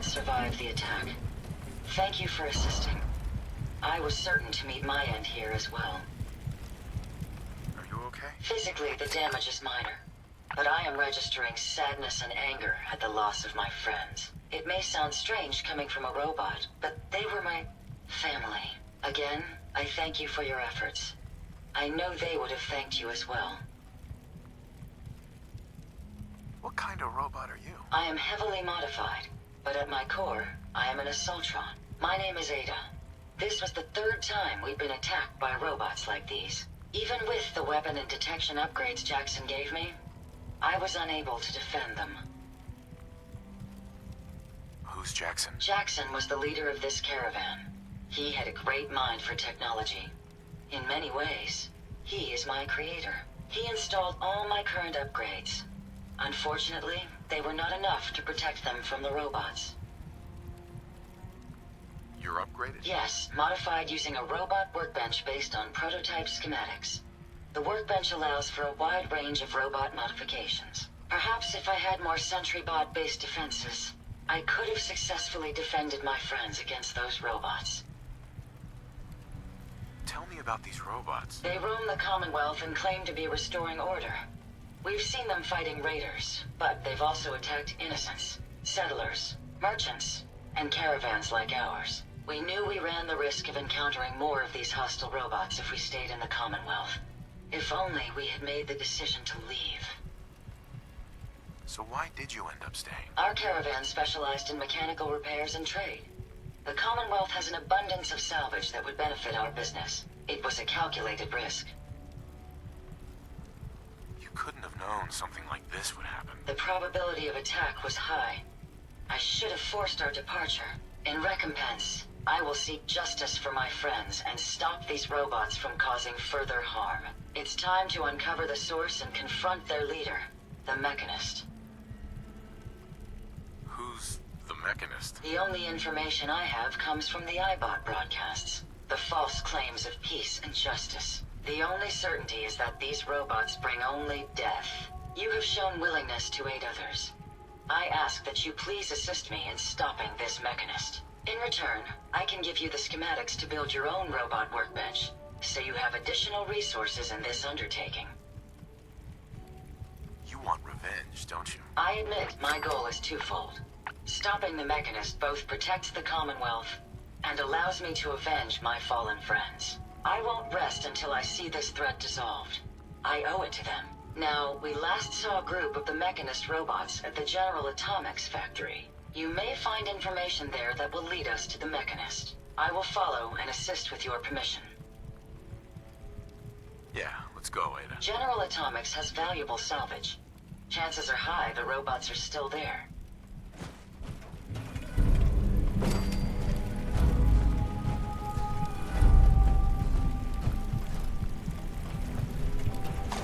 robots survived the attack. Thank you for assisting. I was certain to meet my end here as well. Are you okay? Physically, the damage is minor, but I am registering sadness and anger at the loss of my friends. It may sound strange coming from a robot, but they were my family. Again, I thank you for your efforts. I know they would have thanked you as well. What kind of robot are you? I am heavily modified, but at my core, I am an Assaultron. My name is Ada. This was the third time we've been attacked by robots like these. Even with the weapon and detection upgrades Jackson gave me, I was unable to defend them. Who's Jackson? Jackson was the leader of this caravan. He had a great mind for technology. In many ways, he is my creator. He installed all my current upgrades. Unfortunately, they were not enough to protect them from the robots. You're upgraded? Yes, modified using a robot workbench based on prototype schematics. The workbench allows for a wide range of robot modifications. Perhaps if I had more sentry bot-based defenses, I could have successfully defended my friends against those robots. Tell me about these robots. They roam the Commonwealth and claim to be restoring order. We've seen them fighting raiders, but they've also attacked innocents, settlers, merchants, and caravans like ours. We knew we ran the risk of encountering more of these hostile robots if we stayed in the Commonwealth. If only we had made the decision to leave. So why did you end up staying? Our caravan specialized in mechanical repairs and trade. The Commonwealth has an abundance of salvage that would benefit our business. It was a calculated risk. You couldn't have known something like this would happen. The probability of attack was high. I should have forced our departure. In recompense, I will seek justice for my friends and stop these robots from causing further harm. It's time to uncover the source and confront their leader, the Mechanist. Who's the Mechanist? The only information I have comes from the iBot broadcasts. The false claims of peace and justice. The only certainty is that these robots bring only death. You have shown willingness to aid others. I ask that you please assist me in stopping this Mechanist. In return, I can give you the schematics to build your own robot workbench, so you have additional resources in this undertaking. You want revenge, don't you? I admit my goal is twofold. Stopping the Mechanist both protects the Commonwealth and allows me to avenge my fallen friends. I won't rest until I see this threat dissolved. I owe it to them. Now, we last saw a group of the Mechanist robots at the General Atomics factory. You may find information there that will lead us to the Mechanist. I will follow and assist with your permission. Yeah, let's go, Ada. General Atomics has valuable salvage. Chances are high the robots are still there.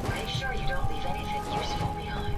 Make sure you don't leave anything useful behind.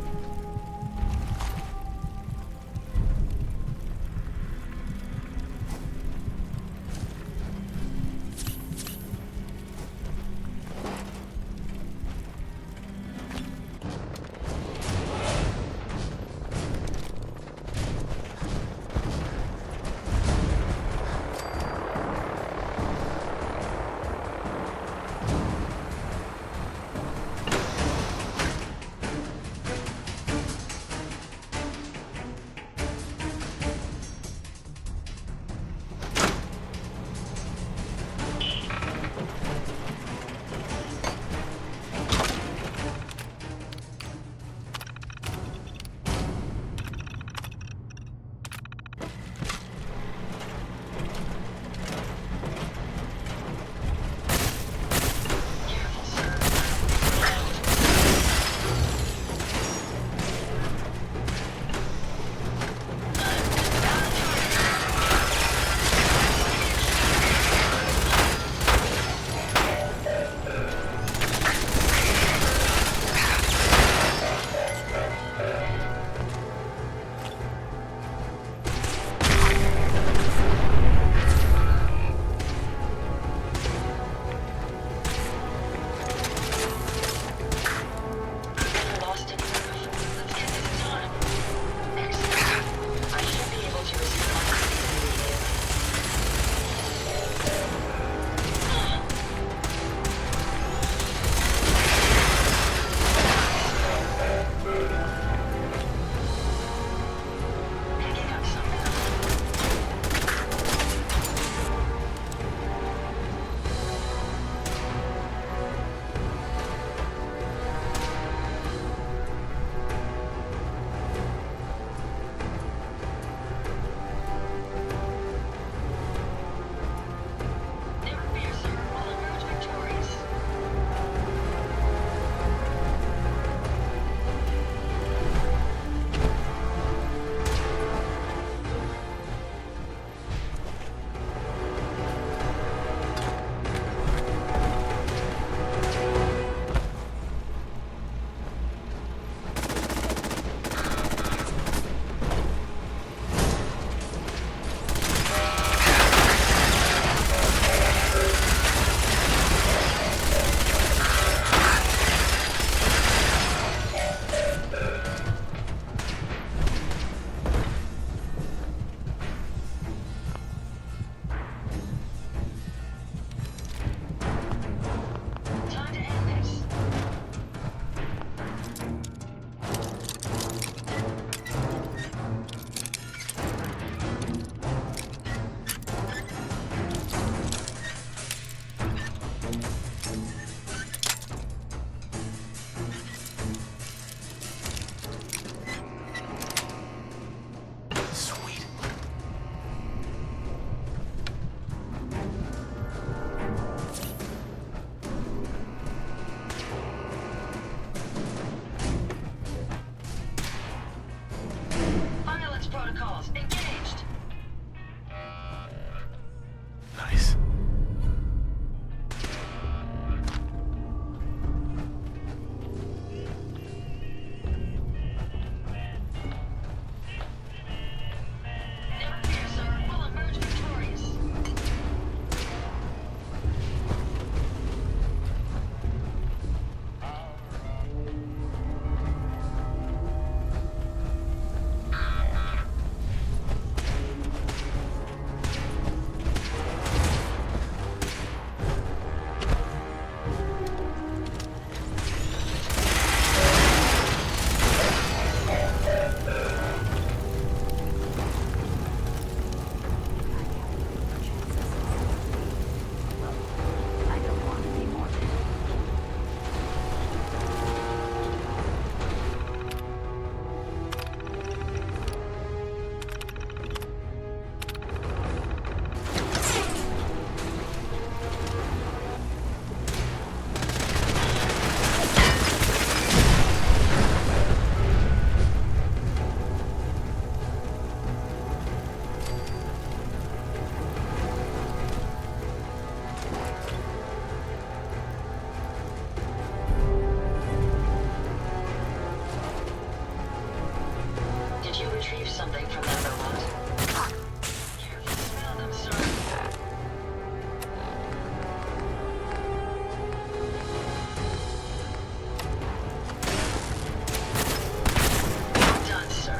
something from that robot? Careful smell them, sir. Done, sir.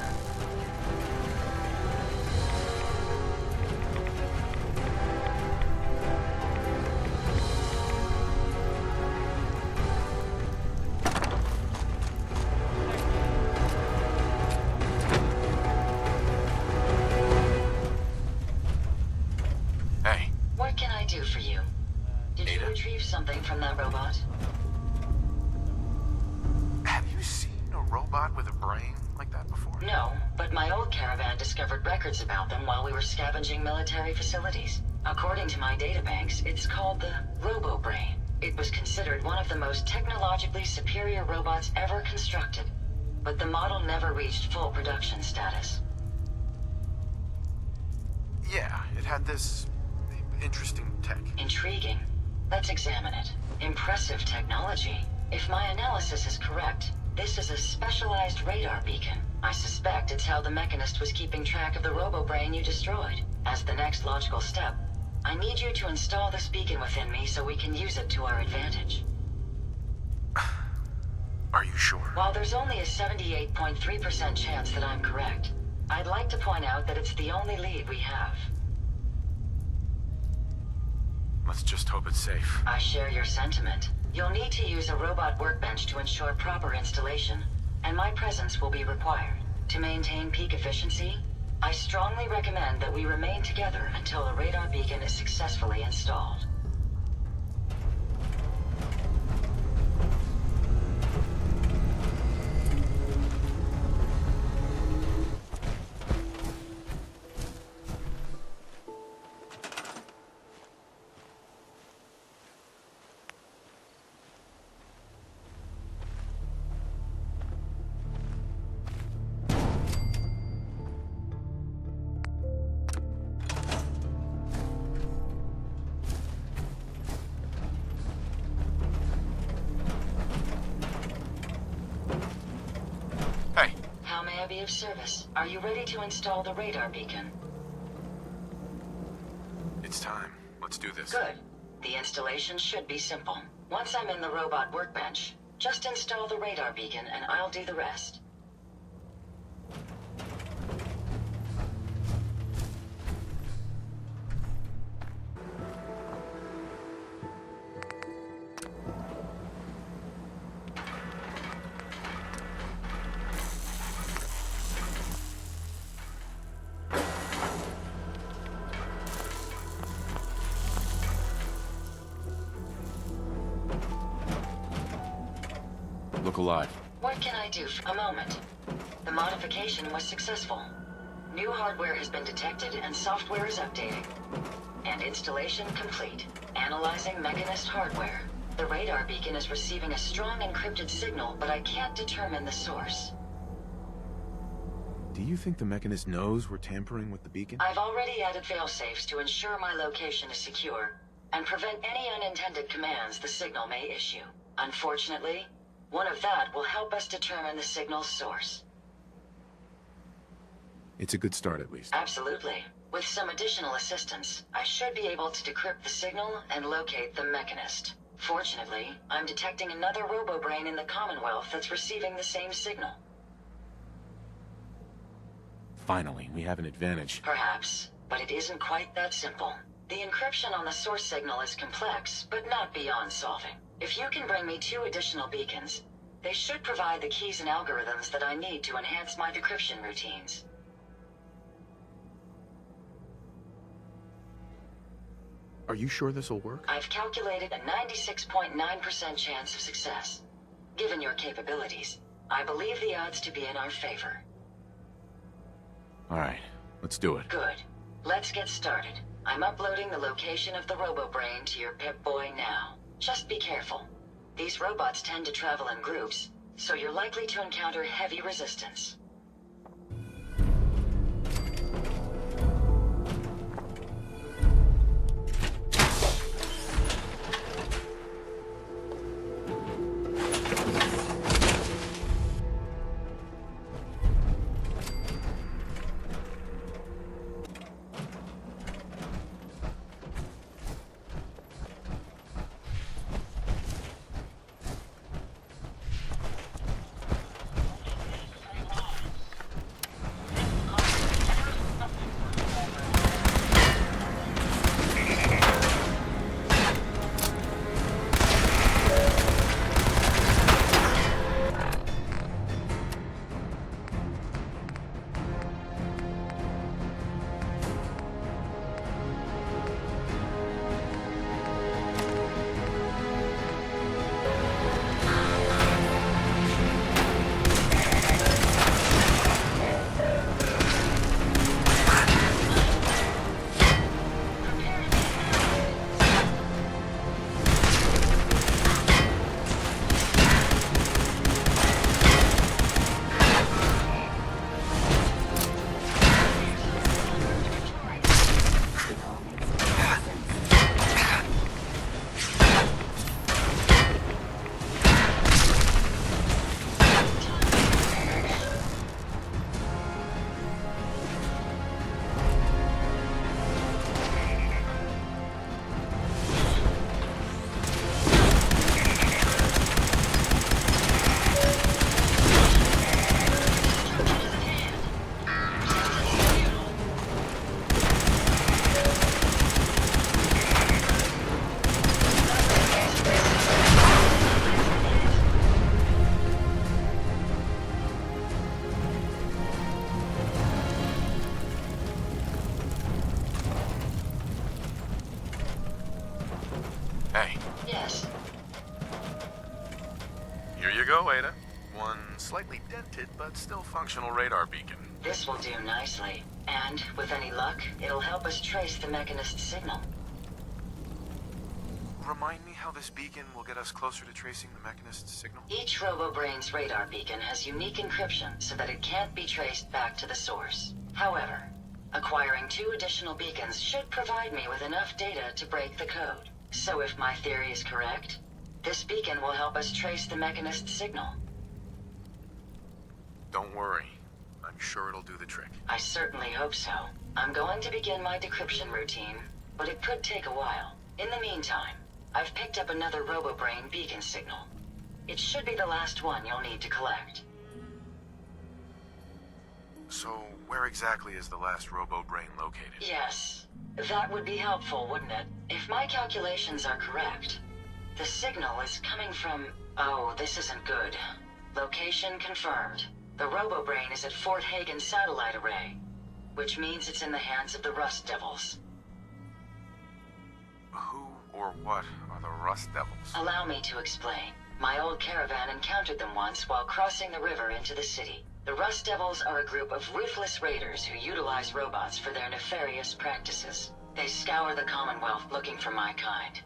Hey, What can I do for you? Did you Ada? retrieve something from that robot? have you seen a robot with a brain like that before? No, but my old caravan discovered records about them while we were scavenging military facilities. According to my databanks, it's called the Robo-Brain. It was considered one of the most technologically superior robots ever constructed, but the model never reached full production status. Yeah, it had this interesting tech. Intriguing. Let's examine it. Impressive technology. If my analysis is correct, this is a specialized radar beacon. I suspect it's how the Mechanist was keeping track of the Robo-Brain you destroyed. As the next logical step, I need you to install this beacon within me so we can use it to our advantage. Are you sure? While there's only a 78.3% chance that I'm correct, I'd like to point out that it's the only lead we have. Let's just hope it's safe. I share your sentiment. You'll need to use a Robot Workbench to ensure proper installation, and my presence will be required. To maintain peak efficiency, I strongly recommend that we remain together until the radar beacon is successfully installed. Hey, How may I be of service? Are you ready to install the radar beacon? it's time. Let's do this. Good. The installation should be simple. Once I'm in the Robot Workbench, just install the radar beacon and I'll do the rest. Look alive. What can I do for a moment? The modification was successful. New hardware has been detected and software is updating. And installation complete. Analyzing Mechanist hardware. The radar beacon is receiving a strong encrypted signal, but I can't determine the source. Do you think the Mechanist knows we're tampering with the beacon? I've already added failsafes to ensure my location is secure and prevent any unintended commands the signal may issue. Unfortunately, one of that will help us determine the signal's source. It's a good start, at least. Absolutely. With some additional assistance, I should be able to decrypt the signal and locate the Mechanist. Fortunately, I'm detecting another Robo-Brain in the Commonwealth that's receiving the same signal. Finally, we have an advantage. Perhaps, but it isn't quite that simple. The encryption on the source signal is complex, but not beyond solving. If you can bring me 2 additional beacons, they should provide the keys and algorithms that I need to enhance my decryption routines. Are you sure this'll work? I've calculated a 96.9% chance of success. Given your capabilities, I believe the odds to be in our favor. All right, let's do it. Good. Let's get started. I'm uploading the location of the Robo-Brain to your Pip-Boy now. Just be careful. These robots tend to travel in groups, so you're likely to encounter heavy resistance. Here you go, Ada. One slightly dented but still functional radar beacon. This will do nicely. And, with any luck, it'll help us trace the Mechanist signal. Remind me how this beacon will get us closer to tracing the Mechanist's signal? Each RoboBrain's radar beacon has unique encryption so that it can't be traced back to the source. However, acquiring 2 additional beacons should provide me with enough data to break the code. So if my theory is correct, this beacon will help us trace the Mechanist signal. Don't worry. I'm sure it'll do the trick. I certainly hope so. I'm going to begin my decryption routine, but it could take a while. In the meantime, I've picked up another RoboBrain beacon signal. It should be the last one you'll need to collect. So, where exactly is the last RoboBrain located? Yes, that would be helpful, wouldn't it? If my calculations are correct, the signal is coming from... Oh, this isn't good. Location confirmed. The RoboBrain is at Fort Hagen Satellite Array, which means it's in the hands of the Rust Devils. Who or what are the Rust Devils? Allow me to explain. My old caravan encountered them once while crossing the river into the city. The Rust Devils are a group of ruthless raiders who utilize robots for their nefarious practices. They scour the Commonwealth looking for my kind.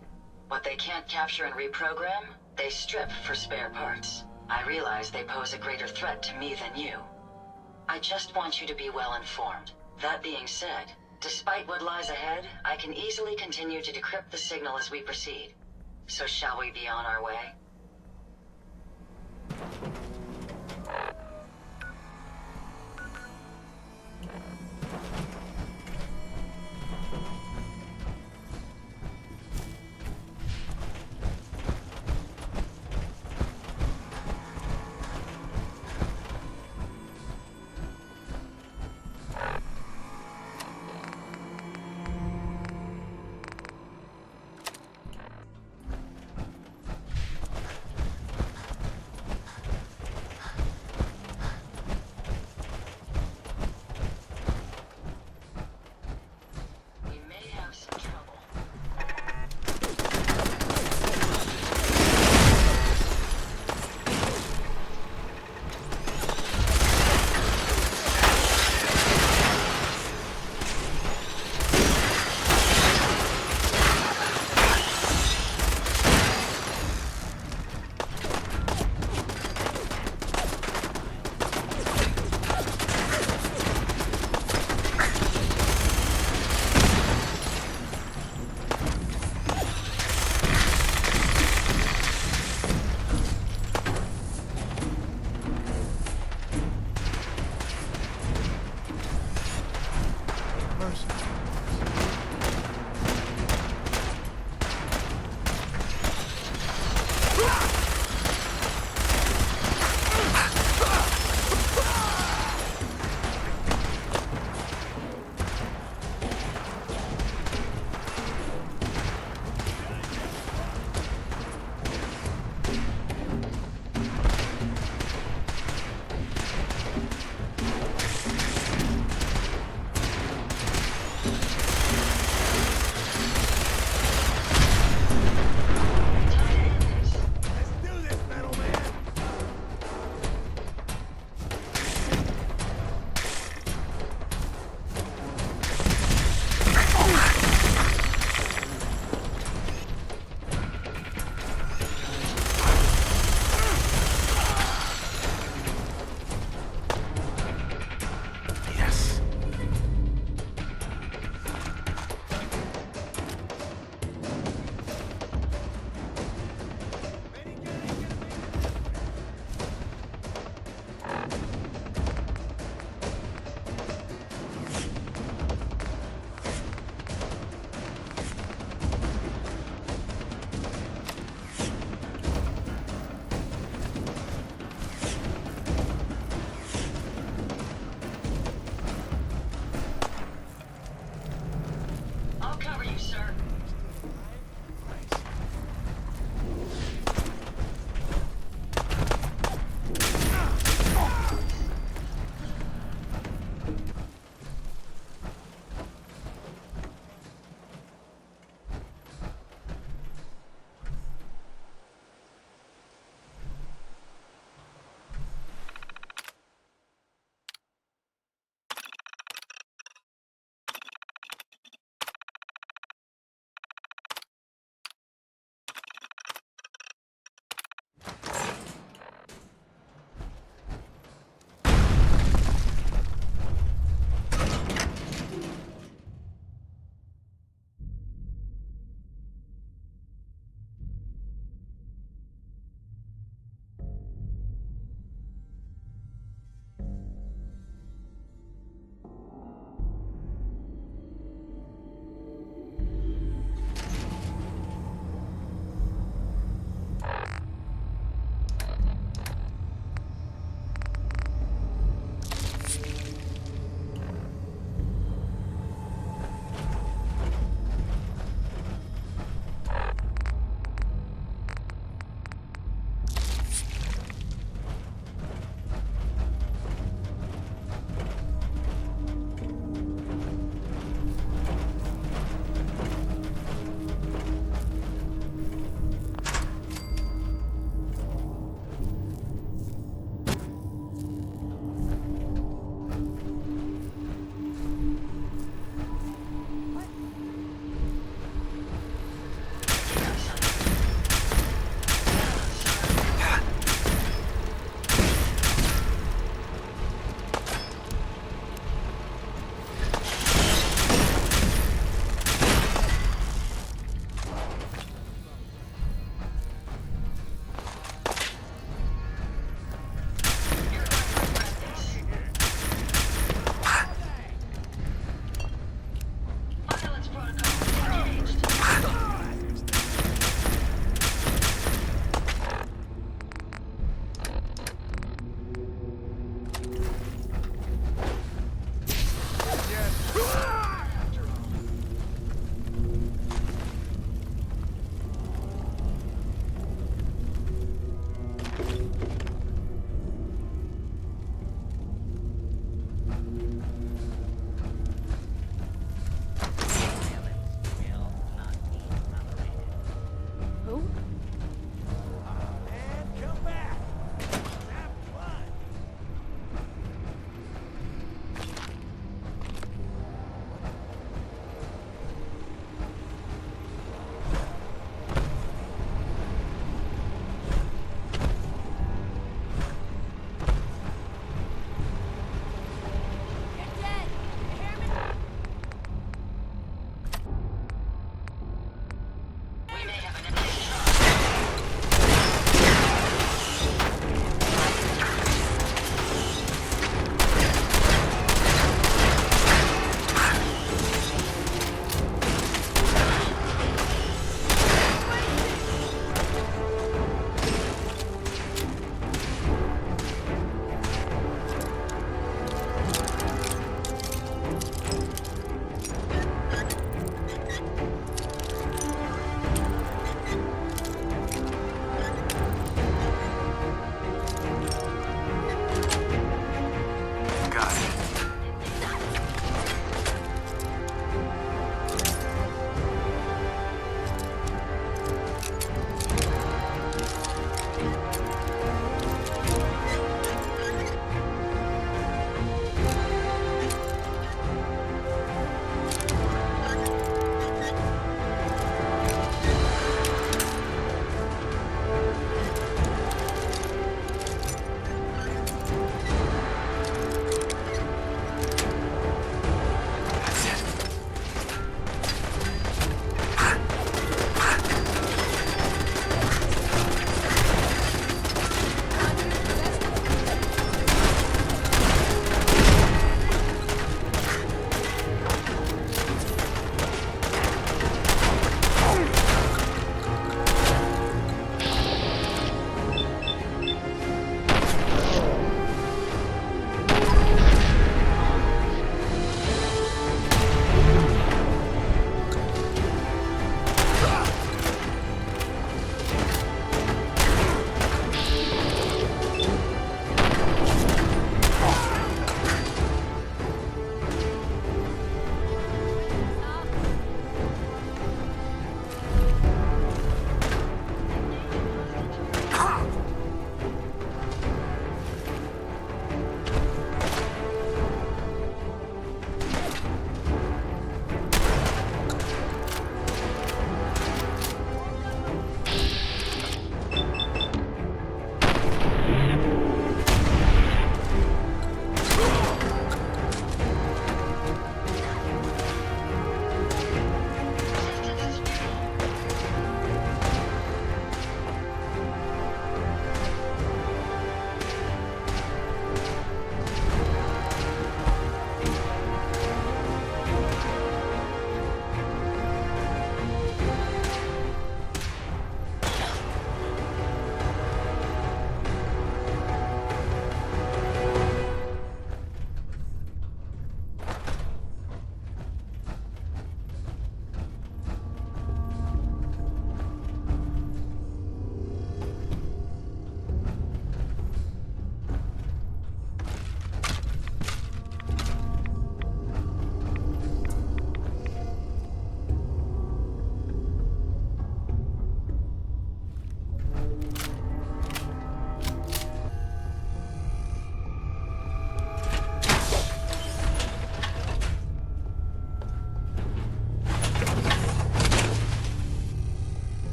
What they can't capture and reprogram, they strip for spare parts. I realize they pose a greater threat to me than you. I just want you to be well informed. That being said, despite what lies ahead, I can easily continue to decrypt the signal as we proceed. So shall we be on our way?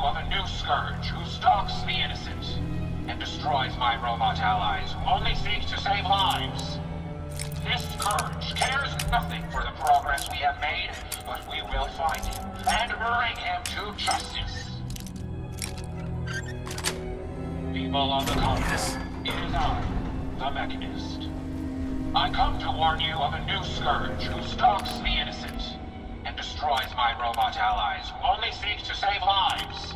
of a new scourge who stalks the innocent and destroys my robot allies who only seek to save lives. This scourge cares nothing for the progress we have made, but we will find him and bring him to justice. People on the Commonwealth, it is I, the Mechanist. I come to warn you of a new scourge who stalks the innocent and destroys my robot allies who only seek to save lives.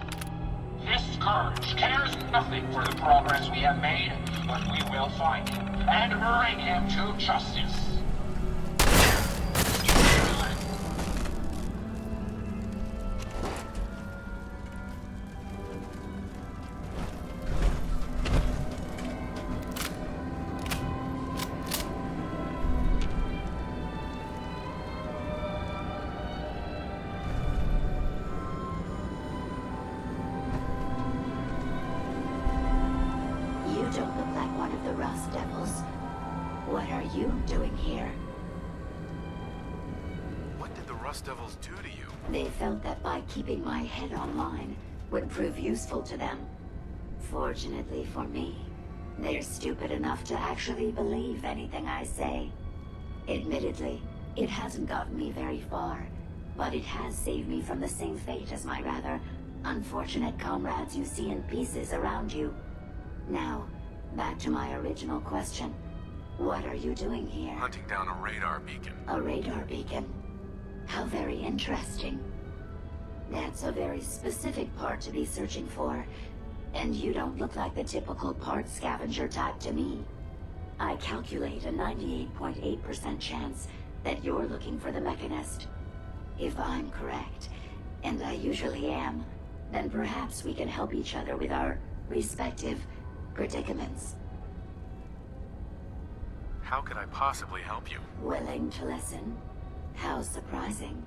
This scourge cares nothing for the progress we have made, but we will find him and bring him to justice. You don't look like one of the Rust Devils. What are you doing here? What did the Rust Devils do to you? They felt that by keeping my head online would prove useful to them. Fortunately for me, they're stupid enough to actually believe anything I say. Admittedly, it hasn't gotten me very far, but it has saved me from the same fate as my rather unfortunate comrades you see in pieces around you. Now, back to my original question. What are you doing here? Hunting down a radar beacon. A radar beacon? How very interesting. That's a very specific part to be searching for, and you don't look like the typical part scavenger type to me. I calculate a 98.8% chance that you're looking for the Mechanist. If I'm correct, and I usually am, then perhaps we can help each other with our respective predicaments. How could I possibly help you? Willing to listen? How surprising.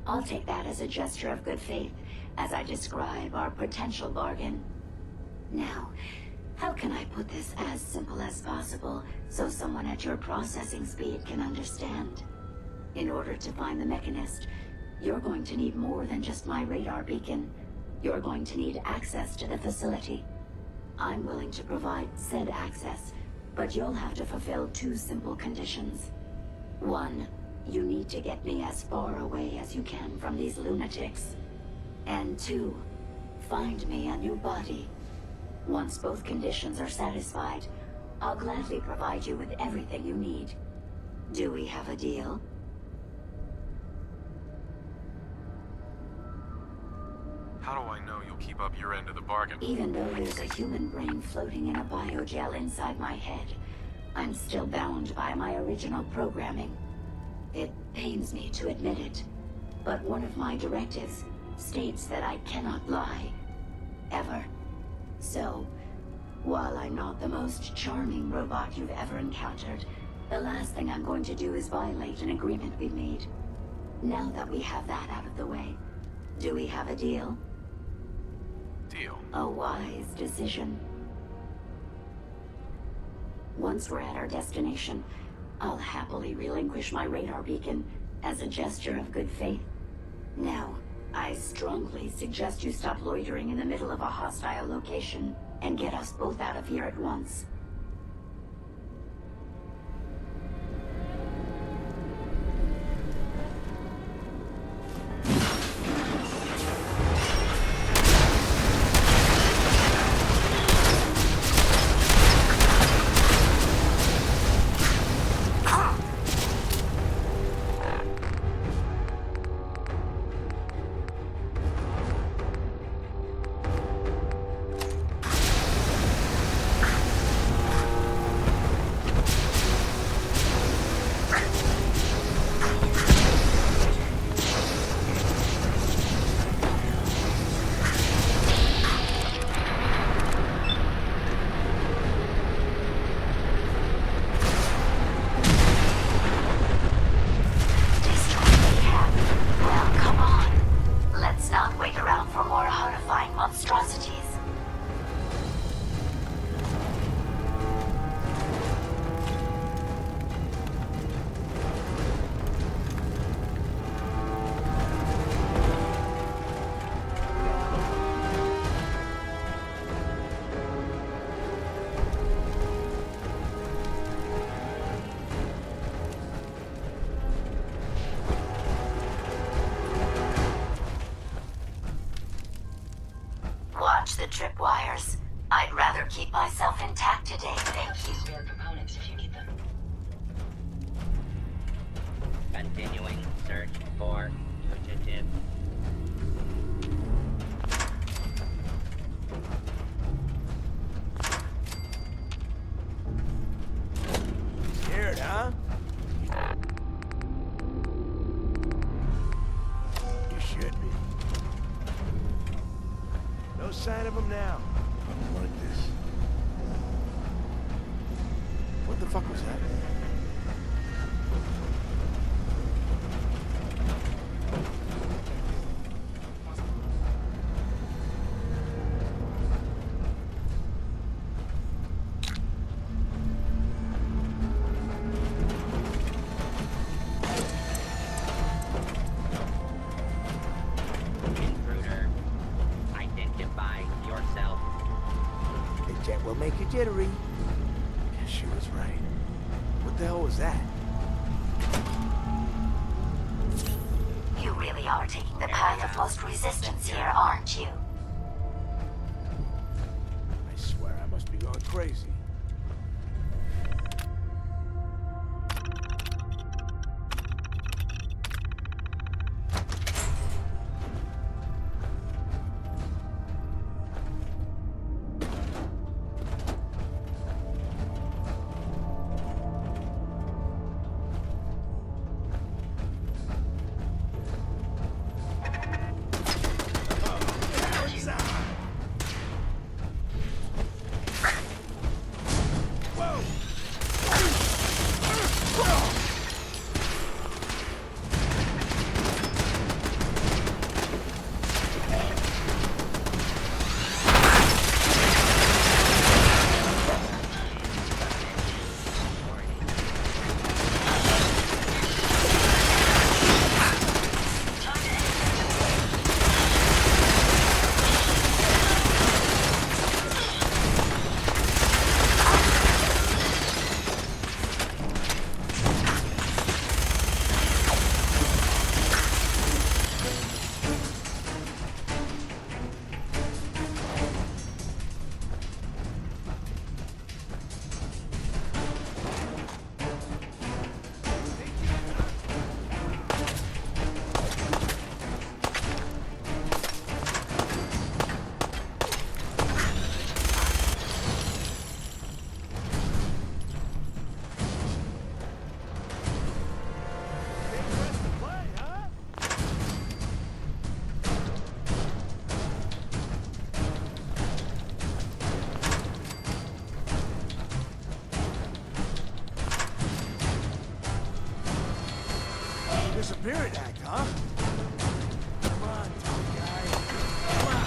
I'll take that as a gesture of good faith as I describe our potential bargain. Now, how can I put this as simple as possible so someone at your processing speed can understand? In order to find the Mechanist, you're going to need more than just my radar beacon. You're going to need access to the facility. I'm willing to provide said access, but you'll have to fulfill two simple conditions. One, you need to get me as far away as you can from these lunatics. And two, find me a new body. Once both conditions are satisfied, I'll gladly provide you with everything you need. Do we have a deal? How do I know you'll keep up your end of the bargain? Even though there's a human brain floating in a biogel inside my head, I'm still bound by my original programming. It pains me to admit it, but one of my directives states that I cannot lie. Ever. So, while I'm not the most charming robot you've ever encountered, the last thing I'm going to do is violate an agreement we've made. Now that we have that out of the way, do we have a deal? Deal. A wise decision. Once we're at our destination, I'll happily relinquish my radar beacon as a gesture of good faith. Now, I strongly suggest you stop loitering in the middle of a hostile location and get us both out of here at once. watch the tripwires. I'd rather keep myself intact today, thank you. Spare components if you need them. Continuing search for fugitive. Scared, huh? You should be. No sign of him now. I don't like this. What the fuck was that? Intruder. Identify yourself. The jet will make you jittery. Yeah, she was right. What the hell was that? You really are taking the path of most resistance here, aren't you? I swear I must be going crazy. Disappearing act, huh? Come on, tough guy. Come on.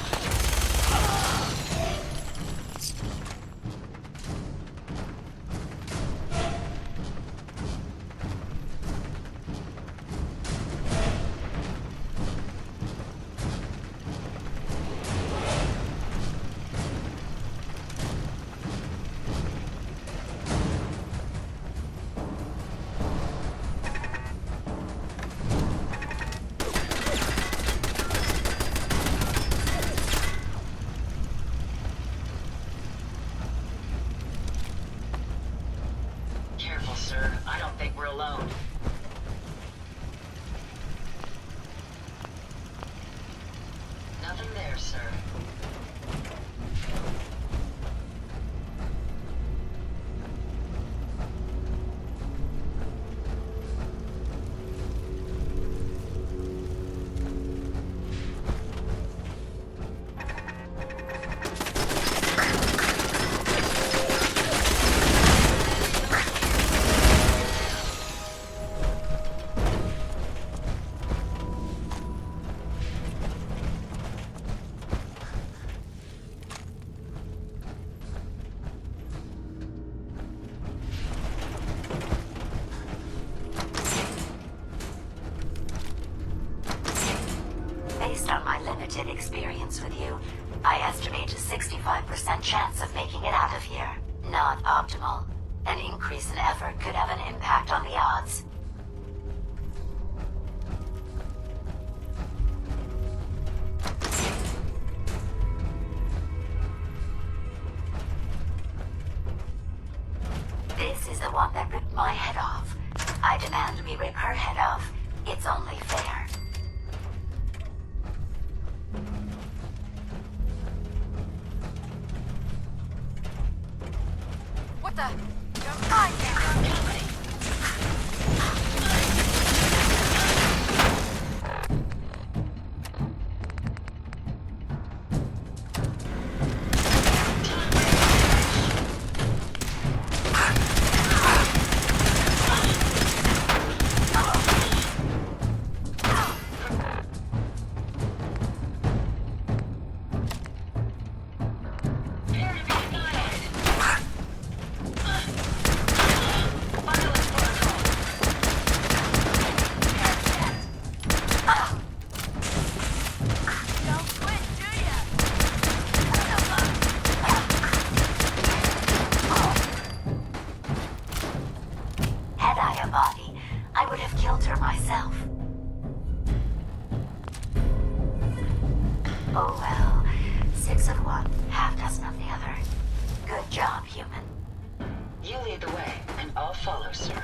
Careful, sir. I don't think we're alone. Nothing there, sir. Based on my limited experience with you, I estimate a 65% chance of making it out of here. Not optimal. An increase in effort could have an impact on the odds. What the? Don't mind me. Oh well, 6 of one, half dozen of the other. Good job, human. You lead the way, and I'll follow, sir.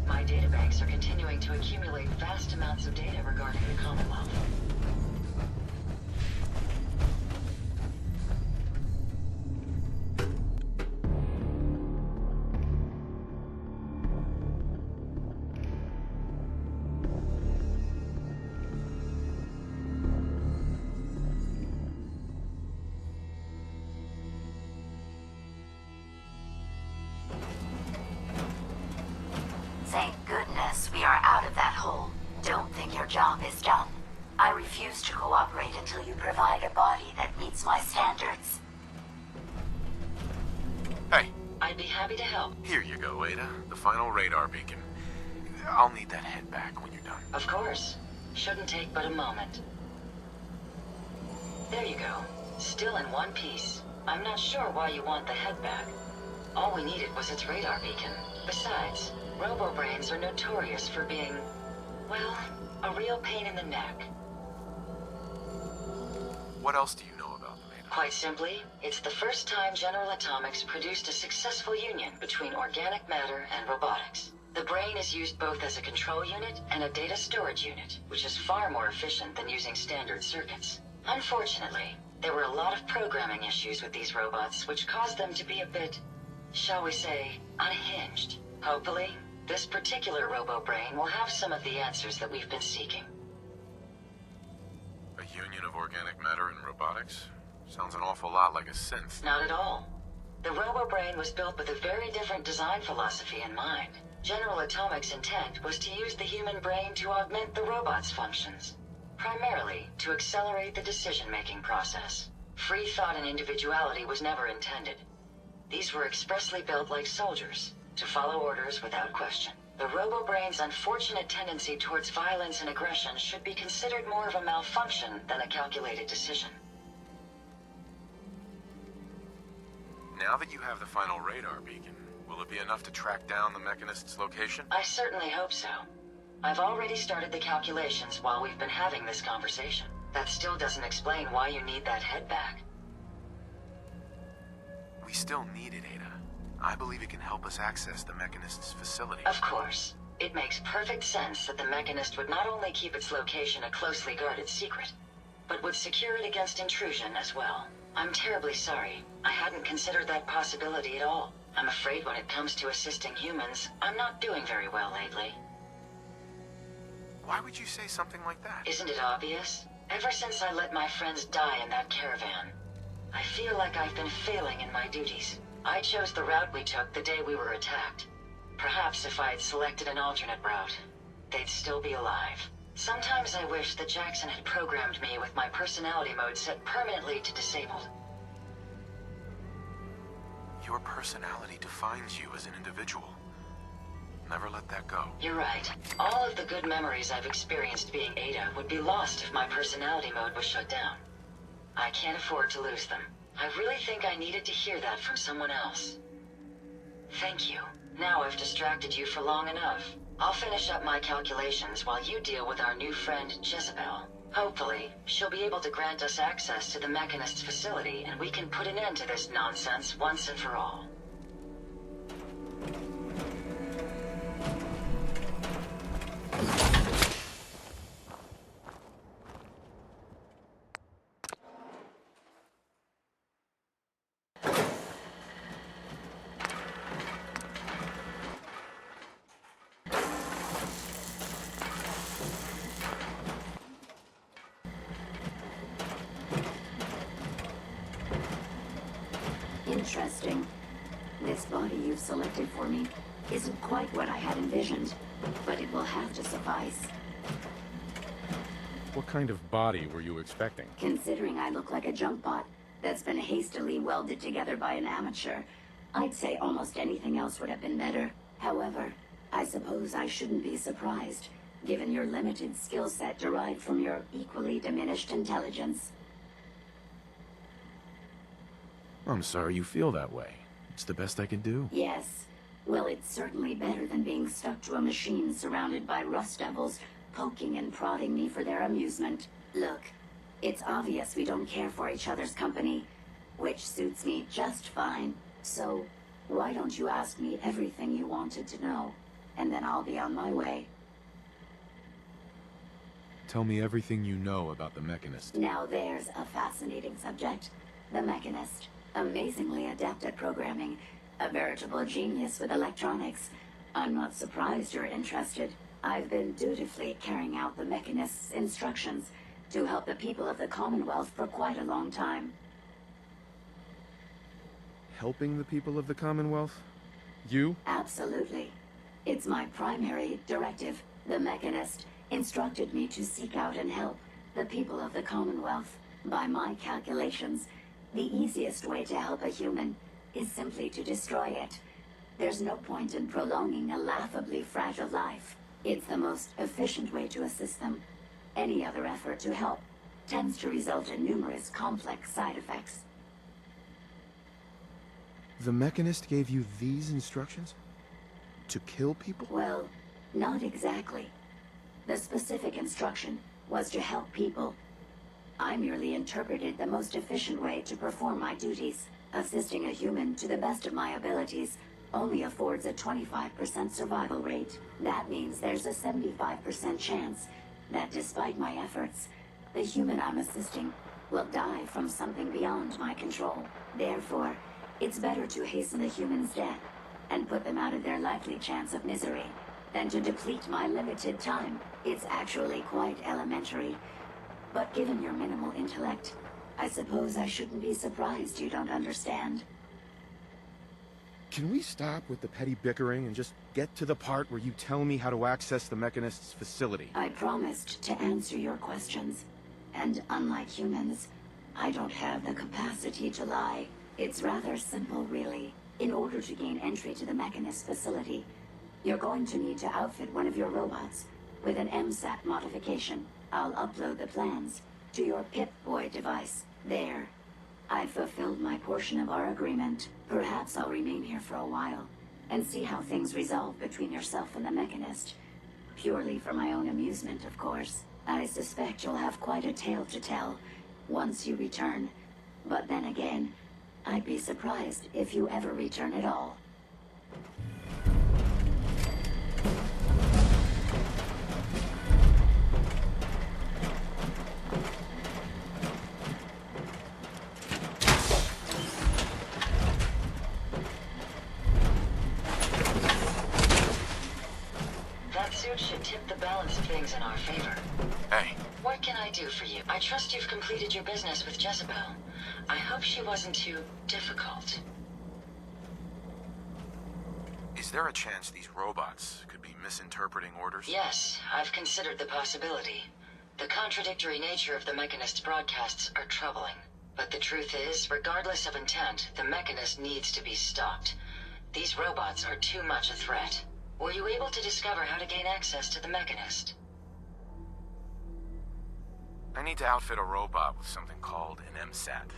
My databanks are continuing to accumulate vast amounts of data regarding the Commonwealth. Thank goodness we are out of that hole. Don't think your job is done. I refuse to cooperate until you provide a body that meets my standards. Hey, I'd be happy to help. here you go, Ada. The final radar beacon. I'll need that head back when you're done. Of course. Shouldn't take but a moment. There you go. Still in one piece. I'm not sure why you want the head back. All we needed was its radar beacon. Besides, robo-brains are notorious for being, well, a real pain in the neck. What else do you know about them, Ada? Quite simply, it's the first time General Atomics produced a successful union between organic matter and robotics. The brain is used both as a control unit and a data storage unit, which is far more efficient than using standard circuits. Unfortunately, there were a lot of programming issues with these robots, which caused them to be a bit, shall we say, unhinged. Hopefully, this particular robo-brain will have some of the answers that we've been seeking. A union of organic matter and robotics? Sounds an awful lot like a synth. Not at all. The robo-brain was built with a very different design philosophy in mind. General Atomics' intent was to use the human brain to augment the robot's functions, primarily to accelerate the decision-making process. Free thought and individuality was never intended. These were expressly built like soldiers, to follow orders without question. The robo-brain's unfortunate tendency towards violence and aggression should be considered more of a malfunction than a calculated decision. Now that you have the final radar beacon, will it be enough to track down the Mechanist's location? I certainly hope so. I've already started the calculations while we've been having this conversation. That still doesn't explain why you need that head back. We still need it, Ada. I believe it can help us access the Mechanist's facility. Of course. It makes perfect sense that the Mechanist would not only keep its location a closely guarded secret, but would secure it against intrusion as well. I'm terribly sorry. I hadn't considered that possibility at all. I'm afraid when it comes to assisting humans, I'm not doing very well lately. Why would you say something like that? Isn't it obvious? Ever since I let my friends die in that caravan, I feel like I've been failing in my duties. I chose the route we took the day we were attacked. Perhaps if I had selected an alternate route, they'd still be alive. Sometimes I wish that Jackson had programmed me with my personality mode set permanently to disabled. Your personality defines you as an individual. Never let that go. You're right. All of the good memories I've experienced being Ada would be lost if my personality mode was shut down. I can't afford to lose them. I really think I needed to hear that from someone else. Thank you. Now I've distracted you for long enough. I'll finish up my calculations while you deal with our new friend, Jezebel. Hopefully, she'll be able to grant us access to the Mechanist's facility, and we can put an end to this nonsense once and for all. Interesting. This body you've selected for me isn't quite what I had envisioned, but it will have to suffice. What kind of body were you expecting? Considering I look like a junk bot that's been hastily welded together by an amateur, I'd say almost anything else would have been better. However, I suppose I shouldn't be surprised, given your limited skill set derived from your equally diminished intelligence. I'm sorry you feel that way. It's the best I can do. Yes. Well, it's certainly better than being stuck to a machine surrounded by rust devils, poking and prodding me for their amusement. Look, it's obvious we don't care for each other's company, which suits me just fine. So, why don't you ask me everything you wanted to know, and then I'll be on my way. Tell me everything you know about the Mechanist. Now there's a fascinating subject. The Mechanist. Amazingly adept at programming. A veritable genius with electronics. I'm not surprised you're interested. I've been dutifully carrying out the Mechanist's instructions to help the people of the Commonwealth for quite a long time. Helping the people of the Commonwealth? You? Absolutely. It's my primary directive. The Mechanist instructed me to seek out and help the people of the Commonwealth. By my calculations, the easiest way to help a human is simply to destroy it. There's no point in prolonging a laughably fragile life. It's the most efficient way to assist them. Any other effort to help tends to result in numerous complex side effects. The Mechanist gave you these instructions? To kill people? Well, not exactly. The specific instruction was to help people. I merely interpreted the most efficient way to perform my duties. Assisting a human to the best of my abilities only affords a 25% survival rate. That means there's a 75% chance that despite my efforts, the human I'm assisting will die from something beyond my control. Therefore, it's better to hasten the human's death and put them out of their likely chance of misery than to deplete my limited time. It's actually quite elementary. But given your minimal intellect, I suppose I shouldn't be surprised you don't understand. Can we stop with the petty bickering and just get to the part where you tell me how to access the Mechanist's facility? I promised to answer your questions. And unlike humans, I don't have the capacity to lie. It's rather simple, really. In order to gain entry to the Mechanist facility, you're going to need to outfit one of your robots with an MSAT modification. I'll upload the plans to your Pip-Boy device. There. I've fulfilled my portion of our agreement. Perhaps I'll remain here for a while and see how things resolve between yourself and the Mechanist. Purely for my own amusement, of course. I suspect you'll have quite a tale to tell once you return. But then again, I'd be surprised if you ever return at all. That suit should tip the balance of things in our favor. Hey, What can I do for you? I trust you've completed your business with Jezebel. I hope she wasn't too difficult. is there a chance these robots could be misinterpreting orders? Yes, I've considered the possibility. The contradictory nature of the Mechanist's broadcasts are troubling. But the truth is, regardless of intent, the Mechanist needs to be stopped. These robots are too much a threat. Were you able to discover how to gain access to the Mechanist? I need to outfit a robot with something called an MSAT.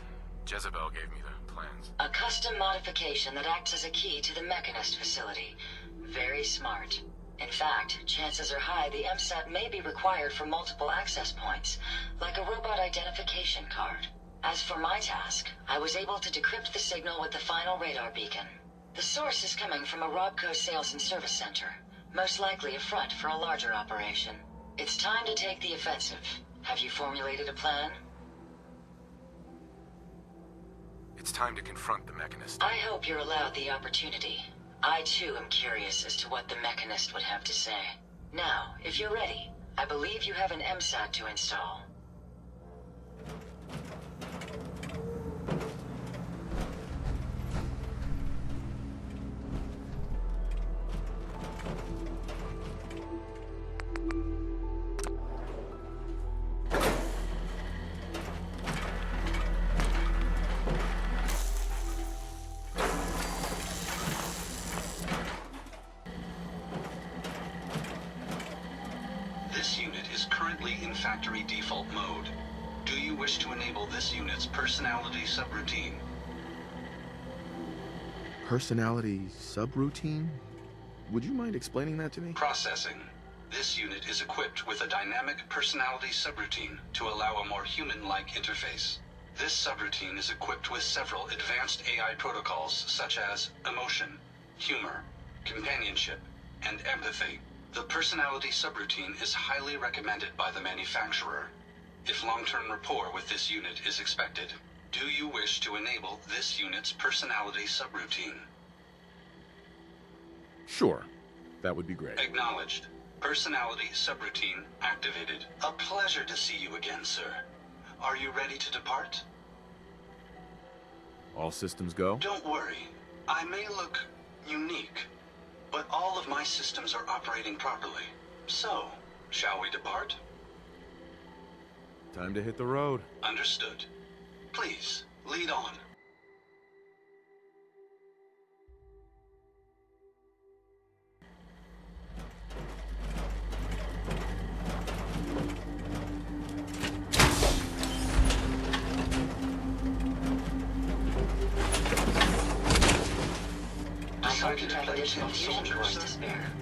Jezebel gave me the plans. A custom modification that acts as a key to the Mechanist facility. Very smart. In fact, chances are high the MSAT may be required for multiple access points, like a robot identification card. As for my task, I was able to decrypt the signal with the final radar beacon. The source is coming from a Robco sales and service center, most likely a front for a larger operation. It's time to take the offensive. Have you formulated a plan? It's time to confront the Mechanist. I hope you're allowed the opportunity. I too am curious as to what the Mechanist would have to say. Now, if you're ready, I believe you have an MSAT to install. This unit is currently in factory default mode. Do you wish to enable this unit's personality subroutine? Personality subroutine? Would you mind explaining that to me? Processing. This unit is equipped with a dynamic personality subroutine to allow a more human-like interface. This subroutine is equipped with several advanced AI protocols such as emotion, humor, companionship, and empathy. The personality subroutine is highly recommended by the manufacturer. If long-term rapport with this unit is expected, do you wish to enable this unit's personality subroutine? Sure. That would be great. Acknowledged. Personality subroutine activated. A pleasure to see you again, sir. Are you ready to depart? All systems go? Don't worry. I may look unique, but all of my systems are operating properly. So, shall we depart? Time to hit the road. Understood. Please, lead on. I hope you have additional fusion cores to spare.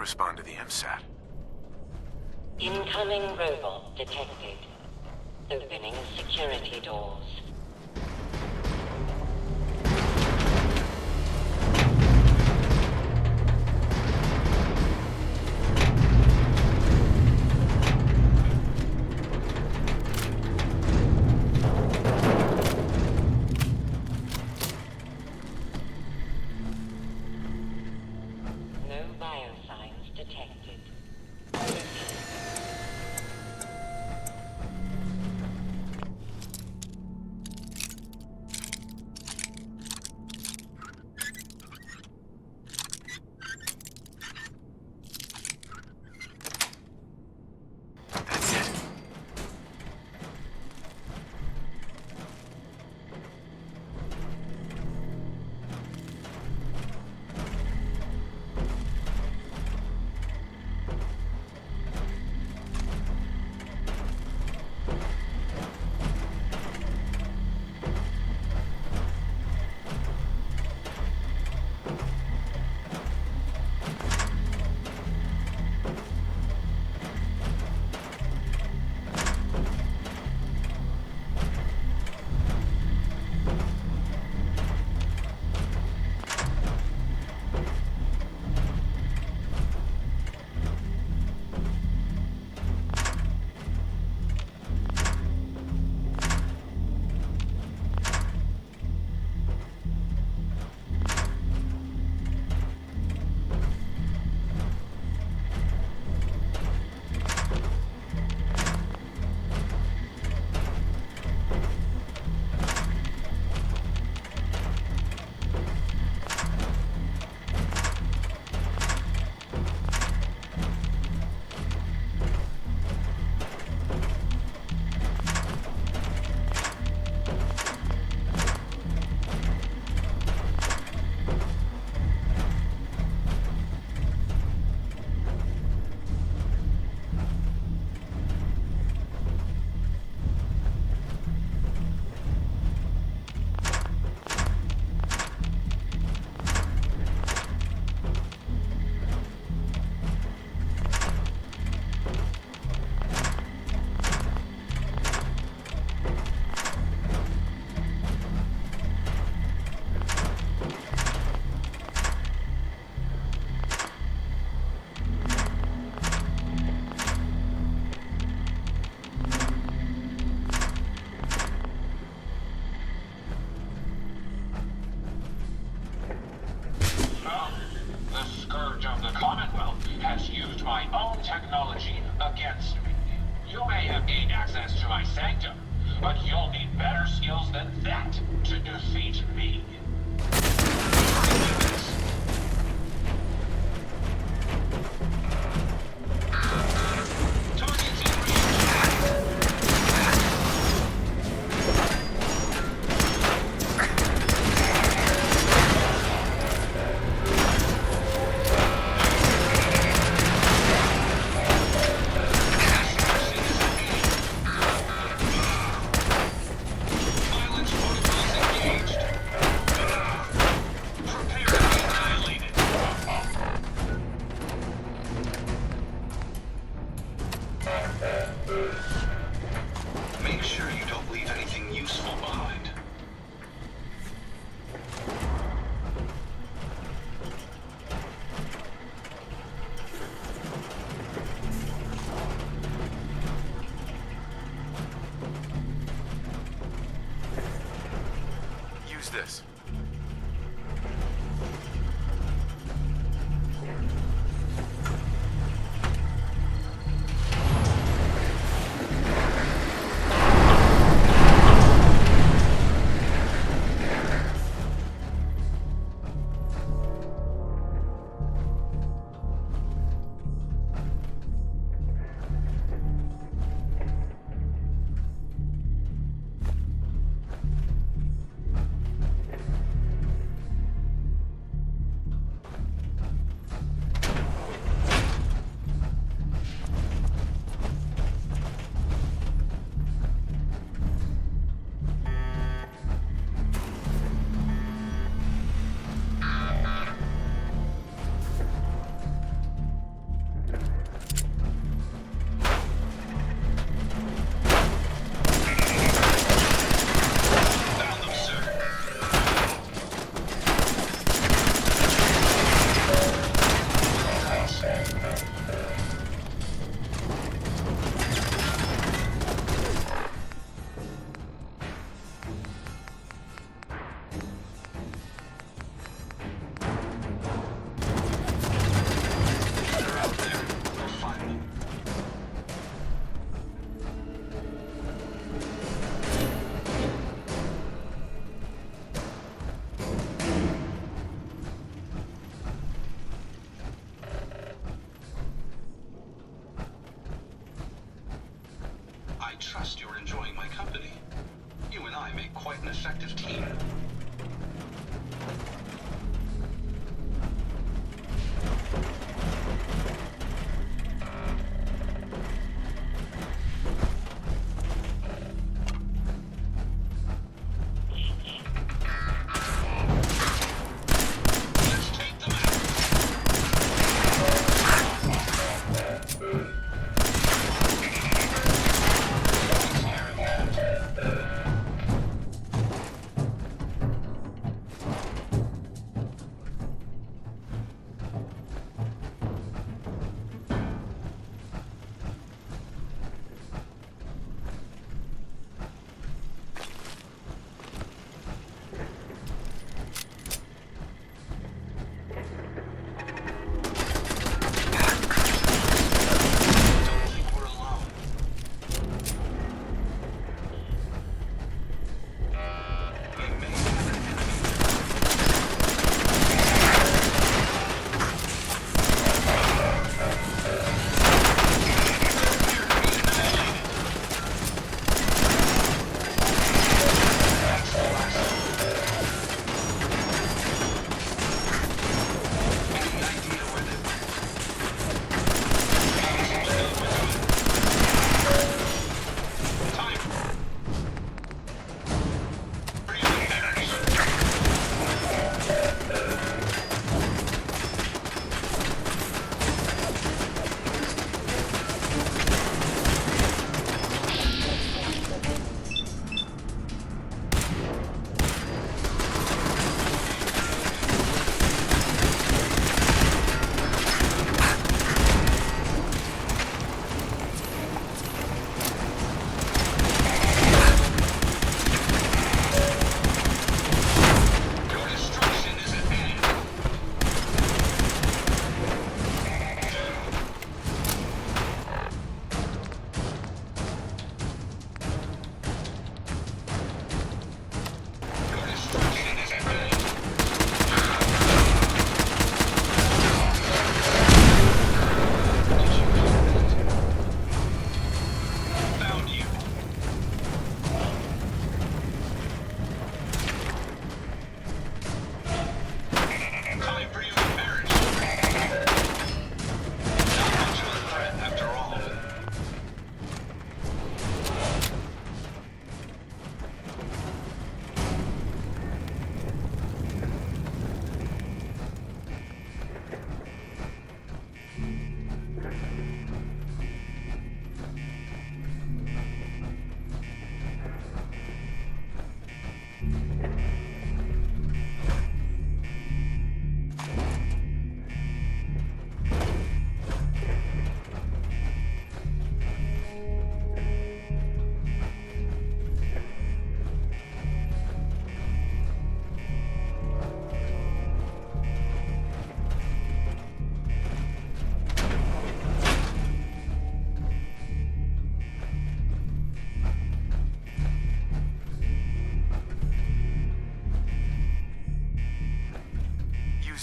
respond to the MSAT. Incoming robot detected. Opening security doors. No biosigns detected. That's it. my own technology against me. You may have gained access to my sanctum, but you'll need better skills than that to defeat me. Make sure you don't leave anything useful behind. Use this. trust you're enjoying my company. You and I make quite an effective team.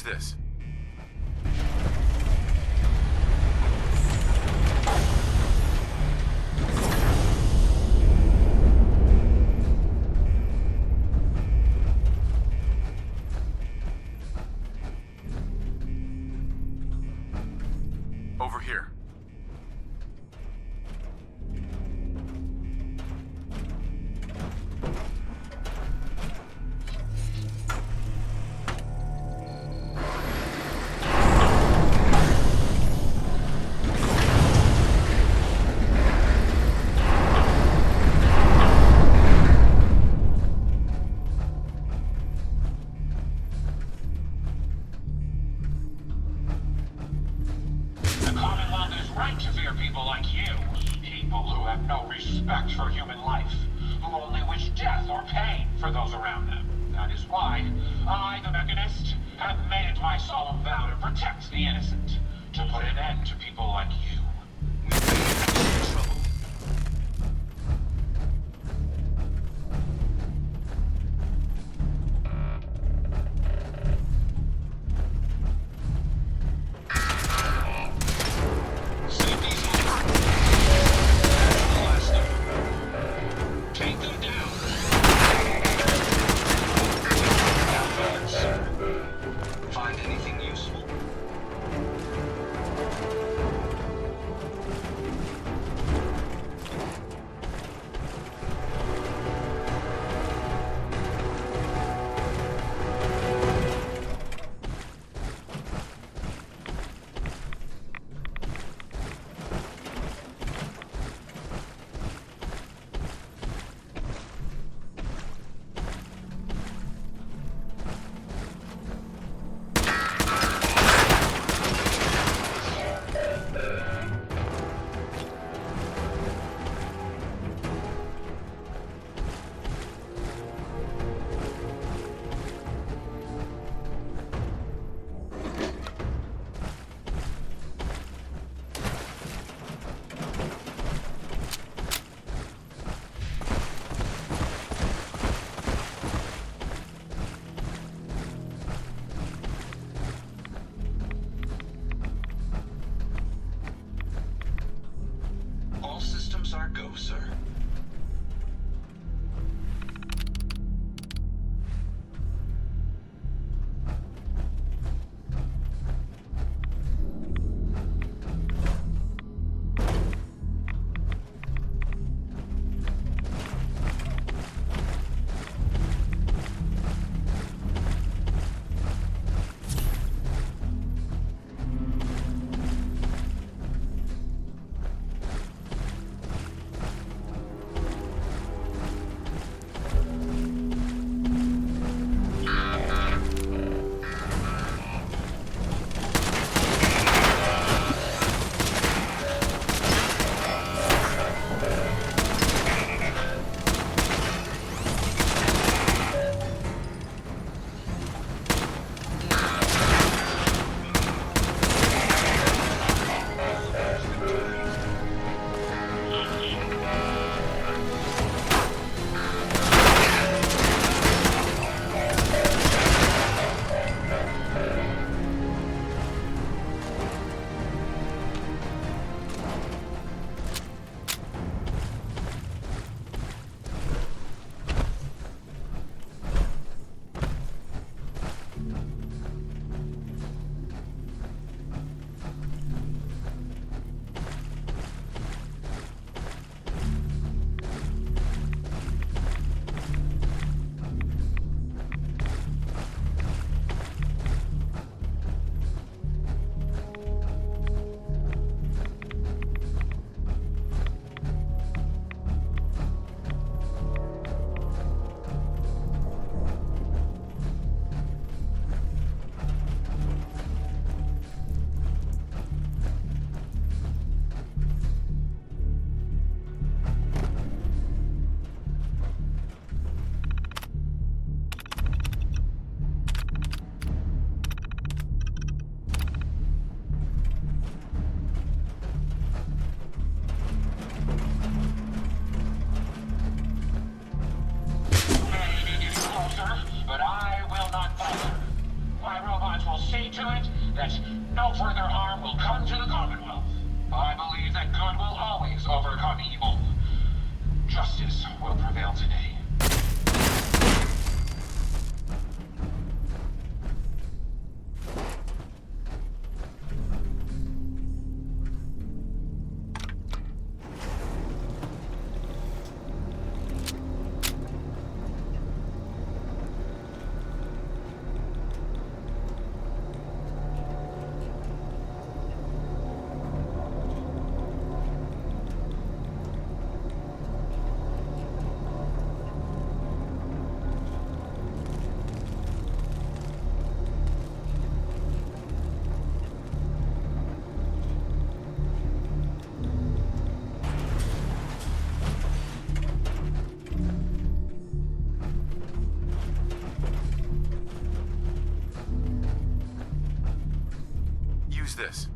This. Over here. Respect for human life, who only wish death or pain for those around them. That is why I, the Mechanist, have made it my solemn vow to protect the innocent, to put an end to people like you. We may have some trouble. that no further harm will come to the Commonwealth. I believe that good will always overcome evil. Justice will prevail today. Use this.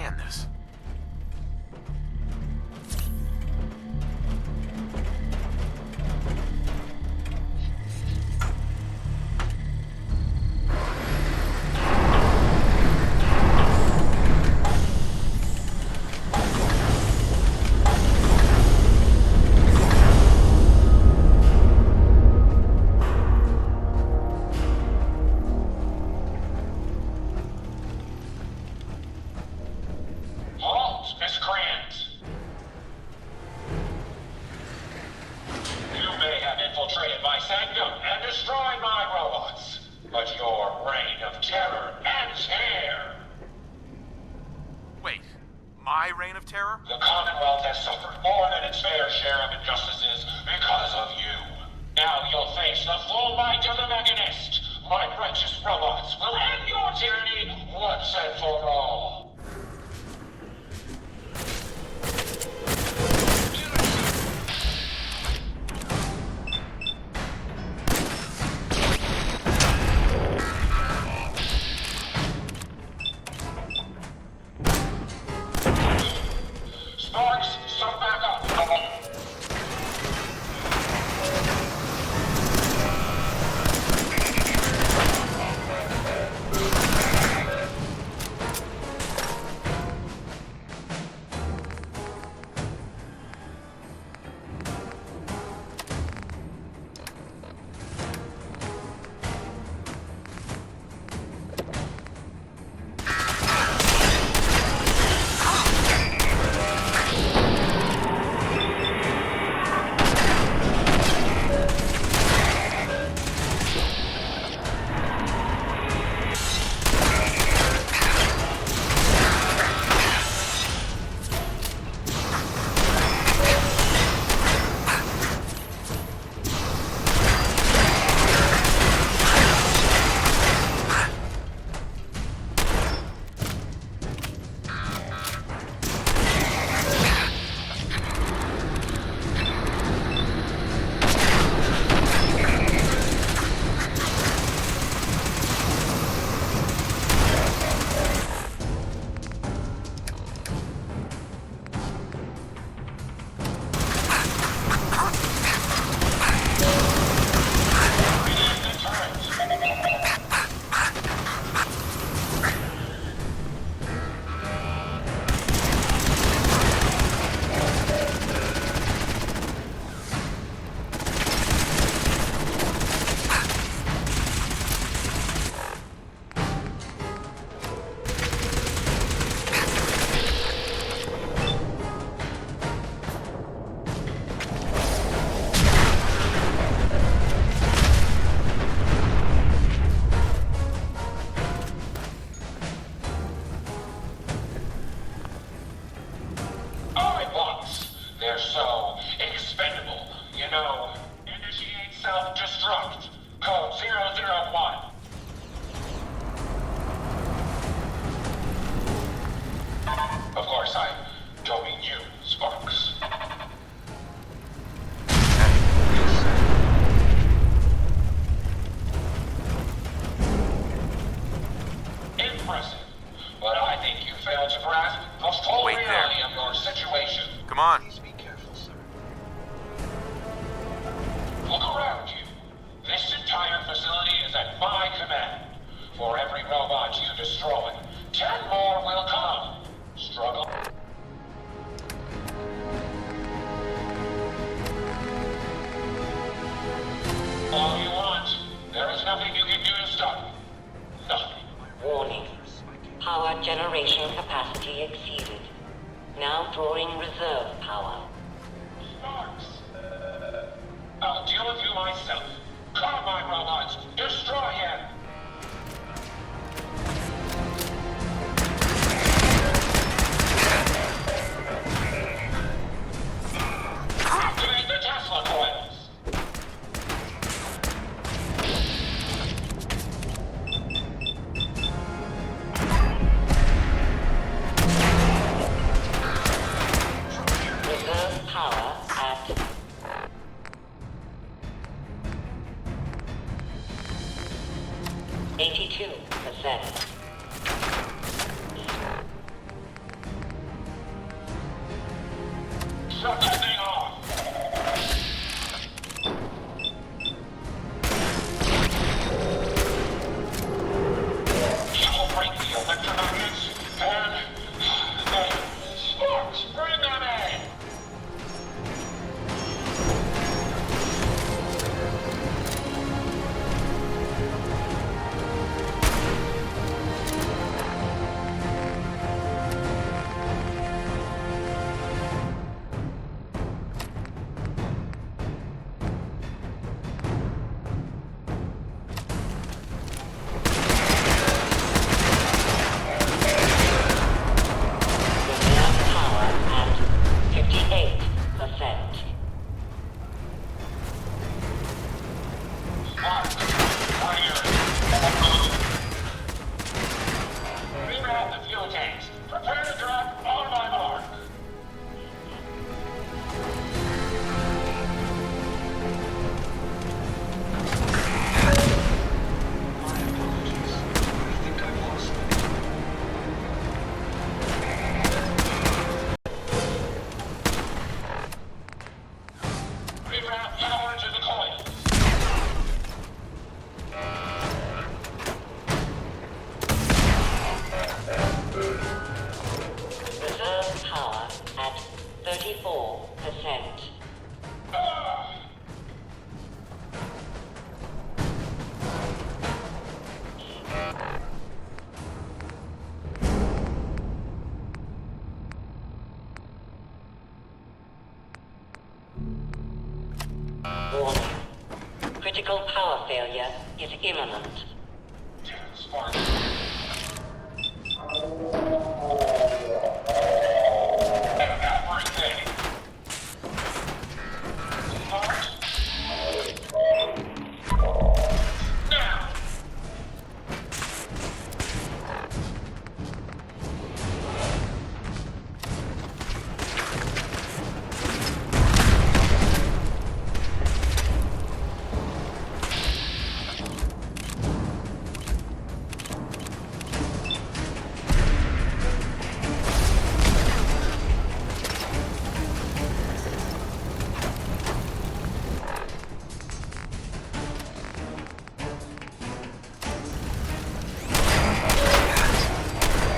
stand this. my reign of terror? The Commonwealth has suffered more than its fair share of injustices because of you. Now you'll face the full might of the Mechanist. My righteous robots will end your tyranny once and for all. Warning. Critical power failure is imminent. Spark. Everything. Smart. Now.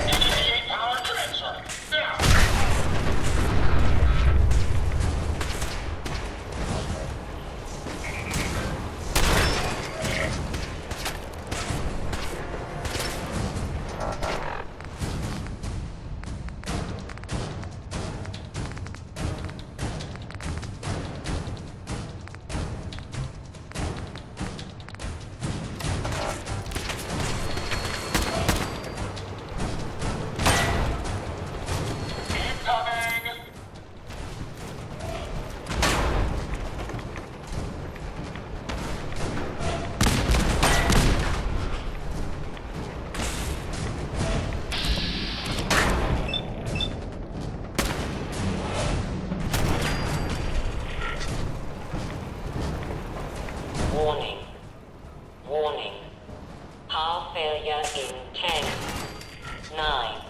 Initiate power transfer. Now. Incoming. Warning. Warning. Power failure in 10, 9,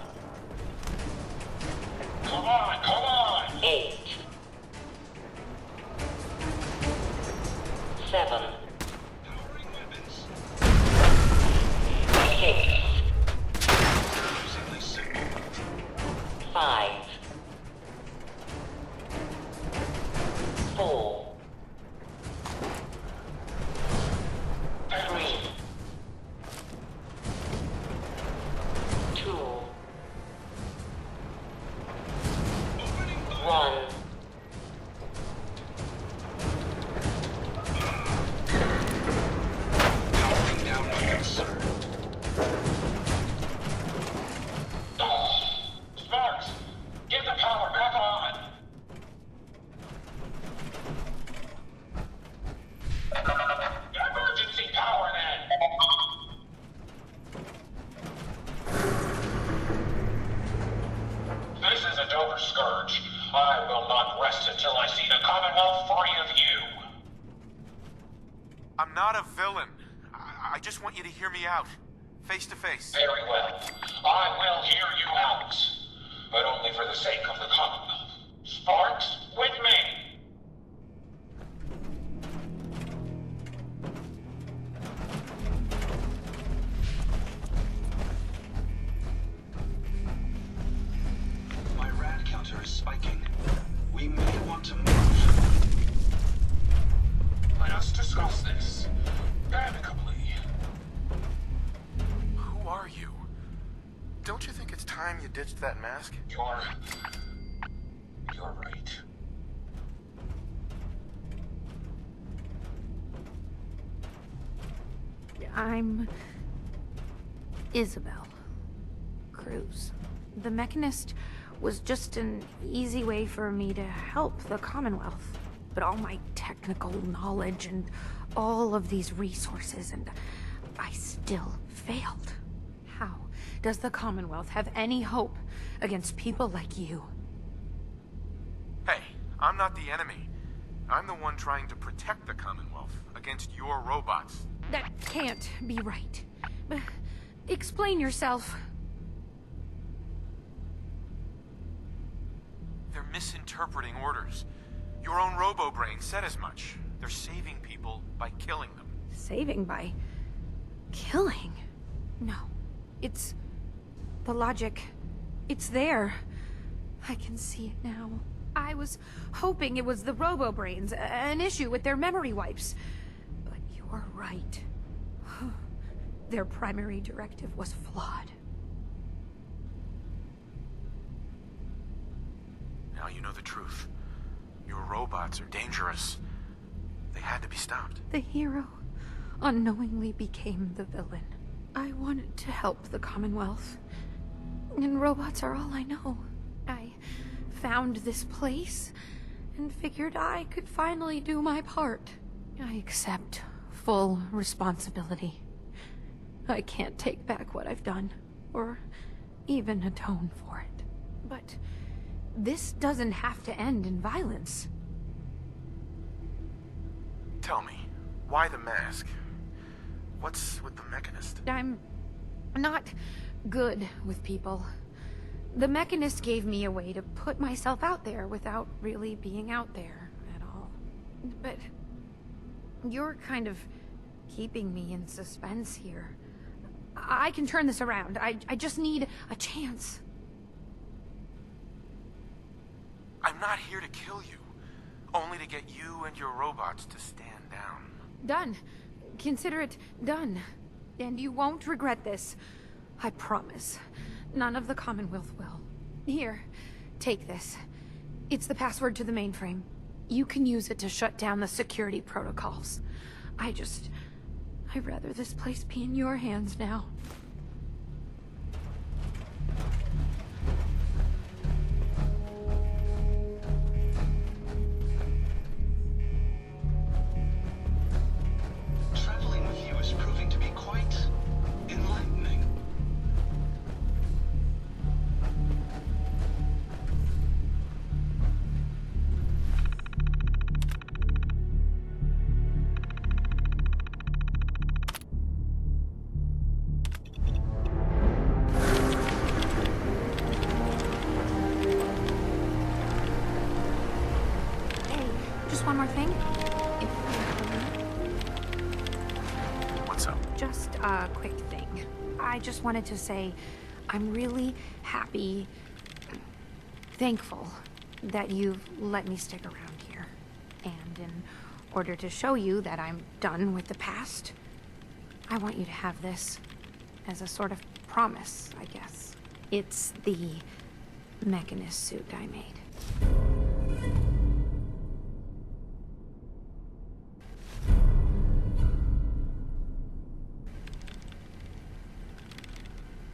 Come on, come on. 8, 7, Powering weapons. 6, Confusingly simple. 5, 4, 3, 2, 1. Powering down weapons, sir. Sparks, get the power back on. Emergency power then. This is a Dover Scourge. I will not rest until I see the Commonwealth free of you. I'm not a villain. I just want you to hear me out. Face to face. Very well. I will hear you out. But only for the sake of the Commonwealth. Sparks, with me. My rad counter is spiking. We may want to move. Let us discuss this. Amicably. Who are you? Don't you think it's time you ditched that mask? You're right. I'm Isabel Cruz. The Mechanist was just an easy way for me to help the Commonwealth. But all my technical knowledge and all of these resources, and I still failed. How does the Commonwealth have any hope against people like you? Hey, I'm not the enemy. I'm the one trying to protect the Commonwealth against your robots. That can't be right. Explain yourself. They're misinterpreting orders. Your own robo-brain said as much. They're saving people by killing them. Saving by killing? No. It's the logic. It's there. I can see it now. I was hoping it was the robo-brains, an issue with their memory wipes. But you're right. Their primary directive was flawed. Now you know the truth. Your robots are dangerous. They had had to be stopped. The hero unknowingly became the villain. I wanted to help the Commonwealth, and robots are all I know. I found this place and figured I could finally do my part. I accept full responsibility. I can't take back what I've done, or even atone for it. But this doesn't have to end in violence. Tell me, why the mask? What's with the Mechanist? I'm not good with people. The Mechanist gave me a way to put myself out there without really being out there at all. But you're kind of keeping me in suspense here. I can turn this around. I just need a chance. I'm not here to kill you, only to get you and your robots to stand down. Done. Consider it done. And you won't regret this. I promise. None of the Commonwealth will. Here, take this. It's the password to the mainframe. You can use it to shut down the security protocols. I'd rather this place be in your hands now. Traveling with you is proving to be quite enlightening. Hey, just one more thing. What's up? Just a quick thing. I just wanted to say I'm really happy, thankful that you've let me stick around here. And in order to show you that I'm done with the past, I want you to have this as a sort of promise, I guess. It's the Mechanist suit I made.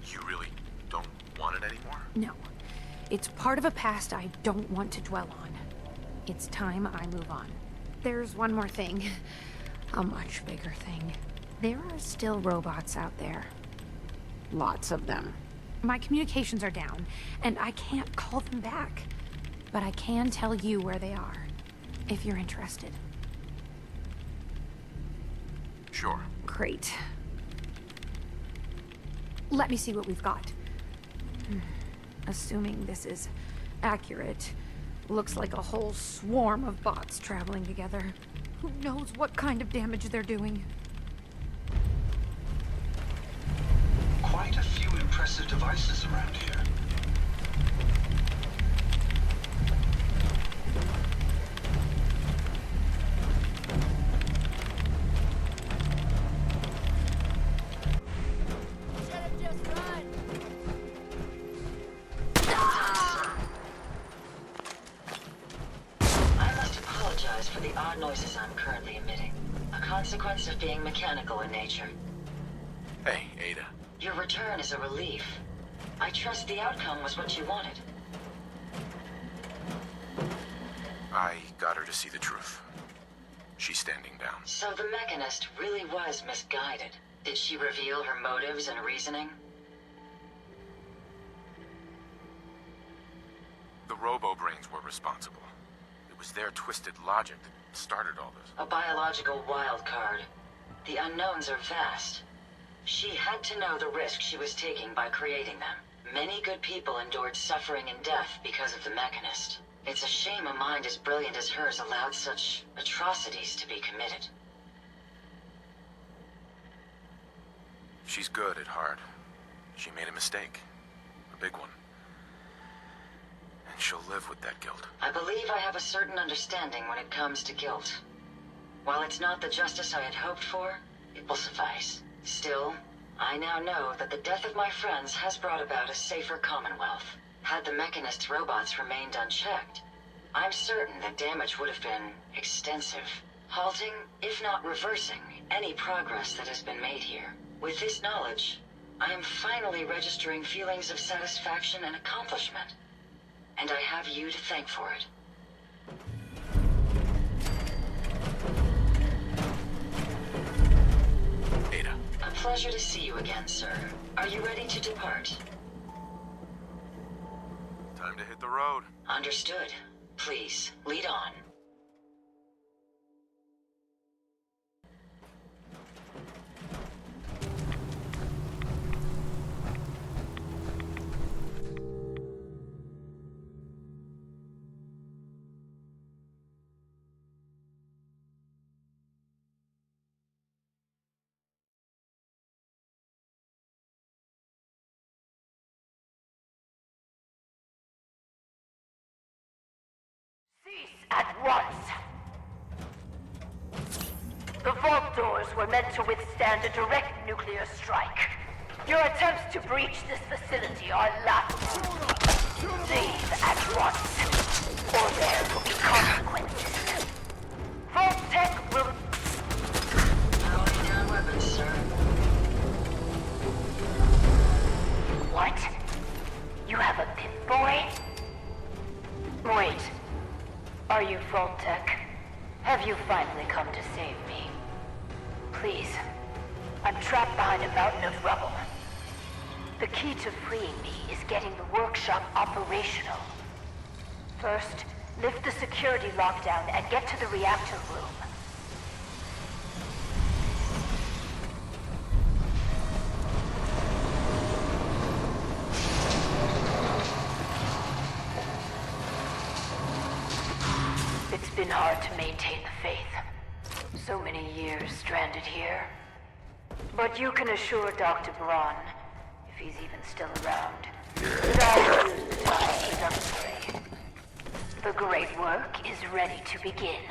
You really don't want it anymore? No. It's part of a past I don't want to dwell on. It's time I move on. There's one more thing. A much bigger thing. There are still robots out there. Lots of them. My communications are down, and I can't call them back. But I can tell you where they are, if you're interested. Sure. Great. Let me see what we've got. Assuming this is accurate, looks like a whole swarm of bots traveling together. Who knows what kind of damage they're doing? Quite a few impressive devices around here. I must apologize for the odd noises I'm currently emitting. A consequence of being mechanical in nature. Hey, Ada. Your return is a relief. I trust the outcome was what you wanted. I got her to see the truth. She's standing down. So the Mechanist really was misguided. Did she reveal her motives and reasoning? The robo-brains were responsible. It was their twisted logic that started all this. A biological wild card. The unknowns are vast. She had to know the risk she was taking by creating them. Many good people endured suffering and death because of the Mechanist. It's a shame a mind as brilliant as hers allowed such atrocities to be committed. She's good at heart. She made a mistake. A big one. And she'll live with that guilt. I believe I have a certain understanding when it comes to guilt. While it's not the justice I had hoped for, it will suffice. Still, I now know that the death of my friends has brought about a safer Commonwealth. Had the Mechanist's robots remained unchecked, I'm certain that damage would have been extensive. halting, if not reversing, any progress that has been made here. With this knowledge, I am finally registering feelings of satisfaction and accomplishment. And I have you to thank for it. Ada. A pleasure to see you again, sir. Are you ready to depart? Time to hit the road. Understood. Please, lead on. Cease at once! The vault doors were meant to withstand a direct nuclear strike. Your attempts to breach this facility are laughable. Leave at once, or there will be consequences. Vault-Tec will... Lowering down weapons, sir. What? You have a Pip-Boy? Wait. Are you Vault-Tec? Have you finally come to save me? Please. I'm trapped behind a mountain of rubble. The key to freeing me is getting the workshop operational. First, lift the security lockdown and get to the reactor room. It's been hard to maintain the faith. So many years stranded here. But you can assure Dr. Braun, if he's even still around, that I'll use the time productively. The great work is ready to begin.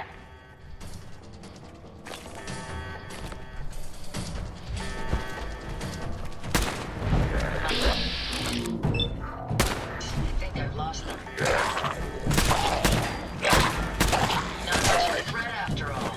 I think I've lost them. Not much of a threat after all.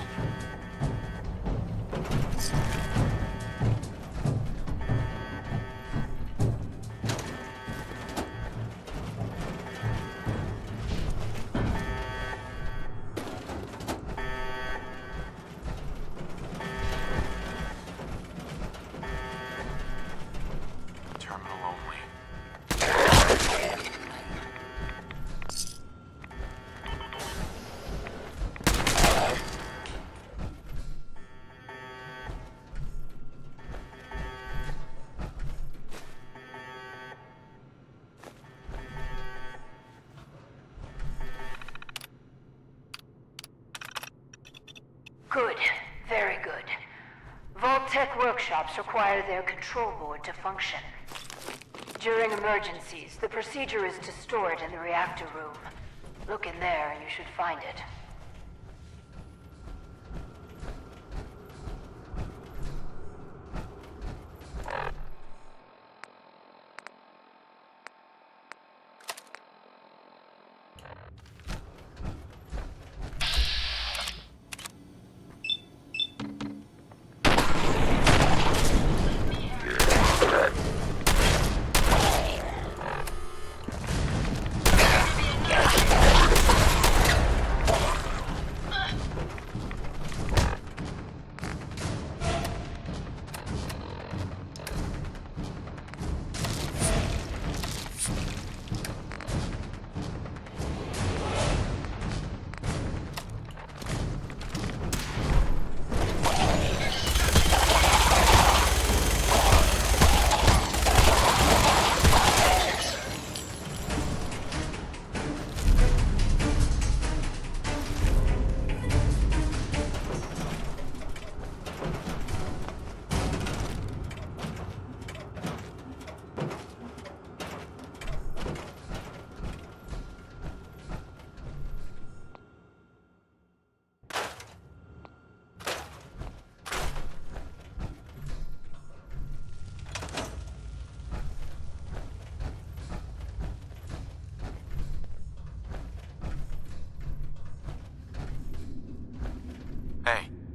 Terminal only. Good. Very good. Vault-Tec workshops require their control board to function. During emergencies, the procedure is to store it in the reactor room. Look in there and you should find it.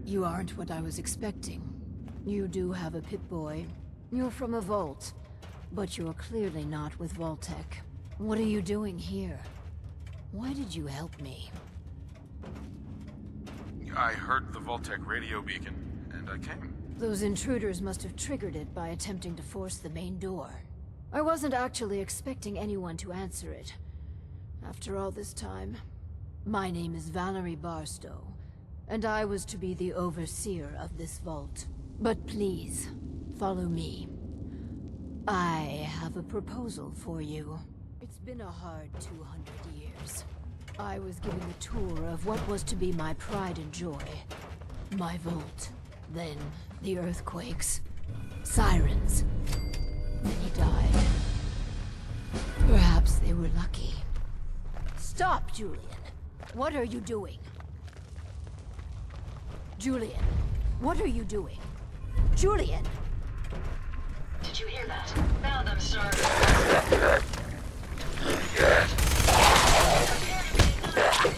You aren't what I was expecting. You do have a Pip-Boy. You're from a vault. But you're clearly not with Vault-Tec. What are you doing here? Why did you help me? I heard the Vault-Tec radio beacon, and I came. Those intruders must have triggered it by attempting to force the main door. I wasn't actually expecting anyone to answer it. After all this time, my name is Valerie Barstow, and I was to be the overseer of this vault. But please, follow me. I have a proposal for you. It's been a hard 200 years. I was given a tour of what was to be my pride and joy. My vault. Then, the earthquakes. Sirens. Many died. Perhaps they were lucky. Stop, Julian! What are you doing? Julian, what are you doing? Julian! Did you hear that? Found them, sir.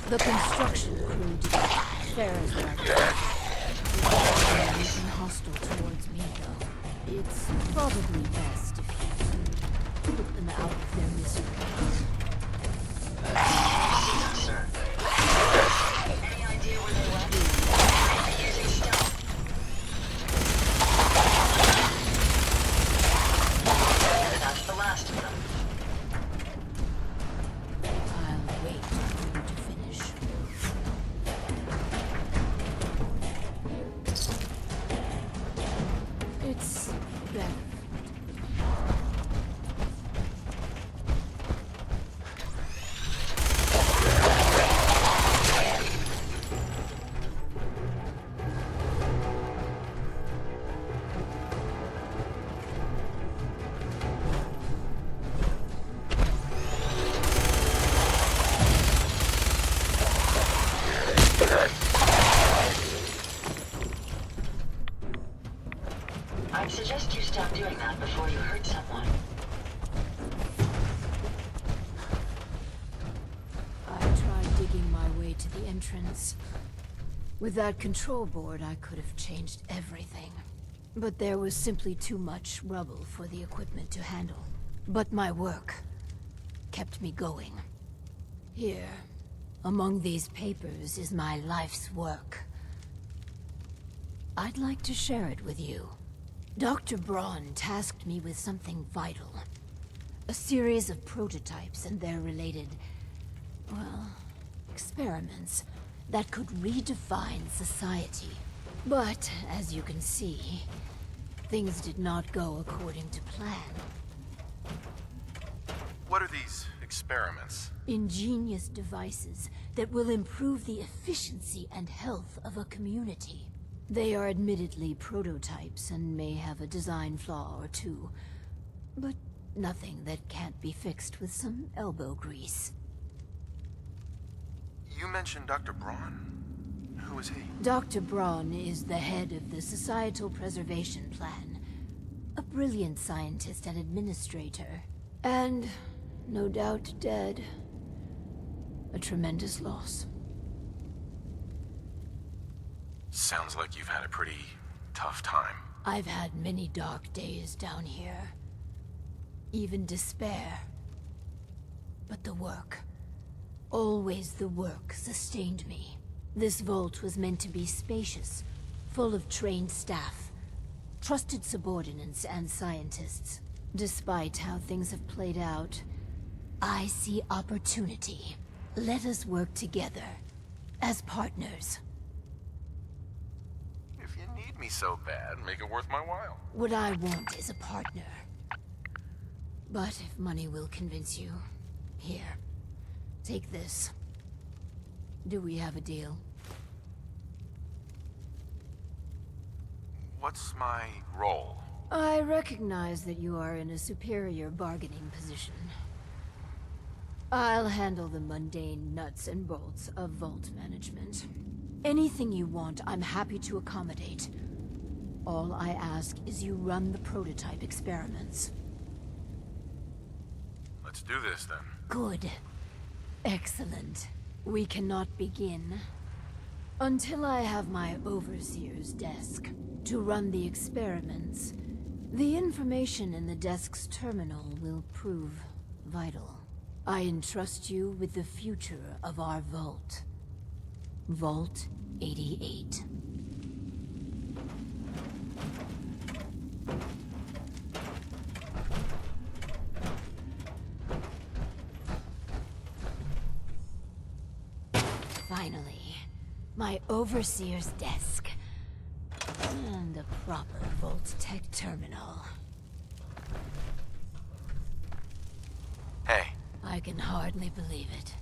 The construction crew did Farrah's anything hostile towards me, though. It's probably best if you put them out of their misery. Sir. Any idea where they went? Using stealth. That's the last of them. I'll wait for you to finish. It's better. I'd suggest you stop doing that before you hurt someone. I tried digging my way to the entrance. With that control board, I could have changed everything. But there was simply too much rubble for the equipment to handle. But my work kept me going. Here, among these papers, is my life's work. I'd like to share it with you. Dr. Braun tasked me with something vital. A series of prototypes and their related, well, experiments that could redefine society. But, as you can see, things did not go according to plan. What are these experiments? Ingenious devices that will improve the efficiency and health of a community. They are admittedly prototypes and may have a design flaw or two, but nothing that can't be fixed with some elbow grease. You mentioned Dr. Braun. Who is he? Dr. Braun is the head of the Societal Preservation Plan. A brilliant scientist and administrator. And, no doubt, dead. A tremendous loss. Sounds like you've had a pretty tough time. I've had many dark days down here. Even despair. But the work, always the work, sustained me. This vault was meant to be spacious, full of trained staff, trusted subordinates and scientists. Despite how things have played out, I see opportunity. Let us work together, as partners. If you need me so bad, make it worth my while. What I want is a partner. But if money will convince you, here, take this. Do we have a deal? What's my role? I recognize that you are in a superior bargaining position. I'll handle the mundane nuts and bolts of vault management. Anything you want, I'm happy to accommodate. All I ask is you run the prototype experiments. Let's do this, then. Good. Excellent. We cannot begin Until I have my overseer's desk to run the experiments, the information in the desk's terminal will prove vital. I entrust you with the future of our vault. Vault 88. Finally, my overseer's desk. And a proper Vault-Tec terminal. Hey. I can hardly believe it.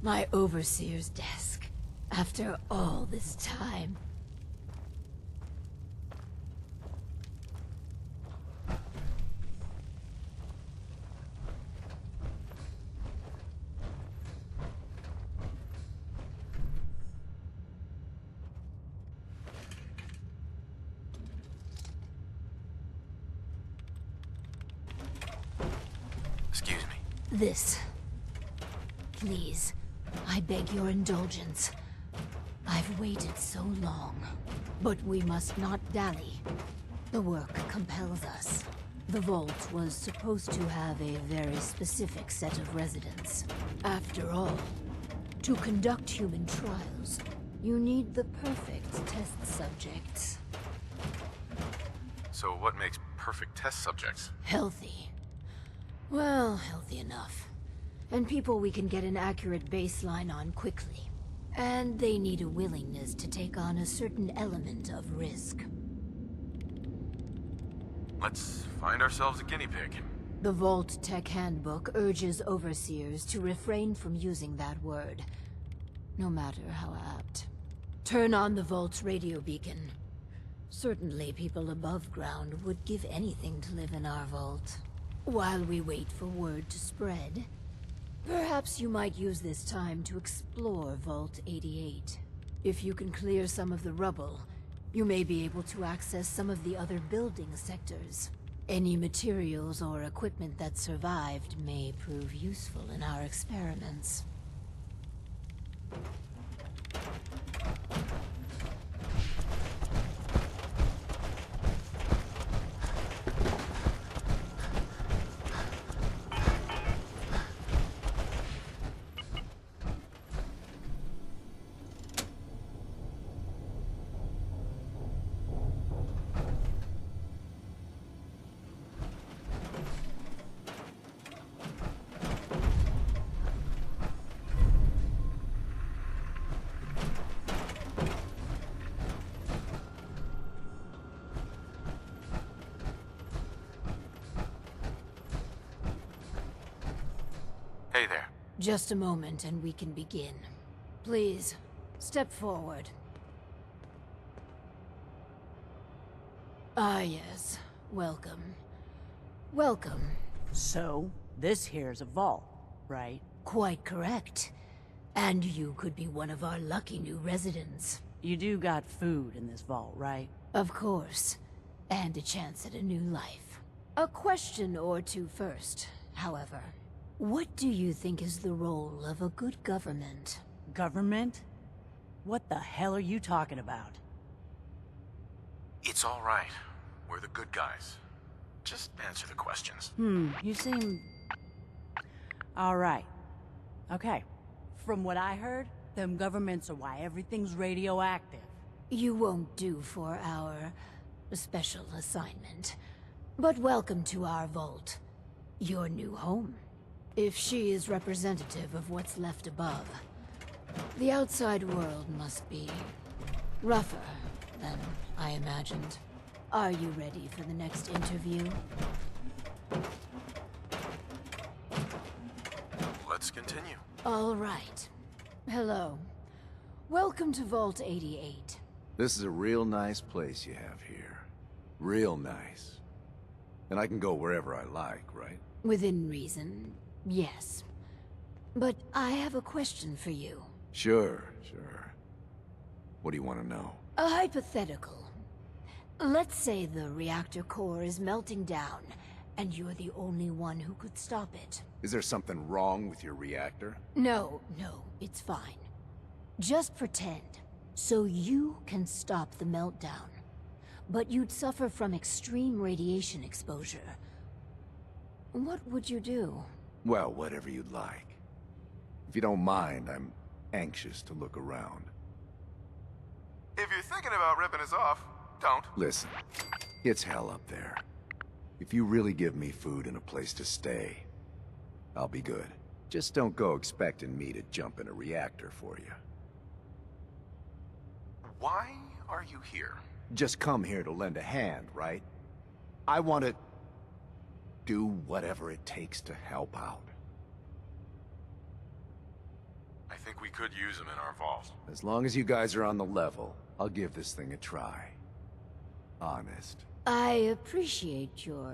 My overseer's desk. After all this time. Excuse me. This. Please, I beg your indulgence. I've waited so long, but we must not dally. The work compels us. The vault was supposed to have a very specific set of residents. After all, to conduct human trials, you need the perfect test subjects. So what makes perfect test subjects? Healthy. Well, healthy enough. And people we can get an accurate baseline on quickly. And they need a willingness to take on a certain element of risk. Let's find ourselves a guinea pig. The Vault-Tec Handbook urges overseers to refrain from using that word, no matter how apt. Turn on the Vault's radio beacon. Certainly people above ground would give anything to live in our vault. While we wait for word to spread, perhaps you might use this time to explore Vault 88. If you can clear some of the rubble, you may be able to access some of the other building sectors. Any materials or equipment that survived may prove useful in our experiments. Hey there. Just a moment and we can begin. Please, step forward. Ah, yes. Welcome. Welcome. So, this here's a vault, right? Quite correct. And you could be one of our lucky new residents. You do got food in this vault, right? Of course. And a chance at a new life. A question or two first, however. What do you think is the role of a good government? Government? What the hell are you talking about? It's all right. We're the good guys. Just answer the questions. You seem... All right. Okay. From what I heard, them governments are why everything's radioactive. You won't do for our special assignment. But welcome to our vault. Your new home. If she is representative of what's left above, the outside world must be rougher than I imagined. Are you ready for the next interview? Let's continue. All right. Hello. Welcome to Vault 88. This is a real nice place you have here. Real nice. And I can go wherever I like, right? Within reason, yes. But I have a question for you. Sure. What do you want to know? A hypothetical. Let's say the reactor core is melting down, and you're the only one who could stop it. Is there something wrong with your reactor? No, it's fine. Just pretend. So you can stop the meltdown. But you'd suffer from extreme radiation exposure. What would you do? Well, whatever you'd like. If you don't mind, I'm anxious to look around. If you're thinking about ripping us off, don't. Listen, it's hell up there. If you really give me food and a place to stay, I'll be good. Just don't go expecting me to jump in a reactor for you. Why are you here? Just come here to lend a hand, right? I want to do whatever it takes to help out. I think we could use them in our vault. As long as you guys are on the level, I'll give this thing a try. Honest. I appreciate your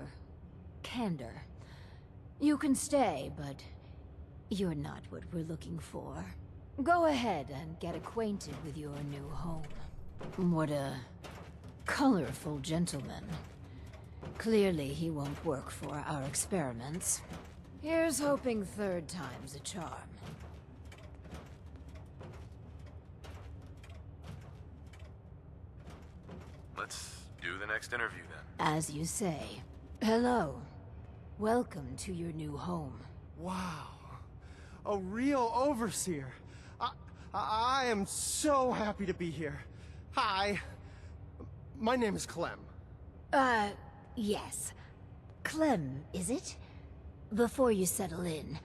candor. You can stay, but you're not what we're looking for. Go ahead and get acquainted with your new home. What a colorful gentleman. Clearly he won't work for our experiments. Here's hoping third time's a charm. Let's do the next interview then. As you say. Hello. Welcome to your new home. Wow. A real overseer. I am so happy to be here. Hi. My name is Clem. Yes. Clem, is it? Before you settle in,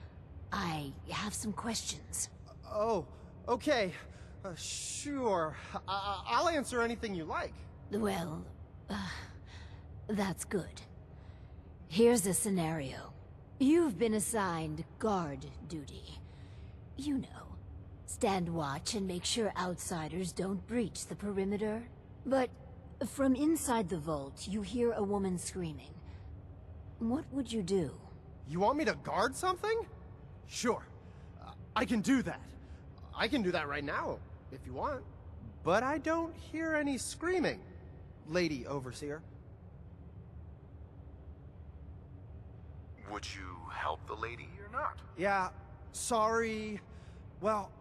I have some questions. Oh, okay. Sure. I'll answer anything you like. Well, that's good. Here's a scenario. You've been assigned guard duty. You know, stand watch and make sure outsiders don't breach the perimeter. But from inside the vault, you hear a woman screaming. What would you do? You want me to guard something? Sure. I can do that. I can do that right now, if you want. But I don't hear any screaming, Lady Overseer. Would you help the lady or not? Yeah, sorry. Well,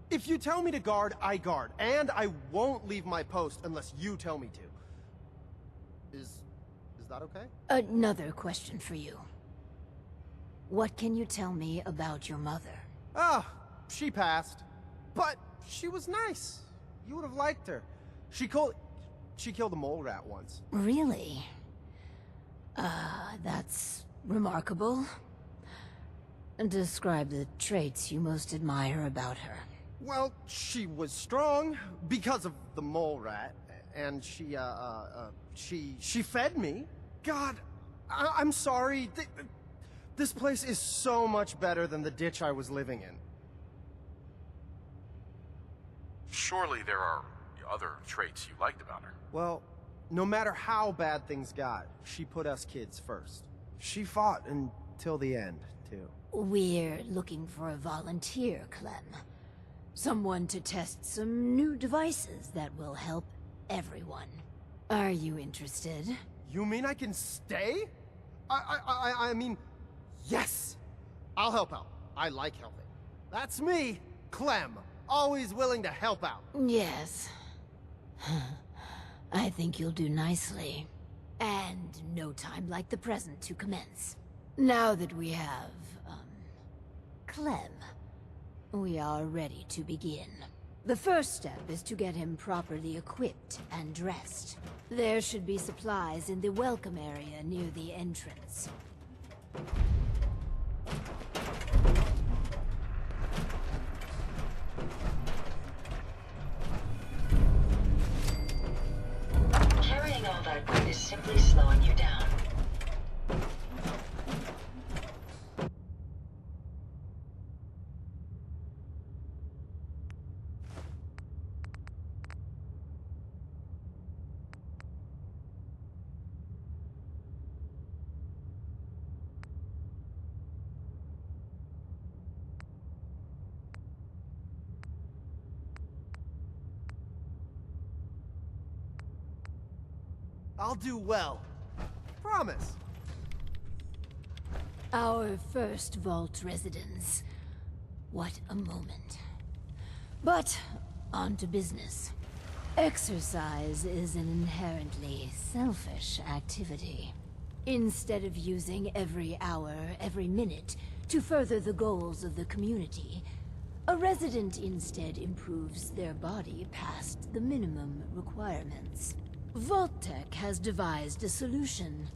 if you tell me to guard, I guard. And I won't leave my post unless you tell me to. Is that okay? Another question for you. What can you tell me about your mother? She passed. But she was nice. You would have liked her. She killed a mole rat once. Really? That's remarkable. Describe the traits you most admire about her. Well, she was strong because of the mole rat, and she fed me. God, I'm sorry. This place is so much better than the ditch I was living in. Surely there are other traits you liked about her. Well, no matter how bad things got, she put us kids first. She fought until the end, too. We're looking for a volunteer, Clem. Someone to test some new devices that will help everyone. Are you interested? You mean I can stay? I mean, yes! I'll help out. I like helping. That's me, Clem. Always willing to help out. Yes. I think you'll do nicely. And no time like the present to commence. Now that we have, Clem, we are ready to begin. The first step is to get him properly equipped and dressed. There should be supplies in the welcome area near the entrance. Carrying all that weight is simply slowing you down. I'll do well. Promise. Our first vault residence. What a moment. But On to business. Exercise is an inherently selfish activity. Instead of using every hour, every minute to further the goals of the community, a resident instead improves their body past the minimum requirements. Vault-Tec has devised a solution.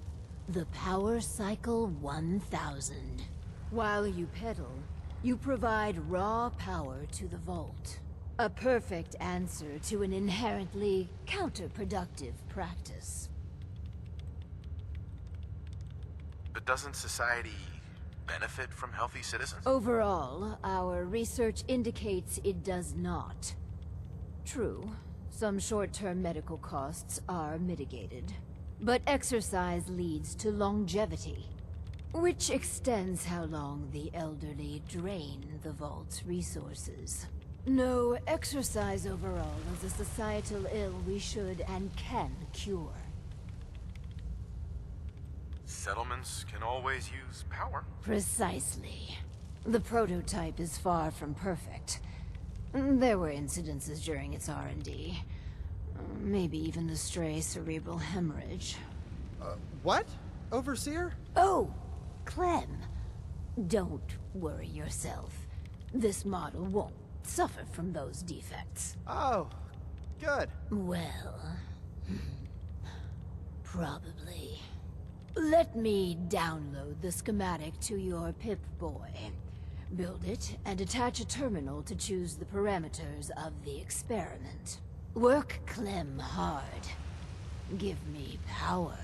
The Power Cycle 1000. While you pedal, you provide raw power to the Vault. A perfect answer to an inherently counterproductive practice. But doesn't society benefit from healthy citizens? Overall, our research indicates it does not. True, some short-term medical costs are mitigated. But exercise leads to longevity, which extends how long the elderly drain the Vault's resources. No, exercise overall is a societal ill we should and can cure. Settlements can always use power. Precisely. The prototype is far from perfect. There were incidences during its R&D. Maybe even the stray cerebral hemorrhage. What? Overseer? Oh, Clem. Don't worry yourself. This model won't suffer from those defects. Oh, good. Well, probably. Let me download the schematic to your Pip-Boy. Build it and attach a terminal to choose the parameters of the experiment. Work Clem hard. Give me power.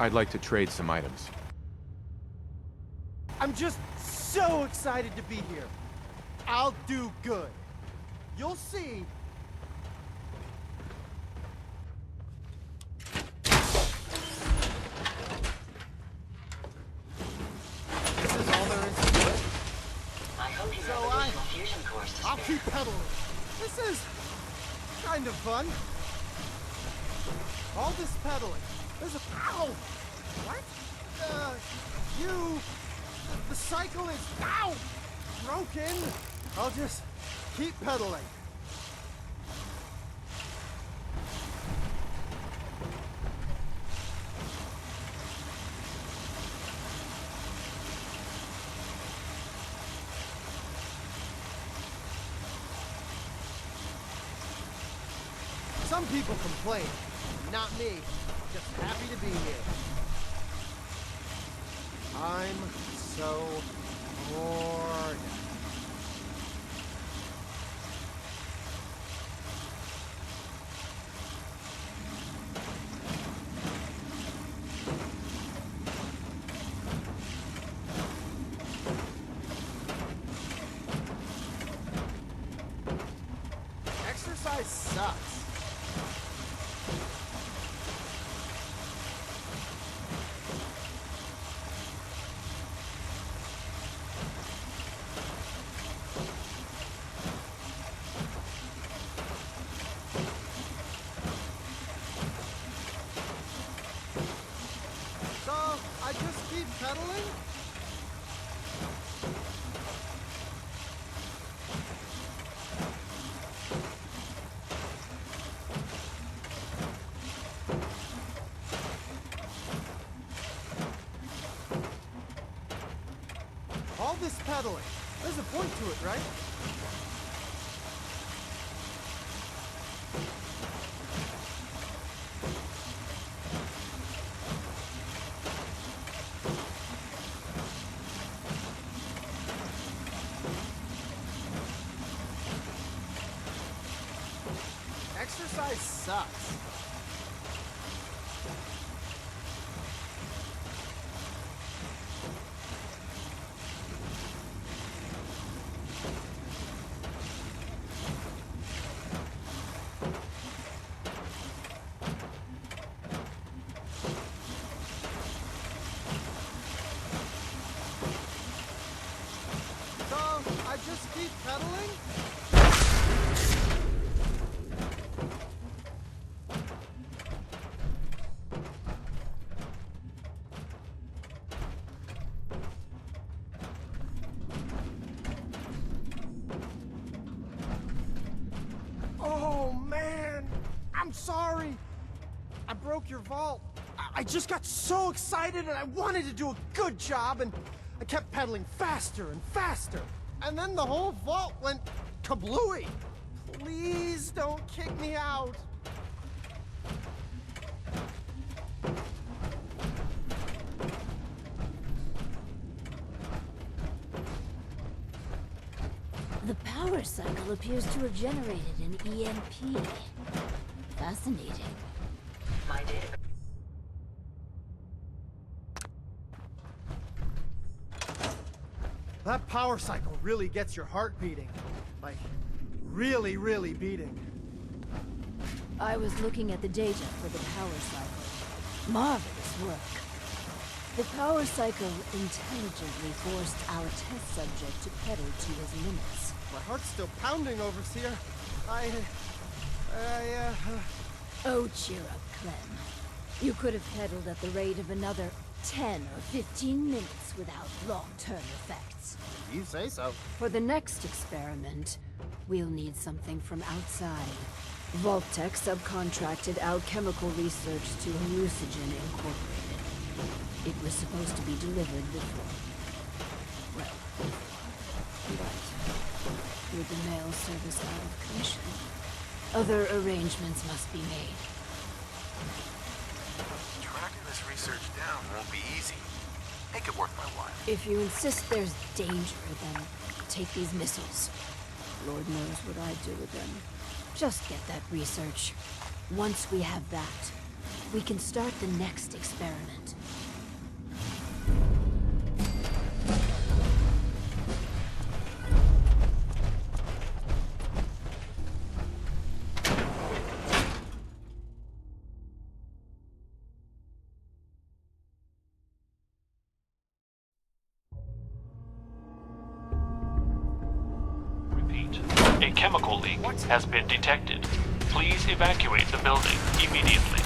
I'd like to trade some items. I'm just so excited to be here. I'll do good. You'll see. This is all there is to it. I hope you So have additional fusion cores to I'll spare. keep pedaling. This is kind of fun. All this pedaling. There's a... Ow! What? The cycle is... Ow! Broken. I'll just keep pedaling. Some people complain. Not me. Just happy to be here. I'm so bored. Exercise sucks. I just keep pedaling? All this pedaling. There's a point to it, right? Exercise sucks. I'm sorry. I broke your vault. I just got so excited and I wanted to do a good job and I kept pedaling faster and faster. And then the whole vault went kablooey. Please don't kick me out. The power cycle appears to have generated an EMP. Fascinating. My data. That power cycle really gets your heart beating. Like, really, really beating. I was looking at the data for the power cycle. Marvelous work. The power cycle intelligently forced our test subject to pedal to his limits. My heart's still pounding, Overseer. Oh, cheer up, Clem. You could have pedaled at the rate of another 10 or 15 minutes without long-term effects. You say so. For the next experiment, we'll need something from outside. Vault-Tec subcontracted out chemical research to Hallucinogen Incorporated. It was supposed to be delivered before. Well, but with the mail service out of commission, other arrangements must be made. Tracking this research down won't be easy. Make it worth my while. If you insist there's danger, then take these missiles. Lord knows what I'd do with them. Just get that research. Once we have that, we can start the next experiment. A chemical leak has been detected. Please evacuate the building immediately.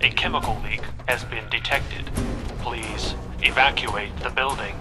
A chemical leak has been detected. Please evacuate the building.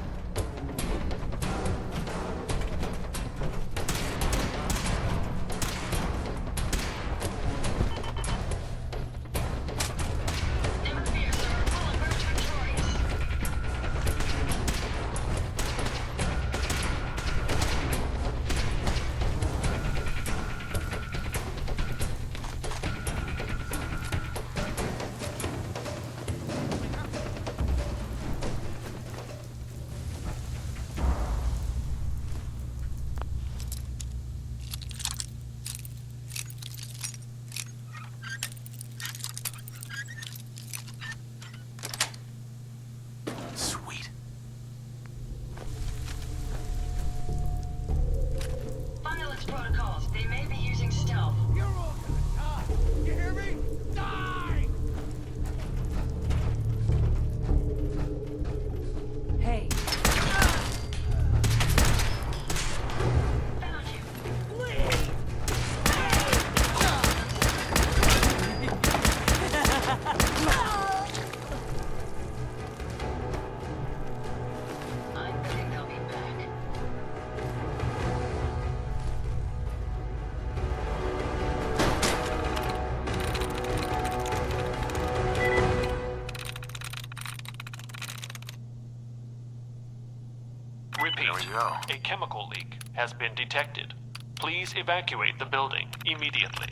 Protocols. They may be using stealth. You're all gonna die. You hear me? Die! Hey. Found you. I'm betting they'll be back. Repeat. A chemical leak has been detected. Please evacuate the building immediately.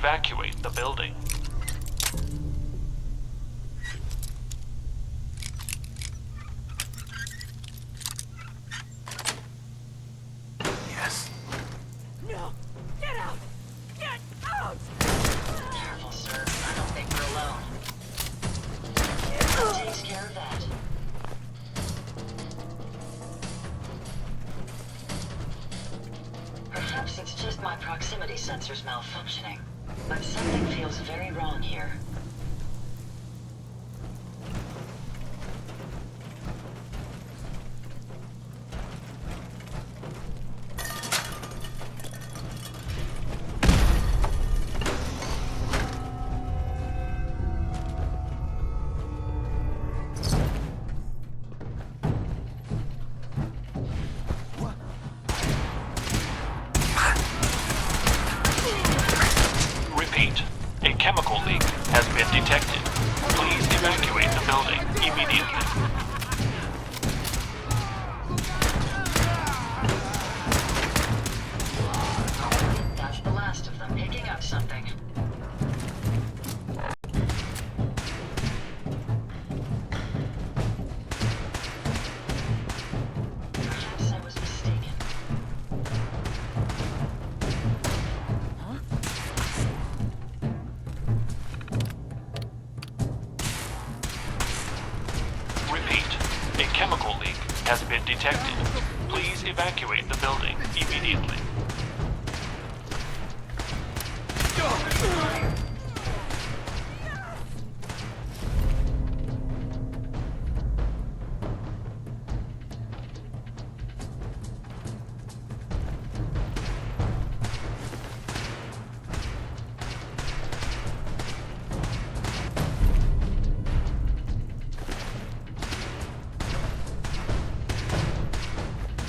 evacuate the building. Yes. No! Get out! Get out! Careful, sir. I don't think we're alone. That takes care of that. Perhaps it's just my proximity sensors malfunctioning, but something feels very wrong here. Repeat, a chemical leak has been detected. Please evacuate the building immediately. That's the last of them picking up something. Perhaps I was mistaken. Repeat, a chemical leak has been detected. Please evacuate the building immediately.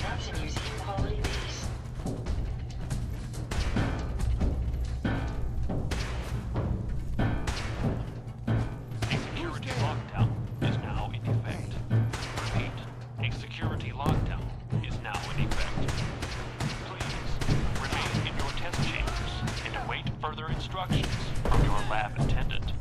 That's a museum quality piece. A security lockdown is now in effect. Repeat, a security lockdown is now in effect. Please remain in your test chambers and await further instructions from your lab attendant.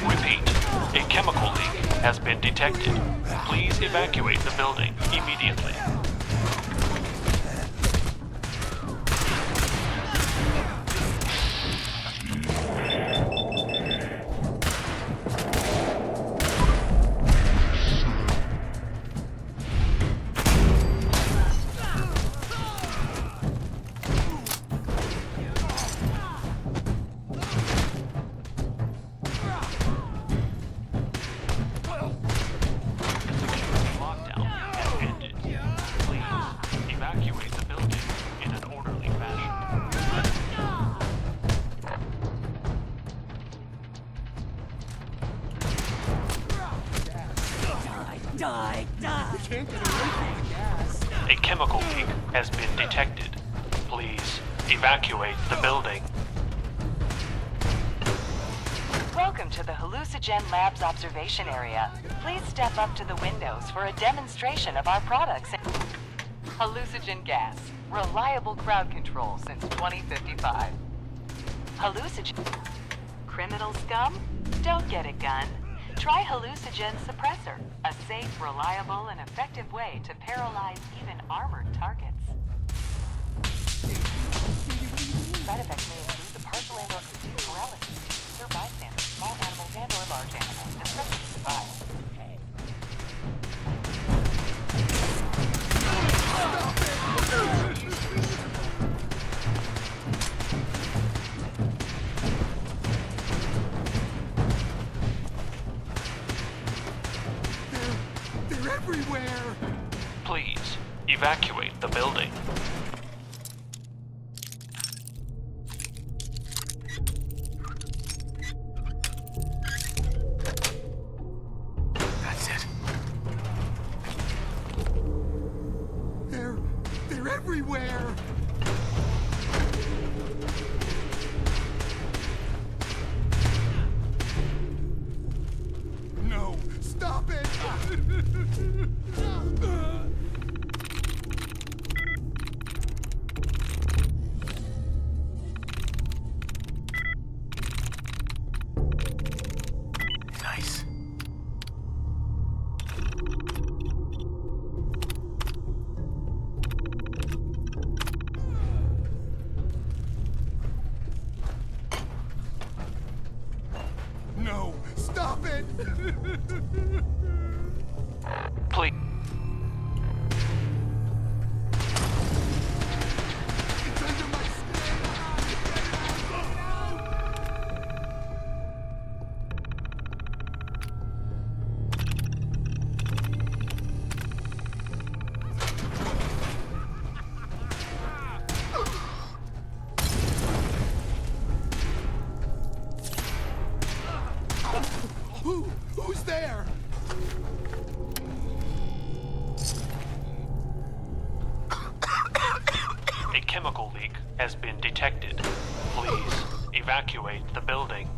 Repeat, a chemical leak has been detected. Please evacuate the building immediately. Lockdown has ended. Please evacuate the building in an orderly fashion. Die! Die! Can't get away from the gas. A chemical leak has been detected. Please evacuate the building. Welcome to the Hallucinogen Labs observation area. Please step up to the windows for a demonstration of our products. Hallucinogen gas. Reliable crowd control since 2055. Hallucinogen... Criminal scum? Don't get a gun. Try Hallucinogen Suppressor, a safe, reliable, and effective way to paralyze even armored targets. Side effects may include the partial and/or complete paralysis, observed bystanders, small animals and/or large animals, especially survive. They're everywhere! Please evacuate the building. That's it. They're everywhere! No! Stop it! has been detected. Please evacuate the building.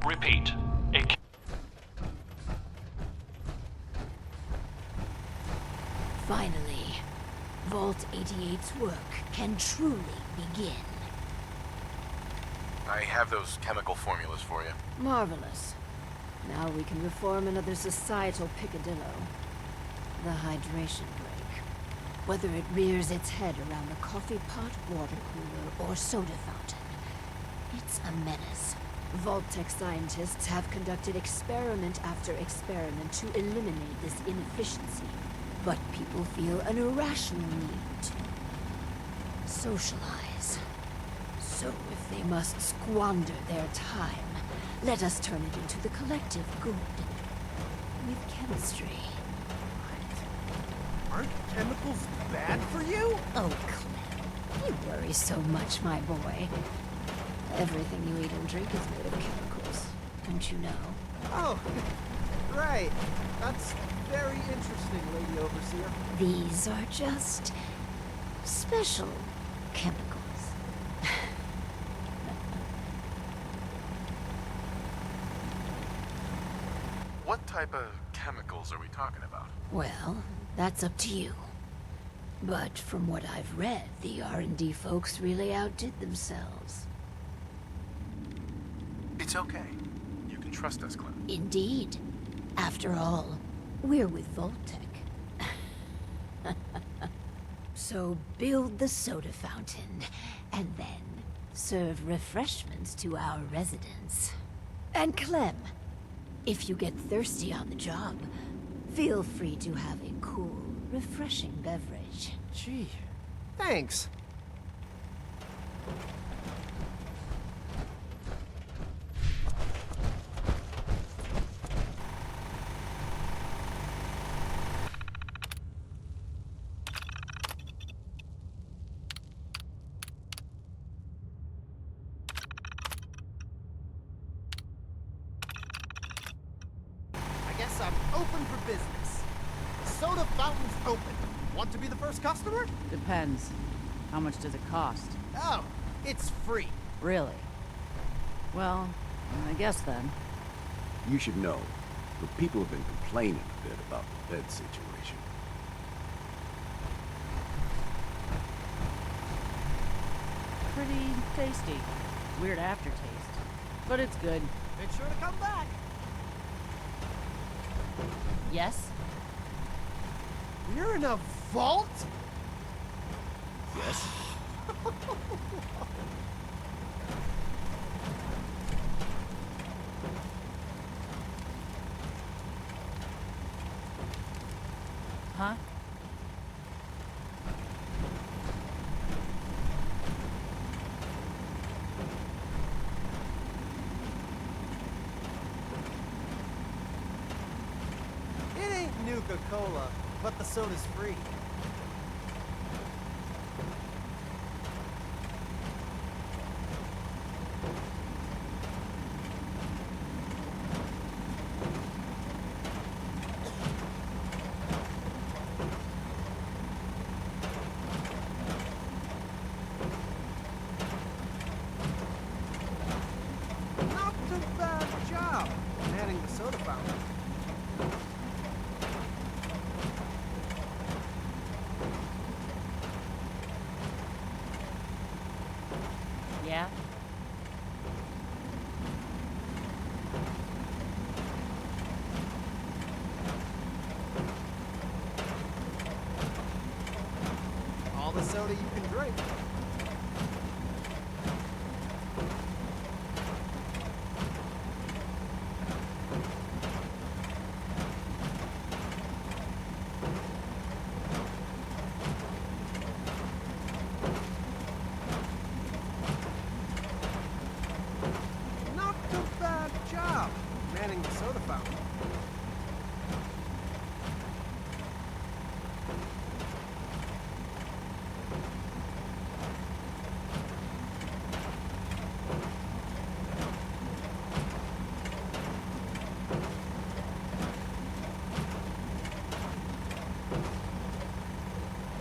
Repeat. Finally, Vault 88's work can truly begin. I have those chemical formulas for you. Marvelous. Now we can reform another societal picadillo. The hydration break. Whether it rears its head around the coffee pot, water cooler, or soda fountain, it's a menace. Vault-Tec scientists have conducted experiment after experiment to eliminate this inefficiency. But people feel an irrational need to socialize. So if they must squander their time, let us turn it into the collective good. With chemistry. Aren't chemicals bad for you? Oh, Clem. You worry so much, my boy. Everything you eat and drink is made of chemicals. Don't you know? Oh, right. That's very interesting, Lady Overseer. These are just special chemicals. What type of chemicals are we talking about? Well, that's up to you. But from what I've read, the R&D folks really outdid themselves. It's okay. You can trust us, Clem. Indeed. After all, we're with Vault-Tec. So build the soda fountain, and then serve refreshments to our residents. And Clem, if you get thirsty on the job, feel free to have a cool, refreshing beverage. Gee, thanks. I'm open for business. The soda fountain's open. Want to be the first customer? Depends. How much does it cost? Oh, it's free. Really? Well, I guess then. You should know, the people have been complaining a bit about the bed situation. Pretty tasty. Weird aftertaste. But it's good. Make sure to come back. Yes? You're in a vault? Yes. Huh? It ain't Nuka-Cola, but the soda's free. Not a bad job manning the soda fountain. Yeah? the soda you can drink. Not a bad job manning the soda fountain.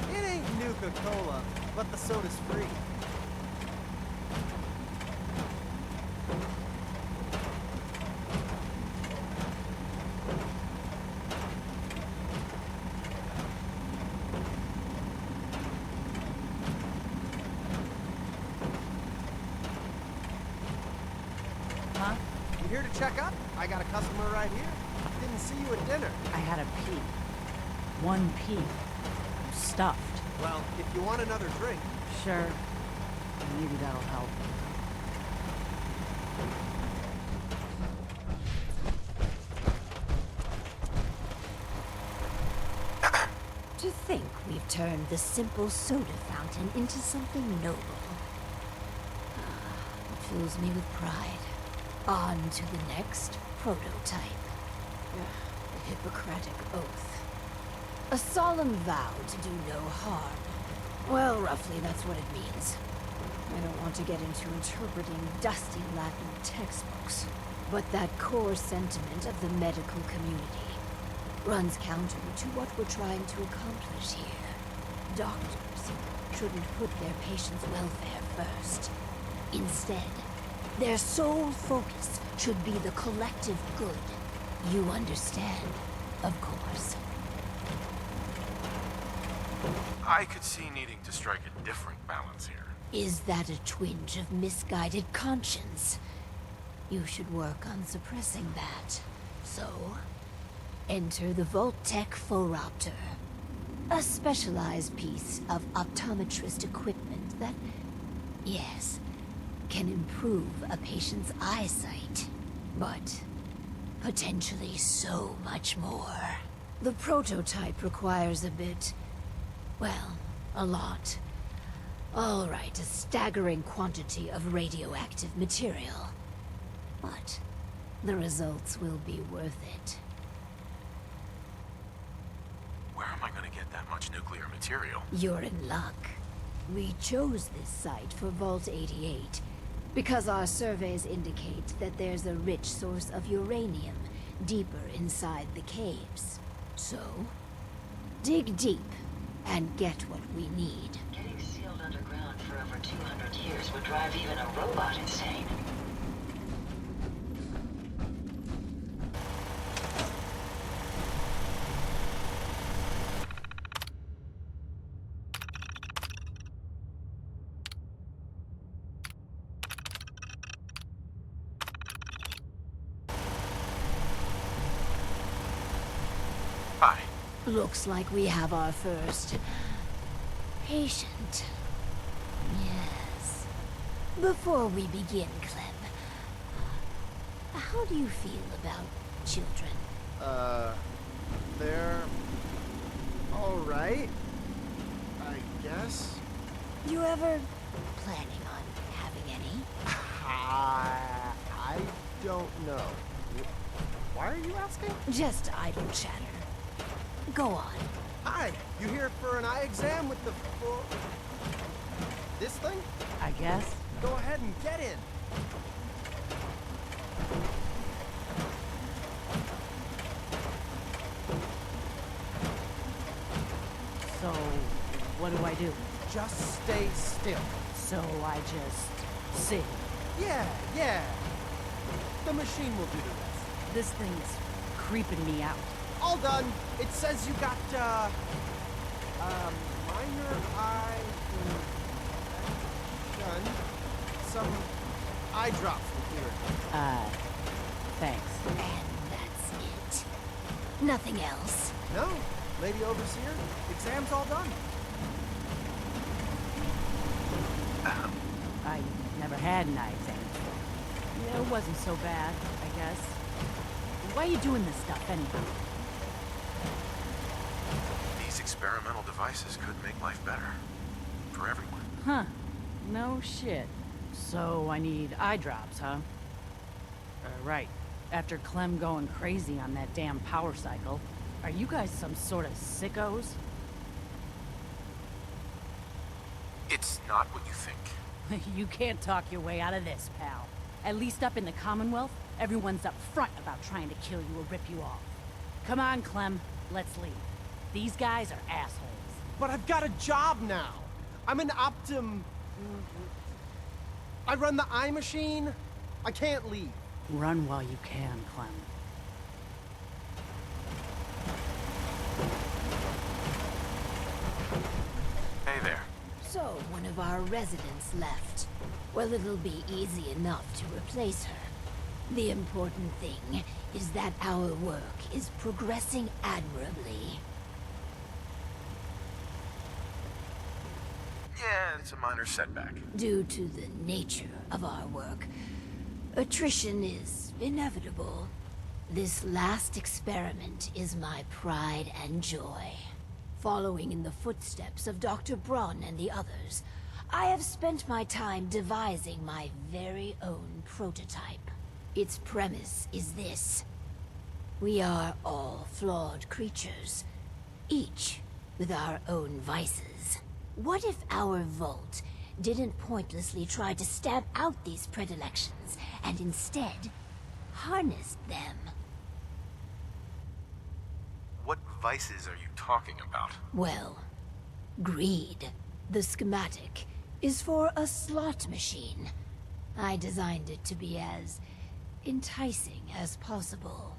It ain't Nuka-Cola, but the soda's free. Huh? You here to check up? I got a customer right here. Didn't see you at dinner. I had a pee. One pee. I'm stuffed. Well, if you want another drink. Sure. Maybe that'll help. To think we've turned the simple soda fountain into something noble. It fills me with pride. On to the next prototype. A Hippocratic oath. A solemn vow to do no harm. Well, roughly that's what it means. I don't want to get into interpreting dusty Latin textbooks, but that core sentiment of the medical community runs counter to what we're trying to accomplish here. Doctors shouldn't put their patients' welfare first. Instead, their sole focus should be the collective good. You understand, of course. I could see needing to strike a different balance here. Is that a twinge of misguided conscience? You should work on suppressing that. So, enter the Vault-Tec Workshop. A specialized piece of optometrist equipment that, yes, can improve a patient's eyesight, but potentially so much more. The prototype requires a bit, well, a lot. All right, a staggering quantity of radioactive material. But the results will be worth it. Where am I going to get that much nuclear material? You're in luck. We chose this site for Vault 88 because our surveys indicate that there's a rich source of uranium deeper inside the caves. So, dig deep and get what we need. Getting sealed underground for over 200 years would drive even a robot insane. Hi. Looks like we have our first patient. Yes. Before we begin, Clem, how do you feel about children? They're all right, I guess. You ever planning on having any? I don't know. Why are you asking? Just idle chatter. Go on. Hi, you here for an eye exam with the this thing? I guess. Go ahead and get in. So, what do I do? Just stay still. So I just sit. Yeah. The machine will do the rest. This thing's creeping me out. All done. It says you got, minor eye infection. Some eye drops will clear it. Thanks. And that's it. Nothing else. No, Lady Overseer, exam's all done. I never had an eye exam before. Yeah, it wasn't so bad, I guess. Why are you doing this stuff, anyhow? These experimental devices could make life better. For everyone. Huh. No shit. So I need eye drops, huh? Right. After Clem going crazy on that damn power cycle, are you guys some sort of sickos? It's not what you think. You can't talk your way out of this, pal. At least up in the Commonwealth, everyone's up front about trying to kill you or rip you off. Come on, Clem. Let's leave. These guys are assholes. But I've got a job now. I'm an I run the eye machine. I can't leave. Run while you can, Clem. Hey there. So, one of our residents left. Well, it'll be easy enough to replace her. The important thing is that our work is progressing admirably. Yeah, it's a minor setback. Due to the nature of our work, attrition is inevitable. This last experiment is my pride and joy. Following in the footsteps of Dr. Braun and the others, I have spent my time devising my very own prototype. Its premise is this. We are all flawed creatures, each with our own vices. What if our Vault didn't pointlessly try to stamp out these predilections, and instead harnessed them? What vices are you talking about? Well, greed. The schematic is for a slot machine. I designed it to be as enticing as possible.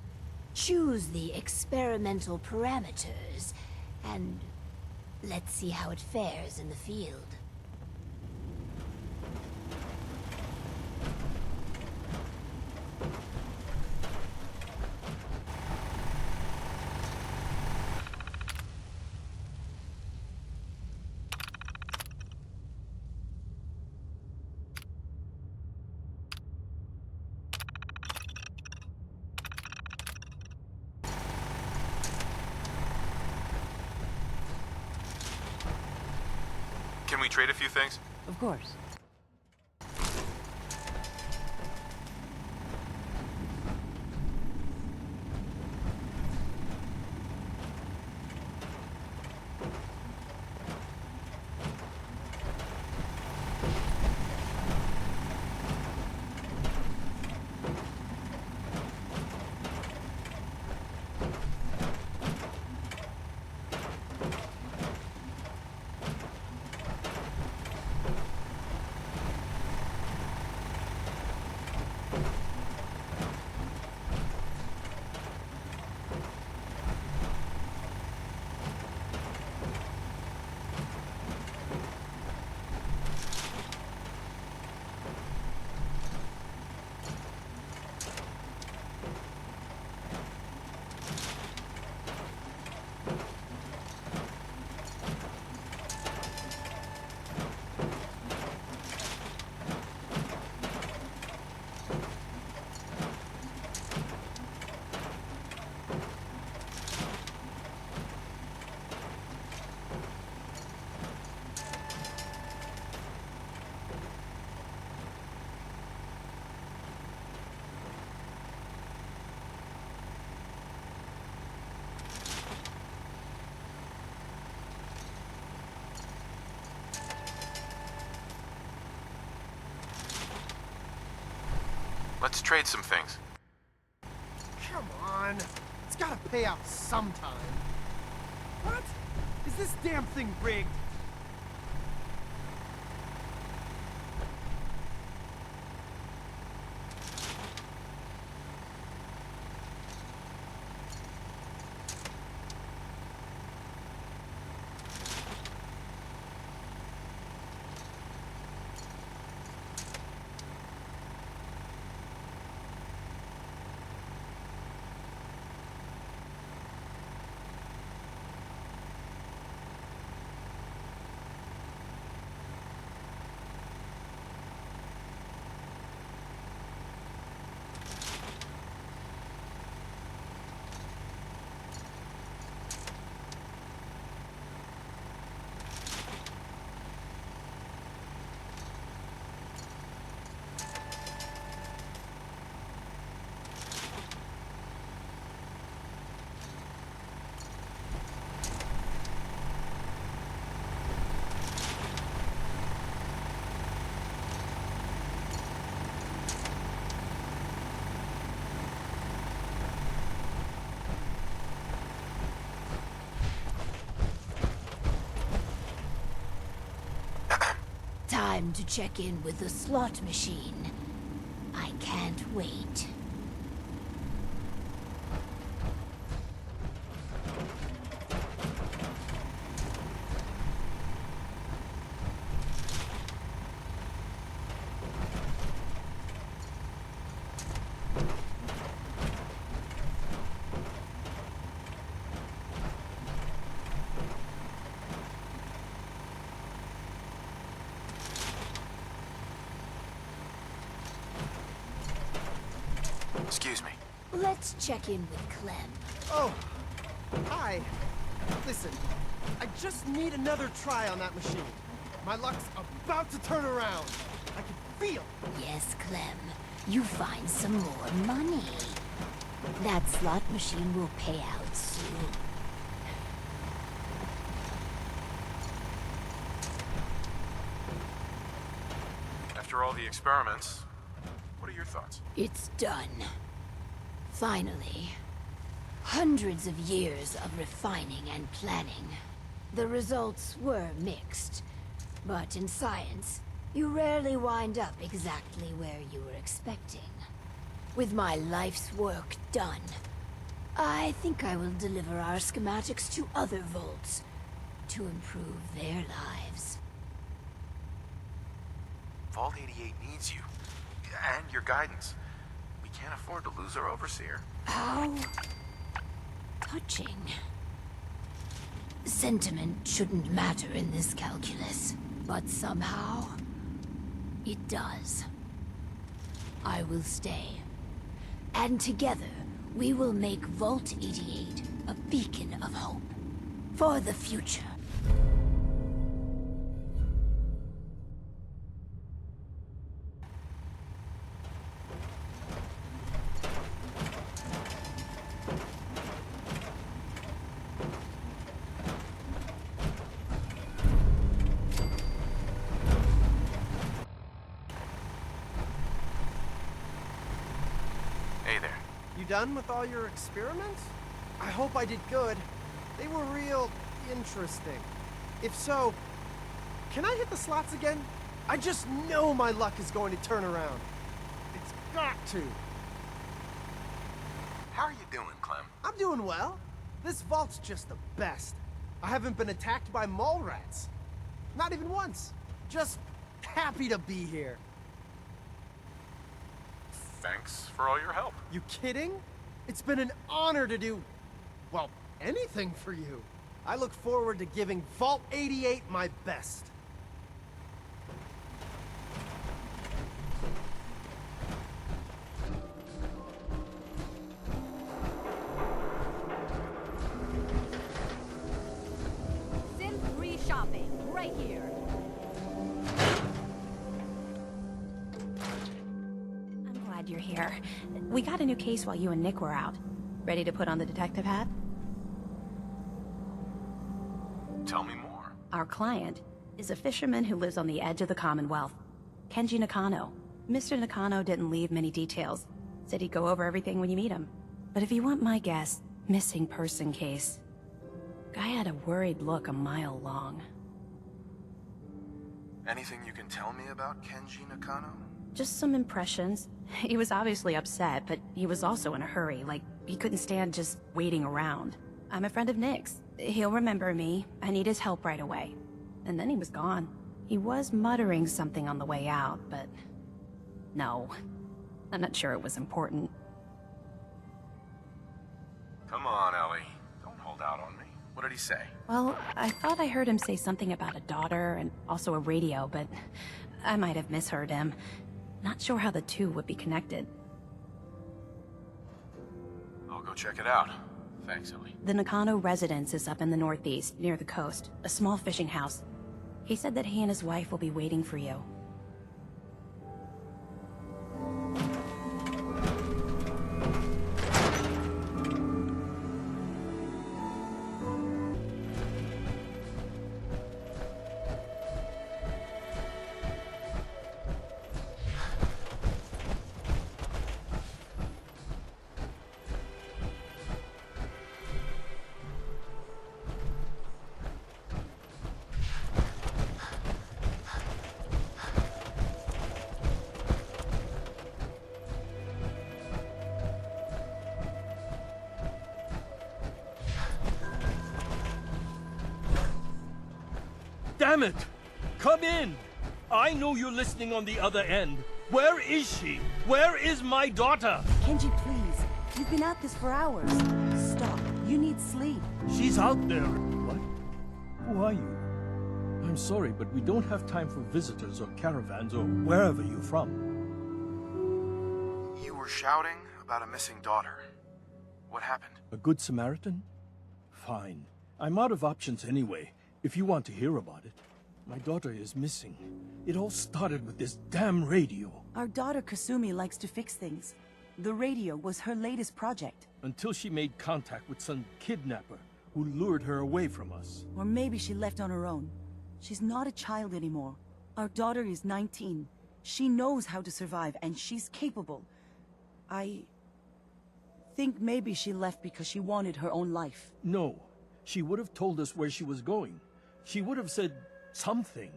Choose the experimental parameters, and let's see how it fares in the field. Can we trade a few things? Of course. Let's trade some things. Come on. It's gotta pay out sometime. What? Is this damn thing rigged? Time to check in with the slot machine. I can't wait. Excuse me. Let's check in with Clem. Oh, hi. Listen, I just need another try on that machine. My luck's about to turn around. I can feel it. Yes, Clem. You find some more money. That slot machine will pay out soon. After all the experiments, what are your thoughts? It's done. Finally. Hundreds of years of refining and planning. The results were mixed. But in science, you rarely wind up exactly where you were expecting. With my life's work done, I think I will deliver our schematics to other vaults to improve their lives. Vault 88 needs you. And your guidance. We can't afford to lose our overseer. How touching. Sentiment shouldn't matter in this calculus, but somehow it does. I will stay. And together, we will make Vault 88 a beacon of hope for the future. Hey there. You done with all your experiments? I hope I did good. They were real interesting. If so, can I hit the slots again? I just know my luck is going to turn around. It's got to. How are you doing, Clem? I'm doing well. This vault's just the best. I haven't been attacked by mole rats. Not even once. Just happy to be here. Thanks for all your help. You kidding? It's been an honor to do, well, anything for you. I look forward to giving Vault 88 my best. Sin-free shopping, right here. I'm glad you're here. We got a new case while you and Nick were out. Ready to put on the detective hat? Tell me more. Our client is a fisherman who lives on the edge of the Commonwealth. Kenji Nakano. Mr. Nakano didn't leave many details. Said he'd go over everything when you meet him. But if you want my guess, missing person case. Guy had a worried look a mile long. Anything you can tell me about Kenji Nakano? Just some impressions. He was obviously upset, but he was also in a hurry, like he couldn't stand just waiting around. I'm a friend of Nick's. He'll remember me. I need his help right away. And then he was gone. He was muttering something on the way out, but... no. I'm not sure it was important. Come on, Ellie. Don't hold out on me. What did he say? Well, I thought I heard him say something about a daughter and also a radio, but I might have misheard him. Not sure how the two would be connected. I'll go check it out. Thanks, Ellie. The Nakano residence is up in the northeast, near the coast. A small fishing house. He said that he and his wife will be waiting for you. Damn it! Come in! I know you're listening on the other end. Where is she? Where is my daughter? Kenji, please. You've been at this for hours. Stop. You need sleep. She's out there. What? Who are you? I'm sorry, but we don't have time for visitors or caravans or wherever you're from. You were shouting about a missing daughter. What happened? A good Samaritan? Fine. I'm out of options anyway, if you want to hear about it. My daughter is missing. It all started with this damn radio. Our daughter Kasumi likes to fix things. The radio was her latest project. Until she made contact with some kidnapper who lured her away from us. Or maybe she left on her own. She's not a child anymore. Our daughter is 19. She knows how to survive, and she's capable. I think maybe she left because she wanted her own life. No. She would have told us where she was going. She would have said something.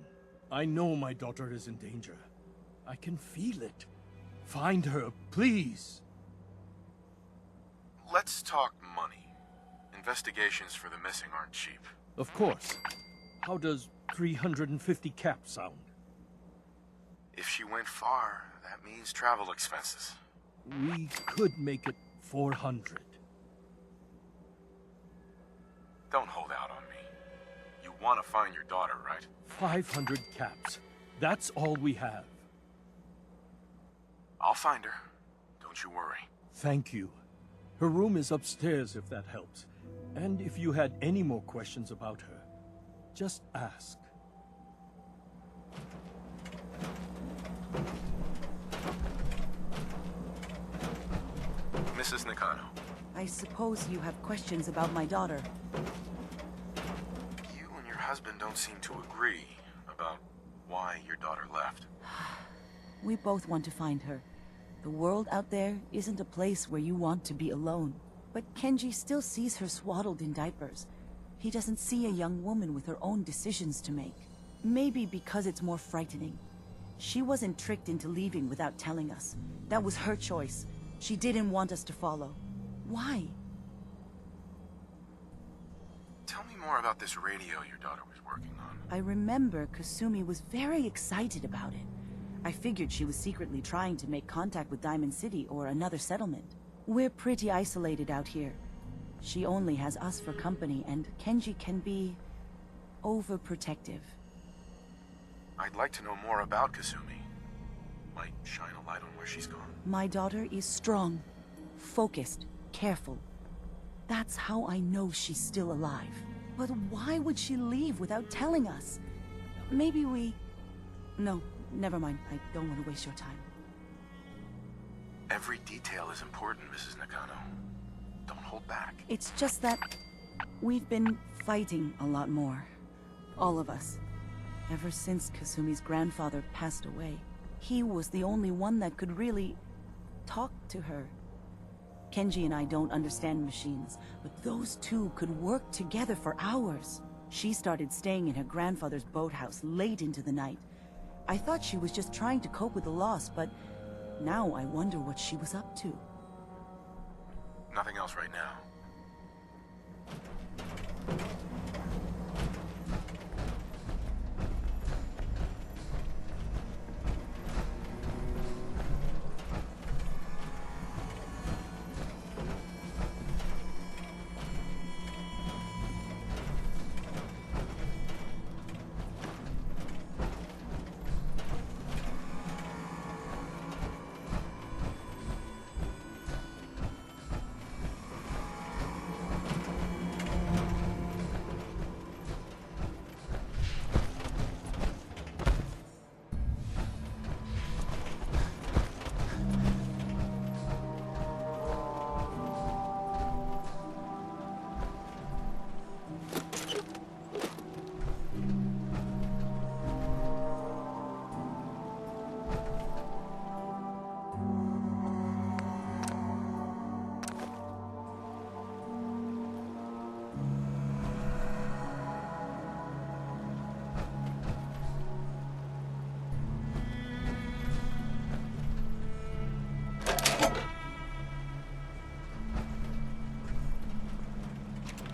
I know my daughter is in danger. I can feel it. Find her, please. Let's talk money. Investigations for the missing aren't cheap. Of course. How does 350 caps sound? If she went far, that means travel expenses. We could make it 400. Don't hold out on me. You want to find your daughter, right? 500 caps. That's all we have. I'll find her. Don't you worry. Thank you. Her room is upstairs if that helps. And if you had any more questions about her, just ask. Mrs. Nakano. I suppose you have questions about my daughter. You and your husband don't seem to agree about why your daughter left. We both want to find her. The world out there isn't a place where you want to be alone. But Kenji still sees her swaddled in diapers. He doesn't see a young woman with her own decisions to make. Maybe because it's more frightening. She wasn't tricked into leaving without telling us. That was her choice. She didn't want us to follow. Why? Tell me more about this radio your daughter was working on. I remember Kasumi was very excited about it. I figured she was secretly trying to make contact with Diamond City or another settlement. We're pretty isolated out here. She only has us for company, and Kenji can be overprotective. I'd like to know more about Kasumi. Might shine a light on where she's gone. My daughter is strong, focused, careful. That's how I know she's still alive. But why would she leave without telling us? Maybe we... No, never mind. I don't want to waste your time. Every detail is important, Mrs. Nakano. Don't hold back. It's just that we've been fighting a lot more. All of us. Ever since Kasumi's grandfather passed away. He was the only one that could really talk to her. Kenji and I don't understand machines, but those two could work together for hours. She started staying in her grandfather's boathouse late into the night. I thought she was just trying to cope with the loss, but now I wonder what she was up to. Nothing else right now.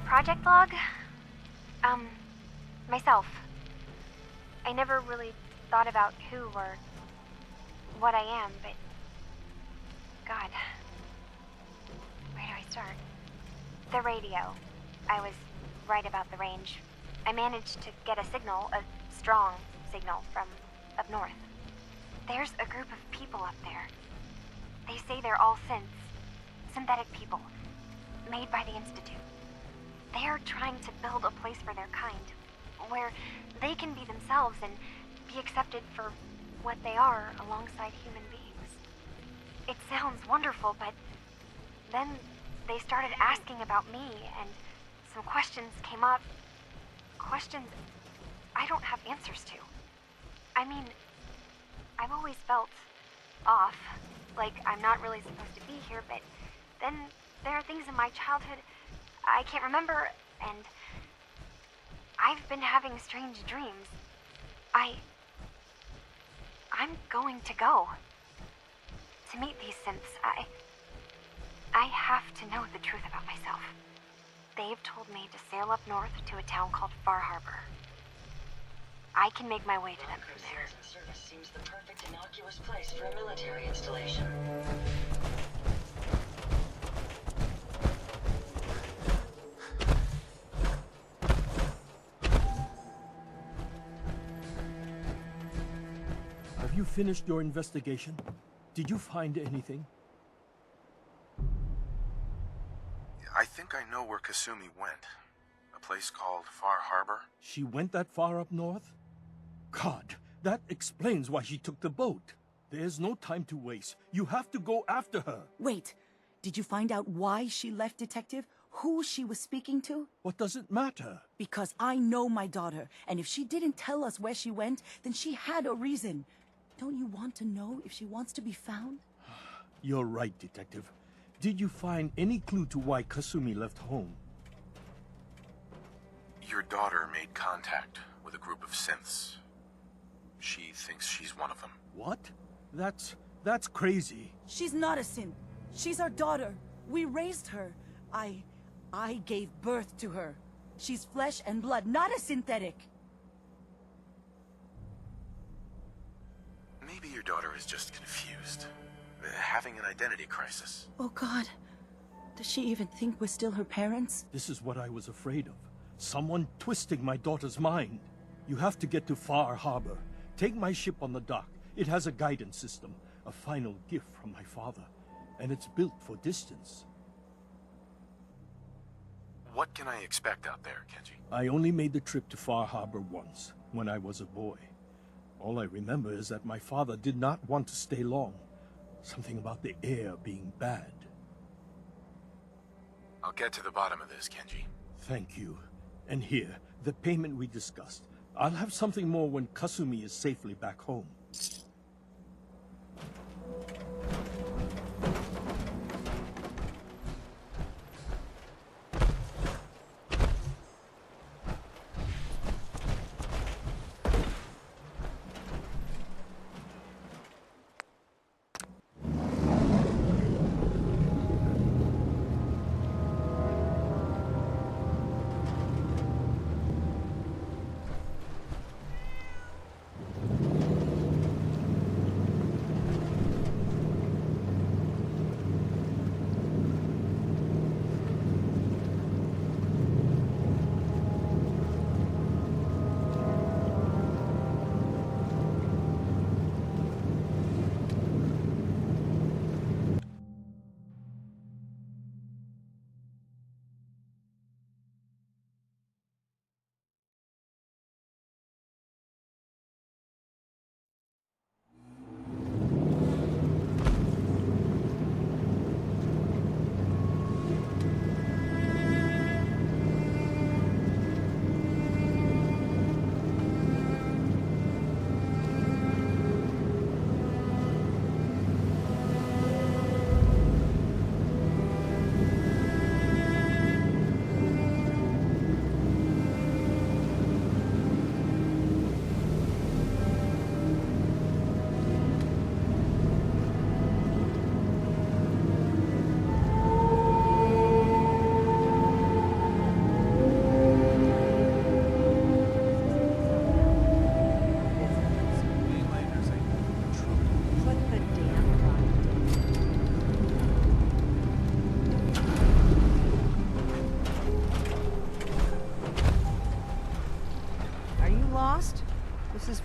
Project log? Myself. I never really thought about who or what I am, but... God. Where do I start? The radio. I was right about the range. I managed to get a signal, a strong signal, from up north. There's a group of people up there. They say they're all synths. Synthetic people. Made by the Institute. They are trying to build a place for their kind, where they can be themselves and be accepted for what they are alongside human beings. It sounds wonderful, but then they started asking about me, and some questions came up. Questions I don't have answers to. I mean, I've always felt off, like I'm not really supposed to be here, but then there are things in my childhood I can't remember, and I've been having strange dreams. I'm going to go to meet these synths. I have to know the truth about myself. They've told me to sail up north to a town called Far Harbor. I can make my way to them from there. Service seems the perfect innocuous place for a military installation. Have you finished your investigation? Did you find anything? I think I know where Kasumi went. A place called Far Harbor. She went that far up north? God, that explains why she took the boat. There's no time to waste. You have to go after her. Wait, did you find out why she left, Detective? Who she was speaking to? What does it matter? Because I know my daughter, and if she didn't tell us where she went, then she had a reason. Don't you want to know if she wants to be found? You're right, Detective. Did you find any clue to why Kasumi left home? Your daughter made contact with a group of synths. She thinks she's one of them. What? That's crazy. She's not a synth. She's our daughter. We raised her. I gave birth to her. She's flesh and blood, not a synthetic. Maybe your daughter is just confused. Having an identity crisis. Oh God. Does she even think we're still her parents? This is what I was afraid of. Someone twisting my daughter's mind. You have to get to Far Harbor. Take my ship on the dock. It has a guidance system, a final gift from my father, and it's built for distance. What can I expect out there, Kenji? I only made the trip to Far Harbor once, when I was a boy. All I remember is that my father did not want to stay long. Something about the air being bad. I'll get to the bottom of this, Kenji. Thank you. And here, the payment we discussed. I'll have something more when Kasumi is safely back home.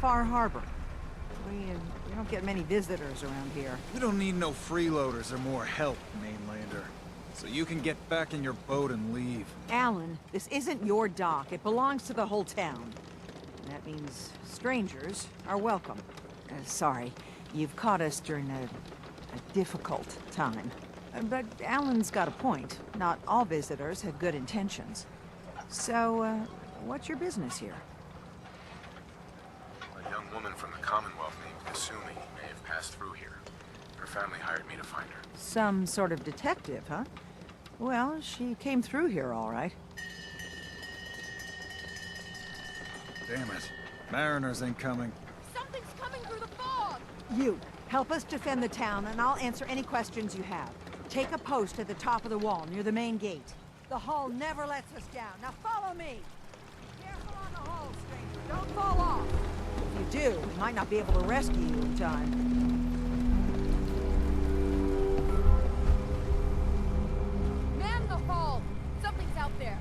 Far Harbor. We don't get many visitors around here. We don't need no freeloaders or more help, mainlander. So you can get back in your boat and leave. Alan, this isn't your dock. It belongs to the whole town. That means strangers are welcome. Sorry, you've caught us during a difficult time. But Alan's got a point. Not all visitors have good intentions. So, what's your business here? A young woman from the Commonwealth named Kasumi may have passed through here. Her family hired me to find her. Some sort of detective, huh? Well, she came through here all right. Damn it. Mariners ain't coming. Something's coming through the fog! You, help us defend the town, and I'll answer any questions you have. Take a post at the top of the wall, near the main gate. The hull never lets us down. Now follow me! Careful on the hull, stranger. Don't fall off! If you do, we might not be able to rescue you in time. Man the hull! Something's out there.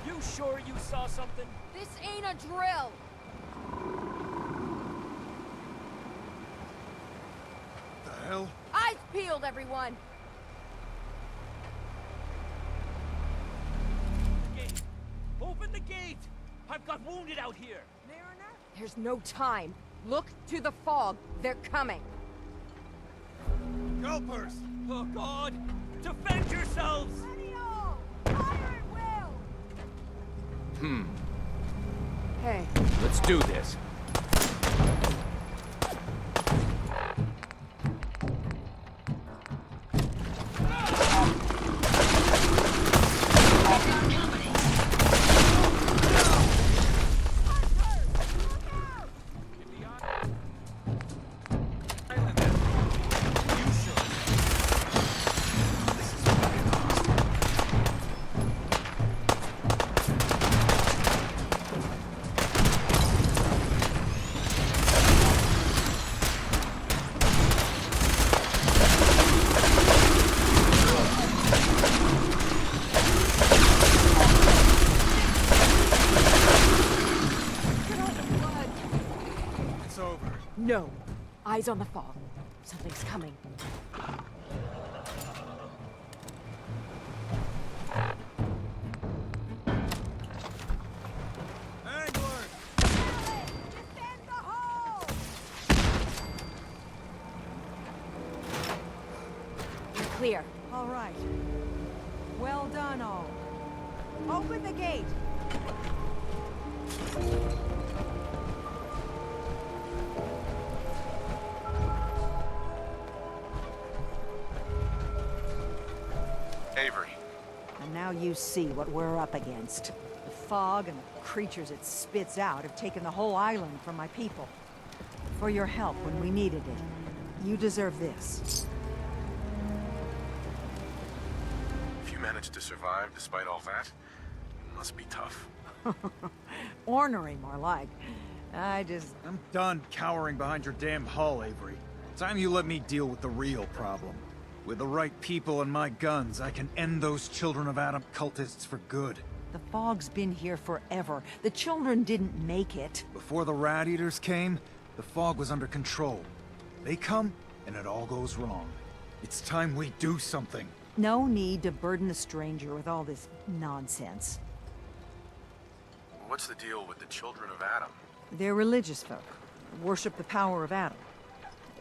You sure you saw something? This ain't a drill! The hell? Eyes peeled, everyone! Gate! Open the gate! I've got wounded out here! Mariner? There's no time. Look to the fog. They're coming. Gulpers! Oh, God! Defend yourselves! Fire at will! Hey. Let's do this. No. Eyes on the fog. Something's coming. You're clear. All right. Well done, all. Open the gate. Avery. And now you see what we're up against. The fog and the creatures it spits out have taken the whole island from my people. For your help when we needed it. You deserve this. If you managed to survive despite all that, it must be tough. Ornery, more like. I'm done cowering behind your damn hull, Avery. Time you let me deal with the real problem. With the right people and my guns, I can end those Children of Adam cultists for good. The fog's been here forever. The children didn't make it. Before the Rat Eaters came, the fog was under control. They come, and it all goes wrong. It's time we do something. No need to burden the stranger with all this nonsense. What's the deal with the Children of Adam? They're religious folk. Worship the power of Adam.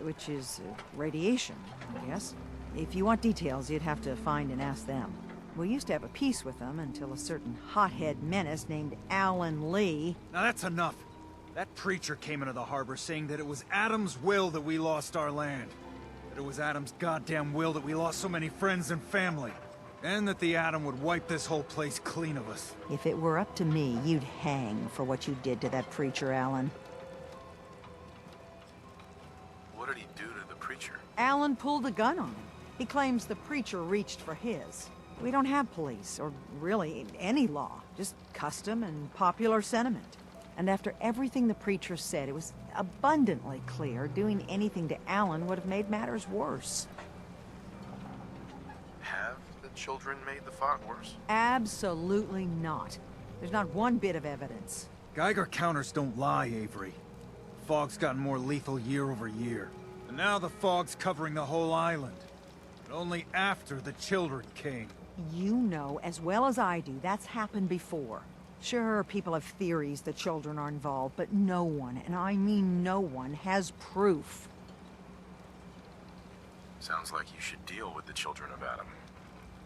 Which is radiation, I guess. If you want details, you'd have to find and ask them. We used to have a peace with them until a certain hothead menace named Alan Lee... Now that's enough. That preacher came into the harbor saying that it was Adam's will that we lost our land. That it was Adam's goddamn will that we lost so many friends and family. And that the Atom would wipe this whole place clean of us. If it were up to me, you'd hang for what you did to that preacher, Alan. What did he do to the preacher? Alan pulled a gun on him. He claims the preacher reached for his. We don't have police, or really any law, just custom and popular sentiment. And after everything the preacher said, it was abundantly clear doing anything to Alan would have made matters worse. Have the children made the fog worse? Absolutely not. There's not one bit of evidence. Geiger counters don't lie, Avery. Fog's gotten more lethal year over year. And now the fog's covering the whole island. But only after the children came. You know as well as I do that's happened before. Sure, people have theories the children are involved, but no one, and I mean no one, has proof. Sounds like you should deal with the children of Adam.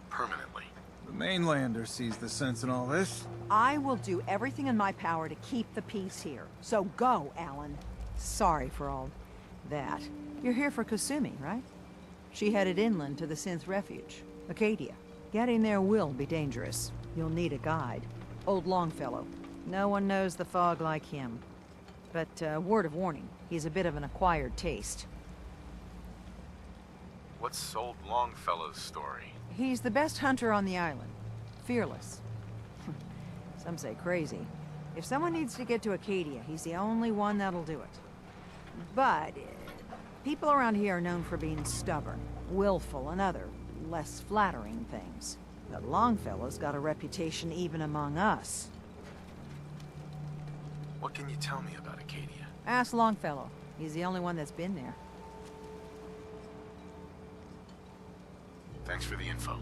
Permanently. The mainlander sees the sense in all this. I will do everything in my power to keep the peace here. So go, Alan. Sorry for all that. You're here for Kasumi, right? She headed inland to the Synth Refuge, Acadia. Getting there will be dangerous. You'll need a guide. Old Longfellow. No one knows the fog like him. But, word of warning, he's a bit of an acquired taste. What's old Longfellow's story? He's the best hunter on the island. Fearless. Some say crazy. If someone needs to get to Acadia, he's the only one that'll do it. But, people around here are known for being stubborn, willful, and other, less flattering things. But Longfellow's got a reputation even among us. What can you tell me about Acadia? Ask Longfellow. He's the only one that's been there. Thanks for the info.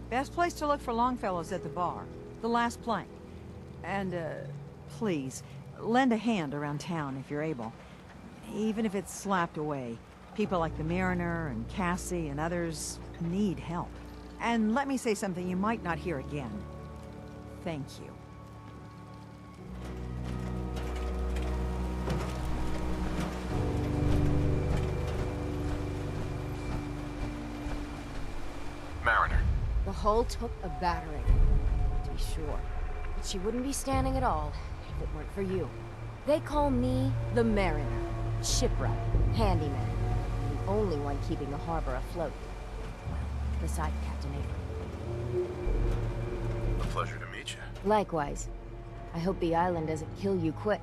Best place to look for Longfellow's at the bar. The last plank. And, please, lend a hand around town if you're able. Even if it's slapped away. People like the Mariner and Cassie and others need help. And let me say something you might not hear again. Thank you. Mariner. The hull took a battering, to be sure. But she wouldn't be standing at all if it weren't for you. They call me the Mariner. Shipwright, handyman. The only one keeping the harbor afloat. Well, beside Captain Avery. A pleasure to meet you. Likewise. I hope the island doesn't kill you quick.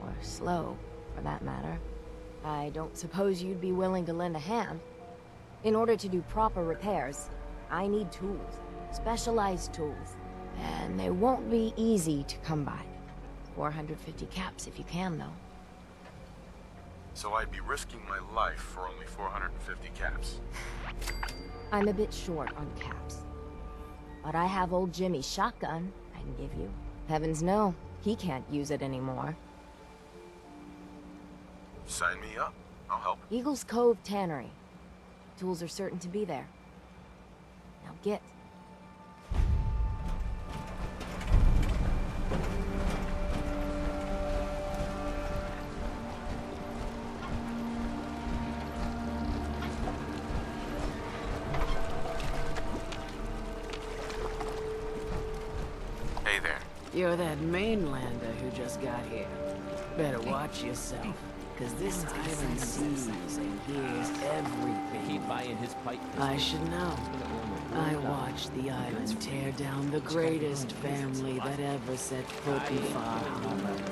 Or slow, for that matter. I don't suppose you'd be willing to lend a hand. In order to do proper repairs, I need tools. Specialized tools. And they won't be easy to come by. 450 caps if you can, though. So I'd be risking my life for only 450 caps. I'm a bit short on caps. But I have old Jimmy's shotgun I can give you. Heavens no, he can't use it anymore. Sign me up. I'll help. Eagle's Cove Tannery. Tools are certain to be there. Now get. Hey there. You're that mainlander who just got here. Better watch yourself, because this island sees and hears everything. Keep buying his pipe. I should know. I watched the island tear down the greatest family that ever set foot in Far Harbor.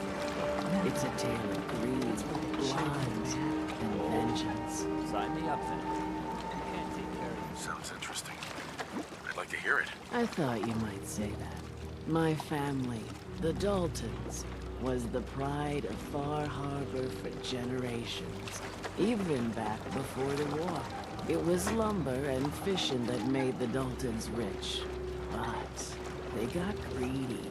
It's a tale of greed, blood, and vengeance. Sign me up then. Sounds interesting. I'd like to hear it. I thought you might say that. My family, the Daltons, was the pride of Far Harbor for generations, even back before the war. It was lumber and fishing that made the Daltons rich. But they got greedy,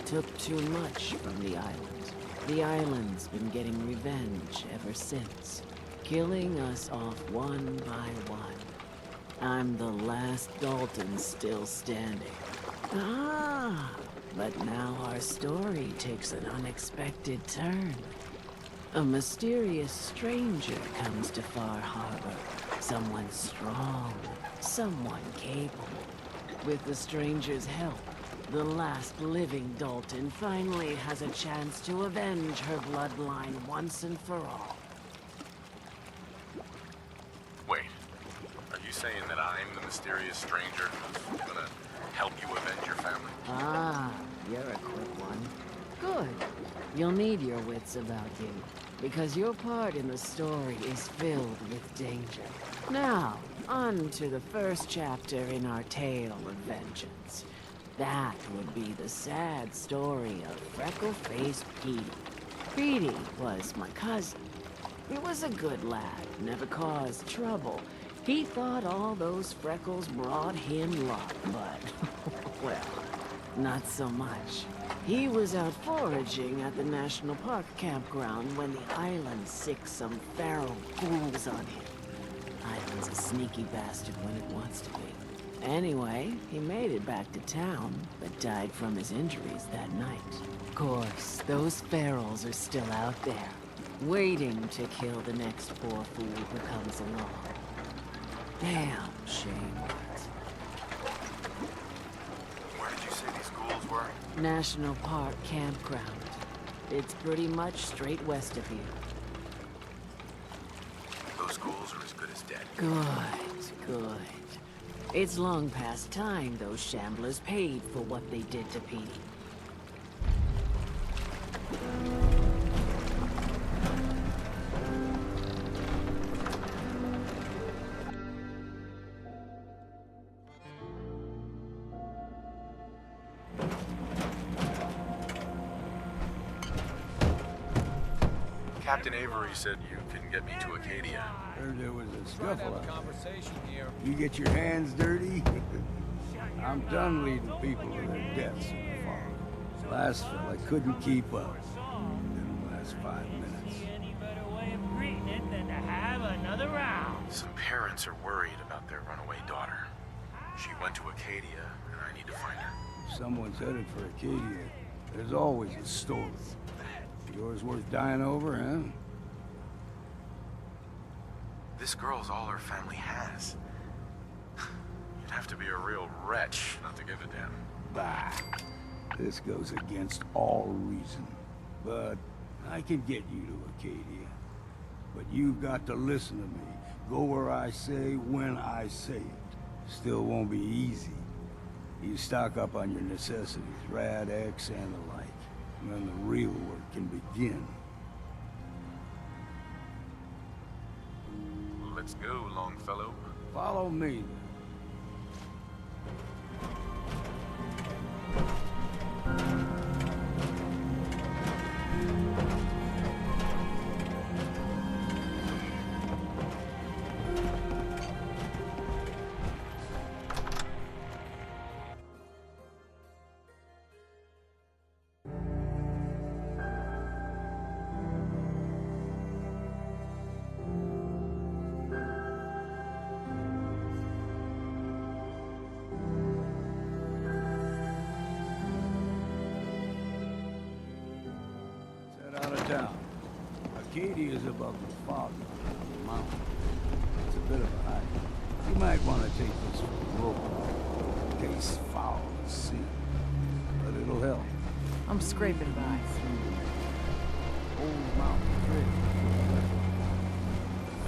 took too much from the island. The island's been getting revenge ever since, killing us off one by one. I'm the last Dalton still standing. Ah, but now our story takes an unexpected turn. A mysterious stranger comes to Far Harbor. Someone strong, someone capable. With the stranger's help, the last living Dalton finally has a chance to avenge her bloodline once and for all. Wait. Are you saying that I'm the mysterious stranger who's gonna help you avenge your family? Ah, you're a quick one. Good. You'll need your wits about you, because your part in the story is filled with danger. Now, on to the first chapter in our tale of vengeance. That would be the sad story of freckle-faced Petey. Petey was my cousin. He was a good lad, never caused trouble. He thought all those freckles brought him luck, but, well, not so much. He was out foraging at the National Park campground when the island sicked some feral ghouls on him. Island's a sneaky bastard when it wants to be. Anyway, he made it back to town, but died from his injuries that night. Of course, those ferals are still out there, waiting to kill the next poor fool who comes along. Damn shame. Where did you say these ghouls were? National Park campground. It's pretty much straight west of here. Those ghouls are as good as dead. Good, good. It's long past time those shamblers paid for what they did to Petey. Captain Avery said you can get me to Acadia. Heard there was a scuffle out there. You get your hands dirty? I'm done leading people to their deaths in the forest. Last fella couldn't keep up. In the last 5 minutes. Some parents are worried about their runaway daughter. She went to Acadia, and I need to find her. If someone's headed for Acadia, there's always a story. Yours worth dying over, huh? This girl's all her family has. You'd have to be a real wretch not to give a damn. Bah. This goes against all reason. But I can get you to Acadia. But you've got to listen to me. Go where I say, when I say it. Still won't be easy. You stock up on your necessities, Rad X and the like. And then the real work can begin. Let's go, Longfellow. Follow me. Out of town. Acadia is above the fog on the mountain. It's a bit of a hike. You might want to take this for a roll. Tastes foul as sin, but it'll help. I'm scraping by. Old mountain trail.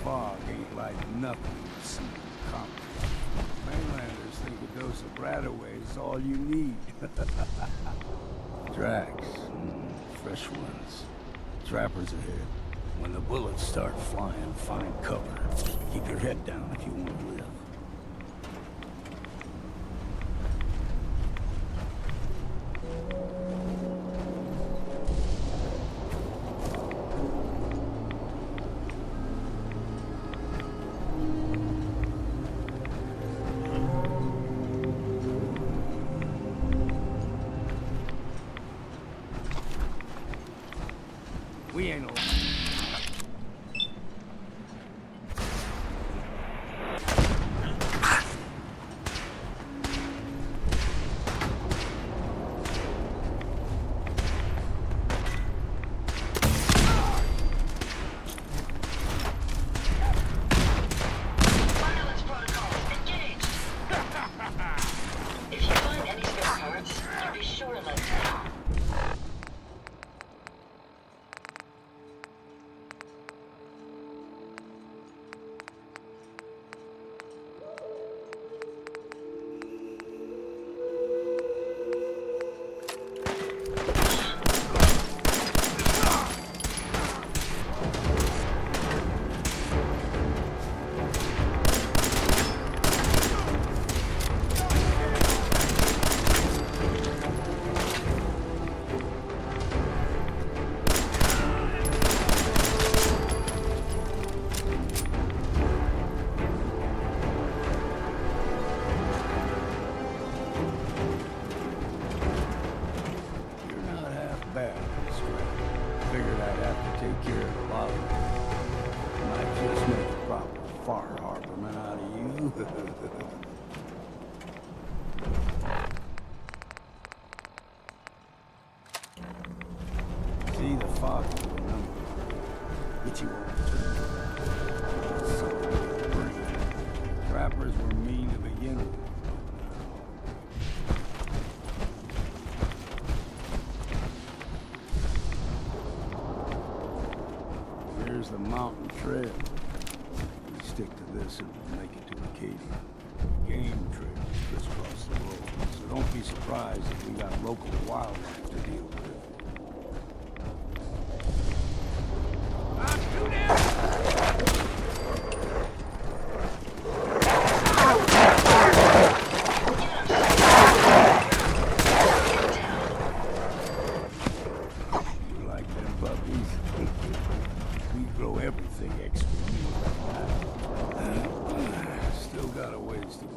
Fog ain't like nothing you've seen in comics. Mainlanders think a dose of Bradaway is all you need. Tracks. Fresh ones. Trappers ahead. When the bullets start flying, find cover. Keep your head down if you want to live. We ain't old. See the fog number. Get you off. Trappers were mean to begin with. Here's the mountain trail. We stick to this and we'll make it to Acadia. Game trails crisscross the road, so don't be surprised if we got local wildlife to deal with. You like them puppies? We grow everything extra. Still got a ways to go.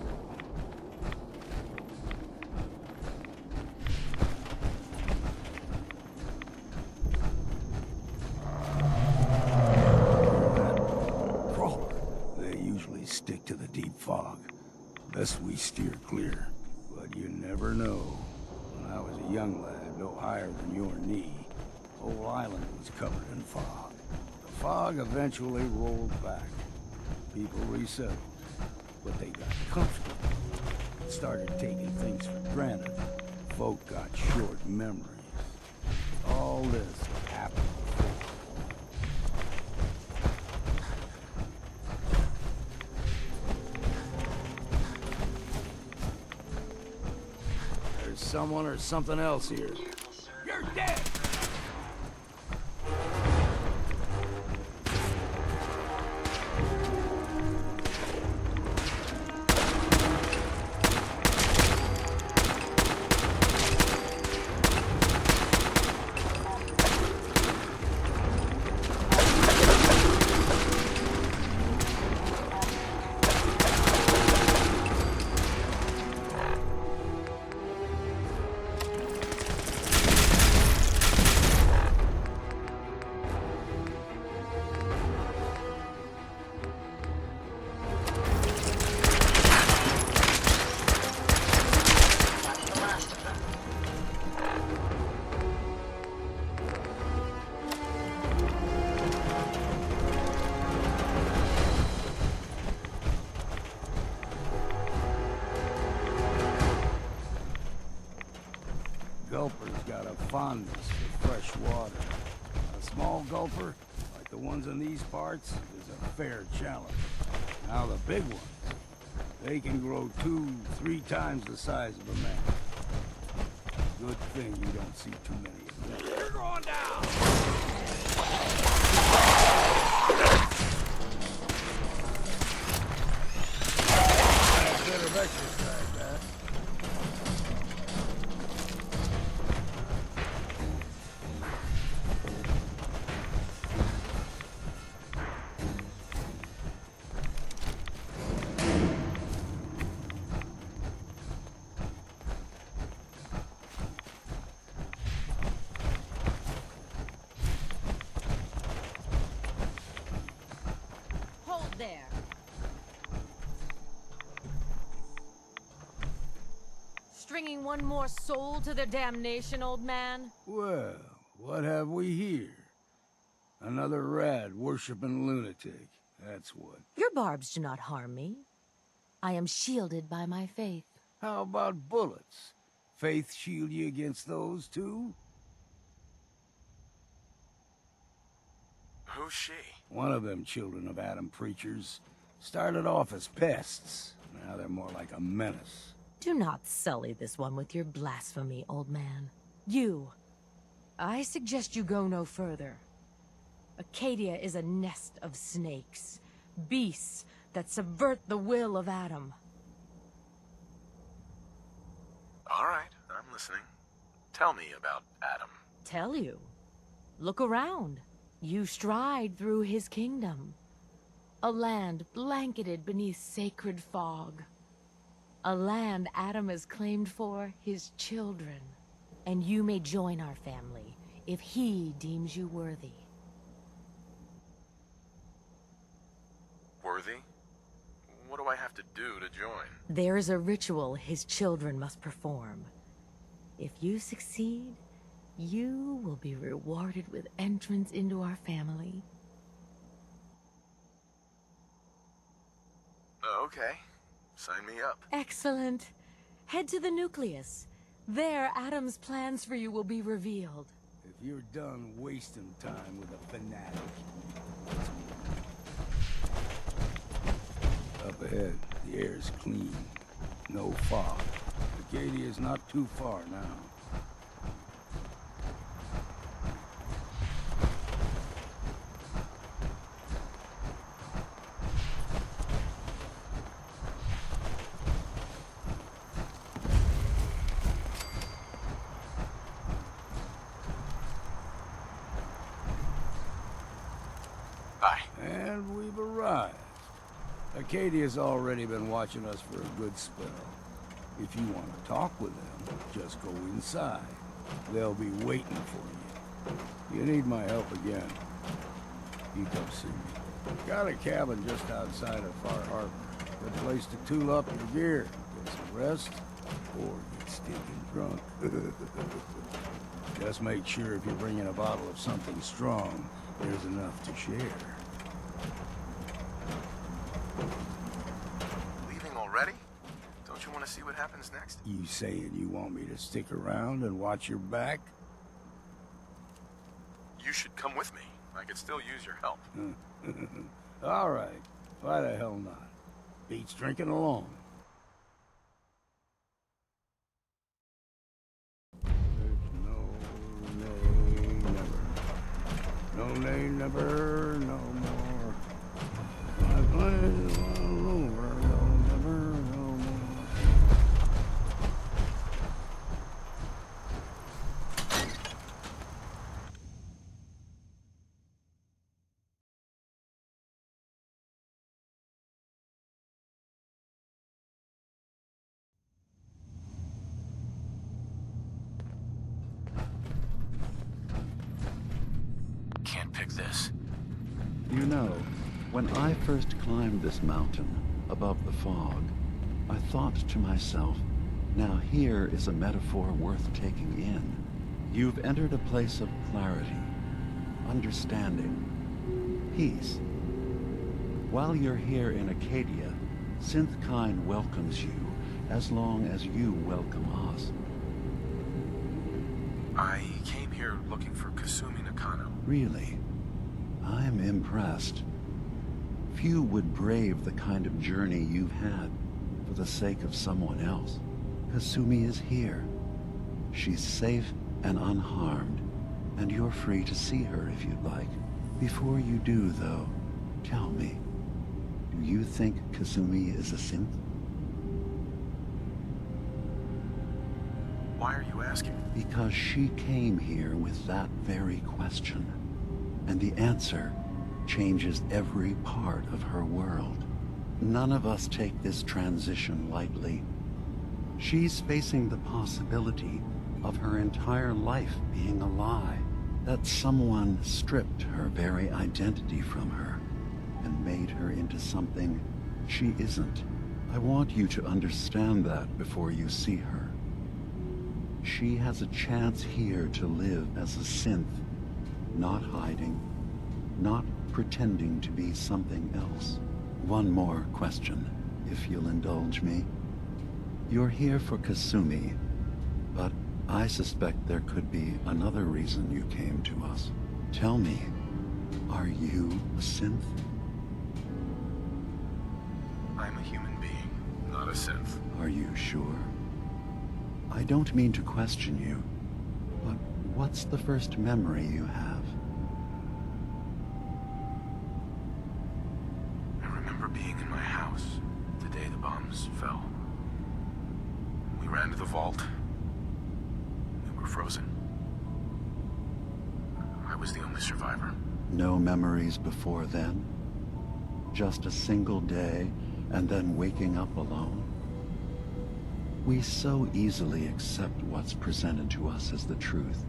They usually stick to the deep fog. Best we steer clear. But you never know. When I was a young lad, no higher than your knee, whole island was covered in fog. The fog eventually rolled back. People resettled. But they got comfortable. Started taking things for granted. Folk got short memories. All this happened before. There's someone or something else here. You're dead! Gulper's got a fondness for fresh water. A small gulper, like the ones in these parts, is a fair challenge. Now the big ones, they can grow 2-3 times the size of a man. Good thing you don't see too many of them. You're going down! A bit of exercise, that. There. Stringing one more soul to their damnation, old man? Well, what have we here? Another rad worshipping lunatic. That's what. Your barbs do not harm me. I am shielded by my faith. How about bullets? Faith shield you against those too? Who's she? One of them children of Adam preachers. Started off as pests. Now they're more like a menace. Do not sully this one with your blasphemy, old man. You. I suggest you go no further. Acadia is a nest of snakes. Beasts that subvert the will of Adam. All right, I'm listening. Tell me about Adam. Tell you. Look around. You stride through his kingdom. A land blanketed beneath sacred fog. A land Adam has claimed for his children. And you may join our family if he deems you worthy. Worthy? What do do I have to do to join? There is a ritual his children must perform. If you succeed, you will be rewarded with entrance into our family. Okay. Sign me up. Excellent. Head to the nucleus. There, Adam's plans for you will be revealed. If you're done wasting time with a fanatic. Up ahead, the air's clean. No fog. Acadia's not too far now. And we've arrived. Acadia's already been watching us for a good spell. If you want to talk with them, just go inside. They'll be waiting for you. You need my help again, you come see me. Got a cabin just outside of Far Harbor. Good place to tool up your gear, get some rest, or get stinking drunk. Just make sure if you're bringing a bottle of something strong, there's enough to share. Leaving already? Don't you want to see what happens next? You saying you want me to stick around and watch your back? You should come with me. I could still use your help. All right. Why the hell not? Beats drinking alone. No nay, never, no more. My plan is all over, no never, no more. Can't pick this. You know, when I first climbed this mountain above the fog, I thought to myself, now here is a metaphor worth taking in. You've entered a place of clarity, understanding, peace. While you're here in Acadia, Synthkind welcomes you as long as you welcome us. I came here looking for Kasumi Nakano. Really? I'm impressed. Few would brave the kind of journey you've had for the sake of someone else. Kasumi is here. She's safe and unharmed, and you're free to see her if you'd like. Before you do, though, tell me, do you think Kasumi is a synth? Why are you asking? Because she came here with that very question. And the answer changes every part of her world. None of us take this transition lightly. She's facing the possibility of her entire life being a lie. That someone stripped her very identity from her and made her into something she isn't. I want you to understand that before you see her. She has a chance here to live as a synth, not hiding, not pretending to be something else. One more question, if you'll indulge me. You're here for Kasumi, but I suspect there could be another reason you came to us. Tell me, are you a synth? I'm a human being, not a synth. Are you sure? I don't mean to question you, but what's the first memory you have? I remember being in my house the day the bombs fell. We ran to the vault. We were frozen. I was the only survivor. No memories before then? Just a single day, and then waking up alone? We so easily accept what's presented to us as the truth,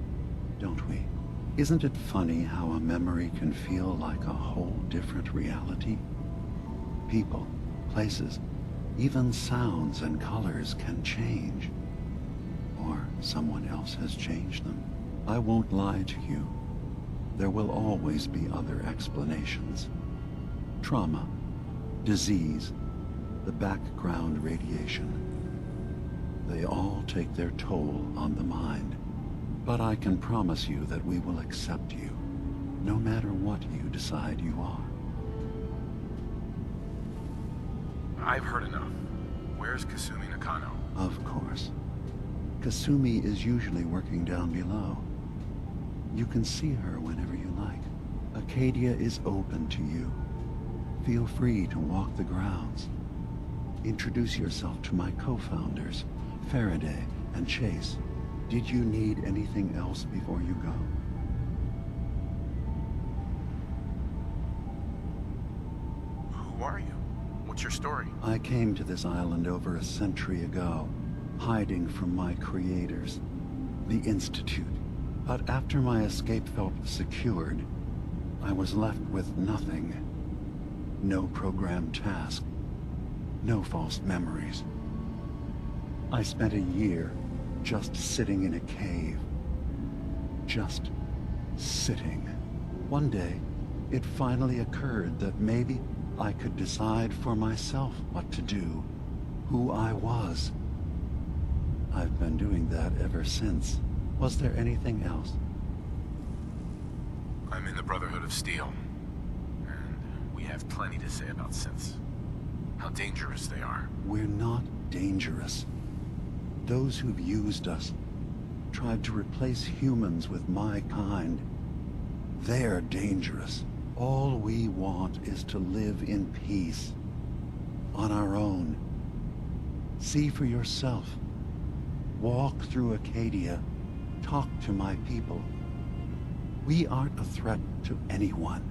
don't we? Isn't it funny how a memory can feel like a whole different reality? People, places, Even sounds and colors can change. Or someone else has changed them. I won't lie to you. There will always be other explanations. Trauma, disease, the background radiation. They all take their toll on the mind. But I can promise you that we will accept you, no matter what you decide you are. I've heard enough. Where's Kasumi Nakano? Of course. Kasumi is usually working down below. You can see her whenever you like. Acadia is open to you. Feel free to walk the grounds. Introduce yourself to my co-founders, Faraday and Chase. Did you need anything else before you go? Who are you? What's your story? I came to this island over a century ago, hiding from my creators, the Institute. But after my escape felt secured, I was left with nothing. No programmed task. No false memories. I spent a year just sitting in a cave. Just sitting. One day, it finally occurred that maybe I could decide for myself what to do, who I was. I've been doing that ever since. Was there anything else? I'm in the Brotherhood of Steel, and we have plenty to say about synths. How dangerous they are. We're not dangerous. Those who've used us, tried to replace humans with my kind, they're dangerous. All we want is to live in peace, on our own. See for yourself. Walk through Acadia. Talk to my people. We aren't a threat to anyone.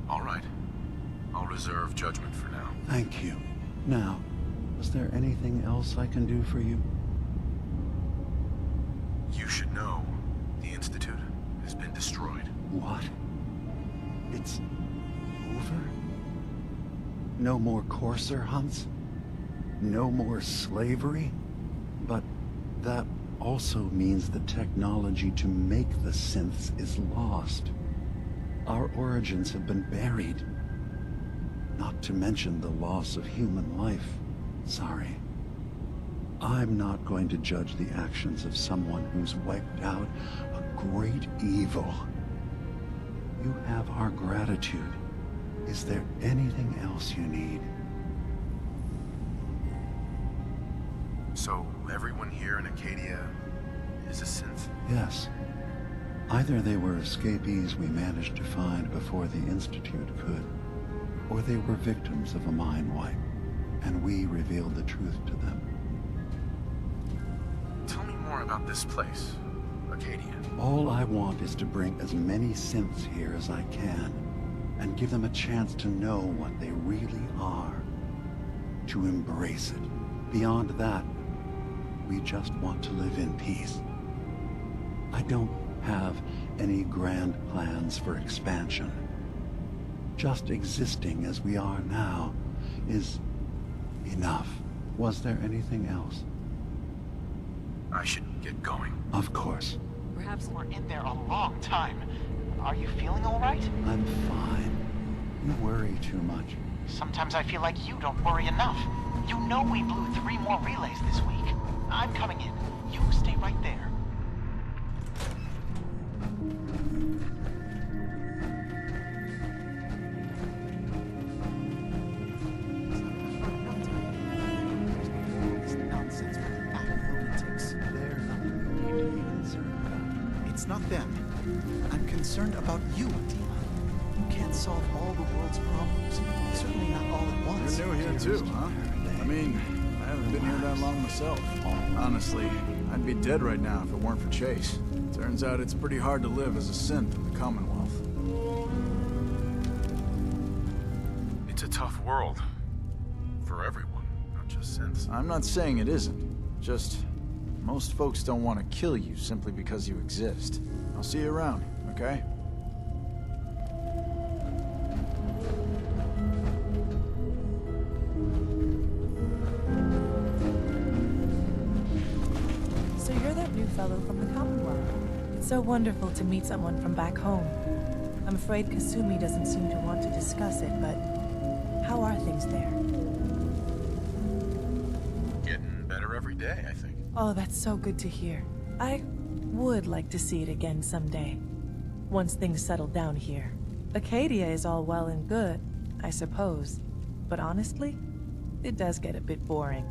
All right. I'll reserve judgment for now. Thank you. Now, is there anything else I can do for you? You should know, the Institute has been destroyed. What? It's over? No more courser hunts? No more slavery? But that also means the technology to make the synths is lost. Our origins have been buried. Not to mention the loss of human life. Sorry. I'm not going to judge the actions of someone who's wiped out a great evil. You have our gratitude. Is there anything else you need? So, everyone here in Acadia is a synth? Yes. Either they were escapees we managed to find before the Institute could, or they were victims of a mind wipe, and we revealed the truth to them. Tell me more about this place, Acadia. All I want is to bring as many synths here as I can, and give them a chance to know what they really are. To embrace it. Beyond that, we just want to live in peace. I don't have any grand plans for expansion. Just existing as we are now is enough. Was there anything else? I should get going. Of course. Perhaps we're in there a long time. Are you feeling all right? I'm fine. You worry too much. Sometimes I feel like you don't worry enough. You know we blew 3 more relays this week. I'm coming in. You stay right there. It's not them. I'm concerned about you, Dima. You can't solve all the world's problems. Certainly not all at once. You're new here too, huh? I mean, I haven't been here that long myself. Honestly, I'd be dead right now if it weren't for Chase. Turns out it's pretty hard to live as a synth in the Commonwealth. It's a tough world. For everyone, not just synths. I'm not saying it isn't. Just, most folks don't want to kill you simply because you exist. I'll see you around, okay? fellow from the Commonwealth. It's so wonderful to meet someone from back home. I'm afraid Kasumi doesn't seem to want to discuss it, but how are things there? Getting better every day, I think. Oh, that's so good to hear. I would like to see it again someday, once things settle down here. Acadia is all well and good, I suppose, but honestly, it does get a bit boring.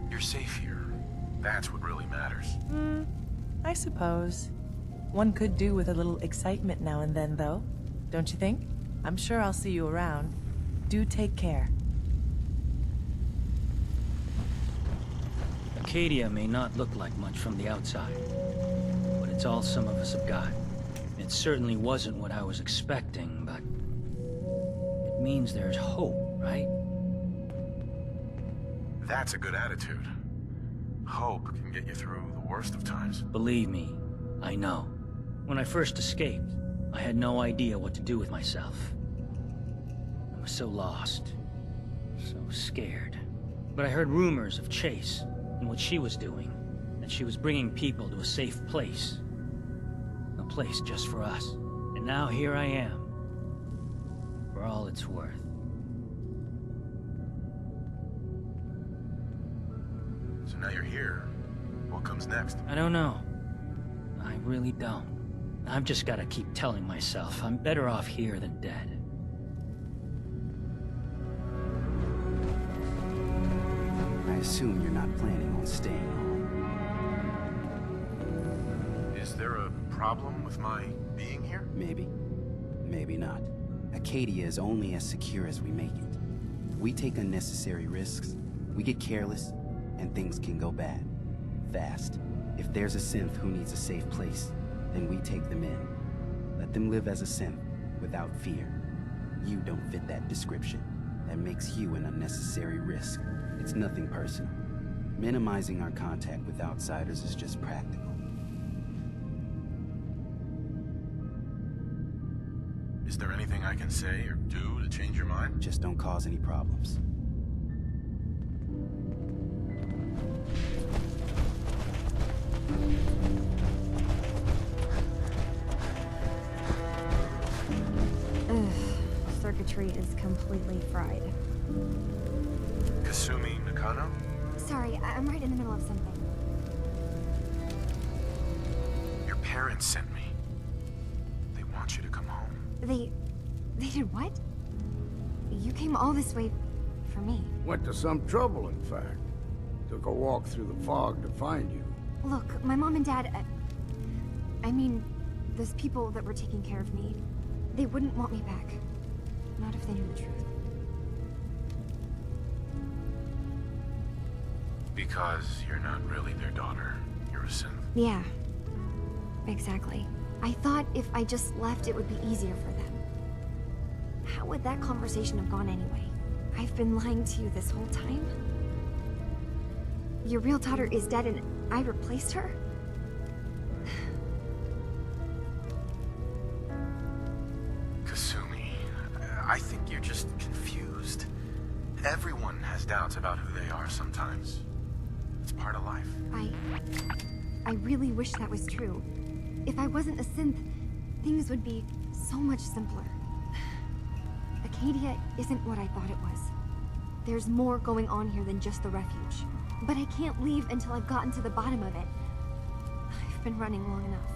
You're safe here. That's what really matters. I suppose. One could do with a little excitement now and then, though. Don't you think? I'm sure I'll see you around. Do take care. Acadia may not look like much from the outside, but it's all some of us have got. It certainly wasn't what I was expecting, but it means there's hope, right? That's a good attitude. Hope can get you through the worst of times. Believe me, I know. When I first escaped, I had no idea what to do with myself. I was so lost, so scared. But I heard rumors of Chase and what she was doing, and she was bringing people to a safe place. A place just for us. And now here I am, for all it's worth. So now you're here. What comes next? I don't know. I really don't. I've just gotta keep telling myself I'm better off here than dead. I assume you're not planning on staying home. Is there a problem with my being here? Maybe. Maybe not. Acadia is only as secure as we make it. We take unnecessary risks, we get careless, and things can go bad. Fast. If there's a synth who needs a safe place, then we take them in. Let them live as a synth, without fear. You don't fit that description. That makes you an unnecessary risk. It's nothing personal. Minimizing our contact with outsiders is just practical. Is there anything I can say or do to change your mind? Just don't cause any problems. Circuitry is completely fried. Kasumi Nakano? Sorry, I'm right in the middle of something. Your parents sent me. They want you to come home. They did what? You came all this way for me. Went to some trouble, in fact. Took a walk through the fog to find you. Look, my mom and dad, I mean, those people that were taking care of me, they wouldn't want me back. Not if they knew the truth. Because you're not really their daughter. You're a synth. Yeah, exactly. I thought if I just left, it would be easier for them. How would that conversation have gone anyway? I've been lying to you this whole time? Your real daughter is dead and I replaced her? Kasumi, I think you're just confused. Everyone has doubts about who they are sometimes. It's part of life. I really wish that was true. If I wasn't a synth, things would be so much simpler. Acadia isn't what I thought it was. There's more going on here than just the refuge. But I can't leave until I've gotten to the bottom of it. I've been running long enough.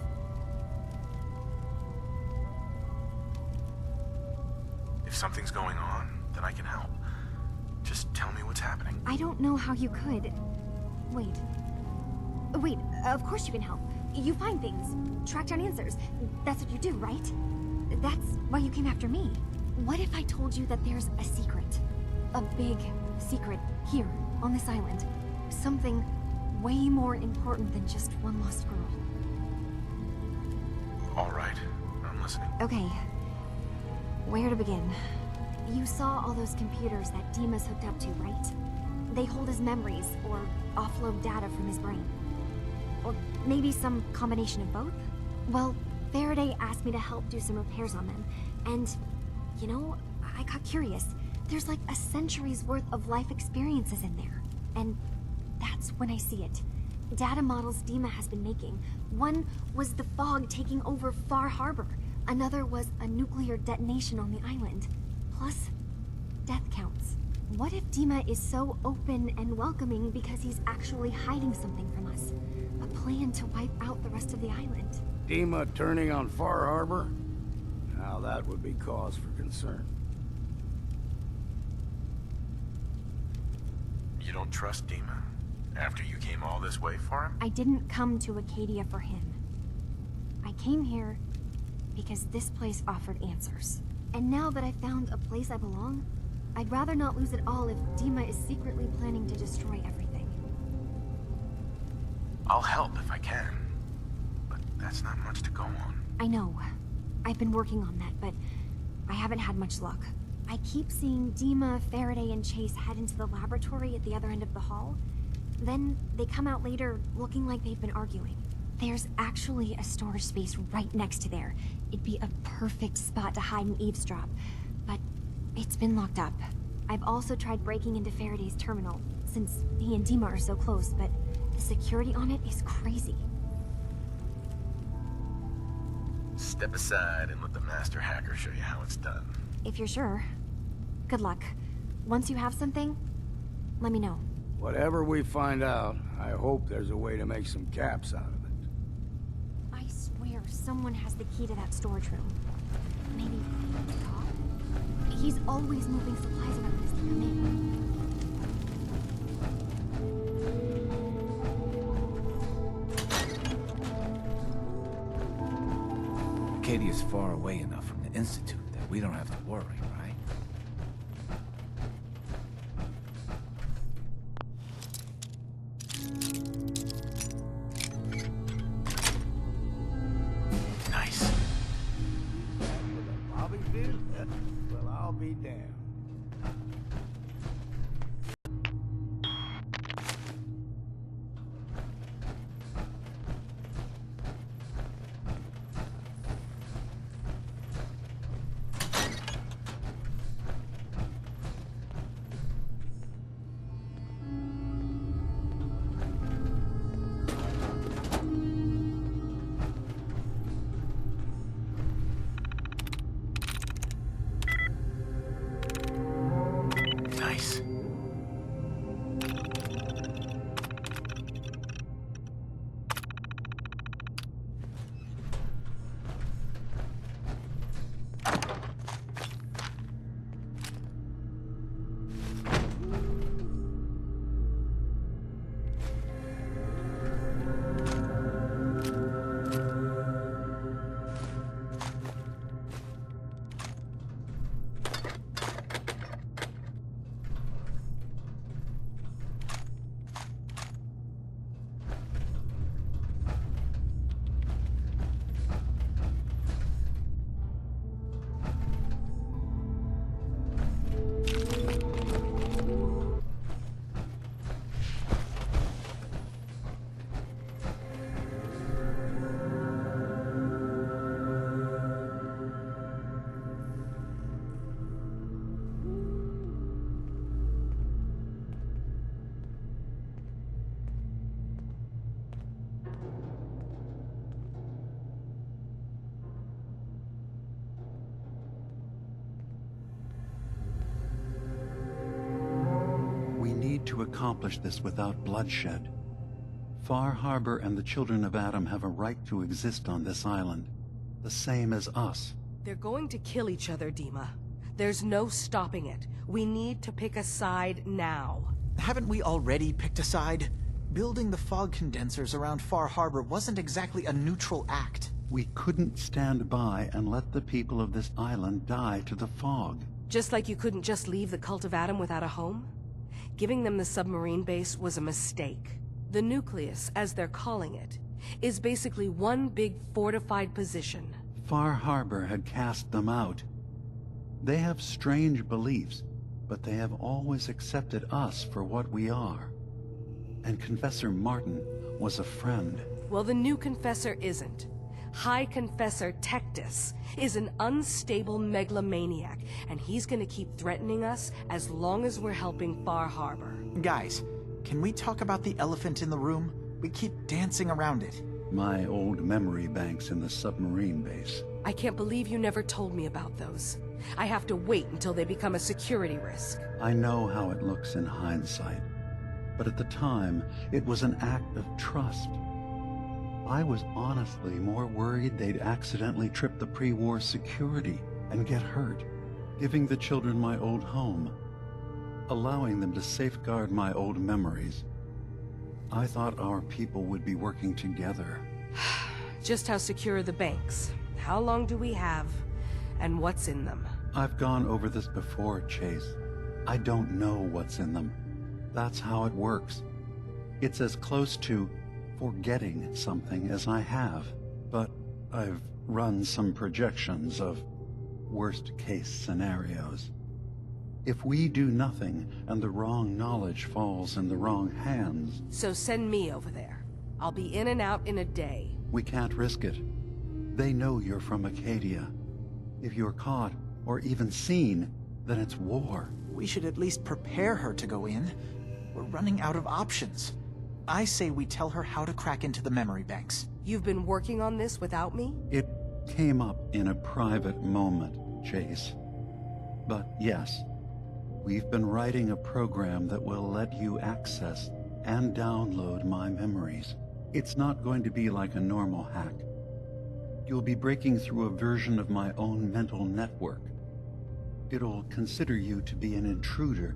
If something's going on, then I can help. Just tell me what's happening. I don't know how you could. Wait, of course you can help. You find things, track down answers. That's what you do, right? That's why you came after me. What if I told you that there's a secret? A big secret here, on this island. Something way more important than just one lost girl. All right, I'm listening. Okay, where to begin? You saw all those computers that Deem is hooked up to, right? They hold his memories, or offload data from his brain. Or maybe some combination of both? Well, Faraday asked me to help do some repairs on them, and, you know, I got curious. There's like a century's worth of life experiences in there. And that's when I see it. Data models Dima has been making. One was the fog taking over Far Harbor. Another was a nuclear detonation on the island. Plus, death counts. What if Dima is so open and welcoming because he's actually hiding something from us? A plan to wipe out the rest of the island. Dima turning on Far Harbor? Now that would be cause for concern. You don't trust Dima? After you came all this way for him? I didn't come to Acadia for him. I came here because this place offered answers. And now that I found a place I belong, I'd rather not lose it all if Dima is secretly planning to destroy everything. I'll help if I can. But that's not much to go on. I know. I've been working on that, but I haven't had much luck. I keep seeing Dima, Faraday, and Chase head into the laboratory at the other end of the hall. Then they come out later looking like they've been arguing. There's actually a storage space right next to there. It'd be a perfect spot to hide and eavesdrop, but it's been locked up. I've also tried breaking into Faraday's terminal, since he and Dima are so close, but the security on it is crazy. Step aside and let the master hacker show you how it's done. If you're sure. Good luck. Once you have something, let me know. Whatever we find out, I hope there's a way to make some caps out of it. I swear someone has the key to that storage room. Maybe Top? He's always moving supplies around as they come in. Acadia's far away enough from the Institute that we don't have to worry, right? Nice. Well, I'll be damned. Nice. To accomplish this without bloodshed. Far Harbor and the children of Adam have a right to exist on this island, the same as us. They're going to kill each other, Dima. There's no stopping it. We need to pick a side now. Haven't we already picked a side? Building the fog condensers around Far Harbor wasn't exactly a neutral act. We couldn't stand by and let the people of this island die to the fog. Just like you couldn't just leave the Cult of Adam without a home? Giving them the submarine base was a mistake. The nucleus, as they're calling it, is basically one big fortified position. Far Harbor had cast them out. They have strange beliefs, but they have always accepted us for what we are. And Confessor Martin was a friend. Well, the new Confessor isn't. High Confessor Tectus is an unstable megalomaniac, and he's gonna keep threatening us as long as we're helping Far Harbor. Guys, Can we talk about the elephant in the room? We keep dancing around it. My old memory banks in the submarine base. I can't believe you never told me about those. I have to wait until they become a security risk. I know how it looks in hindsight, but at the time, it was an act of trust. I was honestly more worried they'd accidentally trip the pre-war security and get hurt, giving the children my old home, allowing them to safeguard my old memories. I thought our people would be working together. Just how secure are the banks? How long do we have? And what's in them? I've gone over this before, Chase. I don't know what's in them. That's how it works. It's as close to forgetting something as I have, but I've run some projections of worst-case scenarios. If we do nothing and the wrong knowledge falls in the wrong hands... So send me over there. I'll be in and out in a day. We can't risk it. They know you're from Acadia. If you're caught, or even seen, then it's war. We should at least prepare her to go in. We're running out of options. I say we tell her how to crack into the memory banks. You've been working on this without me? It came up in a private moment, Chase. But yes, we've been writing a program that will let you access and download my memories. It's not going to be like a normal hack. You'll be breaking through a version of my own mental network. It'll consider you to be an intruder.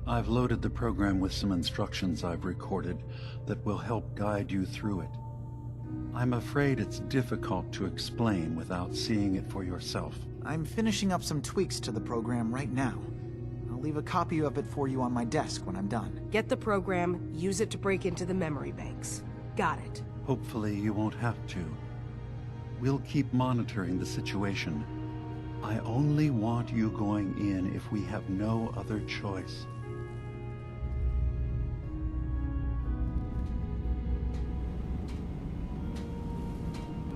I've loaded the program with some instructions I've recorded that will help guide you through it. I'm afraid it's difficult to explain without seeing it for yourself. I'm finishing up some tweaks to the program right now. I'll leave a copy of it for you on my desk when I'm done. Get the program, use it to break into the memory banks. Got it. Hopefully you won't have to. We'll keep monitoring the situation. I only want you going in if we have no other choice.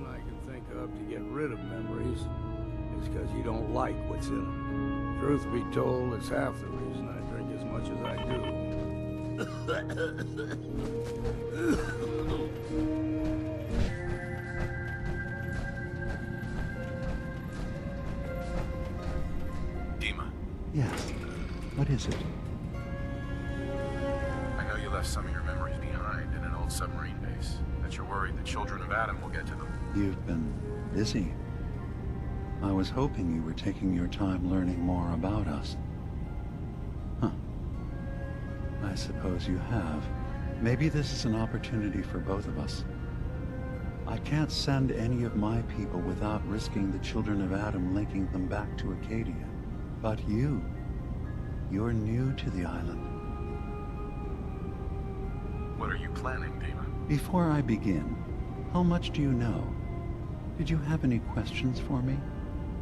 I can think of to get rid of memories is because you don't like what's in them. Truth be told, it's half the reason I drink as much as I do. Yes. What is it? I know you left some of your memories behind in an old submarine base. That you're worried the children of Adam will get to them. You've been busy. I was hoping you were taking your time learning more about us. Huh. I suppose you have. Maybe this is an opportunity for both of us. I can't send any of my people without risking the children of Adam linking them back to Acadia. But you're new to the island. What are you planning, Demon? Before I begin, how much do you know? Did you have any questions for me?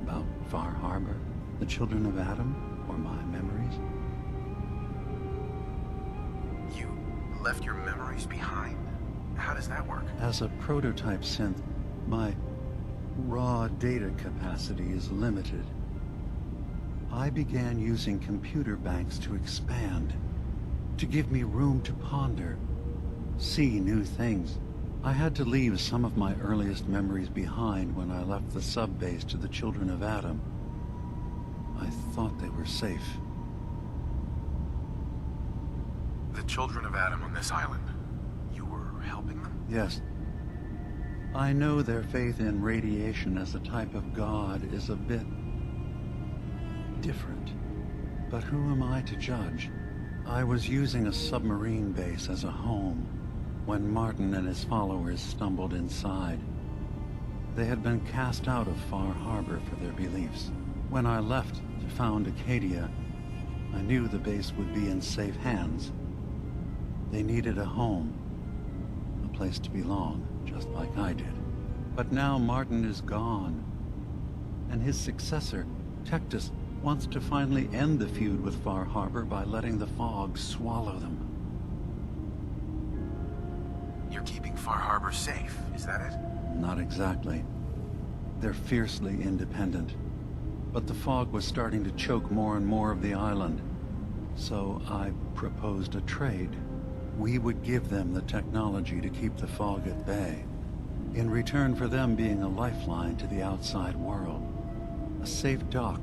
About Far Harbor, the children of Adam, or my memories? You left your memories behind? How does that work? As a prototype synth, my raw data capacity is limited. I began using computer banks to expand, to give me room to ponder, see new things. I had to leave some of my earliest memories behind when I left the sub-base to the children of Adam. I thought they were safe. The children of Adam on this island, you were helping them? Yes. I know their faith in radiation as a type of god is a bit different, but who am I to judge? I was using a submarine base as a home when Martin and his followers stumbled inside. They had been cast out of Far Harbor for their beliefs. When I left to found Acadia, I knew the base would be in safe hands. They needed a home, a place to belong, just like I did. But now Martin is gone, and his successor, Tectus, wants to finally end the feud with Far Harbor by letting the fog swallow them. You're keeping Far Harbor safe, is that it? Not exactly. They're fiercely independent. But the fog was starting to choke more and more of the island. So I proposed a trade. We would give them the technology to keep the fog at bay, in return for them being a lifeline to the outside world, a safe dock,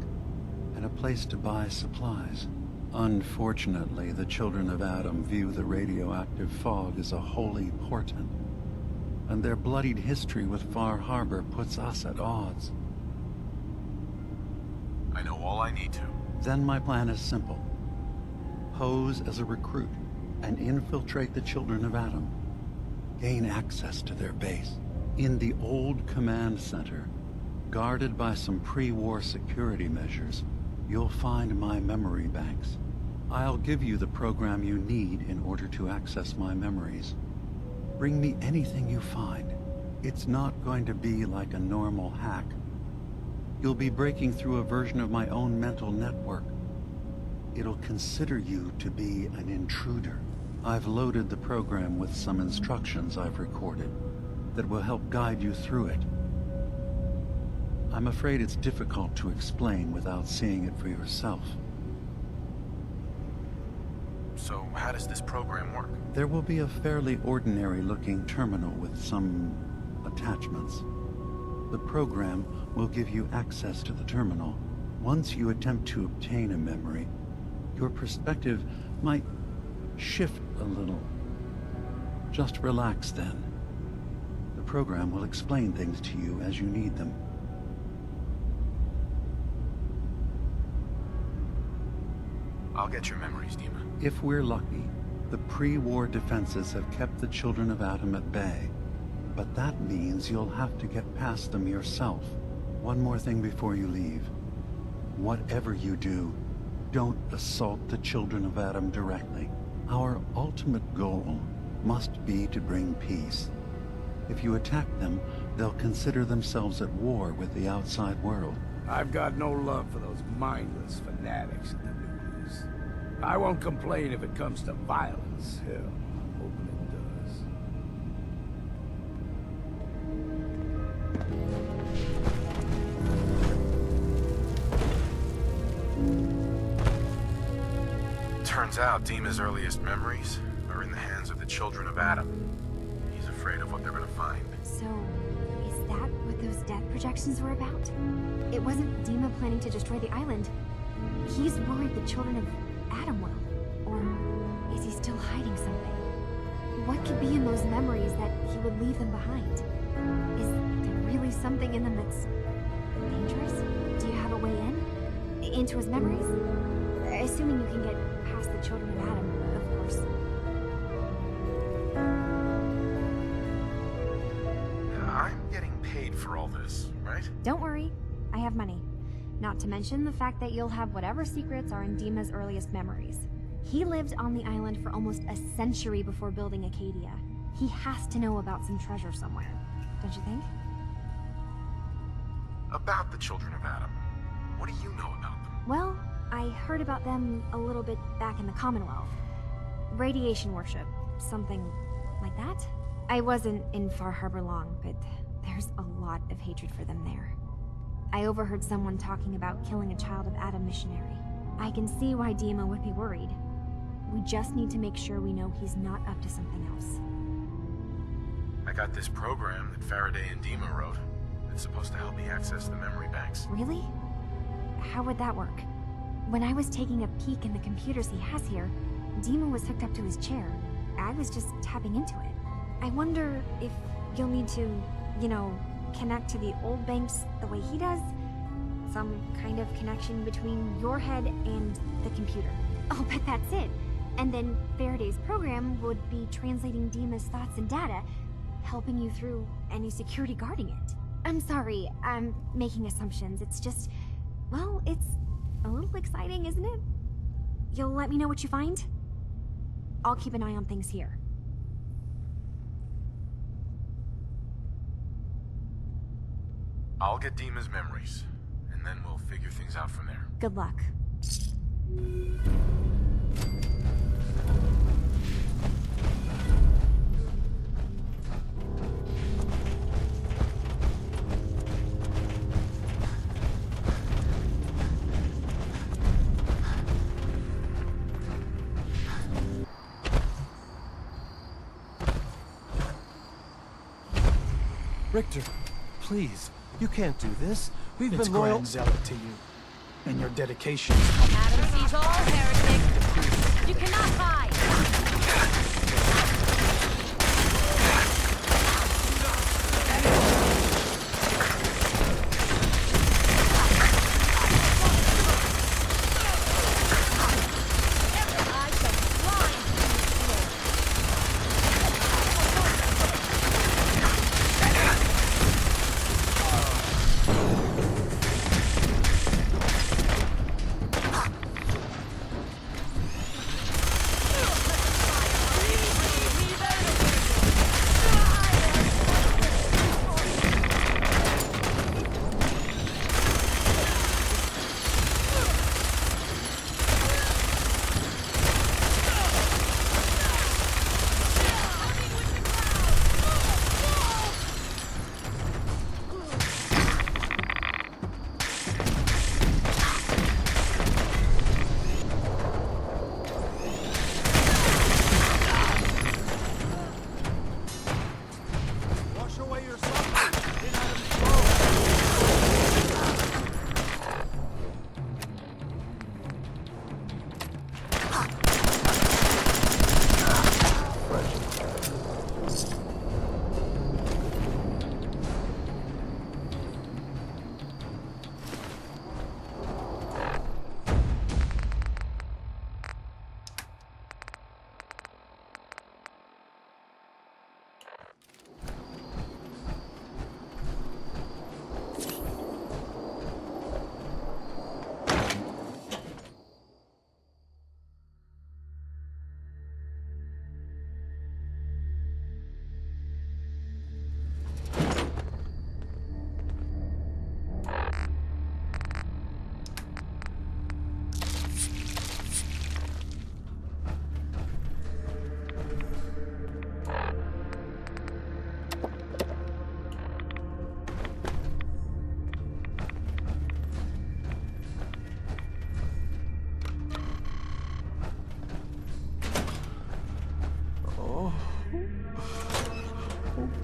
and a place to buy supplies. Unfortunately, the children of Adam view the radioactive fog as a holy portent, and their bloodied history with Far Harbor puts us at odds. I know all I need to. Then my plan is simple. Pose as a recruit and infiltrate the children of Adam. Gain access to their base. In the old command center, guarded by some pre-war security measures, you'll find my memory banks. I'll give you the program you need in order to access my memories. Bring me anything you find. It's not going to be like a normal hack. You'll be breaking through a version of my own mental network. It'll consider you to be an intruder. I've loaded the program with some instructions I've recorded that will help guide you through it. I'm afraid it's difficult to explain without seeing it for yourself. So how does this program work? There will be a fairly ordinary-looking terminal with some attachments. The program will give you access to the terminal. Once you attempt to obtain a memory, your perspective might shift a little. Just relax then. The program will explain things to you as you need them. I'll get your memories, Dima. If we're lucky, the pre-war defenses have kept the children of Adam at bay. But that means you'll have to get past them yourself. One more thing before you leave. Whatever you do, don't assault the children of Adam directly. Our ultimate goal must be to bring peace. If you attack them, they'll consider themselves at war with the outside world. I've got no love for those mindless fanatics in the news. I won't complain if it comes to violence. Hell, I'm hoping it does. Turns out Dima's earliest memories are in the hands of the children of Adam. He's afraid of what they're gonna find. So, is that what those death projections were about? It wasn't Dima planning to destroy the island. He's worried the children of Adam will. Or is he still hiding something? What could be in those memories that he would leave them behind? Is there really something in them that's dangerous? Do you have a way in? Into his memories? Assuming you can get past the children of Adam, of course. I'm getting paid for all this, right? Don't worry, I have money. Not to mention the fact that you'll have whatever secrets are in Dima's earliest memories. He lived on the island for almost a century before building Acadia. He has to know about some treasure somewhere, don't you think? About the children of Adam. What do you know about them? Well, I heard about them a little bit back in the Commonwealth. Radiation worship, something like that. I wasn't in Far Harbor long, but there's a lot of hatred for them there. I overheard someone talking about killing a child of Adam missionary. I can see why Dima would be worried. We just need to make sure we know he's not up to something else. I got this program that Faraday and Dima wrote. It's supposed to help me access the memory banks. Really? How would that work? When I was taking a peek in the computers he has here, Dima was hooked up to his chair. I was just tapping into it. I wonder if you'll need to, connect to the old banks the way he does? Some kind of connection between your head and the computer. I'll bet that's it. And then Faraday's program would be translating Dima's thoughts and data, helping you through any security guarding it. I'm sorry, I'm making assumptions. It's just, well, it's a little exciting, isn't it? You'll let me know what you find? I'll keep an eye on things here. I'll get Dima's memories, and then we'll figure things out from there. Good luck. Richter, please, you can't do this. We've It's been loyal. grand zealot to you, and your dedication. Adam sees all, heretic. You cannot hide.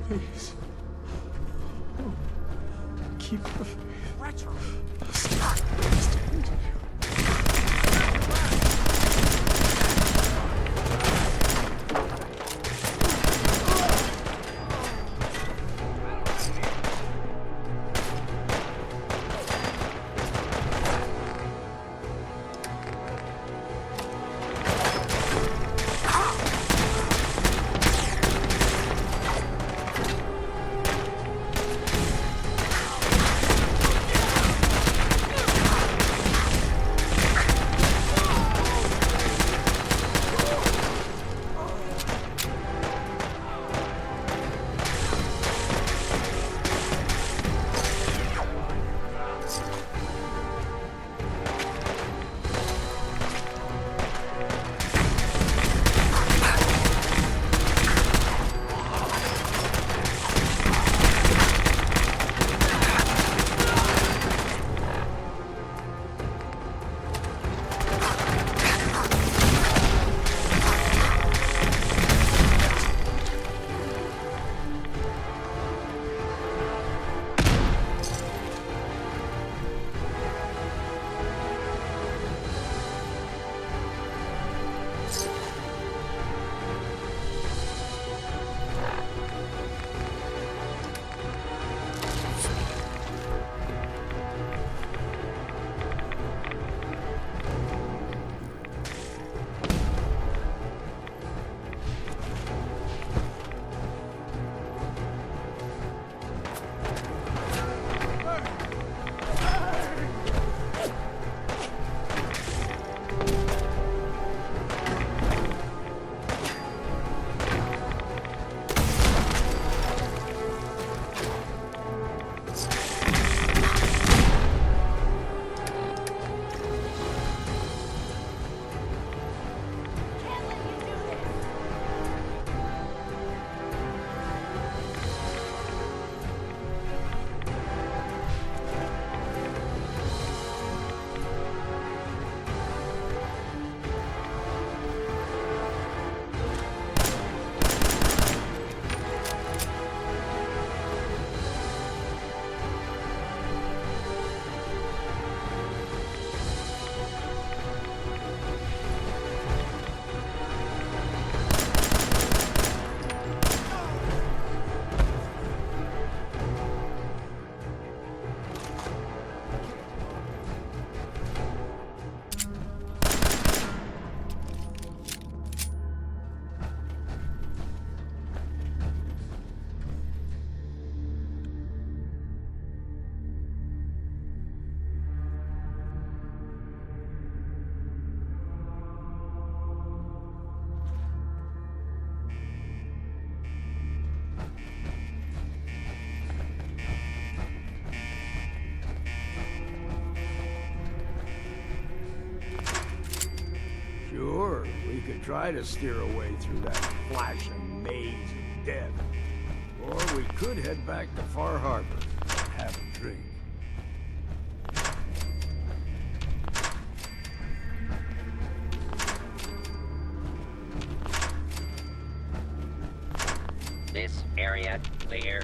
Please. Oh, keep the faith. could try to steer away through that flashing maze of death. Or we could head back to Far Harbor and have a drink. This area clear.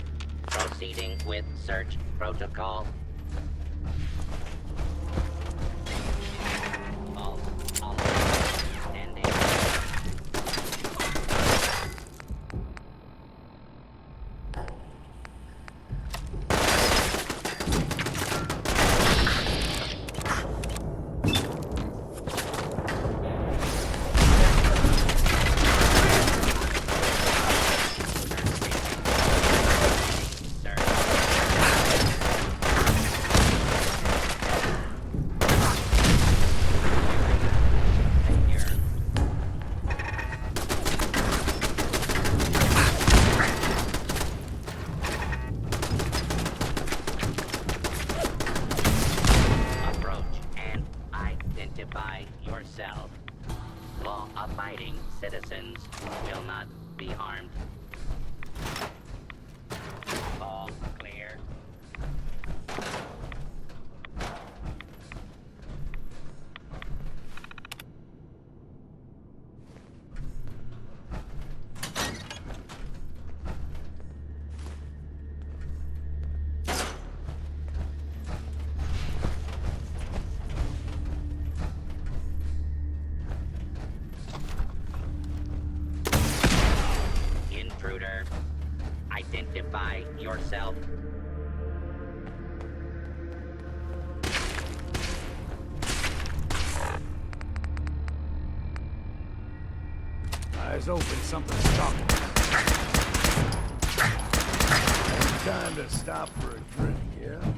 Proceeding with search protocol. Law-abiding citizens will not be harmed. All clear. Intruder, identify yourself. Eyes open, something's stalking us. Time to stop for a drink, yeah?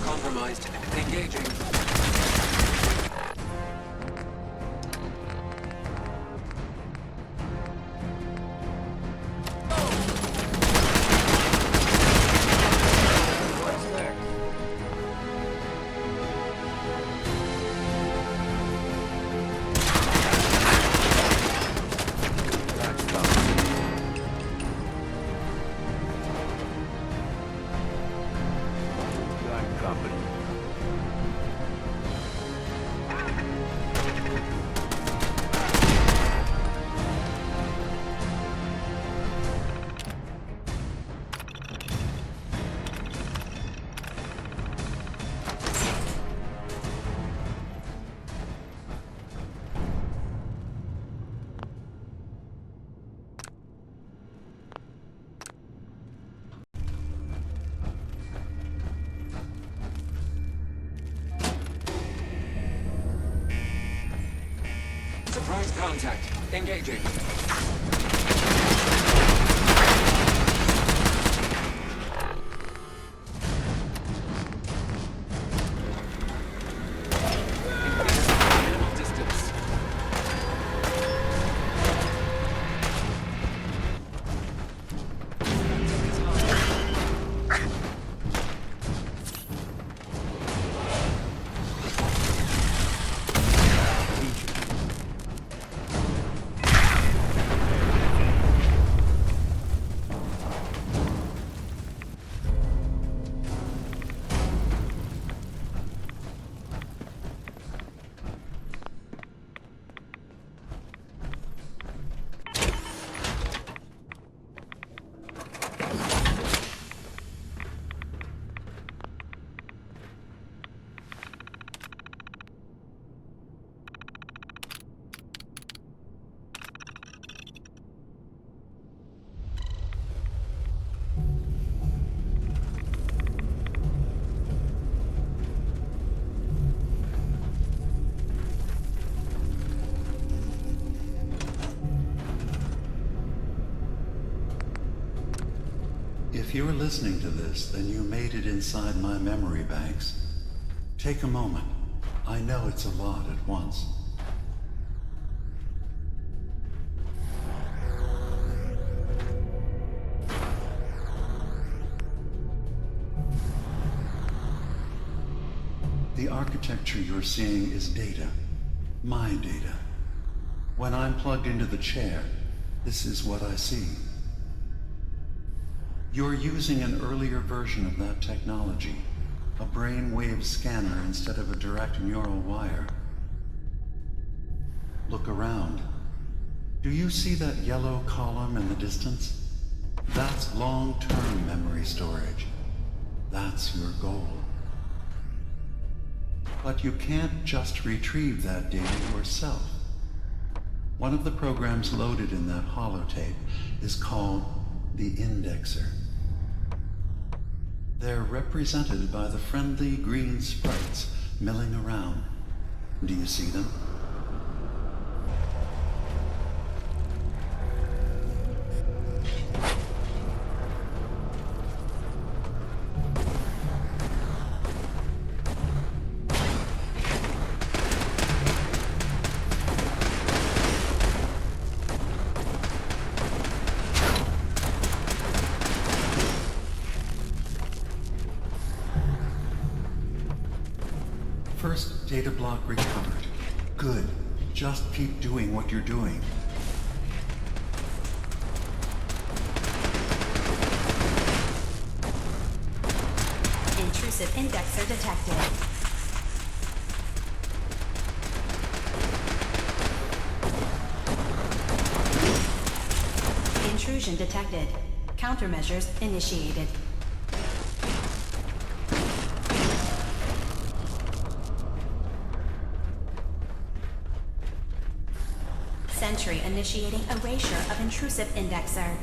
Compromised. Engaging. Surprise contact. Engaging. if you're listening to this, then you made it inside my memory banks. Take a moment. I know it's a lot at once. The architecture you're seeing is data. My data. When I'm plugged into the chair, this is what I see. You're using an earlier version of that technology, a brainwave scanner instead of a direct neural wire. Look around. Do you see that yellow column in the distance? That's long-term memory storage. That's your goal. But you can't just retrieve that data yourself. One of the programs loaded in that holotape is called the Indexer. They're represented by the friendly green sprites milling around. Do you see them? First data block recovered. Good. Just keep doing what you're doing. Intrusive indexer detected. Intrusion detected. Countermeasures initiated. Sentry initiating erasure of intrusive indexer.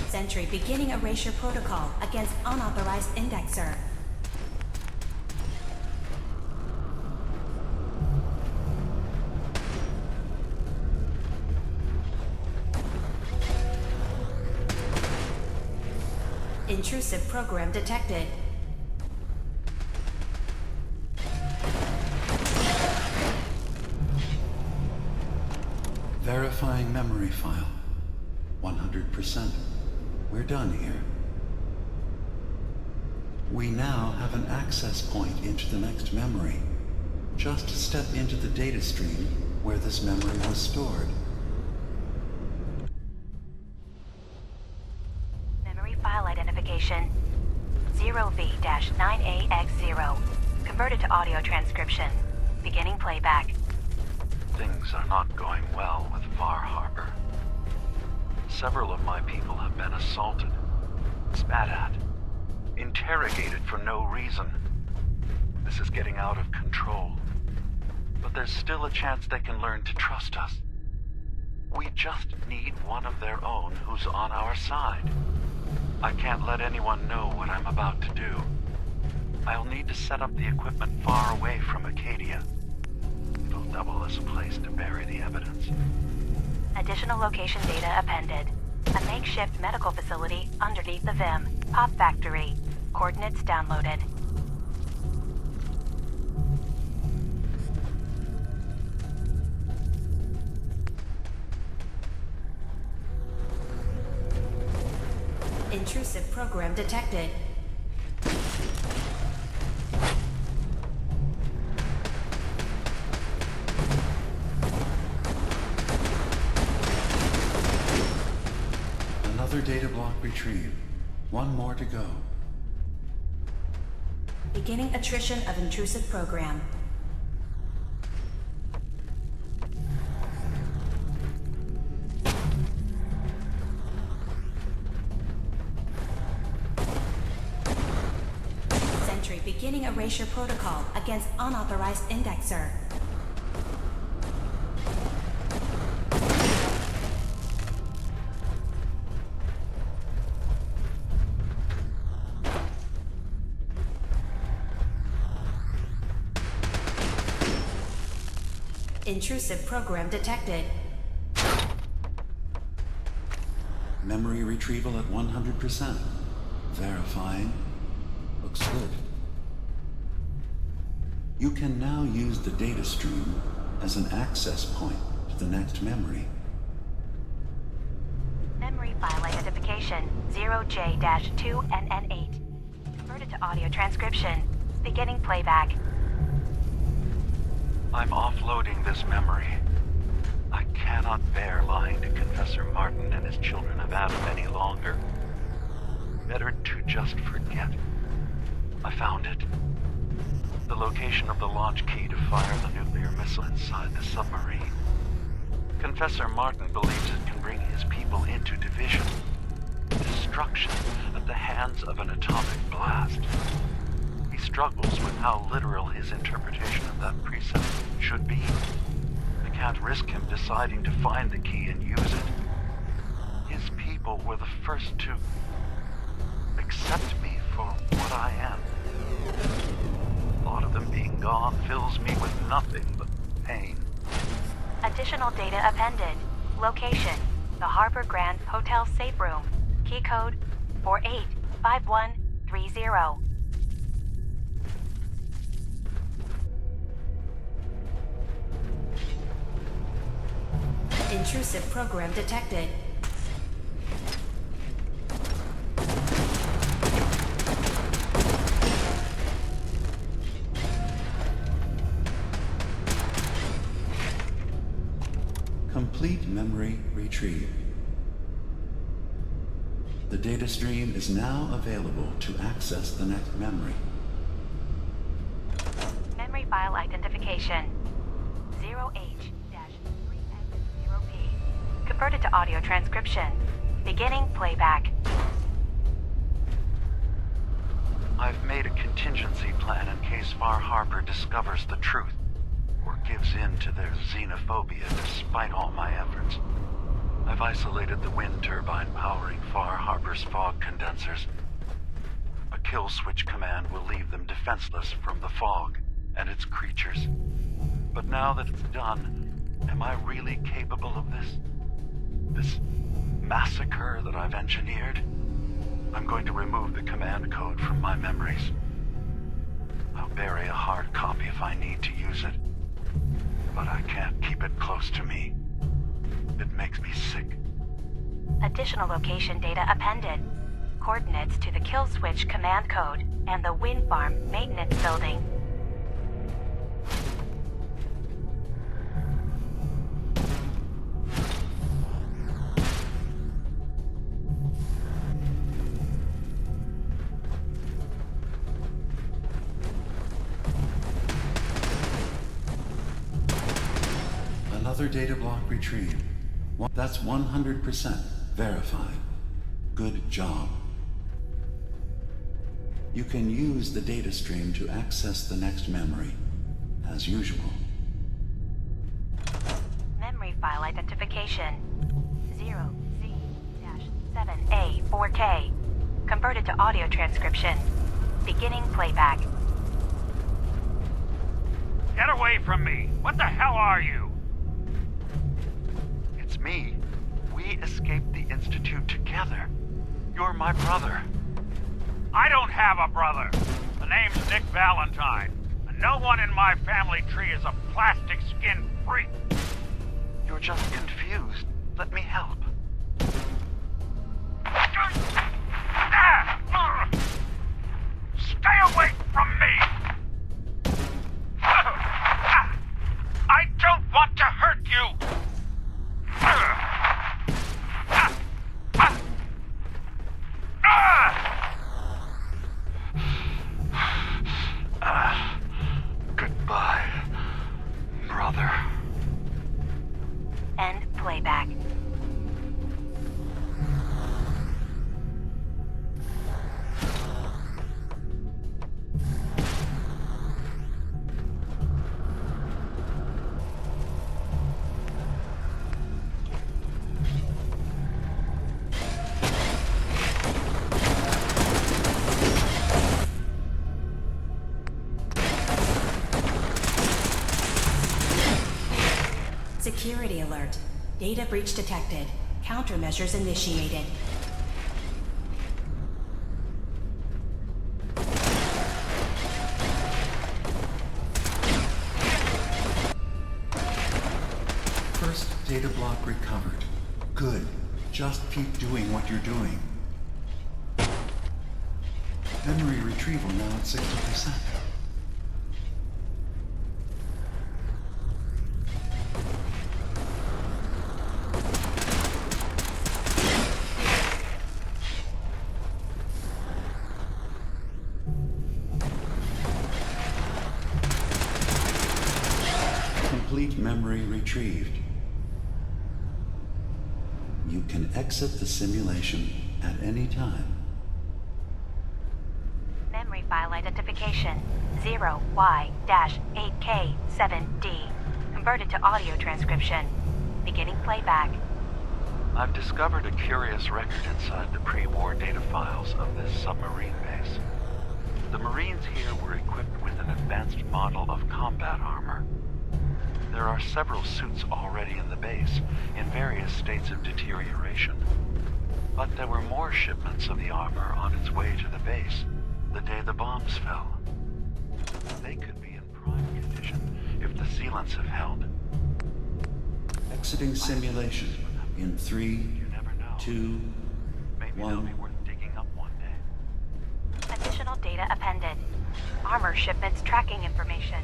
Sentry beginning erasure protocol against unauthorized indexer. Intrusive program detected. Verifying memory file. 100%. We're done here. We now have an access point into the next memory. Just step into the data stream where this memory was stored. Memory file identification 0V-9AX0. Converted to audio transcription. Beginning playback. Things are not going well with Far Harbor. Several of my people have been assaulted, spat at, interrogated for no reason. This is getting out of control. But there's still a chance they can learn to trust us. We just need one of their own who's on our side. I can't let anyone know what I'm about to do. I'll need to set up the equipment far away from Acadia. It'll double as a place to bury the evidence. Additional location data appended. A makeshift medical facility underneath the VIM. Pop factory. Coordinates downloaded. Intrusive program detected. Another data block retrieved. One more to go. Beginning attrition of intrusive program. Sentry beginning erasure protocol against unauthorized indexer. Intrusive program detected. Memory retrieval at 100%. Verifying. Looks good. You can now use the data stream as an access point to the next memory. Memory file identification 0J-2NN8. Converted to audio transcription. Beginning playback. I'm offloading this memory. I cannot bear lying to Confessor Martin and his children of Adam any longer. Better to just forget. I found it. The location of the launch key to fire the nuclear missile inside the submarine. Confessor Martin believes it can bring his people into division. Destruction at the hands of an atomic blast. He struggles with how literal his interpretation of that precept should be. I can't risk him deciding to find the key and use it. His people were the first to accept me for what I am. The thought of them being gone fills me with nothing but pain. Additional data appended. Location: the Harbor Grand Hotel safe room. Key code 485130. Intrusive program detected. Complete memory retrieved. The data stream is now available to access the next memory. Memory file identification 0H-3X0P. Converted to audio transcription. Beginning playback. I've made a contingency plan in case Far Harbor discovers the truth, or gives in to their xenophobia despite all my efforts. I've isolated the wind turbine powering Far Harbor's fog condensers. A kill switch command will leave them defenseless from the fog and its creatures. But now that it's done, am I really capable of this? This massacre that I've engineered? I'm going to remove the command code from my memories. I'll bury a hard copy if I need to use it. But I can't keep it close to me. It makes me sick. Additional location data appended. Coordinates to the kill switch command code and the wind farm maintenance building. Another data block retrieved. That's 100% verified. Good job. You can use the data stream to access the next memory, as usual. Memory file identification 0Z-7A4K. Converted to audio transcription. Beginning playback. Get away from me! What the hell are you? It's me. We escaped the Institute together. You're my brother. I don't have a brother. The name's Nick Valentine. And no one in my family tree is a plastic skin freak. You're just confused. Let me help. Stay away from me! I don't want to hurt you! Goodbye, brother. End playback. Security alert. Data breach detected. Countermeasures initiated. First data block recovered. Good. Just keep doing what you're doing. Memory retrieval now at 60%. Complete memory retrieved. You can exit the simulation at any time. Memory file identification 0Y-8K7D. Converted to audio transcription. Beginning playback. I've discovered a curious record inside the pre-war data files of this submarine base. The Marines here were equipped with an advanced model of combat armor. There are several suits already in the base, in various states of deterioration. But there were more shipments of the armor on its way to the base the day the bombs fell. They could be in prime condition if the sealants have held. Exiting simulation in 3, 2, Maybe they'll be worth digging up one day. Additional data appended. Armor shipments tracking information.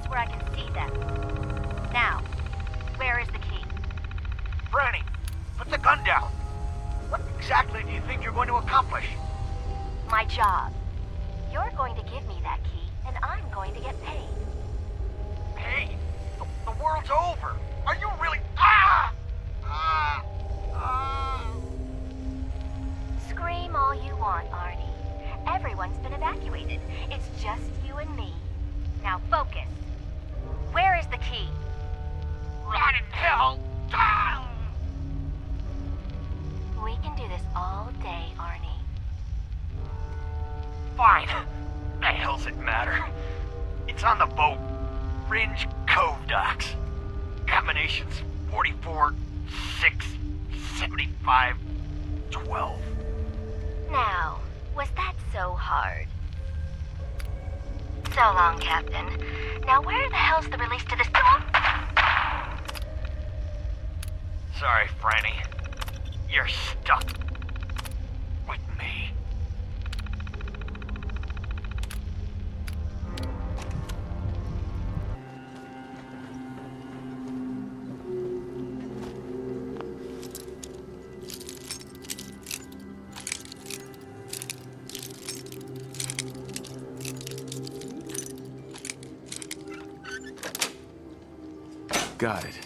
Where I can see them. Now, where is the key? Franny, put the gun down. What exactly do you think you're going to accomplish? My job. You're going to give me that key, and I'm going to get paid. Hey, the world's over. Are you really... Scream all you want, Arnie. Everyone's been evacuated. It's just you and me. Now focus. Where is the key? Rot in hell! We can do this all day, Arnie. Fine. The hell's it matter? It's on the boat. Fringe Cove docks. Combinations 44, 6, 75, 12. Now, was that so hard? So long, Captain. Now where the hell's the release to this... Sorry, Franny. You're stuck with me. Got it.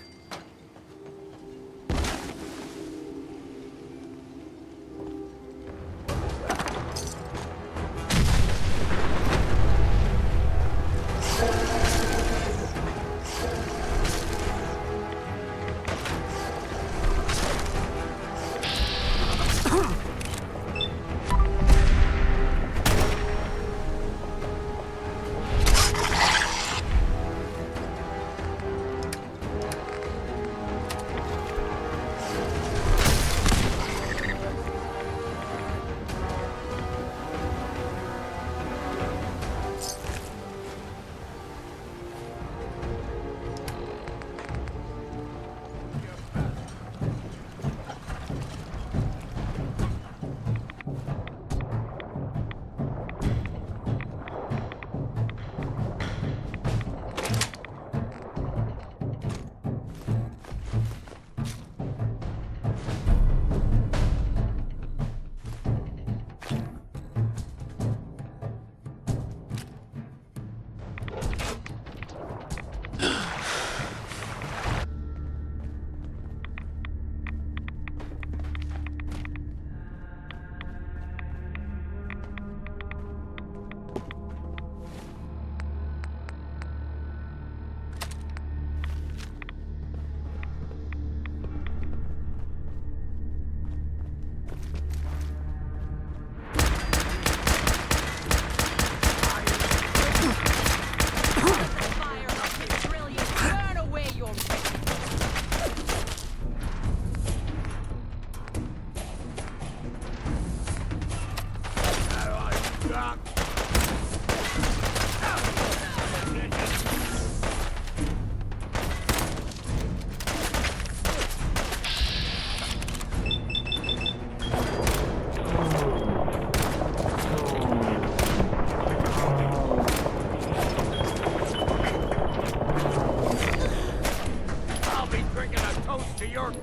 your...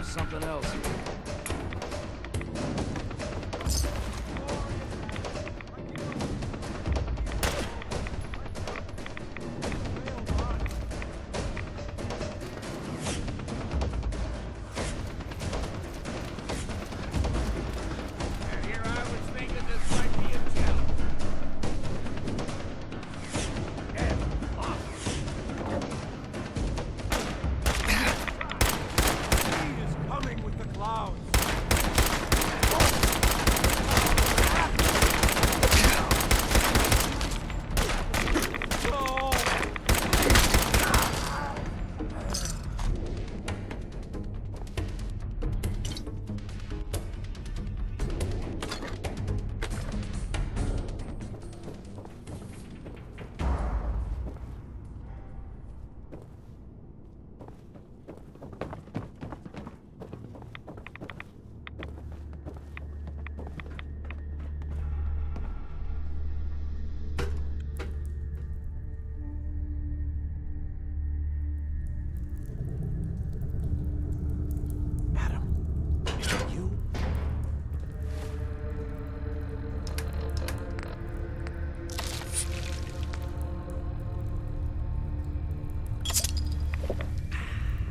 Something else.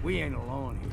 We ain't alone here.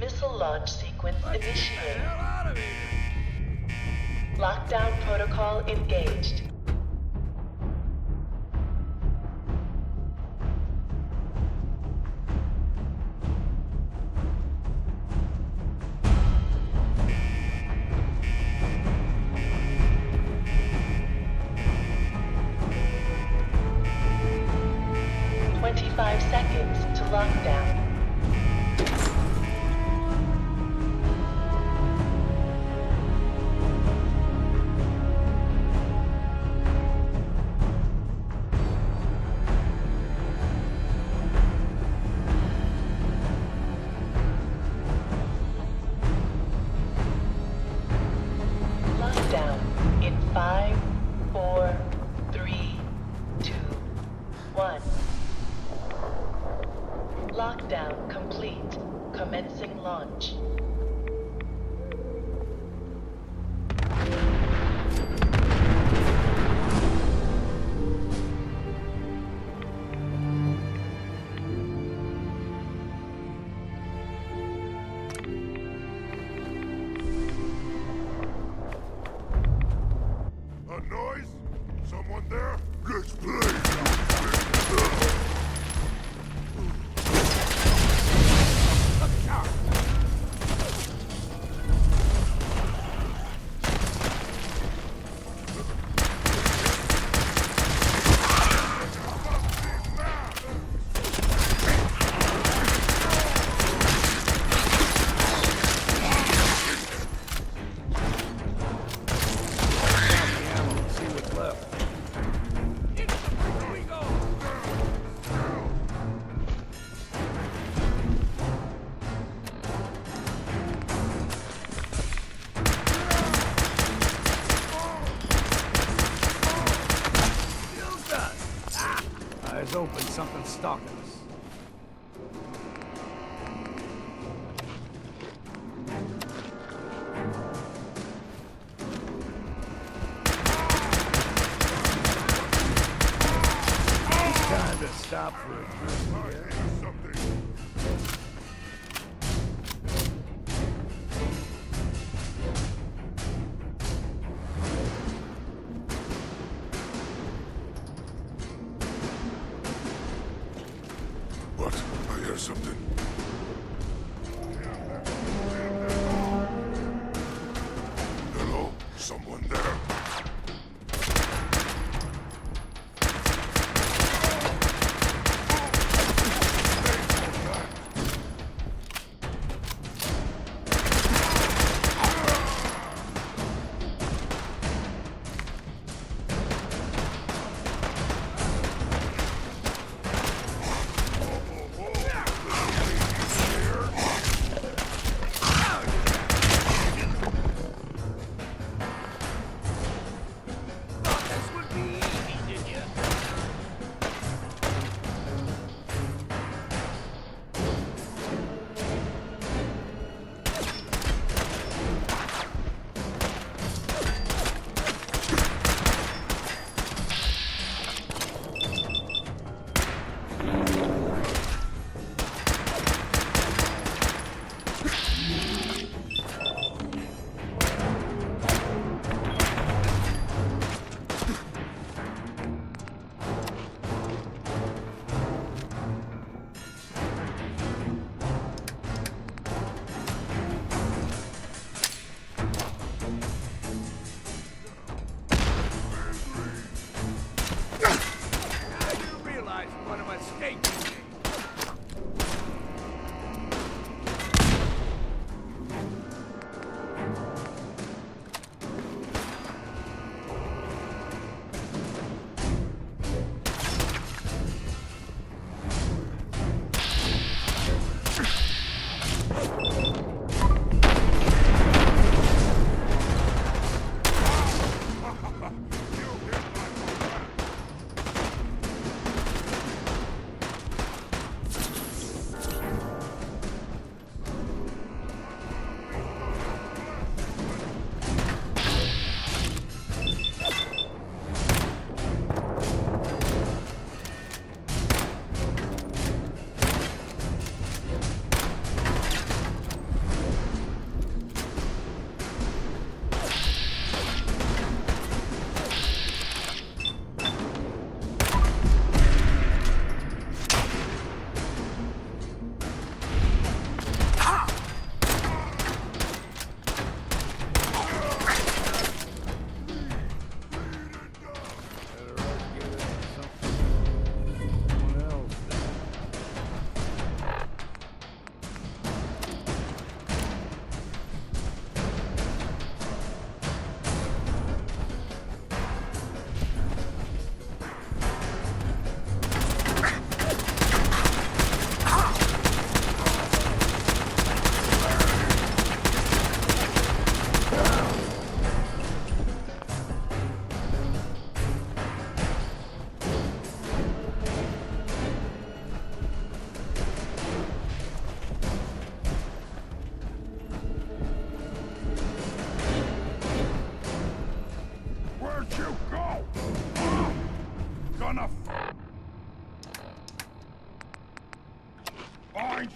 Missile launch sequence initiated. Lockdown protocol engaged. Seconds to lockdown. launch. A noise? Someone there? Let's play! Eyes open, something's stalking us. It's time to stop for a drink.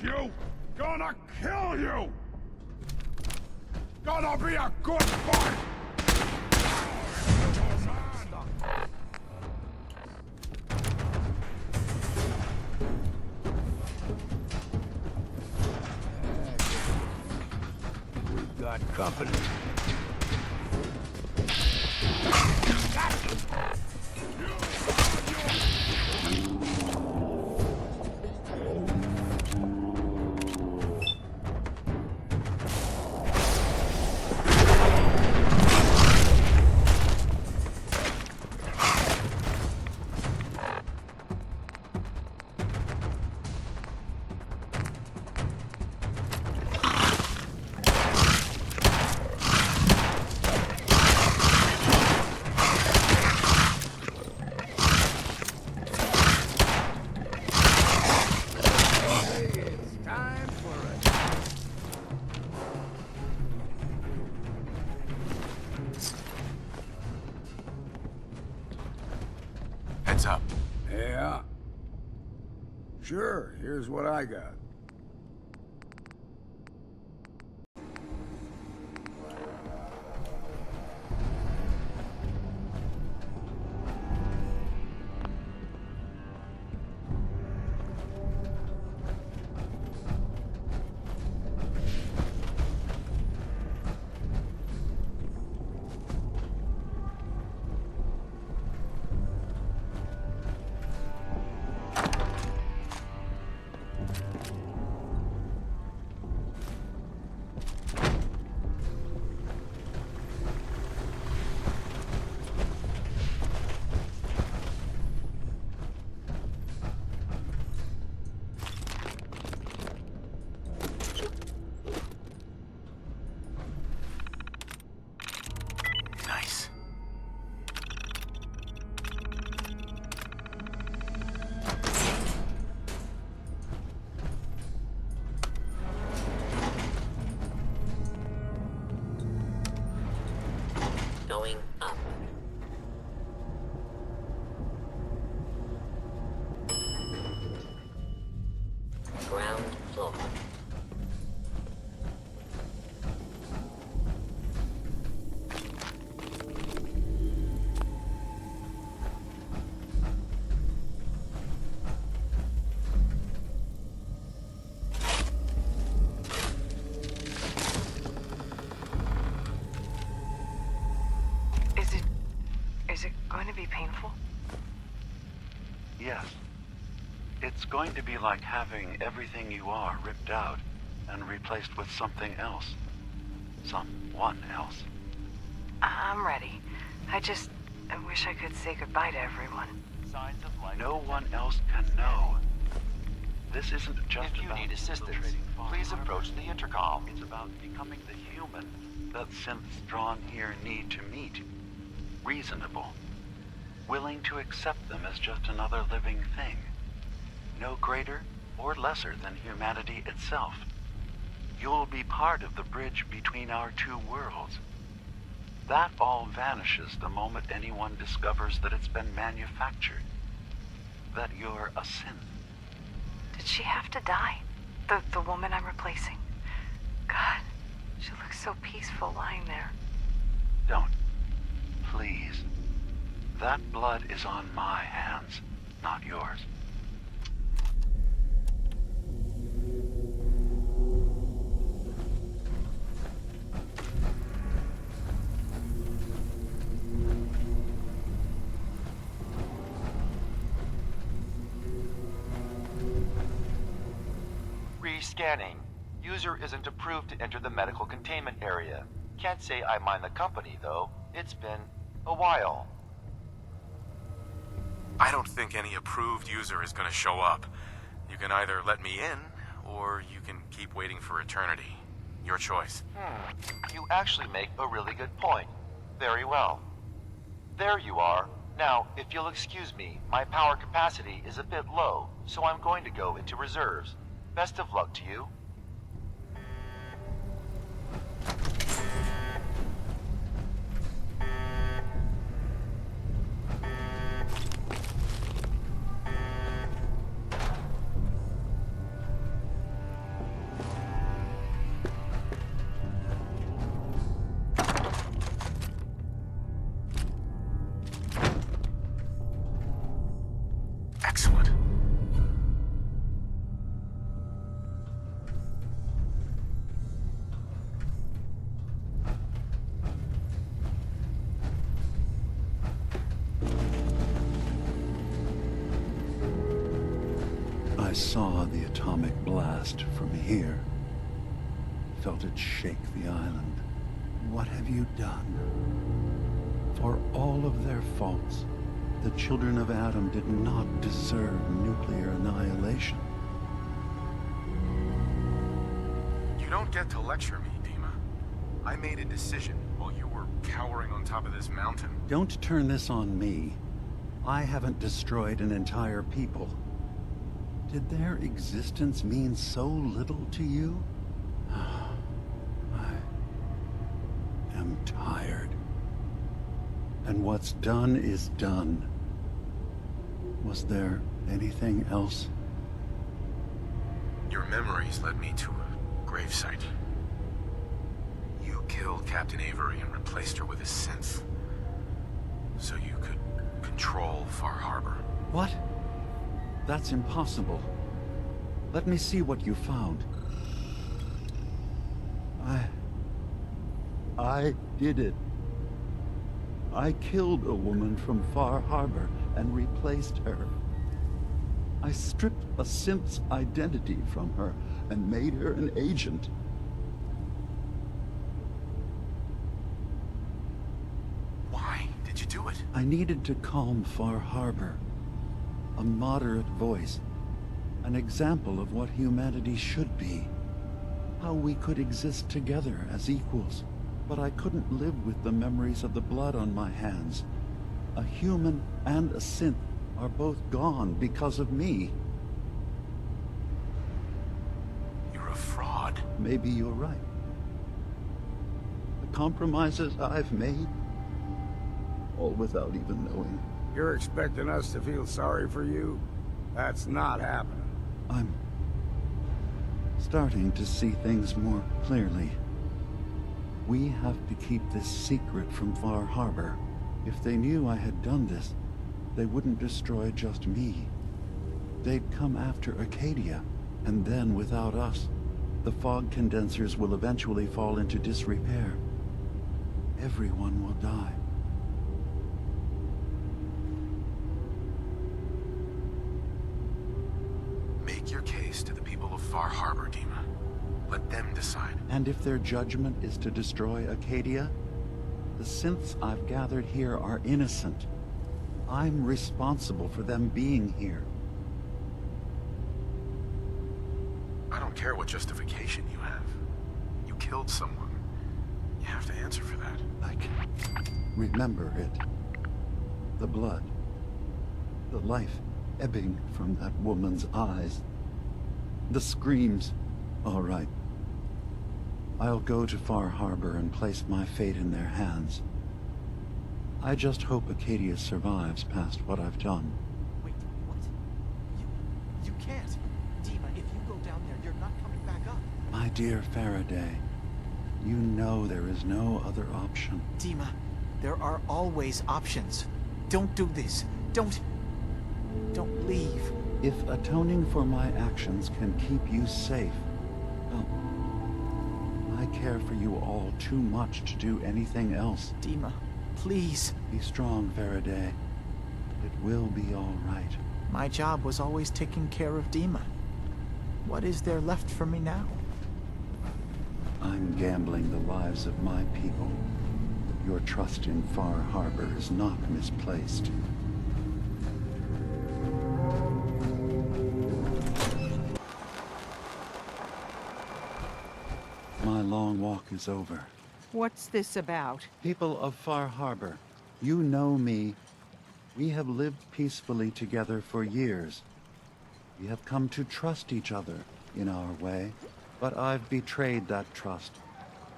you! Gonna kill you! Gonna be a good fight! We've got company. Heads up. Yeah. Sure, here's what I got. Nice. Going up. Ground floor. Is it going to be painful? Yes. It's going to be like having everything you are ripped out and replaced with something else. Someone else. I'm ready. I wish I could say goodbye to everyone. Signs of life. No one else can know. This isn't just If you about need assistance, infiltrating Far please Harbor. approach the intercom. It's about becoming the human that synths drawn here need to meet. Reasonable. Willing to accept them as just another living thing. No greater or lesser than humanity itself. You'll be part of the bridge between our two worlds. That all vanishes the moment anyone discovers that it's been manufactured. That you're a synth. Did she have to die? The woman I'm replacing? God, she looks so peaceful lying there. Don't. Please. That blood is on my hands, not yours. Rescanning. User isn't approved to enter the medical containment area. Can't say I mind the company, though. It's been a while. I don't think any approved user is gonna show up. You can either let me in, or you can keep waiting for eternity. Your choice. You actually make a really good point. Very well. There you are. Now, if you'll excuse me, my power capacity is a bit low, so I'm going to go into reserves. Best of luck to you. I saw the atomic blast from here. Felt it shake the island. What have you done? For all of their faults, the children of Adam did not deserve nuclear annihilation. You don't get to lecture me, Dima. I made a decision while you were cowering on top of this mountain. Don't turn this on me. I haven't destroyed an entire people. Did their existence mean so little to you? I am tired. And what's done is done. Was there anything else? Your memories led me to a gravesite. You killed Captain Avery and replaced her with a synth, so you could control Far Harbor. What? That's impossible. Let me see what you found. I did it. I killed a woman from Far Harbor and replaced her. I stripped a synth's identity from her and made her an agent. Why did you do it? I needed to calm Far Harbor. A moderate voice. An example of what humanity should be. How we could exist together as equals. But I couldn't live with the memories of the blood on my hands. A human and a synth are both gone because of me. You're a fraud. Maybe you're right. The compromises I've made, all without even knowing. You're expecting us to feel sorry for you? That's not happening. I'm starting to see things more clearly. We have to keep this secret from Far Harbor. If they knew I had done this, they wouldn't destroy just me. They'd come after Acadia, and then without us, the fog condensers will eventually fall into disrepair. Everyone will die. Make your case to the people of Far Harbor, Dima. Let them decide. And if their judgment is to destroy Acadia, the synths I've gathered here are innocent. I'm responsible for them being here. I don't care what justification you have. You killed someone. You have to answer for that. I can remember it. The blood. The life ebbing from that woman's eyes. The screams. All right. I'll go to Far Harbor and place my fate in their hands. I just hope Acadia survives past what I've done. Wait, what? You can't. Dima, if you go down there, you're not coming back up. My dear Faraday, you know there is no other option. Dima, there are always options. Don't do this. Don't leave. If atoning for my actions can keep you safe, well, I care for you all too much to do anything else. Dima, please. Be strong, Faraday. It will be all right. My job was always taking care of Dima. What is there left for me now? I'm gambling the lives of my people. Your trust in Far Harbor is not misplaced. My long walk is over. What's this about? People of Far Harbor, you know me. We have lived peacefully together for years. We have come to trust each other in our way, but I've betrayed that trust.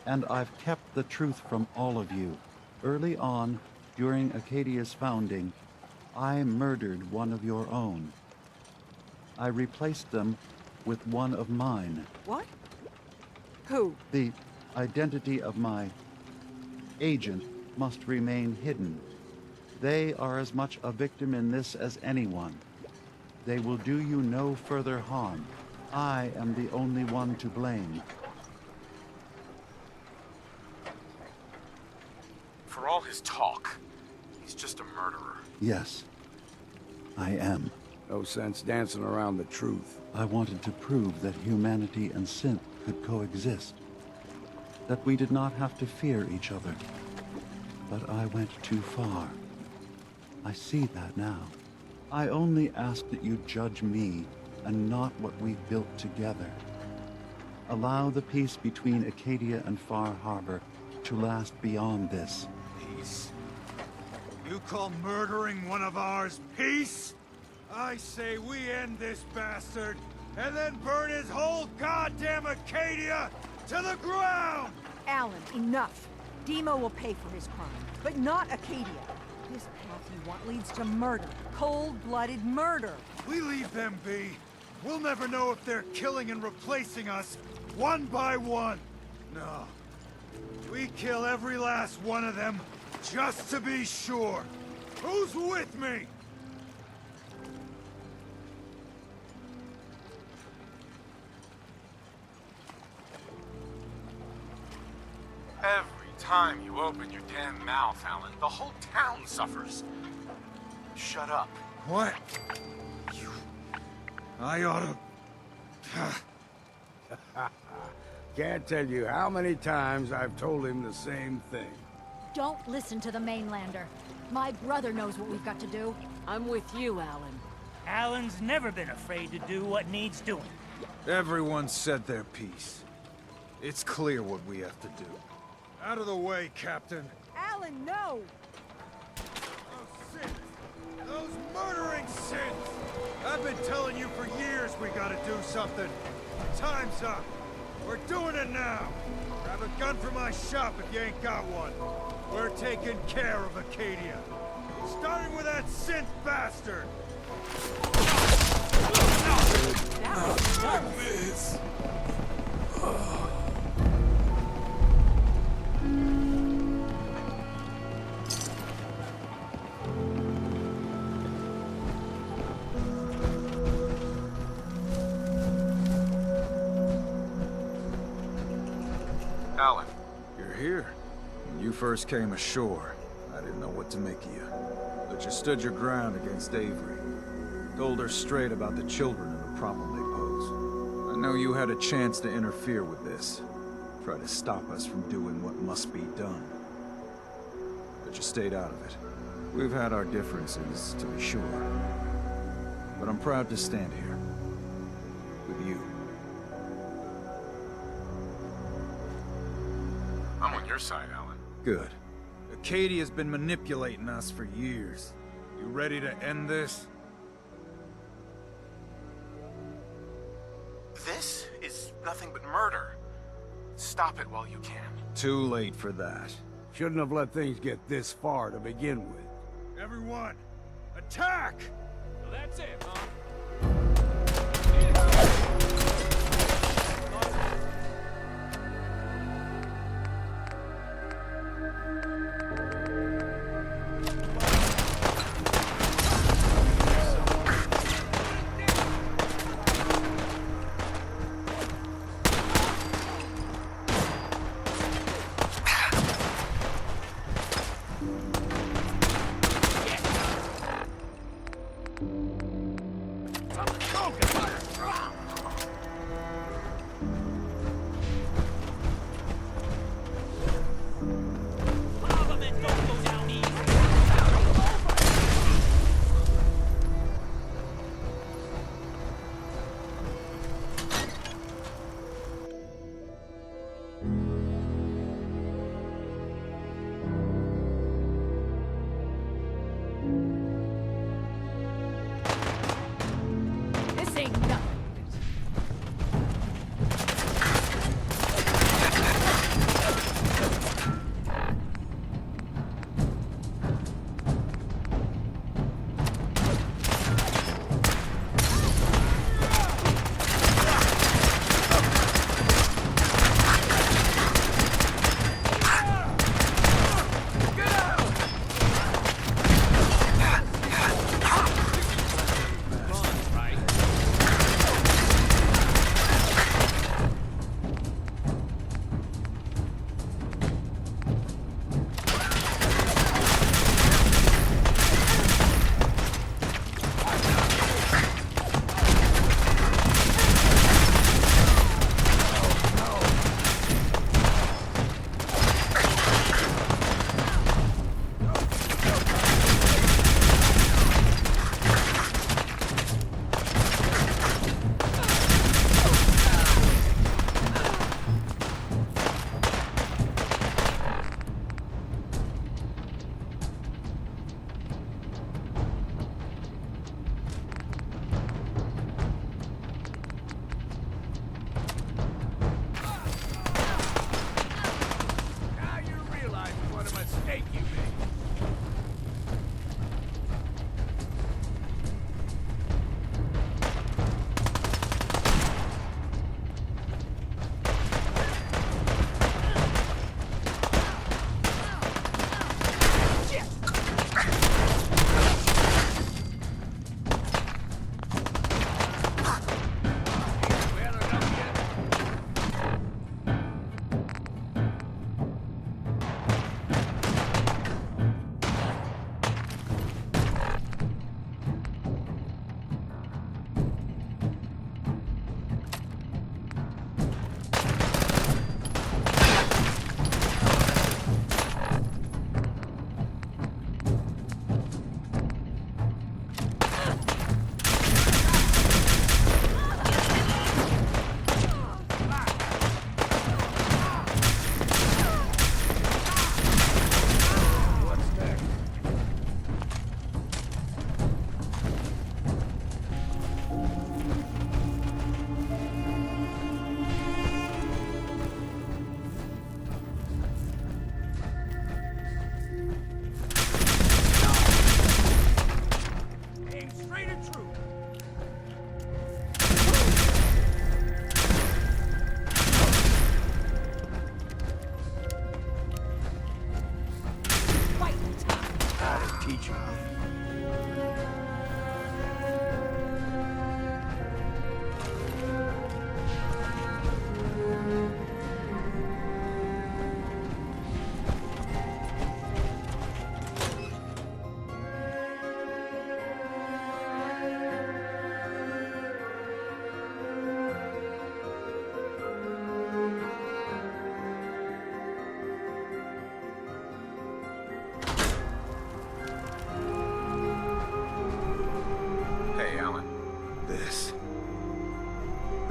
And I've kept the truth from all of you. Early on, during Acadia's founding, I murdered one of your own. I replaced them with one of mine. What? Who? The identity of my agent must remain hidden. They are as much a victim in this as anyone. They will do you no further harm. I am the only one to blame. For all his talk, he's just a murderer. Yes, I am. No sense dancing around the truth. I wanted to prove that humanity and synth could coexist. That we did not have to fear each other. But I went too far. I see that now. I only ask that you judge me and not what we've built together. Allow the peace between Acadia and Far Harbor to last beyond this. Peace? You call murdering one of ours peace? I say we end this bastard, and then burn his whole goddamn Acadia to the ground! Alan, enough. Demo will pay for his crime, but not Acadia. This path you want leads to murder. Cold-blooded murder. We leave them be. We'll never know if they're killing and replacing us, one by one. No. We kill every last one of them, just to be sure. Who's with me? Every time you open your damn mouth, Alan, the whole town suffers. Shut up. What? I oughta... Can't tell you how many times I've told him the same thing. Don't listen to the mainlander. My brother knows what we've got to do. I'm with you, Alan. Alan's never been afraid to do what needs doing. Everyone said their piece. It's clear what we have to do. Out of the way, Captain. Alan, no! Those sins! Those murdering sins! I've been telling you for years we gotta do something. Time's up. We're doing it now. Grab a gun from my shop if you ain't got one. We're taking care of Acadia. Starting with that synth bastard. Miss. Alan, you're here. When you first came ashore, I didn't know what to make of you. But you stood your ground against Avery. Told her straight about the children and the problem they pose. I know you had a chance to interfere with this. Try to stop us from doing what must be done. But you stayed out of it. We've had our differences, to be sure. But I'm proud to stand here. With you. I'm on your side, Alan. Good. Acadia's been manipulating us for years. You ready to end this? This is nothing but murder. Stop it while you can. Too late for that. Shouldn't have let things get this far to begin with. Everyone, attack! So that's it, huh?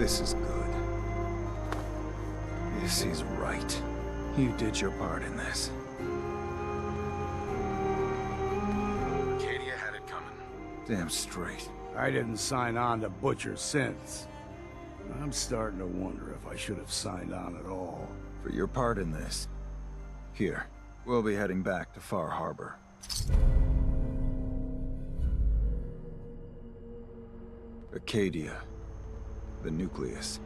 This is good. Yes, he's right. You did your part in this. Acadia had it coming. Damn straight. I didn't sign on to butcher synths. I'm starting to wonder if I should have signed on at all. For your part in this. Here, we'll be heading back to Far Harbor. Acadia. The nucleus.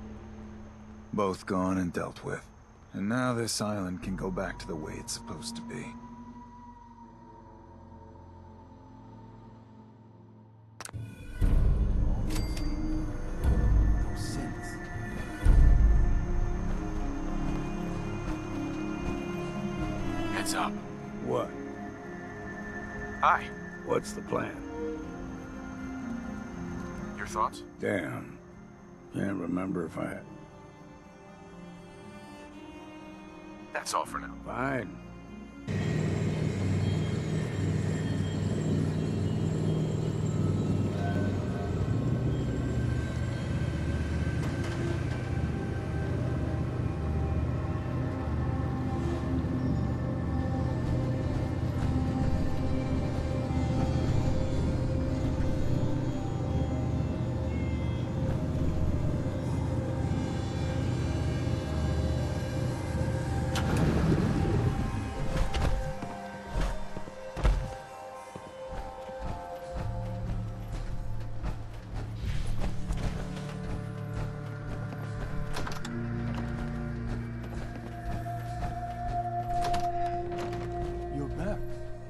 Both gone and dealt with. And now this island can go back to the way it's supposed to be. Heads up. What? Hi. What's the plan? Your thoughts? Damn. Can't remember if I had... That's all for now. Fine.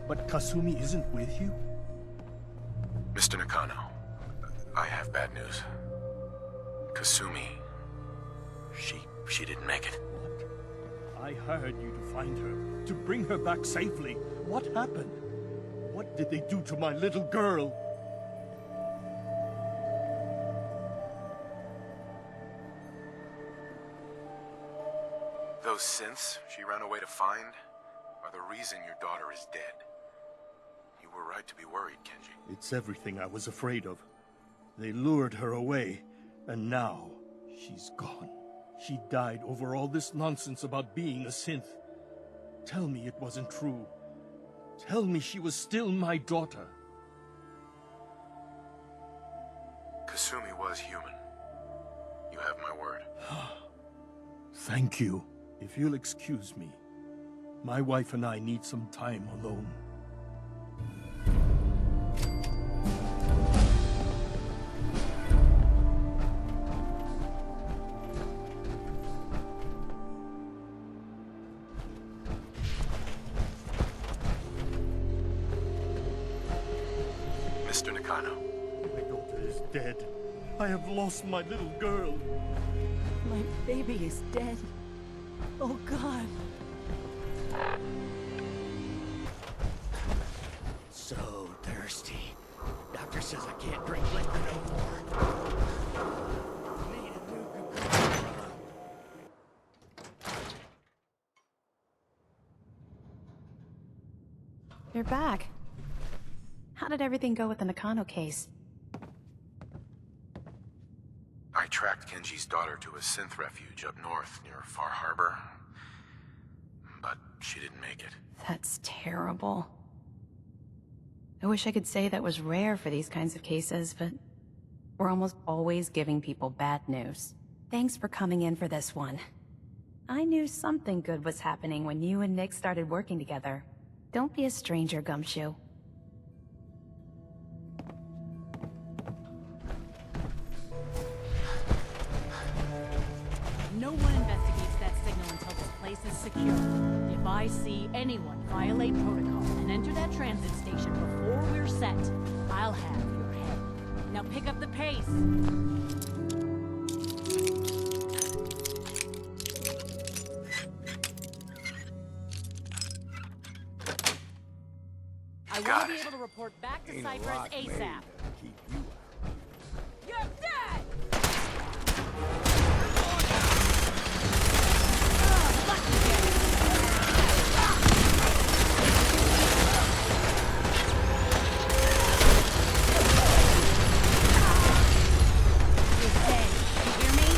But Kasumi isn't with you? Mr. Nakano, I have bad news. Kasumi, she didn't make it. What? I hired you to find her, to bring her back safely. What happened? What did they do to my little girl? Those synths she ran away to find are the reason your daughter is dead. You were right to be worried, Kenji. It's everything I was afraid of. They lured her away, and now she's gone. She died over all this nonsense about being a synth. Tell me it wasn't true. Tell me she was still my daughter. Kasumi was human. You have my word. Thank you. If you'll excuse me, my wife and I need some time alone. Mr. Nakano. My daughter is dead. I have lost my little girl. My baby is dead. Oh, God. So thirsty. Doctor says I can't drink liquor no more. Need a Nuka-World. You're back. How did everything go with the Nakano case? I tracked Kenji's daughter to a synth refuge up north near Far Harbor, but she didn't make it. That's terrible. I wish I could say that was rare for these kinds of cases, but we're almost always giving people bad news. Thanks for coming in for this one. I knew something good was happening when you and Nick started working together. Don't be a stranger, Gumshoe. No one investigates that signal until this place is secure. If I see anyone violate protocol and enter that transit station before we're set, I'll have your head. Now pick up the pace. I want to be able to report back to Cypress ASAP. You're dead! You're dead. You hear me?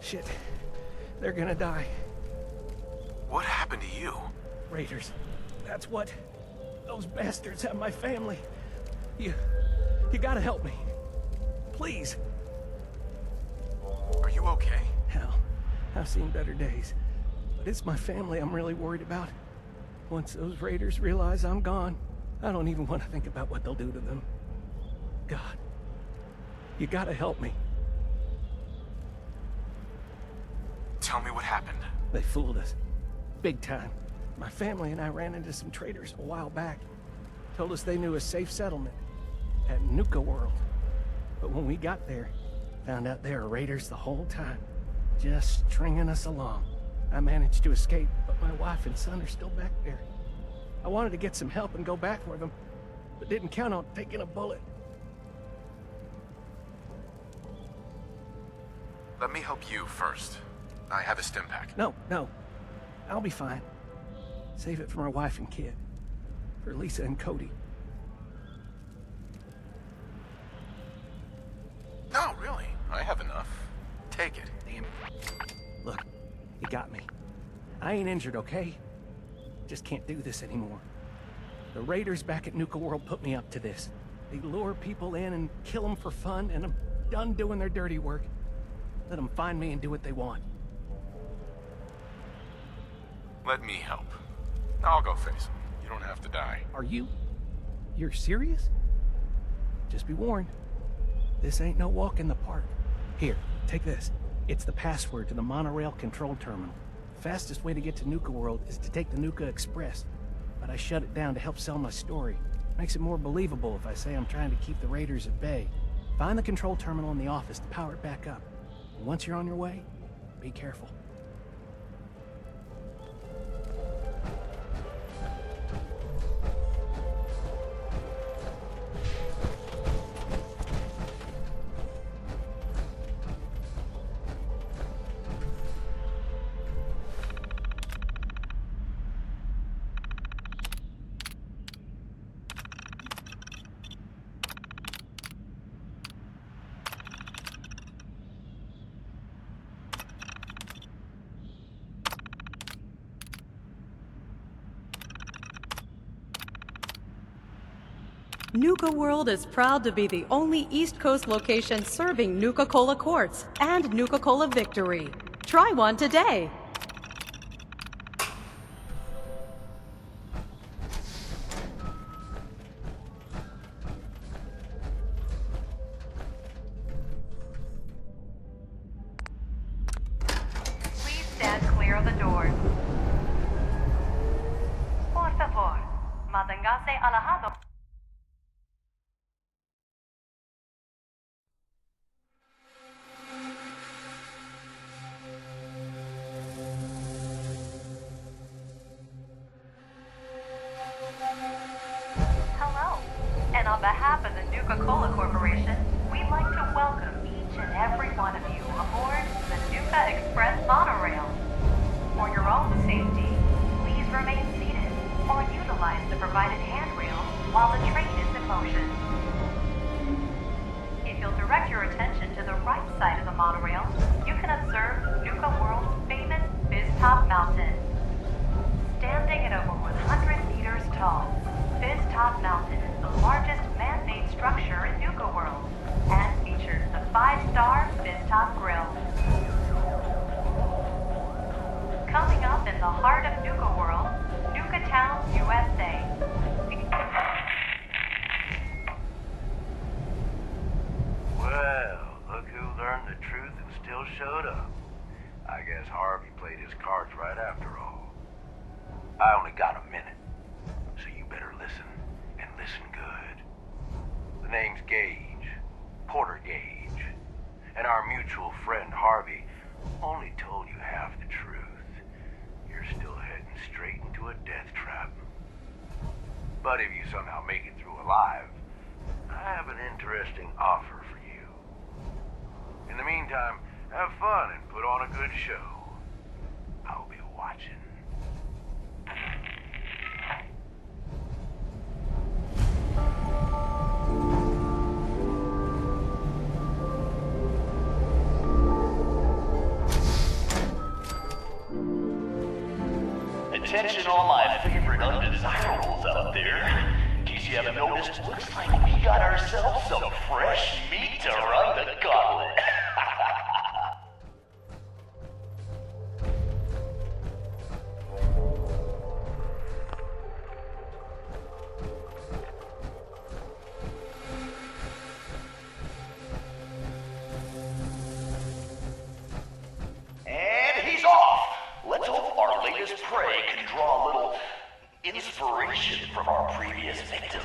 Shit. They're gonna die. What happened to you? Raiders. That's what. Those bastards have my family. You gotta help me. Please. Are you okay? Hell, I've seen better days. But it's my family I'm really worried about. Once those raiders realize I'm gone, I don't even want to think about what they'll do to them. God, you gotta help me. Tell me what happened. They fooled us. Big time. My family and I ran into some traders a while back. Told us they knew a safe settlement at Nuka-World. But when we got there, found out they were raiders the whole time. Just stringing us along. I managed to escape, but my wife and son are still back there. I wanted to get some help and go back for them, but didn't count on taking a bullet. Let me help you first. I have a stim pack. No. I'll be fine. Save it for my wife and kid. For Lisa and Cody. No, really. I have enough. Take it. Damn. Look, you got me. I ain't injured, okay? Just can't do this anymore. The raiders back at Nuka-World put me up to this. They lure people in and kill them for fun, and I'm done doing their dirty work. Let them find me and do what they want. Let me help. I'll go face them. You don't have to die. Are you? You're serious? Just be warned. This ain't no walk in the park. Here, take this. It's the password to the monorail control terminal. The fastest way to get to Nuka-World is to take the Nuka Express. But I shut it down to help sell my story. Makes it more believable if I say I'm trying to keep the raiders at bay. Find the control terminal in the office to power it back up. And once you're on your way, be careful. Nuka-World is proud to be the only East Coast location serving Nuka-Cola Quartz and Nuka-Cola Victory. Try one today. Please stand clear of the doors. Por favor, manténgase alejado. Hello, and on behalf of the Nuka-Cola Corporation, we'd like to welcome each and every one of you aboard the Nuka Express monorail. For your own safety, please remain seated or utilize the provided handrail while the train is in motion. If you'll direct your attention to the right side of the monorail, you can observe Nuka-World's famous Fizz-Top Mountain. Standing at over 100 meters tall, Fizz-Top Mountain is the largest man-made structure in Nuka-World and features the 5-star Fizz-Top Grill. Coming up in the heart of Nuka-World, Nuka-Town, USA. Well, look who learned the truth and still showed up. I guess Harvey played his cards right after all. I only got a minute, so you better listen, and listen good. The name's Gage, Porter Gage, and our mutual friend Harvey only told you half the truth. You're still heading straight into a death trap. But if you somehow make it through alive, I have an interesting offer for you. In the meantime, have fun and put on a good show. I'll be watching. attention all my favorite undesirables out there. In case you haven't noticed, looks like we got ourselves some fresh meat to run the gauntlet. And he's off! Let's hope our latest prey can draw a little inspiration from our previous victims.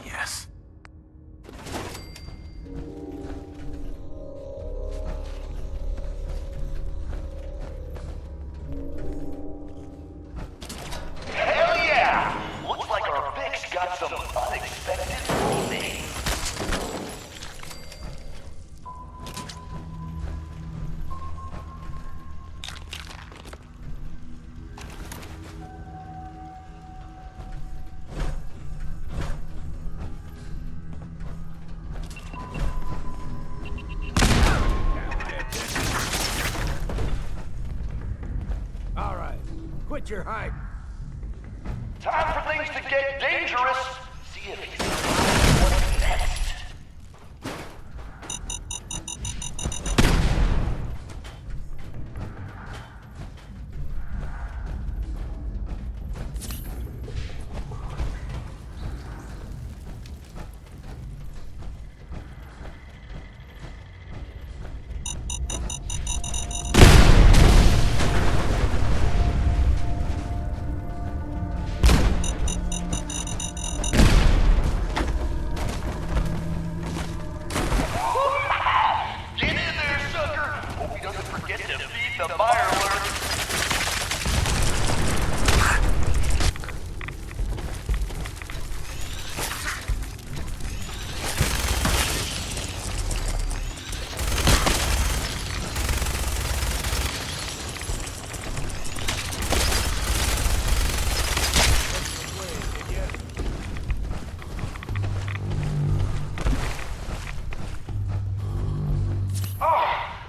Yes. Hell yeah! Looks like our fix got some unexpected things. All right, quit your hype. Time for things to get dangerous. See if he's what's next. Get in there, sucker! Hope he doesn't forget to feed the fire alert.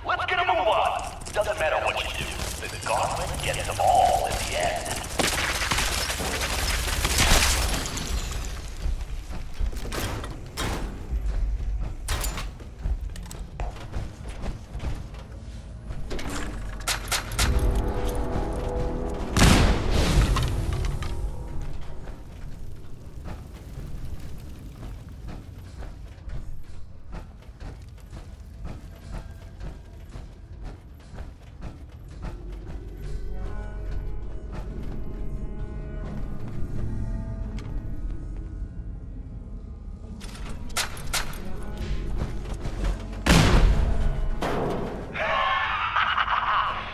Let's get a move on. Doesn't matter what you do. The gauntlet gets them all in the end.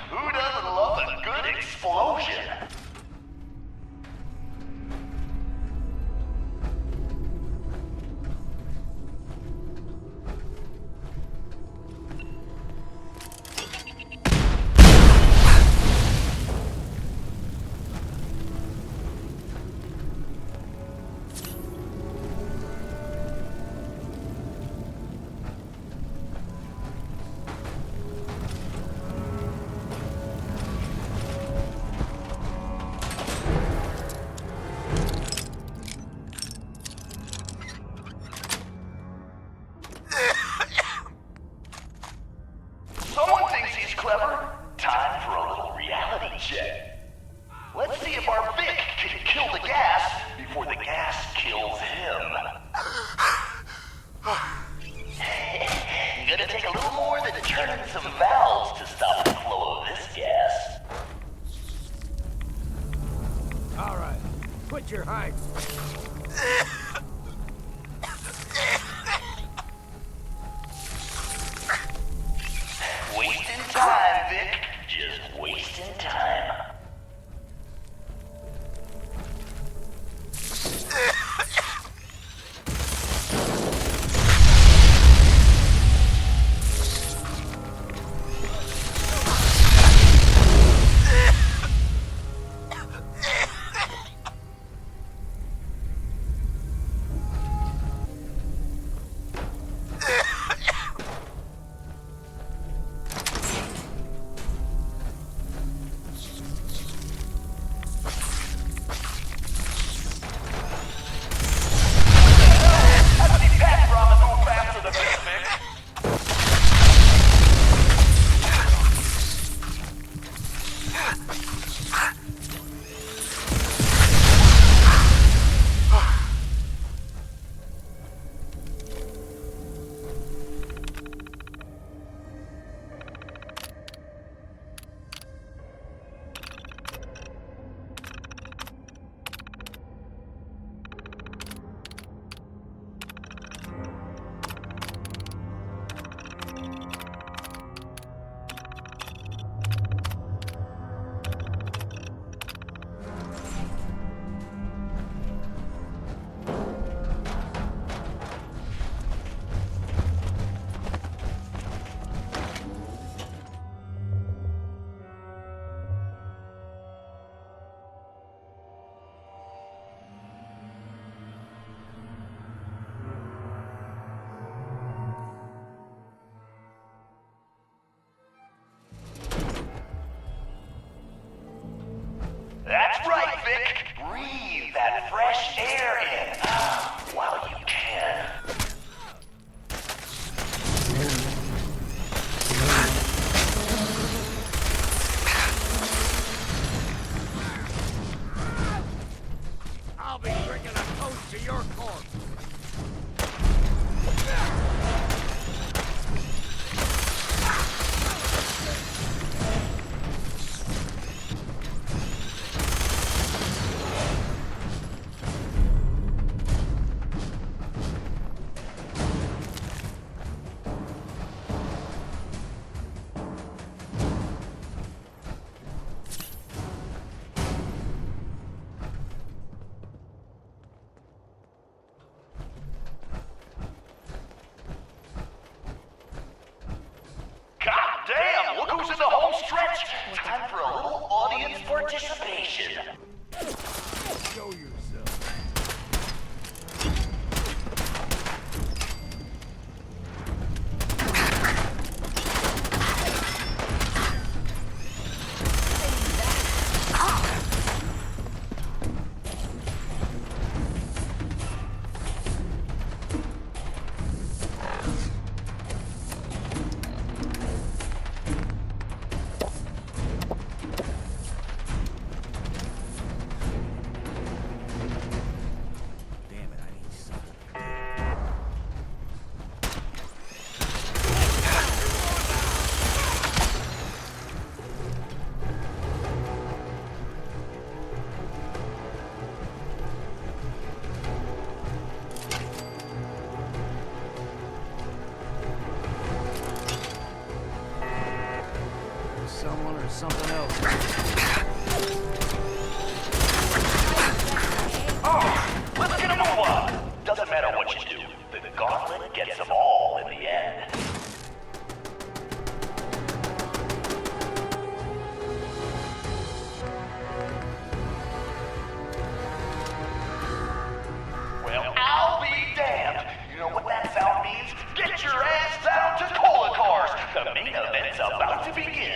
Who doesn't love a good explosion? Someone thinks he's clever. Time for a little reality check. Let's see if our Vic can kill the gas before the gas kills him. Gonna take a little more than turning some valves to stop the flow of this gas. All right, quit your hype. Wasting time, Vic. Just wasting time. someone or something else. Oh, let's get a move on. Doesn't matter what you do, the gauntlet gets them all in the end. Well, I'll be damned. You know what that sound means? Get your ass down to Cola Cars. The main event's about to begin.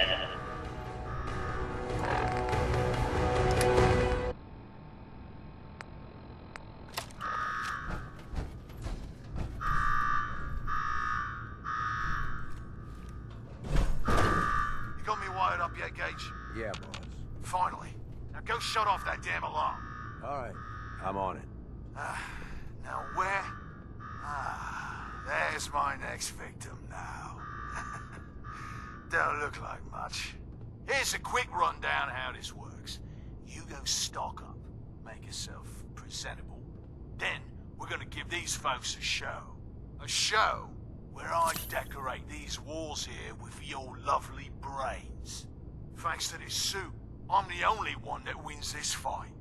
You got me wired up yet, Gage? Yeah, boss. Finally. Now go shut off that damn alarm. All right, I'm on it. Now where? There's my next victim now. Don't look like much. Here's a quick rundown how this works. You go stock up, make yourself presentable. Then we're gonna give these folks a show. A show where I decorate these walls here with your lovely brains. Thanks to this suit, I'm the only one that wins this fight.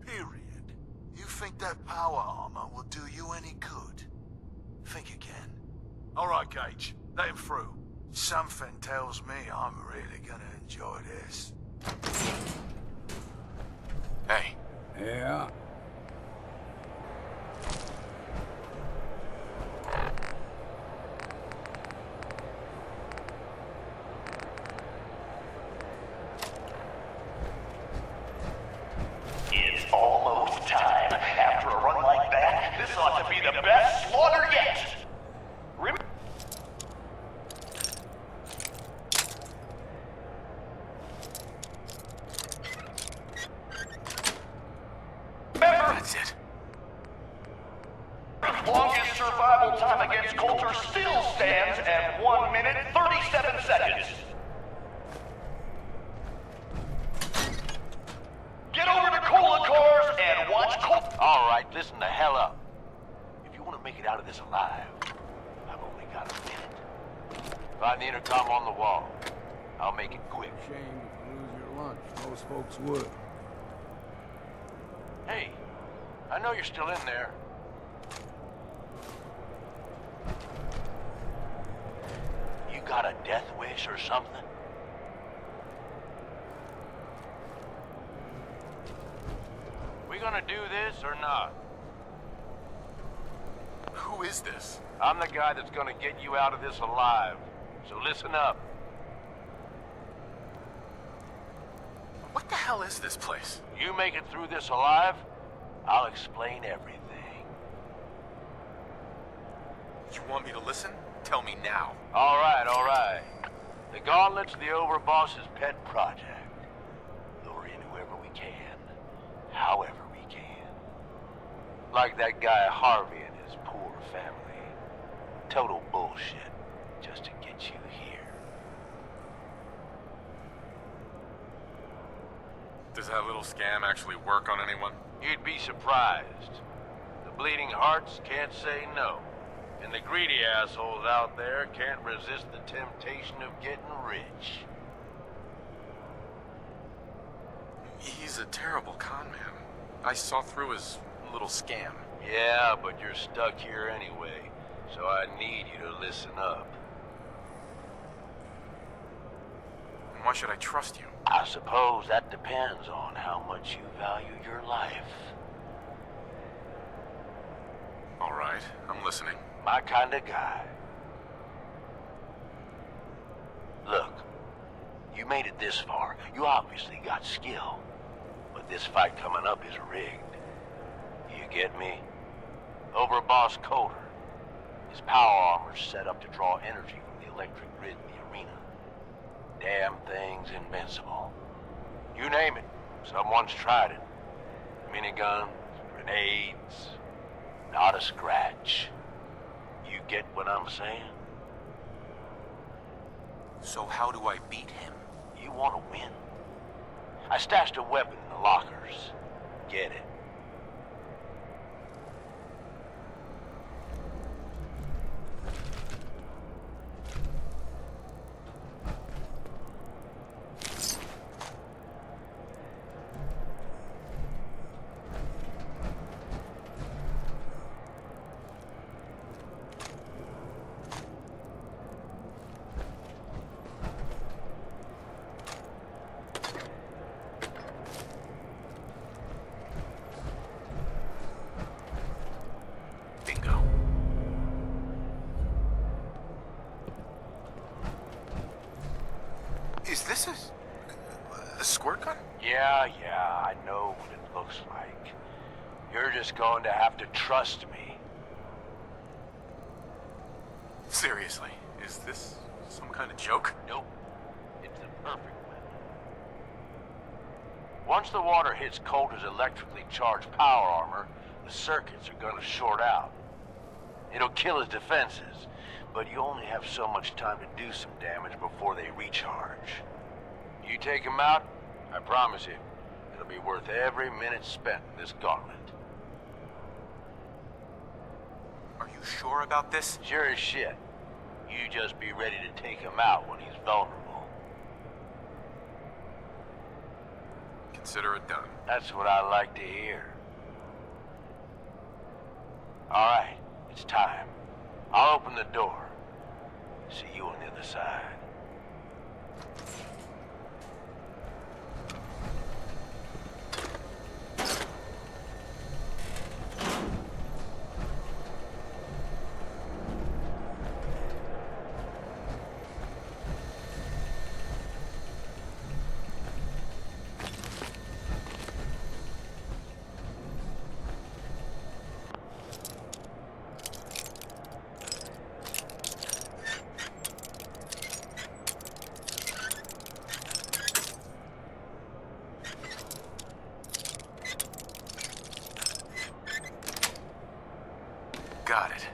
Period. You think that power armor will do you any good? Think again. Alright, Gage. Let him through. Something tells me I'm really gonna enjoy this. Hey. Yeah? It's almost time. After a run like that, this ought to be the best slaughter yet. Remember, That's it. longest survival time against Coulter still stands at 1 minute 37 seconds. Get over to Cola Cars and watch Alright, listen the hell up. If you want to make it out of this alive, I've only got a minute. Find the intercom on the wall. I'll make it quick. Shame if you lose your lunch. Most folks would. Hey, I know you're still in there. You got a death wish or something? We gonna do this or not? Who is this? I'm the guy that's gonna get you out of this alive. So listen up. What the hell is this place? You make it through this alive, I'll explain everything. You want me to listen? Tell me now. All right. The Gauntlet's the Overboss's pet project. Lure in whoever we can, however we can. Like that guy Harvey and his poor family. Total bullshit, just to get you here. Does that little scam actually work on anyone? You'd be surprised. The bleeding hearts can't say no. And the greedy assholes out there can't resist the temptation of getting rich. He's a terrible con man. I saw through his little scam. Yeah, but you're stuck here anyway, so I need you to listen up. Why should I trust you? I suppose that depends on how much you value your life. All right, I'm listening. My kind of guy. Look, you made it this far. You obviously got skill. But this fight coming up is rigged. You get me? Overboss Coulter. His power armor's set up to draw energy from the electric grid in the arena. Damn thing's invincible. You name it, someone's tried it. Miniguns, grenades, not a scratch. You get what I'm saying? So how do I beat him? You want to win? I stashed a weapon in the lockers. Get it. Is this a squirt gun? Yeah, I know what it looks like. You're just going to have to trust me. Seriously, is this some kind of joke? Nope. It's a perfect one. Once the water hits Coulter's electrically charged power armor, the circuits are gonna short out. It'll kill his defenses, but you only have so much time to do some damage before they recharge. You take him out, I promise you, it'll be worth every minute spent in this gauntlet. Are you sure about this? Sure as shit. You just be ready to take him out when he's vulnerable. Consider it done. That's what I like to hear. Alright, it's time. I'll open the door. See you on the other side. Got it.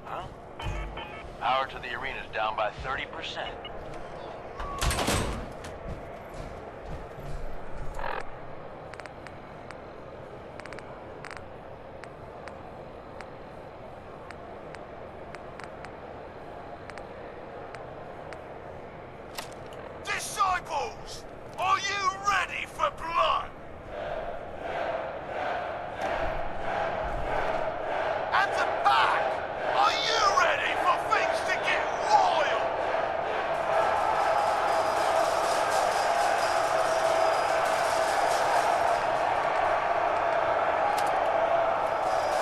Huh? Power to the arena's down by 30%. Disciples, are you ready for blood? And the pack, are you ready for things to get royal?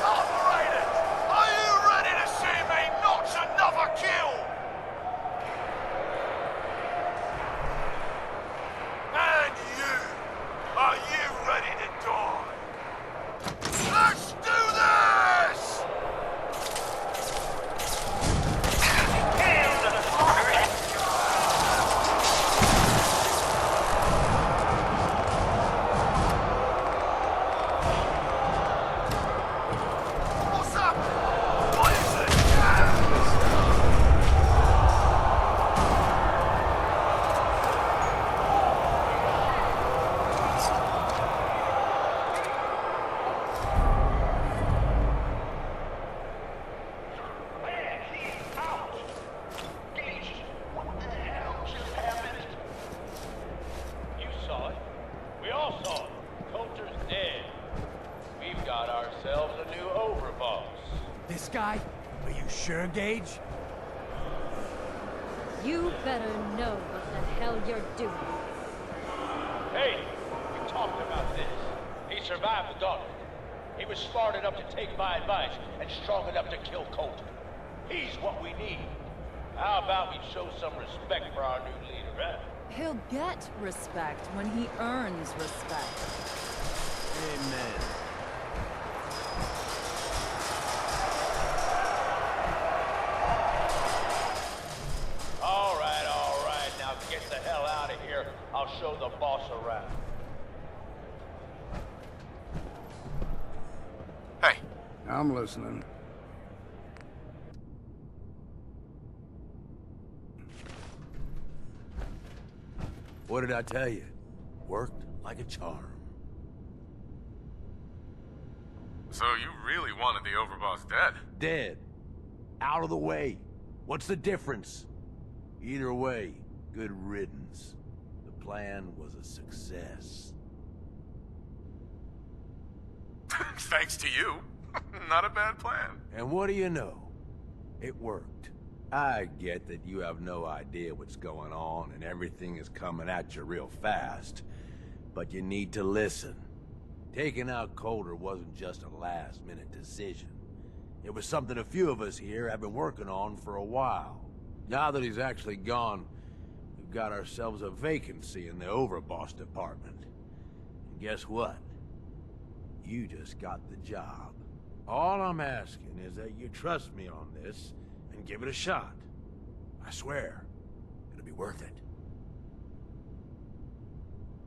Operators, are you ready to see me notch another kill? And you, are you ready to die? Let's do this! What's up? What is it? You saw it. We all saw it. Coulter's dead. We've got ourselves a new overboss. This guy? Are you sure, Gage? You better know what the hell you're doing. Hey, we talked about this. He survived the gauntlet. He was smart enough to take my advice and strong enough to kill Coulter. He's what we need. How about we show some respect for our new leader, huh? He'll get respect when he earns respect. Amen. All right. Now get the hell out of here. I'll show the boss around. Hey. I'm listening. What did I tell you? Worked like a charm. So you really wanted the overboss dead? Dead. Out of the way. What's the difference? Either way, good riddance. The plan was a success. Thanks to you. Not a bad plan. And what do you know? It worked. I get that you have no idea what's going on and everything is coming at you real fast. But you need to listen. Taking out Coulter wasn't just a last-minute decision. It was something a few of us here have been working on for a while. Now that he's actually gone, we've got ourselves a vacancy in the overboss department. And guess what? You just got the job. All I'm asking is that you trust me on this and give it a shot. I swear, it'll be worth it.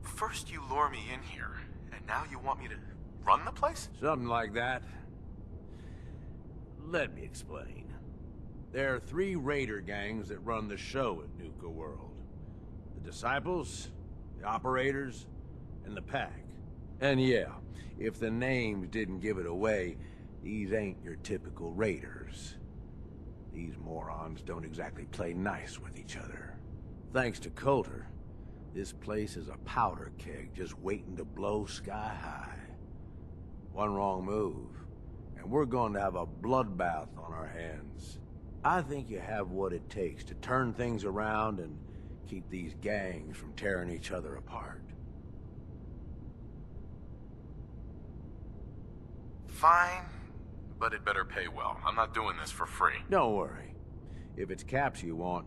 First you lure me in here, and now you want me to run the place? Something like that. Let me explain. There are 3 raider gangs that run the show at Nuka-World. The Disciples, the Operators, and the Pack. And yeah, if the names didn't give it away, these ain't your typical raiders. These morons don't exactly play nice with each other. Thanks to Coulter, this place is a powder keg just waiting to blow sky high. One wrong move, and we're going to have a bloodbath on our hands. I think you have what it takes to turn things around and keep these gangs from tearing each other apart. Fine, but it better pay well. I'm not doing this for free. Don't worry. If it's caps you want,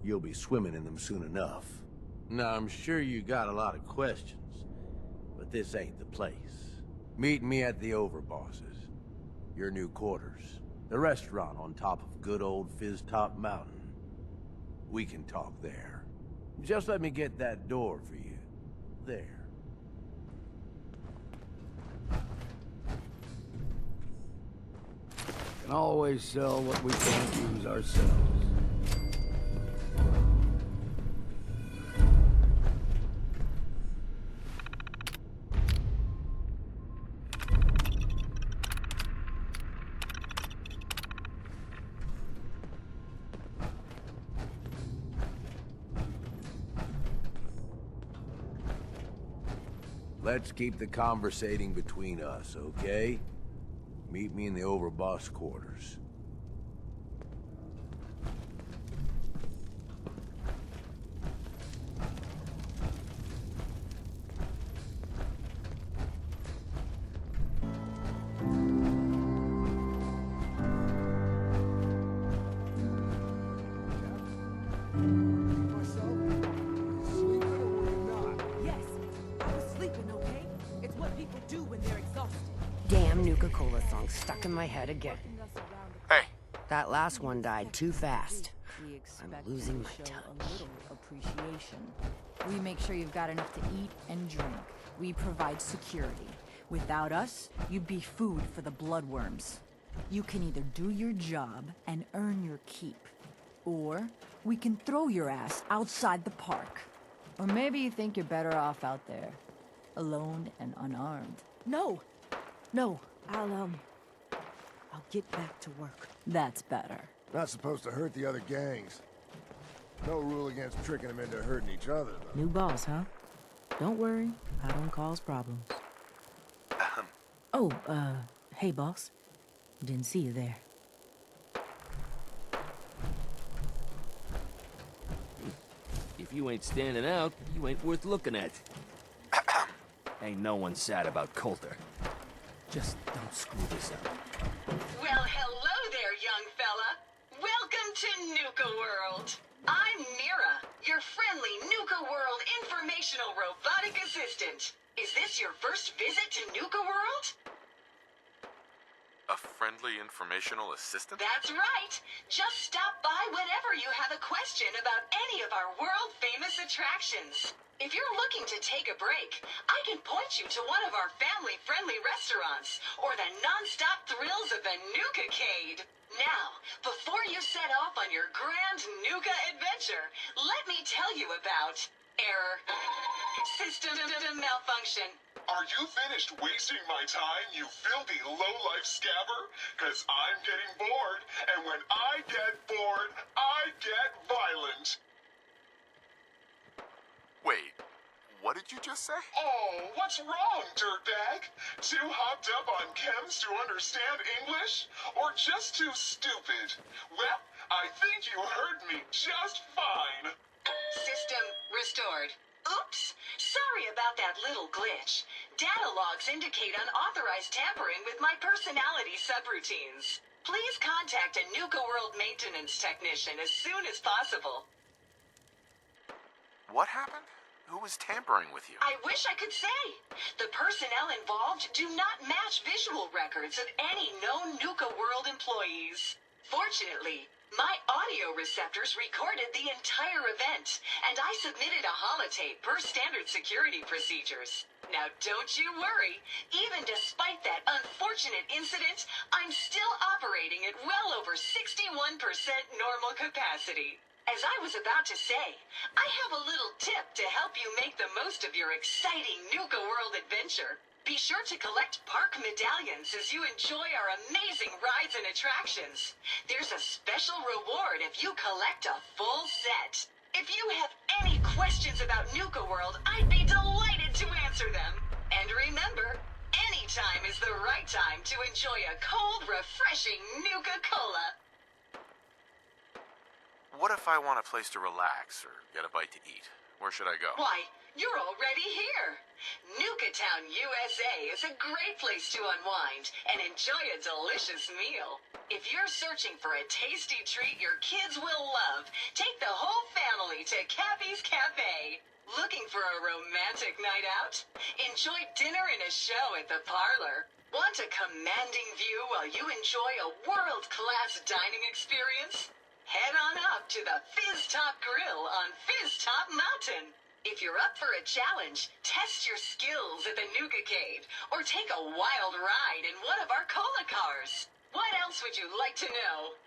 you'll be swimming in them soon enough. Now, I'm sure you got a lot of questions, but this ain't the place. Meet me at the Overbosses, your new quarters, the restaurant on top of good old Fizz-Top Mountain. We can talk there. Just let me get that door for you. There. Can always sell what we can't use ourselves. Let's keep the conversating between us, okay? Meet me in the Overboss quarters. Yes, I was sleeping, okay? It's what people do when they're exhausted. Damn Nuka-Cola song stuck in my head again. Hey. That last one died too fast. We expect I'm losing you my to show touch. a little appreciation. We make sure you've got enough to eat and drink. We provide security. Without us, you'd be food for the bloodworms. You can either do your job and earn your keep, or we can throw your ass outside the park. Or maybe you think you're better off out there, alone and unarmed. No, I'll get back to work. That's better. Not supposed to hurt the other gangs. No rule against tricking them into hurting each other, though. New boss, huh? Don't worry, I don't cause problems. Oh, hey boss. Didn't see you there. If you ain't standing out, you ain't worth looking at. Ain't no one sad about Coulter. Just don't screw this up. Well, hello there, young fella. Welcome to Nuka-World. I'm Mira, your friendly Nuka-World informational robotic assistant. Is this your first visit to Nuka-World? A friendly informational assistant? That's right. Just stop by whenever you have a question about any of our world-famous attractions. If you're looking to take a break, I can point you to one of our family-friendly restaurants, or the non-stop thrills of the Nuka-Cade. Now, before you set off on your grand Nuka adventure, let me tell you about error, system malfunction. Are you finished wasting my time, you filthy low-life scabber? 'Cause I'm getting bored, and when I get bored, I get violent. Wait, what did you just say? Oh, what's wrong, dirtbag? Too hopped up on chems to understand English? Or just too stupid? Well, I think you heard me just fine. System restored. Oops! Sorry about that little glitch. Data logs indicate unauthorized tampering with my personality subroutines. Please contact a Nuka-World maintenance technician as soon as possible. What happened? Who was tampering with you? I wish I could say. The personnel involved do not match visual records of any known Nuka-World employees. Fortunately, my audio receptors recorded the entire event, and I submitted a holotape per standard security procedures. Now don't you worry, even despite that unfortunate incident, I'm still operating at well over 61% normal capacity. As I was about to say, I have a little tip to help you make the most of your exciting Nuka-World adventure. Be sure to collect park medallions as you enjoy our amazing rides and attractions. There's a special reward if you collect a full set. If you have any questions about Nuka-World, I'd be delighted to answer them. And remember, any time is the right time to enjoy a cold, refreshing Nuka-Cola. What if I want a place to relax or get a bite to eat? Where should I go? Why, you're already here. Nuka-Town, USA is a great place to unwind and enjoy a delicious meal. If you're searching for a tasty treat your kids will love, take the whole family to Cappy's Cafe. Looking for a romantic night out? Enjoy dinner and a show at the parlor. Want a commanding view while you enjoy a world-class dining experience? Head on up to the Fizz Top Grill on Fizz Top Mountain. If you're up for a challenge, test your skills at the Nuka-Cade, or take a wild ride in one of our cola cars. What else would you like to know?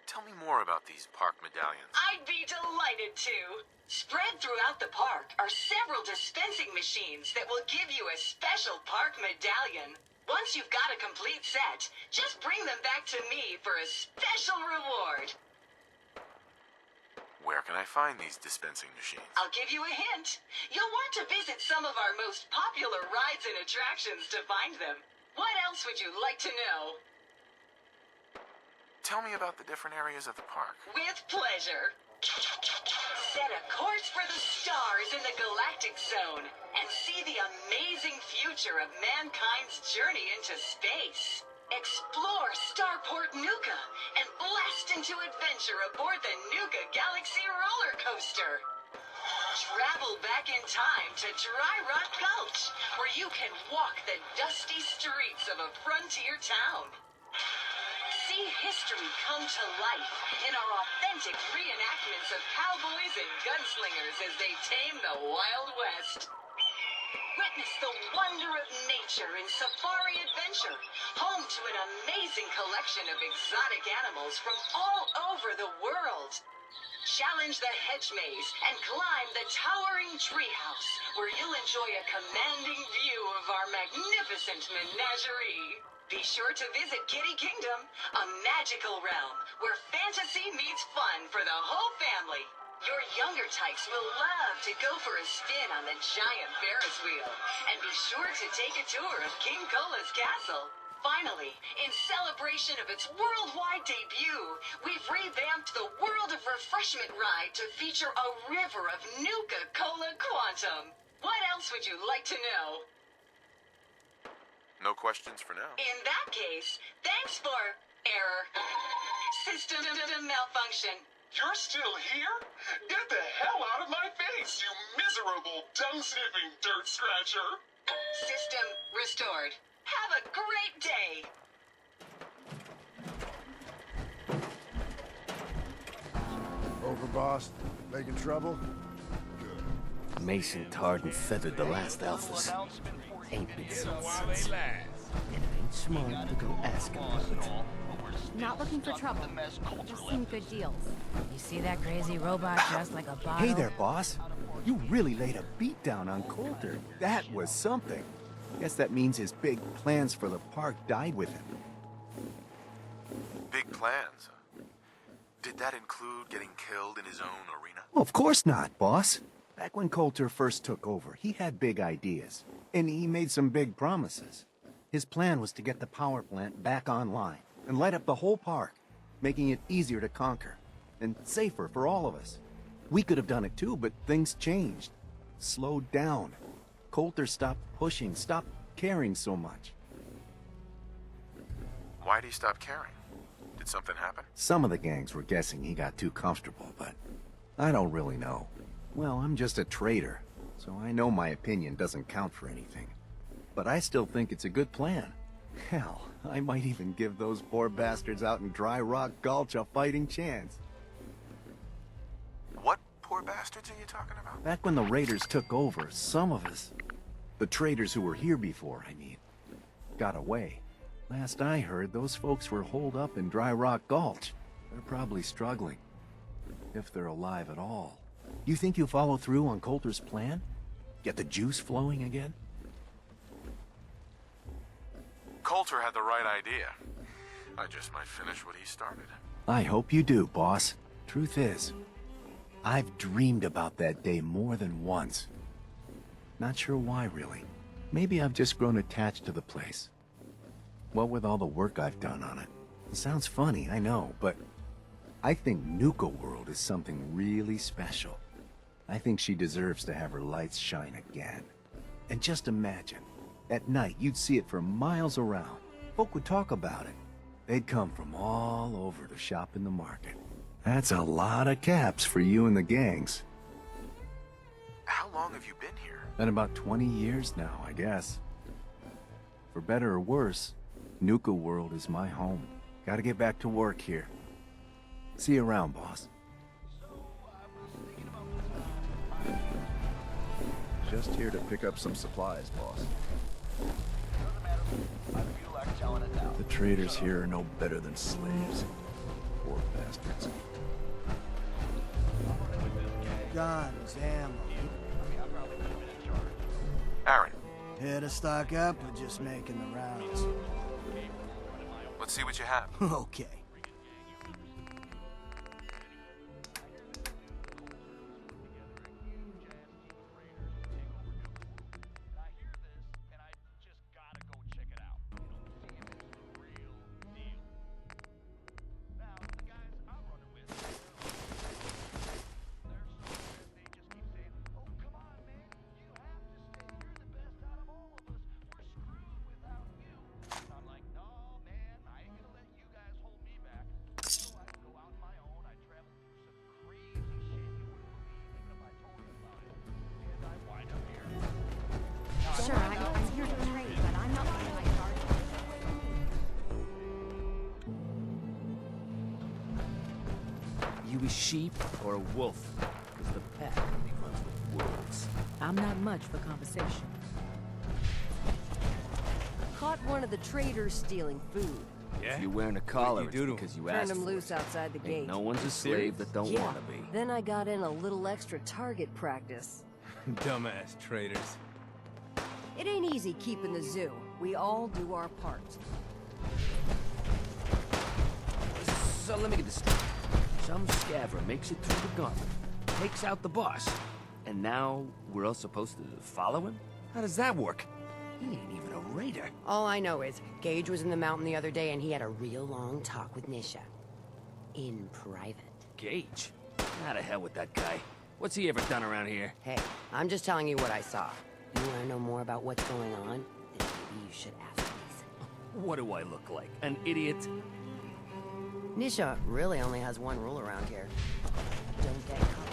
Tell me more about these park medallions. I'd be delighted to. Spread throughout the park are several dispensing machines that will give you a special park medallion. Once you've got a complete set, just bring them back to me for a special reward. Where can I find these dispensing machines? I'll give you a hint. You'll want to visit some of our most popular rides and attractions to find them. What else would you like to know? Tell me about the different areas of the park. With pleasure. Set a course for the stars in the galactic zone and see the amazing future of mankind's journey into space. Explore Starport Nuka and blast into adventure aboard the Nuka Galaxy roller coaster. Travel back in time to Dry Rock Gulch, where you can walk the dusty streets of a frontier town. See history come to life in our authentic reenactments of cowboys and gunslingers as they tame the Wild West. Witness the wonder of nature in Safari Adventure, home to an amazing collection of exotic animals from all over the world. Challenge the hedge maze and climb the towering treehouse, where you'll enjoy a commanding view of our magnificent menagerie. Be sure to visit Kitty Kingdom, a magical realm where fantasy meets fun for the whole family. Your younger types will love to go for a spin on the giant Ferris wheel, and be sure to take a tour of King Cola's castle. Finally, in celebration of its worldwide debut, we've revamped the World of Refreshment ride to feature a river of Nuka-Cola Quantum. What else would you like to know? No questions for now. In that case, thanks for error. System malfunction. You're still here? Get the hell out of my face, you miserable, dung-sniffing dirt scratcher! System restored. Have a great day! Over, boss. Making trouble? Mason tarred and feathered the last alphas. Ain't been since. And it ain't smart to go ask about it. Not looking for trouble. Just some good deals. You see that crazy robot dressed like a bottle? Hey there, boss. You really laid a beat down on Coulter. That was something. Guess that means his big plans for the park died with him. Big plans? Did that include getting killed in his own arena? Well, of course not, boss. Back when Coulter first took over, he had big ideas. And he made some big promises. His plan was to get the power plant back online and light up the whole park, making it easier to conquer and safer for all of us. We could have done it too, but things changed. Slowed down. Coulter stopped pushing, stopped caring so much. Why did he stop caring? Did something happen? Some of the gangs were guessing he got too comfortable, but I don't really know. Well, I'm just a trader, so I know my opinion doesn't count for anything. But I still think it's a good plan. Hell, I might even give those poor bastards out in Dry Rock Gulch a fighting chance. What poor bastards are you talking about? Back when the Raiders took over, some of us, the traders who were here before, I mean, got away. Last I heard, those folks were holed up in Dry Rock Gulch. They're probably struggling. If they're alive at all. You think you'll follow through on Coulter's plan? Get the juice flowing again? Coulter had the right idea. I just might finish what he started. I hope you do, boss. Truth is, I've dreamed about that day more than once. Not sure why, really. Maybe I've just grown attached to the place. What with all the work I've done on it. It sounds funny, I know, but I think Nuka-World is something really special. I think she deserves to have her lights shine again. And just imagine, at night you'd see it for miles around. Folk would talk about it. They'd come from all over to shop in the market. That's a lot of caps for you and the gangs. How long have you been here? Been about 20 years now, I guess. For better or worse, Nuka-World is my home. Gotta get back to work here. See you around, boss. Just here to pick up some supplies, boss. The traders here are no better than slaves. Poor bastards. Guns, ammo. Aaron. Here to stock up or just making the rounds? Let's see what you have. Okay. Sure, I'm here to trade, but I'm not paying my charge. You a sheep or a wolf? Because the pack only runs with wolves. I'm not much for conversation. Caught one of the traders stealing food. If you're wearing a collar, it's because you Turned asked him for loose it. outside the Ain't gate. no one's a slave that don't Yeah. want to be. Then I got in a little extra target practice. Dumbass traders. It ain't easy keeping the zoo. We all do our part. So let me get this straight. Some scaver makes it through the gauntlet, takes out the boss, and now we're all supposed to follow him? How does that work? He ain't even a raider. All I know is, Gage was in the mountain the other day and he had a real long talk with Nisha. In private. Gage? How to hell with that guy? What's he ever done around here? Hey, I'm just telling you what I saw. You want to know more about what's going on? Then maybe you should ask Lisa. What do I look like? An idiot? Nisha really only has one rule around here. Don't get caught.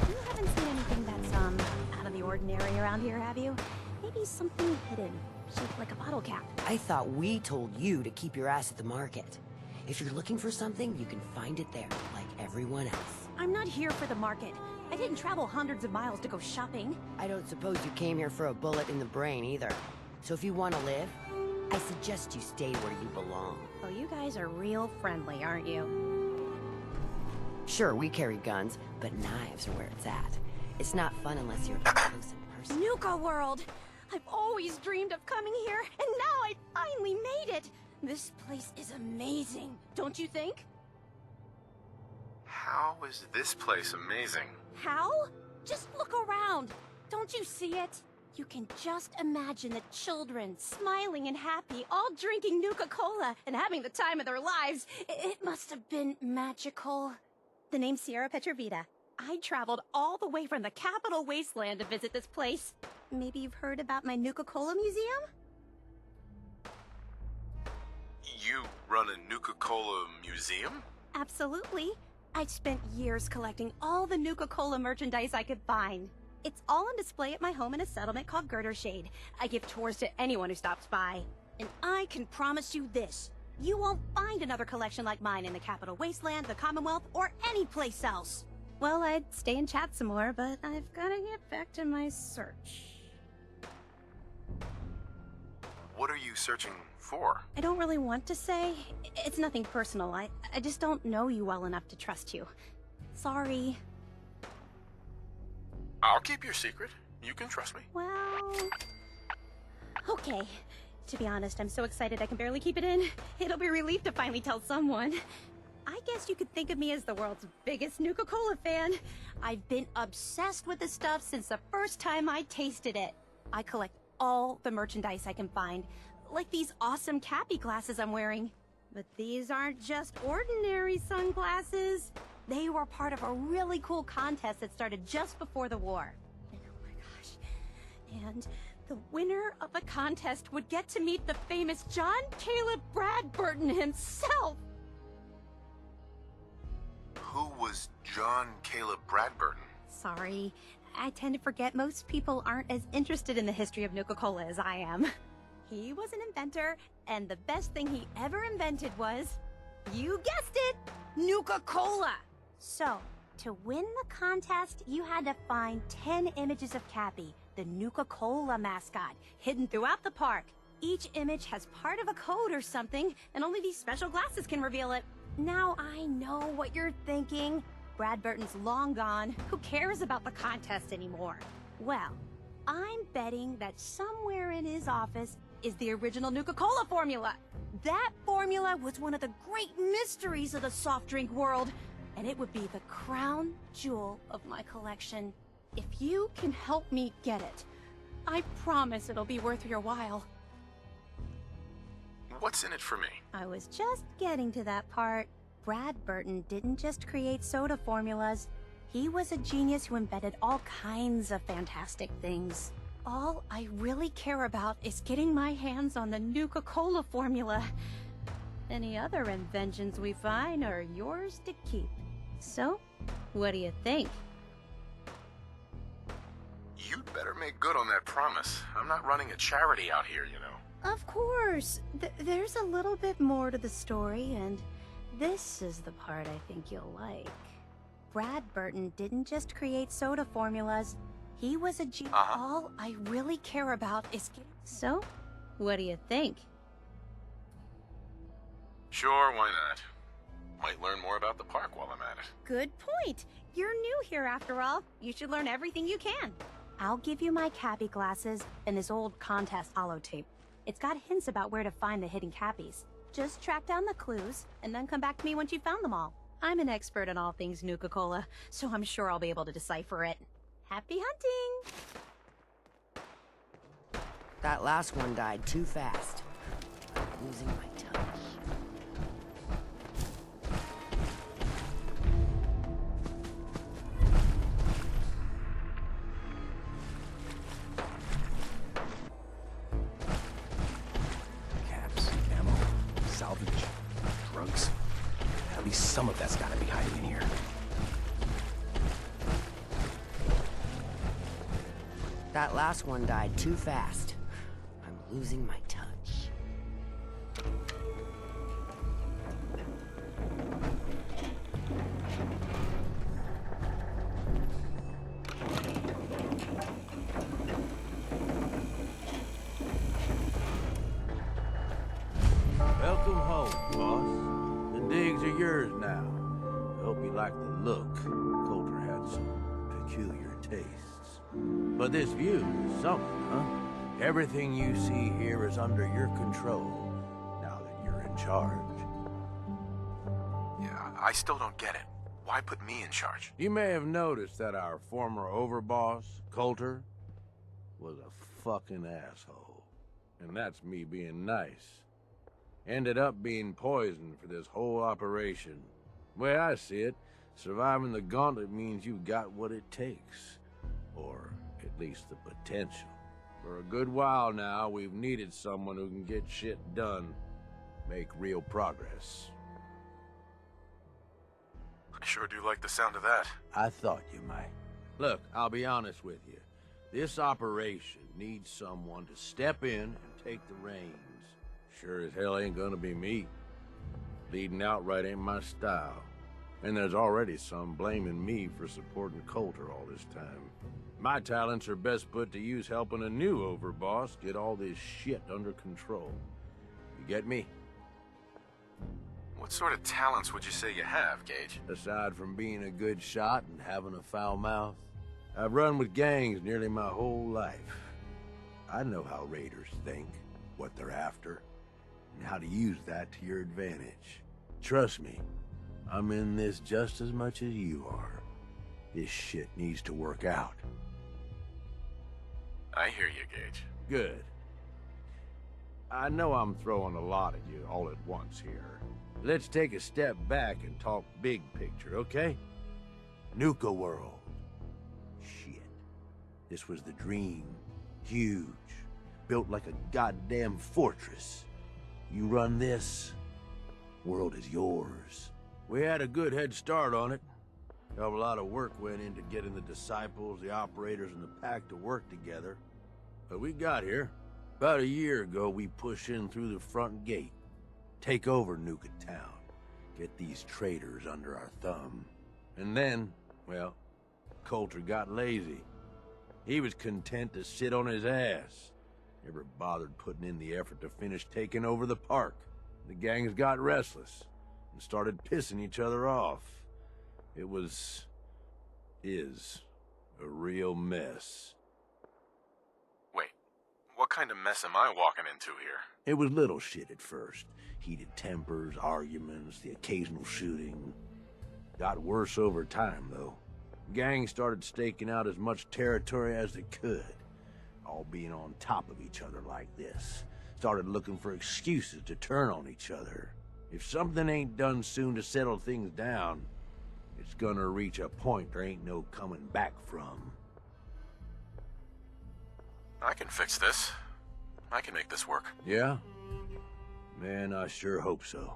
You haven't seen anything that's, out of the ordinary around here, have you? Maybe something hidden, shaped like a bottle cap. I thought we told you to keep your ass at the market. If you're looking for something, you can find it there, like everyone else. I'm not here for the market. I didn't travel hundreds of miles to go shopping. I don't suppose you came here for a bullet in the brain, either. So if you want to live, I suggest you stay where you belong. Oh, you guys are real friendly, aren't you? Sure, we carry guns, but knives are where it's at. It's not fun unless you're up close in person. Nuka-World! I've always dreamed of coming here, and now I finally made it! This place is amazing, don't you think? How is this place amazing? How? Just look around. Don't you see it? You can just imagine the children, smiling and happy, all drinking Nuka-Cola and having the time of their lives. It must have been magical. The name's Sierra Petrovita. I traveled all the way from the capital wasteland to visit this place. Maybe you've heard about my Nuka-Cola museum? You run a Nuka-Cola museum? Absolutely. I spent years collecting all the Nuka-Cola merchandise I could find. It's all on display at my home in a settlement called Girdershade. I give tours to anyone who stops by. And I can promise you this. You won't find another collection like mine in the Capital Wasteland, the Commonwealth, or any place else. Well, I'd stay and chat some more, but I've gotta get back to my search. What are you searching for? I don't really want to say. It's nothing personal. I just don't know you well enough to trust you. Sorry. I'll keep your secret. You can trust me. Well... Okay. To be honest, I'm so excited I can barely keep it in. It'll be a relief to finally tell someone. I guess you could think of me as the world's biggest Nuka-Cola fan. I've been obsessed with the stuff since the first time I tasted it. I collect all the merchandise I can find, like these awesome Cappy glasses I'm wearing. But these aren't just ordinary sunglasses. They were part of a really cool contest that started just before the war. And oh my gosh. And the winner of the contest would get to meet the famous John Caleb Bradburton himself. Who was John Caleb Bradburton? Sorry. I tend to forget most people aren't as interested in the history of Nuka-Cola as I am. He was an inventor, and the best thing he ever invented was, you guessed it, Nuka-Cola! So, to win the contest, you had to find 10 images of Cappy, the Nuka-Cola mascot, hidden throughout the park. Each image has part of a code or something, and only these special glasses can reveal it. Now I know what you're thinking. Bradburton's long gone. Who cares about the contest anymore? Well, I'm betting that somewhere in his office is the original Nuka-Cola formula. That formula was one of the great mysteries of the soft drink world, and it would be the crown jewel of my collection. If you can help me get it, I promise it'll be worth your while. What's in it for me? I was just getting to that part. Bradburton didn't just create soda formulas. He was a genius who invented all kinds of fantastic things. All I really care about is getting my hands on the Nuka-Cola formula. Any other inventions we find are yours to keep. So, what do you think? You'd better make good on that promise. I'm not running a charity out here, you know. Of course. There's a little bit more to the story, and this is the part I think you'll like. Bradburton didn't just create soda formulas. He was a genius. All I really care about is getting... So, what do you think? Sure, why not? Might learn more about the park while I'm at it. Good point. You're new here after all. You should learn everything you can. I'll give you my Cappy glasses and this old contest holotape. It's got hints about where to find the hidden Cappies. Just track down the clues, and then come back to me once you've found them all. I'm an expert in all things Nuka-Cola, so I'm sure I'll be able to decipher it. Happy hunting! That last one died too fast. I'm losing my touch. Caps, ammo, salvage, drugs. At least some of that's gotta be hiding in here. That last one died too fast. I'm losing my touch. Welcome home, boss. The digs are yours now. I hope you like the look. Coulter had some peculiar tastes. But this view is something, huh? Everything you see here is under your control, now that you're in charge. Yeah, I still don't get it. Why put me in charge? You may have noticed that our former overboss, Coulter, was a fucking asshole. And that's me being nice. Ended up being poisoned for this whole operation. The way I see it, surviving the gauntlet means you've got what it takes. Or at least the potential. For a good while now, we've needed someone who can get shit done, make real progress. I sure do like the sound of that. I thought you might. Look, I'll be honest with you. This operation needs someone to step in and take the reins. Sure as hell ain't gonna be me. Leading outright ain't my style. And there's already some blaming me for supporting Coulter all this time. My talents are best put to use helping a new overboss get all this shit under control. You get me? What sort of talents would you say you have, Gage? Aside from being a good shot and having a foul mouth, I've run with gangs nearly my whole life. I know how raiders think, what they're after, and how to use that to your advantage. Trust me, I'm in this just as much as you are. This shit needs to work out. I hear you, Gage. Good. I know I'm throwing a lot at you all at once here. Let's take a step back and talk big picture, okay? Nuka-World. Shit. This was the dream. Huge. Built like a goddamn fortress. You run this, world is yours. We had a good head start on it. A lot of work went into getting the disciples, the operators, and the pack to work together. But we got here. About a year ago, we pushed in through the front gate. Take over Nuka Town. Get these traitors under our thumb. And then, well, Coulter got lazy. He was content to sit on his ass. Never bothered putting in the effort to finish taking over the park. The gangs got restless and started pissing each other off. It is a real mess. Wait, what kind of mess am I walking into here? It was little shit at first. Heated tempers, arguments, the occasional shooting. Got worse over time, though. Gangs started staking out as much territory as they could, all being on top of each other like this. Started looking for excuses to turn on each other. If something ain't done soon to settle things down, it's gonna reach a point there ain't no coming back from. I can fix this. I can make this work. Yeah? Man, I sure hope so.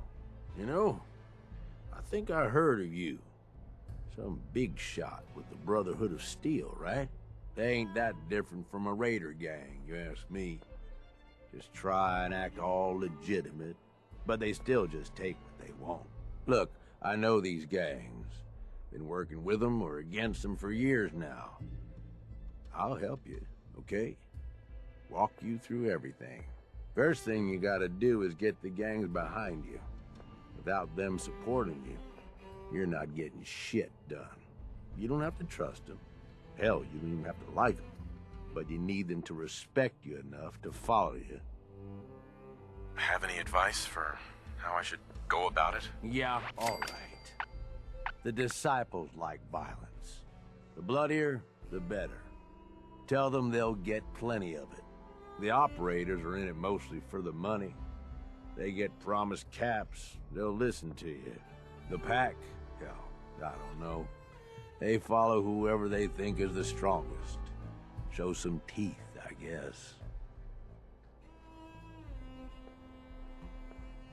You know, I think I heard of you. Some big shot with the Brotherhood of Steel, right? They ain't that different from a raider gang, you ask me. Just try and act all legitimate, but they still just take what they want. Look, I know these gangs. Been working with them or against them for years now. I'll help you, okay? Walk you through everything. First thing you gotta do is get the gangs behind you. Without them supporting you, you're not getting shit done. You don't have to trust them. Hell, you don't even have to like them. But you need them to respect you enough to follow you. Have any advice for how I should go about it? Yeah, all right. The disciples like violence. The bloodier, the better. Tell them they'll get plenty of it. The operators are in it mostly for the money. They get promised caps, they'll listen to you. The pack, hell, I don't know. They follow whoever they think is the strongest. Show some teeth, I guess.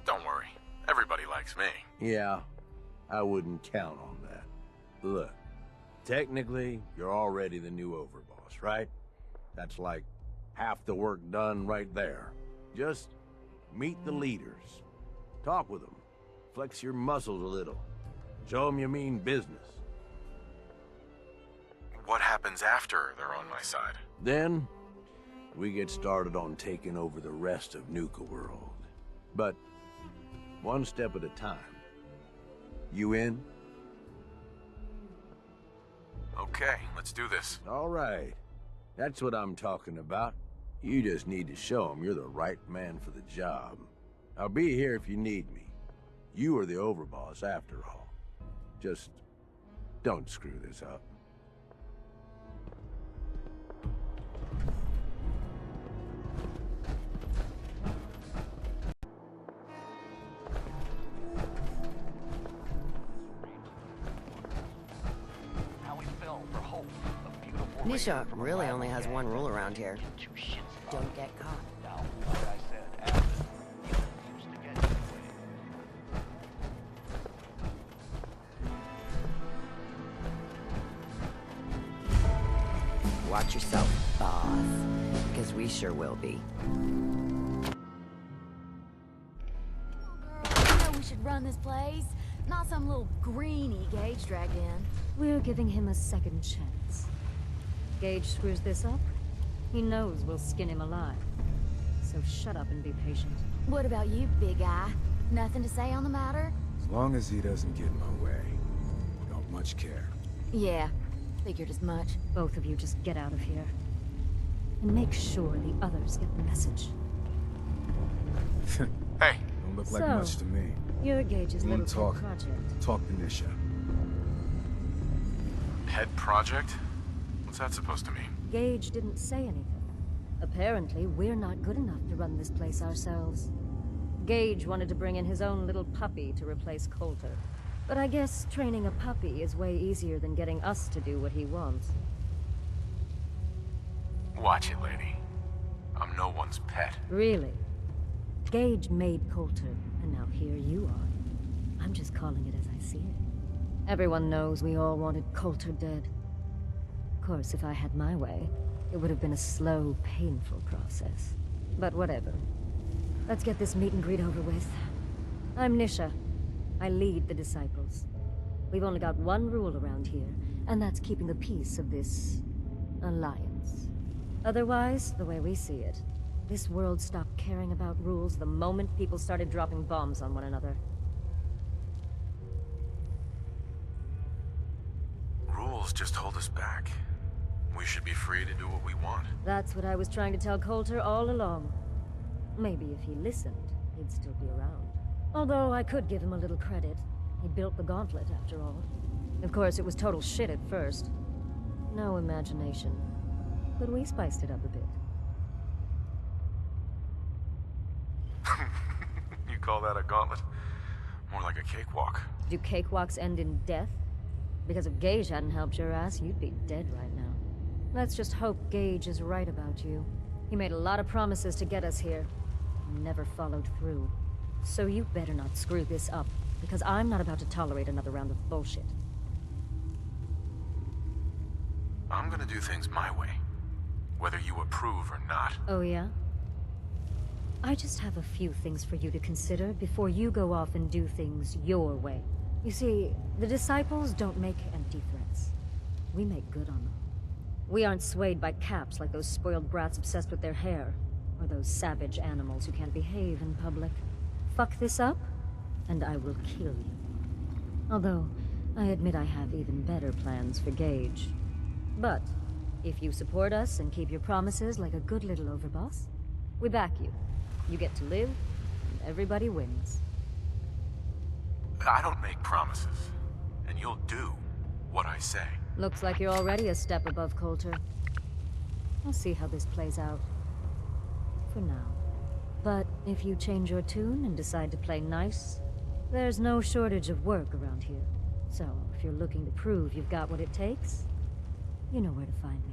Don't worry. Everybody likes me. Yeah, I wouldn't count on that. Look, technically, you're already the new overboss, right? That's like half the work done right there. Just meet the leaders. Talk with them. Flex your muscles a little. Show them you mean business. What happens after they're on my side? Then, we get started on taking over the rest of Nuka-World. But one step at a time. You in? Okay, let's do this. All right. That's what I'm talking about. You just need to show them you're the right man for the job. I'll be here if you need me. You are the overboss after all. Just don't screw this up. Nisha really only has one rule around here. Don't get caught. Watch yourself, boss. Because we sure will be. I know we should run this place. Not some little greenie Gage dragged in. We're giving him a second chance. Gage screws this up, he knows we'll skin him alive. So shut up and be patient. What about you, big eye? Nothing to say on the matter? As long as he doesn't get in my way. Don't much care. Yeah, figured as much. Both of you just get out of here. And make sure the others get the message. Hey. Don't look like much to me. You're Gage's You little want to talk? pet project. Talk to Nisha. Pet project? What's that supposed to mean? Gage didn't say anything. Apparently, we're not good enough to run this place ourselves. Gage wanted to bring in his own little puppy to replace Coulter. But I guess training a puppy is way easier than getting us to do what he wants. Watch it, lady. I'm no one's pet. Really? Gage made Coulter, and now here you are. I'm just calling it as I see it. Everyone knows we all wanted Coulter dead. Of course, if I had my way, it would have been a slow, painful process. But whatever. Let's get this meet and greet over with. I'm Nisha. I lead the Disciples. We've only got one rule around here, and that's keeping the peace of this alliance. Otherwise, the way we see it, this world stopped caring about rules the moment people started dropping bombs on one another. Rules just hold us back. We should be free to do what we want. That's what I was trying to tell Coulter all along. Maybe if he listened, he'd still be around. Although I could give him a little credit. He built the gauntlet, after all. Of course, it was total shit at first. No imagination. But we spiced it up a bit. You call that a gauntlet? More like a cakewalk. Do cakewalks end in death? Because if Gage hadn't helped your ass, you'd be dead right now. Let's just hope Gage is right about you. He made a lot of promises to get us here. Never followed through. So you better not screw this up, because I'm not about to tolerate another round of bullshit. I'm gonna do things my way, whether you approve or not. Oh yeah? I just have a few things for you to consider before you go off and do things your way. You see, the Disciples don't make empty threats. We make good on them. We aren't swayed by caps like those spoiled brats obsessed with their hair, or those savage animals who can't behave in public. Fuck this up, and I will kill you. Although, I admit I have even better plans for Gage. But, if you support us and keep your promises like a good little overboss, we back you. You get to live, and everybody wins. I don't make promises, and you'll do what I say. Looks like you're already a step above Coulter. I'll see how this plays out. For now. But if you change your tune and decide to play nice, there's no shortage of work around here. So, if you're looking to prove you've got what it takes, you know where to find me.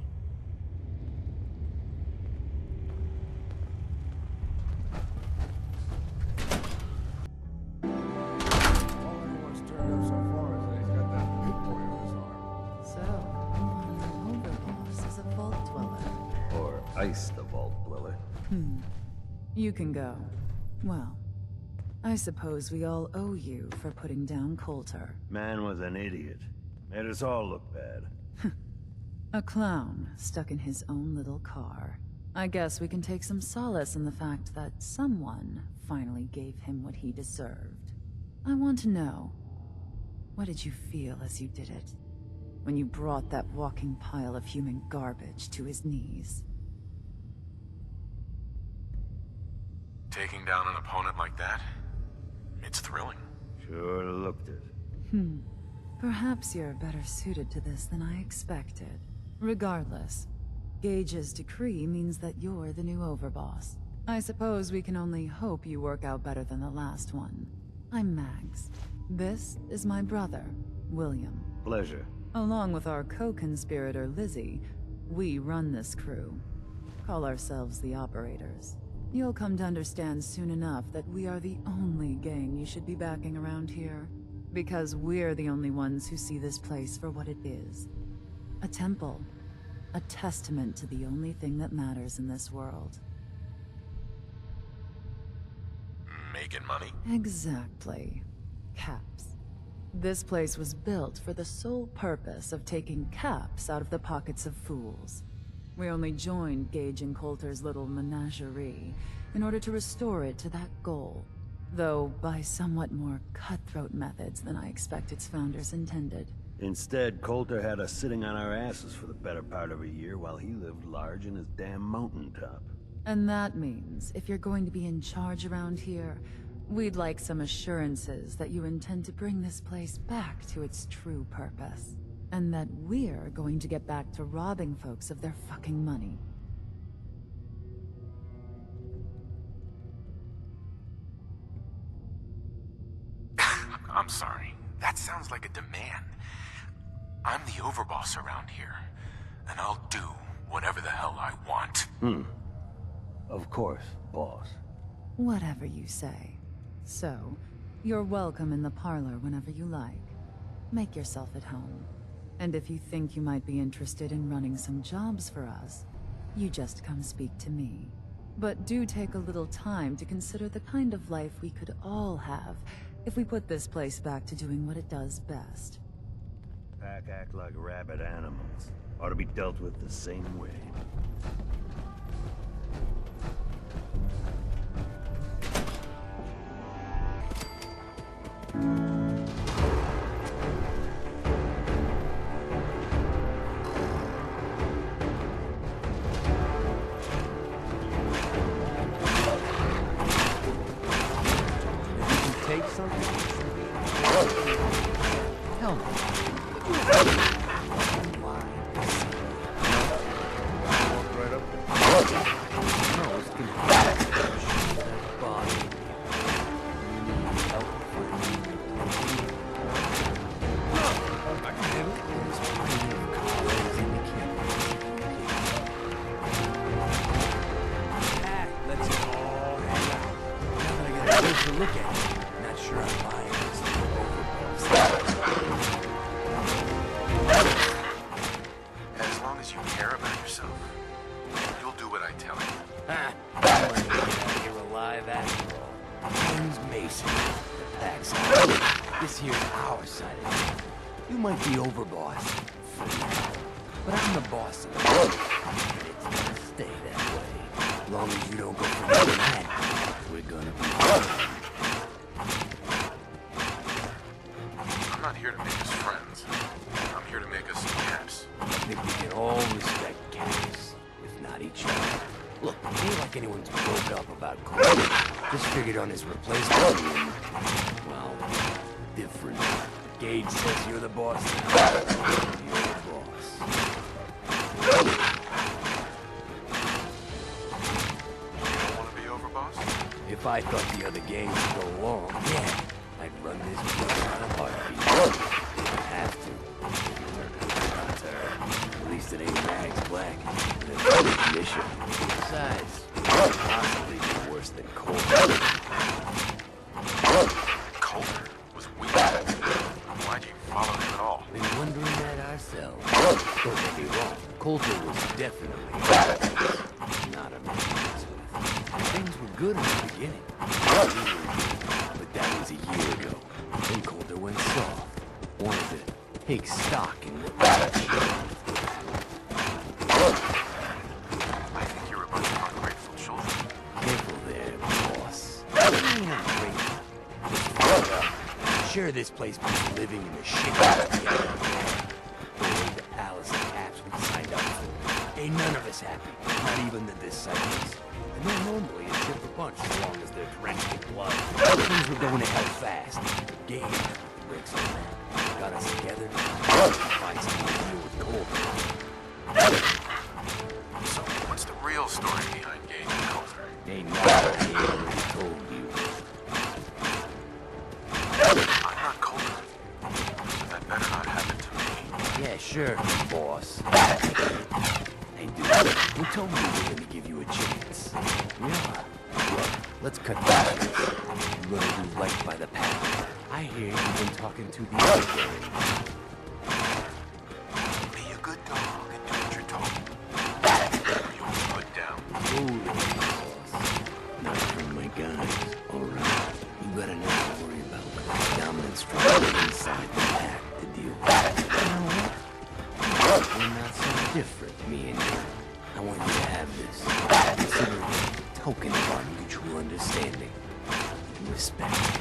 Ice the Vault Dweller. You can go. Well, I suppose we all owe you for putting down Coulter. Man was an idiot. Made us all look bad. A clown stuck in his own little car. I guess we can take some solace in the fact that someone finally gave him what he deserved. I want to know, what did you feel as you did it? When you brought that walking pile of human garbage to his knees? Taking down an opponent like that? It's thrilling. Sure looked it. Perhaps you're better suited to this than I expected. Regardless, Gage's decree means that you're the new overboss. I suppose we can only hope you work out better than the last one. I'm Mags. This is my brother, William. Pleasure. Along with our co-conspirator, Lizzie, We run this crew. Call ourselves the Operators. You'll come to understand soon enough that we are the only gang you should be backing around here. Because we're the only ones who see this place for what it is. A temple. A testament to the only thing that matters in this world. Making money? Exactly. Caps. This place was built for the sole purpose of taking caps out of the pockets of fools. We only joined Gage and Coulter's little menagerie in order to restore it to that goal, though by somewhat more cutthroat methods than I expect its founders intended. Instead, Coulter had us sitting on our asses for the better part of a year while he lived large in his damn mountaintop. And that means, if you're going to be in charge around here, we'd like some assurances that you intend to bring this place back to its true purpose. And that we're going to get back to robbing folks of their fucking money. I'm sorry. That sounds like a demand. I'm the overboss around here, and I'll do whatever the hell I want. Of course, boss. Whatever you say. So, you're welcome in the parlor whenever you like. Make yourself at home. And if you think you might be interested in running some jobs for us, you just come speak to me. But do take a little time to consider the kind of life we could all have if we put this place back to doing what it does best. Pack act like rabid animals. Ought to be dealt with the same way. Take something? Tell me. Right up there. No, it's confusing. That body. You need help I can handle it. There's plenty of cars in the camp. Let's all hang out. Now that I get a closer look at it. Not sure I'm buying this As long as you care about yourself, you'll do what I tell you. Ha! I'm gonna get out of here alive after all. Name's Mason. The pack's out. This here's our side of it. You might be overboss for now, but I'm the boss of the world. And it's gonna stay that way. As long as you don't go for that, we're gonna be fine. I'm not here to make us friends. I'm here to make us caps. I think we can all respect Caps, if not each other. Look, it ain't like anyone's broke up about Cole. Just figured on his replacement being, well, different. Gage says you're the boss now. You're the boss. You don't want to be overboss? If I thought the other gangs would go along, yeah, I'd run this place on a heartbeat. I have to. At least it ain't Max Black. It's a mission. Besides, possibly be worse than Coulter. Coulter was weak. Why'd you follow him at all? Been wondering that ourselves. Don't get me wrong, Coulter was definitely not a man to mess with. Things were good in the beginning. But that was a year ago. Then Coulter went soft. Wanted to take stock in what I think you're a bunch of ungrateful children. Careful there, boss. I ain't ungrateful. Just fucked up. Sure, this place was living in the shit out of the old Alice and Caps we signed up for. Ain't none of us happy. Not even the disciples. And they're normally a chip a bunch as long as they're drenched in blood. Things were going to hell fast. Game breaks on that. Got us together. Find something to deal with Coulter. So, what's the real story behind Gage and Coulter? Ain't nothing I already told you. I'm not Coulter, so that better not happen to me. Yeah, sure, boss. a chance. Yeah. Look, let's cut back. You're gonna do right by the path. I hear you've been talking to the other gang. Be a good dog and do what you're told. You'll put down. Hold on, boss. Not from my guys. Alright. You got enough to worry about with the dominant structure inside the pack to deal with. You know what? We're not so different, me and you. I want you to have this. Consider it a token of our mutual understanding and respect.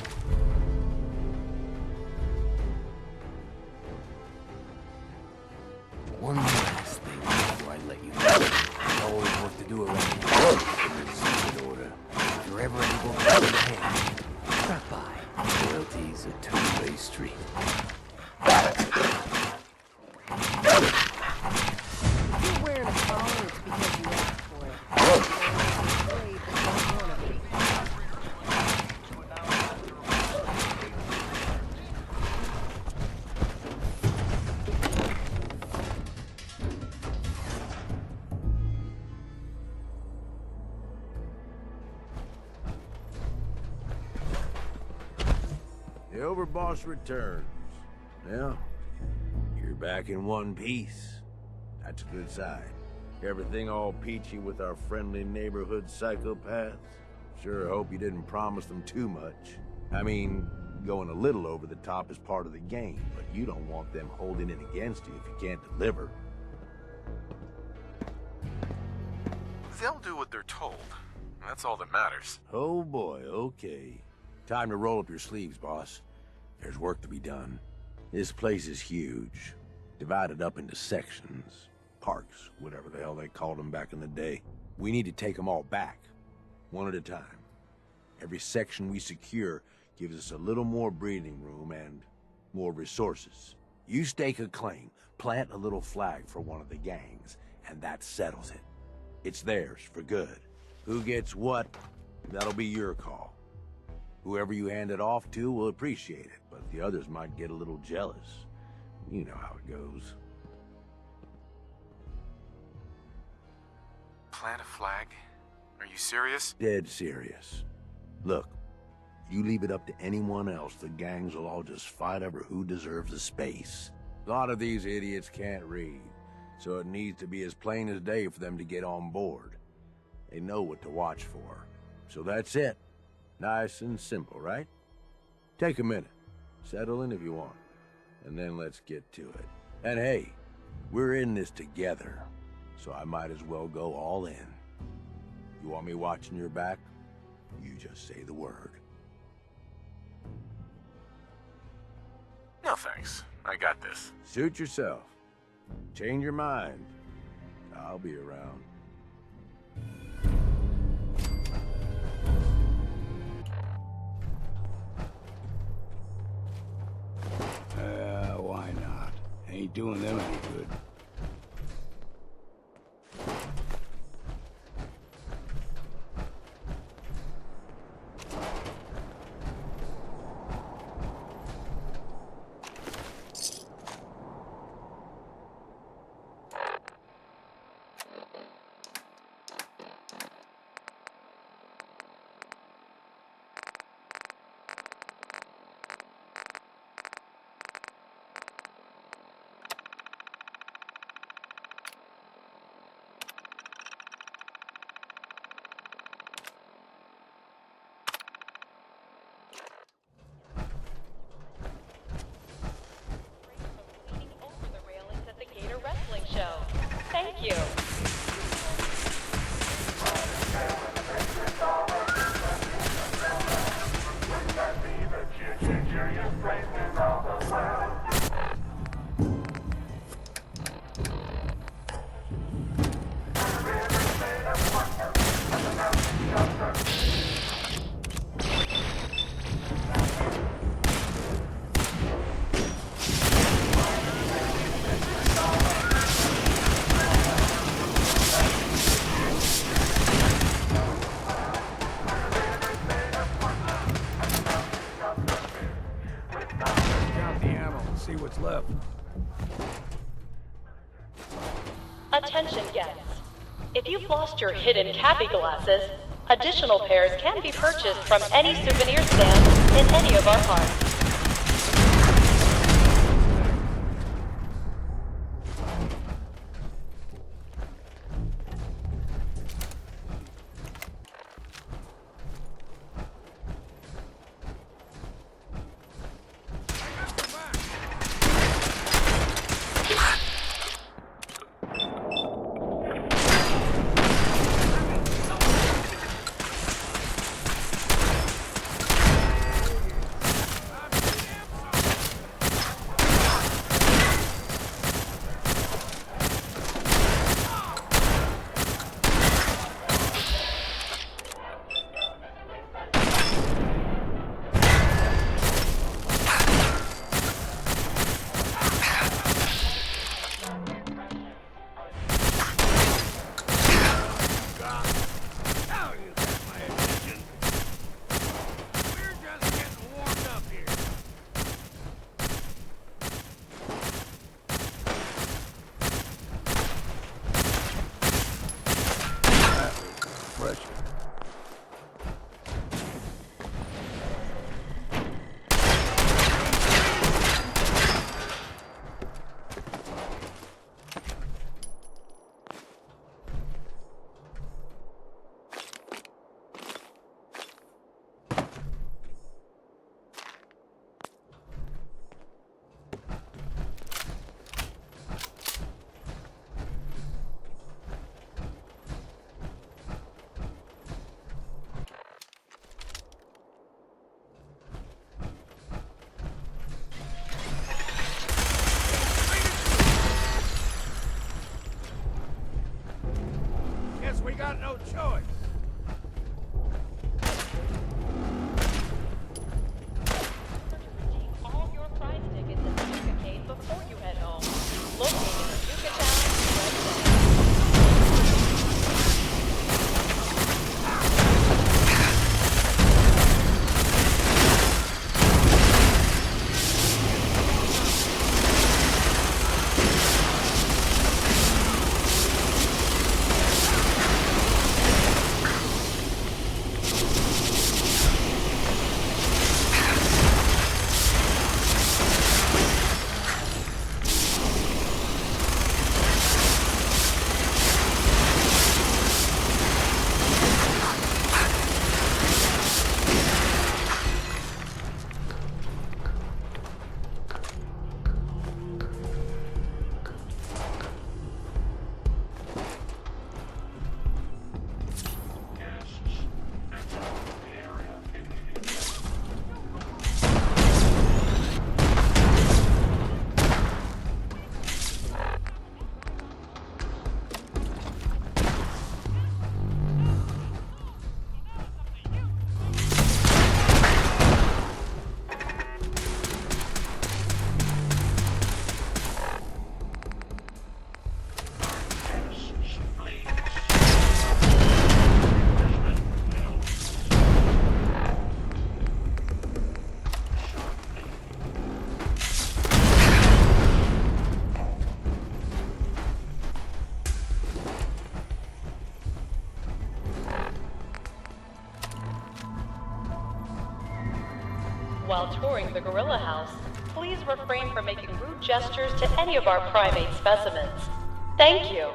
One last thing before I let you go. There's always work to do around here. It's in order. If you're ever able to get a hand, stop by. Loyalty's a two-way street. If you're wearing a collar, it's because you asked for it. Afraid that don't want to be. The overboss returns. Yeah, you're back in one piece. That's a good sign. Everything all peachy with our friendly neighborhood psychopaths? Sure hope you didn't promise them too much. I mean, going a little over the top is part of the game, but you don't want them holding it against you if you can't deliver. They'll do what they're told. That's all that matters. Oh boy, okay. Time to roll up your sleeves, boss. There's work to be done. This place is huge, divided up into sections, parks, whatever the hell they called them back in the day. We need to take them all back, one at a time. Every section we secure gives us a little more breathing room and more resources. You stake a claim, plant a little flag for one of the gangs, and that settles it. It's theirs for good. Who gets what, that'll be your call. Whoever you hand it off to will appreciate it, but the others might get a little jealous. You know how it goes. Plant a flag? Are you serious? Dead serious. Look, you leave it up to anyone else, the gangs will all just fight over who deserves the space. A lot of these idiots can't read, so it needs to be as plain as day for them to get on board. They know what to watch for. So that's it. Nice and simple, right? Take a minute. Settle in if you want. And then let's get to it. And hey, we're in this together, so I might as well go all in. You want me watching your back? You just say the word. No thanks. I got this. Suit yourself. Change your mind. I'll be around. Why not? Ain't doing them any good. Thank you. lost your hidden Cappy glasses, additional pairs can be purchased from any souvenir stand in any of our parks. We got no choice. All your prize tickets in the Nuka-Cade before you head home. Located in Nuka-Town, right While touring the Gorilla House, please refrain from making rude gestures to any of our primate specimens. Thank you.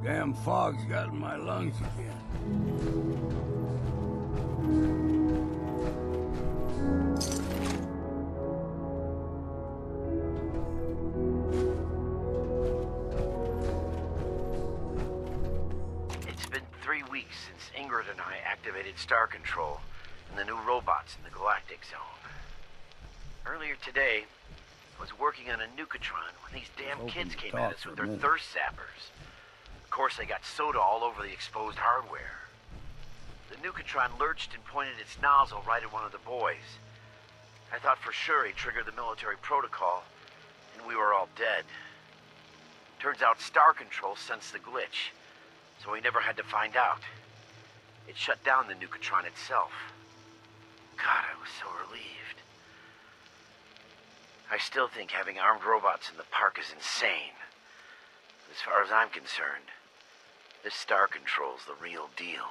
Damn fog's got in my lungs again. It's been 3 weeks since Ingrid and I activated Star Control and the new robots in the Galactic Zone. Earlier today, I was working on a Nuka-Tron when these damn kids came at us with their thirst sappers. Of course, they got soda all over the exposed hardware. The Nuka-Tron lurched and pointed its nozzle right at one of the boys. I thought for sure he triggered the military protocol, we were all dead. Turns out Star Control sensed the glitch, so we never had to find out. It shut down the Nuka-Tron itself. God, I was so relieved. I still think having armed robots in the park is insane. As far as I'm concerned, this Star Control's the real deal.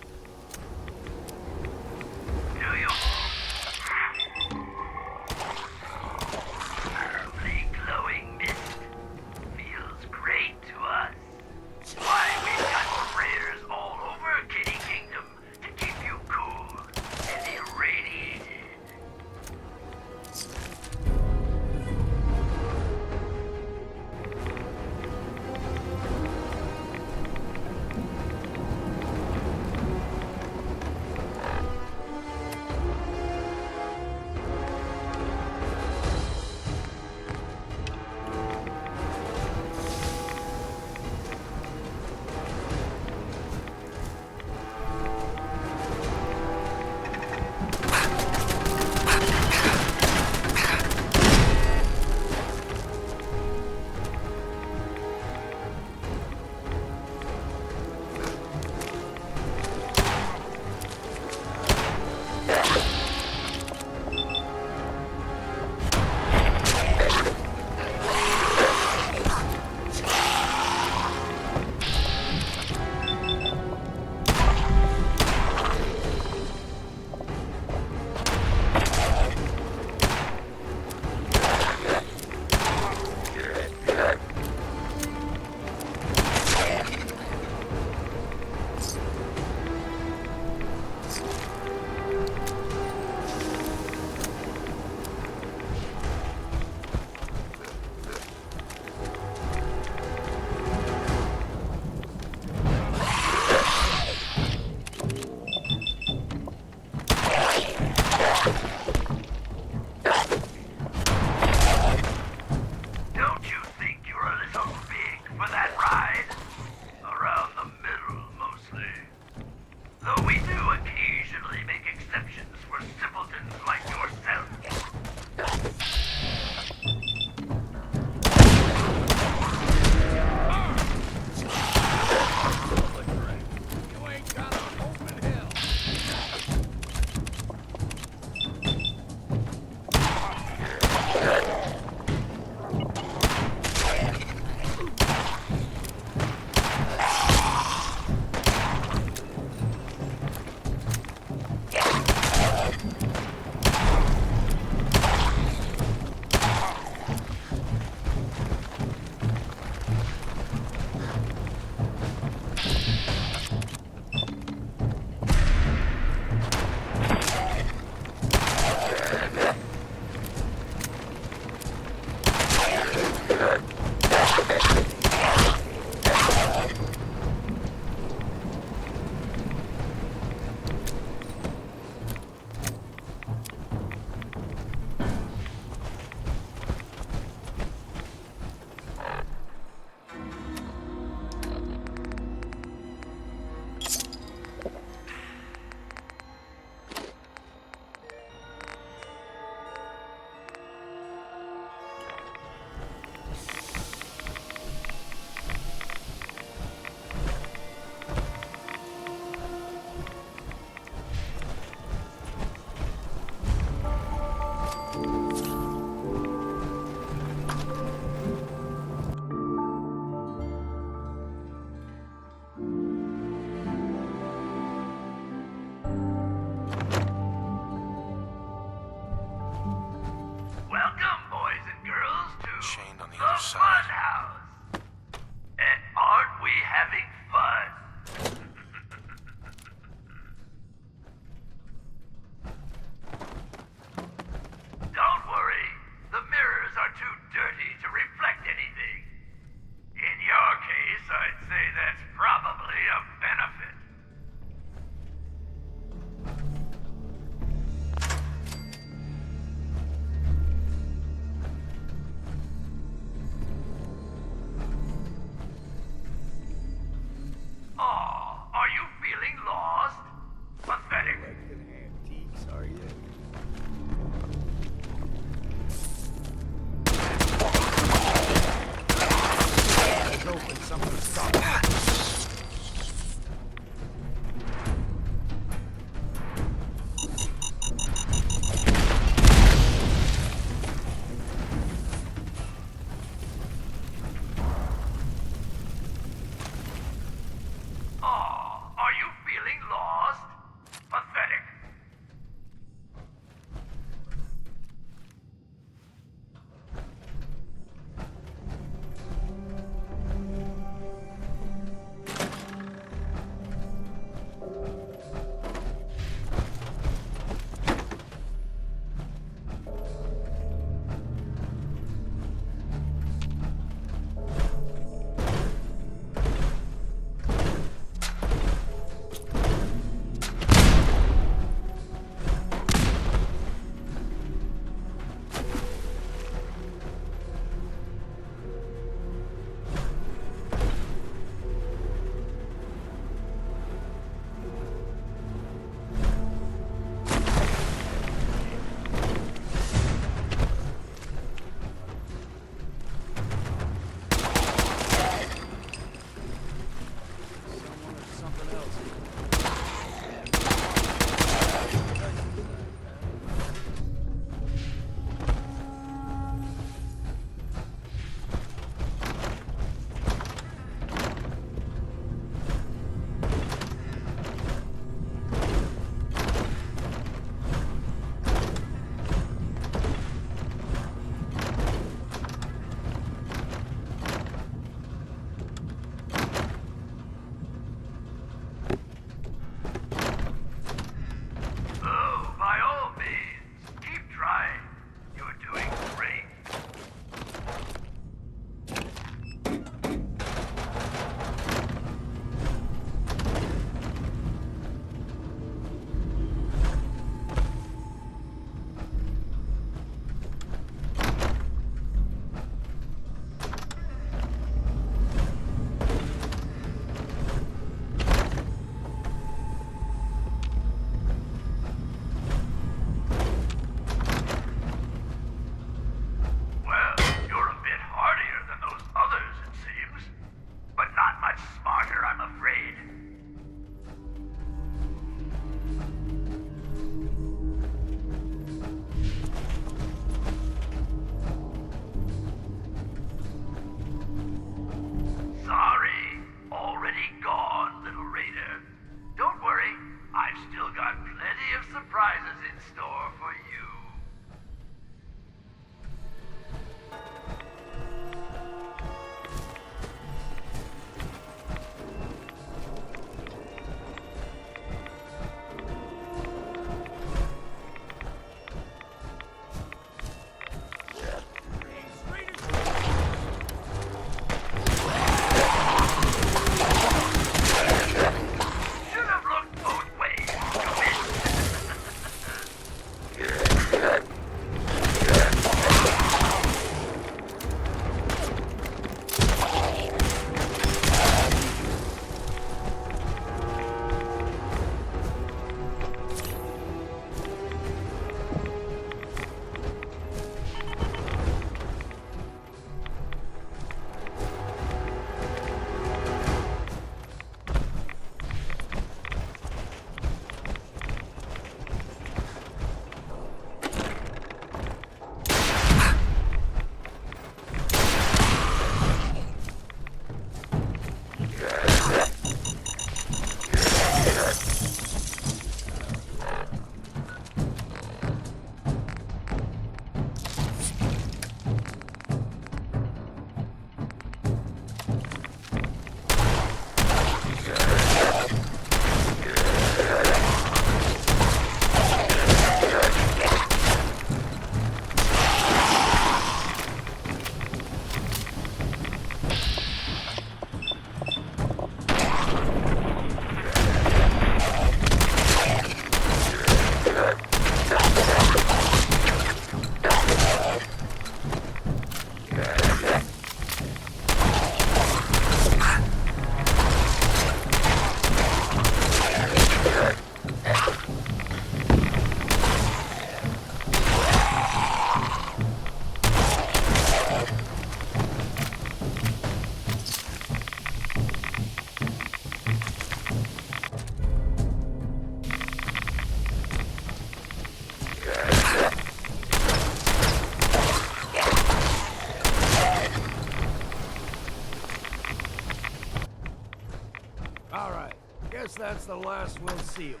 that's the last we'll see of him.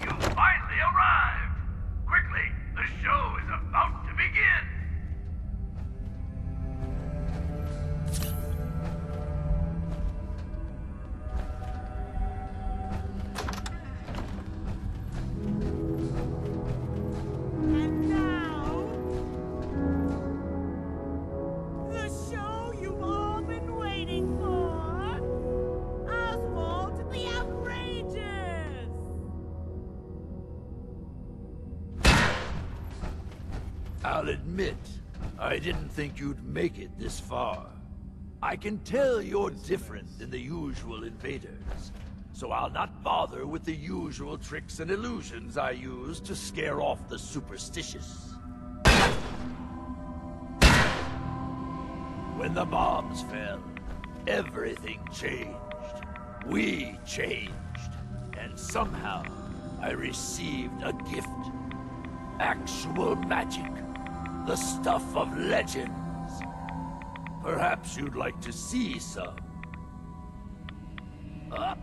You finally arrived! Quickly, the show is about to begin! And now, the show you've all been waiting for! Oswald the Outrageous! I'll admit, I didn't think you'd make it this far. I can tell you're different than the usual invaders, so I'll not bother with the usual tricks and illusions I use to scare off the superstitious. When the bombs fell, everything changed. We changed. And somehow, I received a gift. Actual magic. The stuff of legends. Perhaps you'd like to see some. No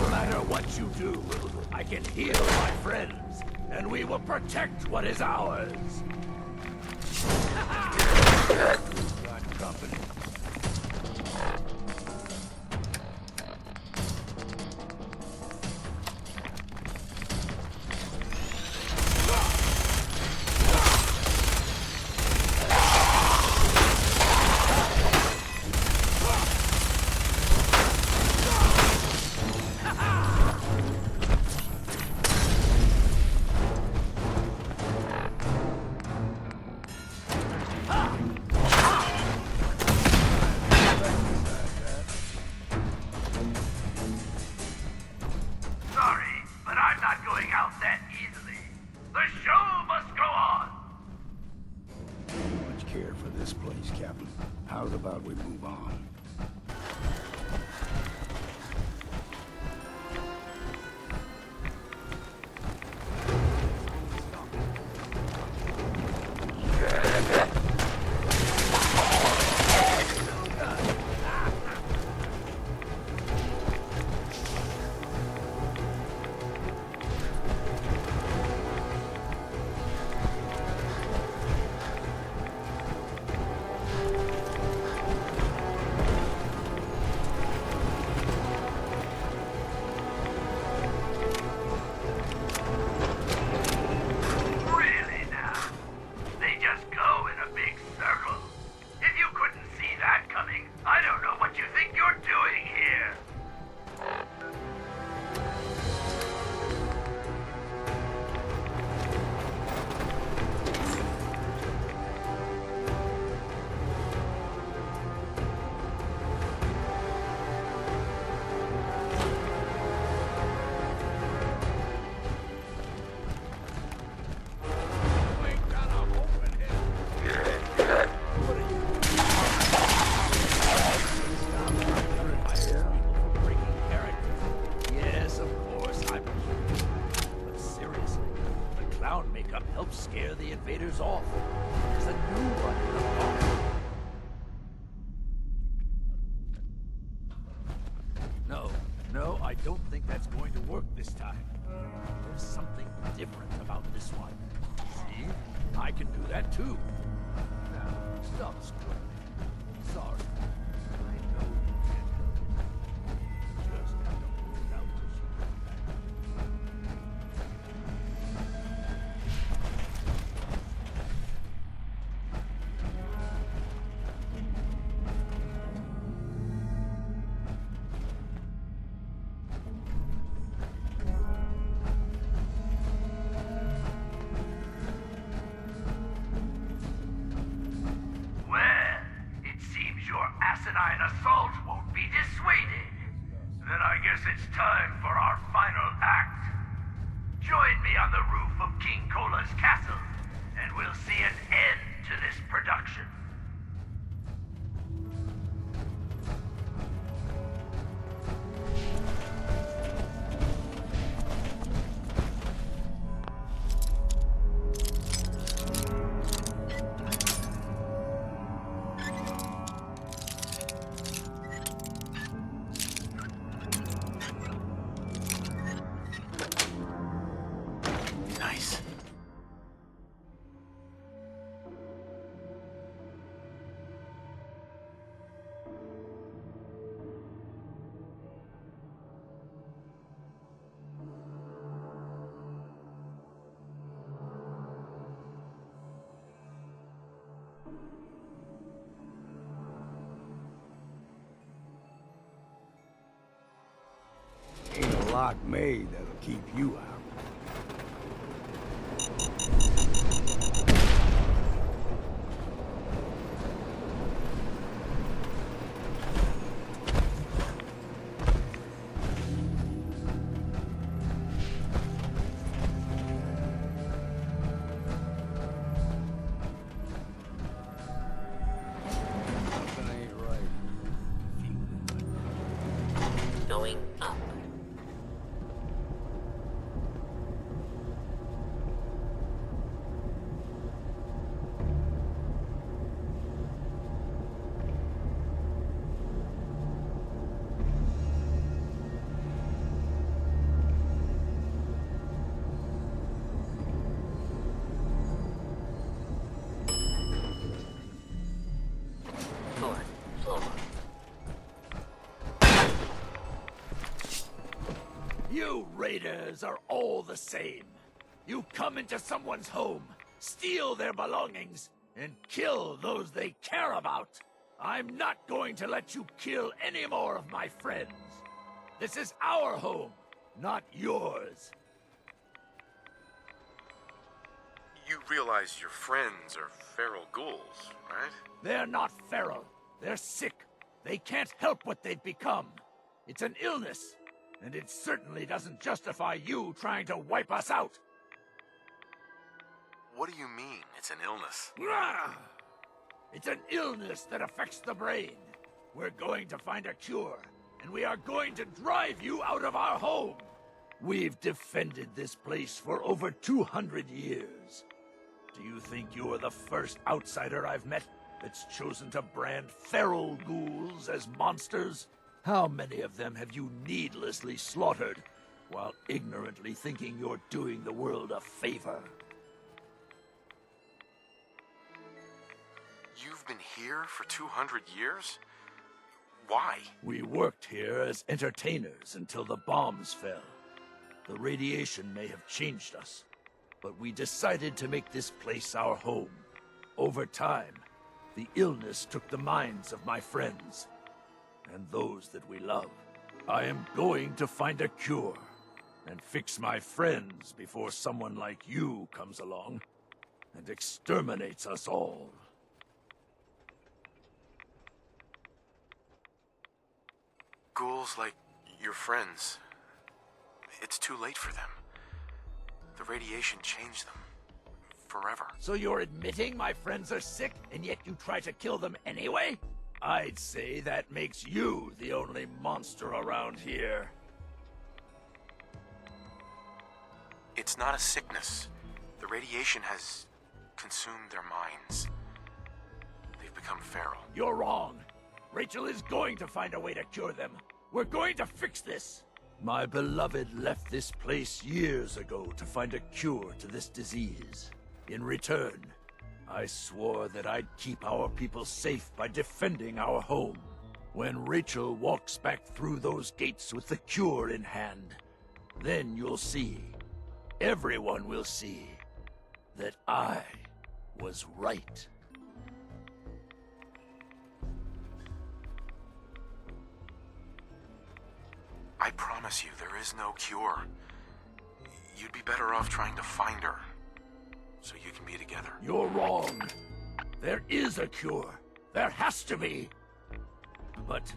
matter what you do, I can heal my friends, and we will protect what is ours. Got company. Sorry, but I'm not going out that easily. The show must go on! Much care for this place, Captain. How's about we move on? Really now? They just go in a big circle. If you couldn't see that coming, I don't know what you think you're doing here. Yes, of course, I'm But seriously, the clown makeup helps scare the invaders off. There's a new one in the vault. No, I don't think that's going to work this time. There's something different about this one. See? I can do that too. Now, stop screwing me. Sorry. I know you can't help it. Just don't look out till she comes back. Well, it seems your asinine assault won't be dissuaded. Then I guess it's time for our final act. Join me on the roof of King Cola's castle, and we'll see an end to this production. lock made that'll keep you out. Going up. Fourth floor. You raiders are all the same. You come into someone's home, steal their belongings, and kill those they care about. I'm not going to let you kill any more of my friends. This is our home, not yours. You realize your friends are feral ghouls, right? They're not feral. They're sick. They can't help what they've become. It's an illness, and it certainly doesn't justify you trying to wipe us out. What do you mean, it's an illness? It's an illness that affects the brain. We're going to find a cure, and we are going to drive you out of our home. We've defended this place for over 200 years. Do you think you are the first outsider I've met that's chosen to brand feral ghouls as monsters? How many of them have you needlessly slaughtered, while ignorantly thinking you're doing the world a favor? You've been here for 200 years? Why? We worked here as entertainers until the bombs fell. The radiation may have changed us, but we decided to make this place our home. Over time, the illness took the minds of my friends, and those that we love. I am going to find a cure, and fix my friends before someone like you comes along and exterminates us all. Ghouls like your friends. It's too late for them. The radiation changed them. Forever. So you're admitting my friends are sick, and yet you try to kill them anyway? I'd say that makes you the only monster around here. It's not a sickness. The radiation has consumed their minds. They've become feral. You're wrong. Rachel is going to find a way to cure them. We're going to fix this. My beloved left this place years ago to find a cure to this disease. In return, I swore that I'd keep our people safe by defending our home. When Rachel walks back through those gates with the cure in hand, then you'll see, everyone will see, that I was right. I promise you, there is no cure. You'd be better off trying to find her, so you can be together. You're wrong. There is a cure. There has to be. But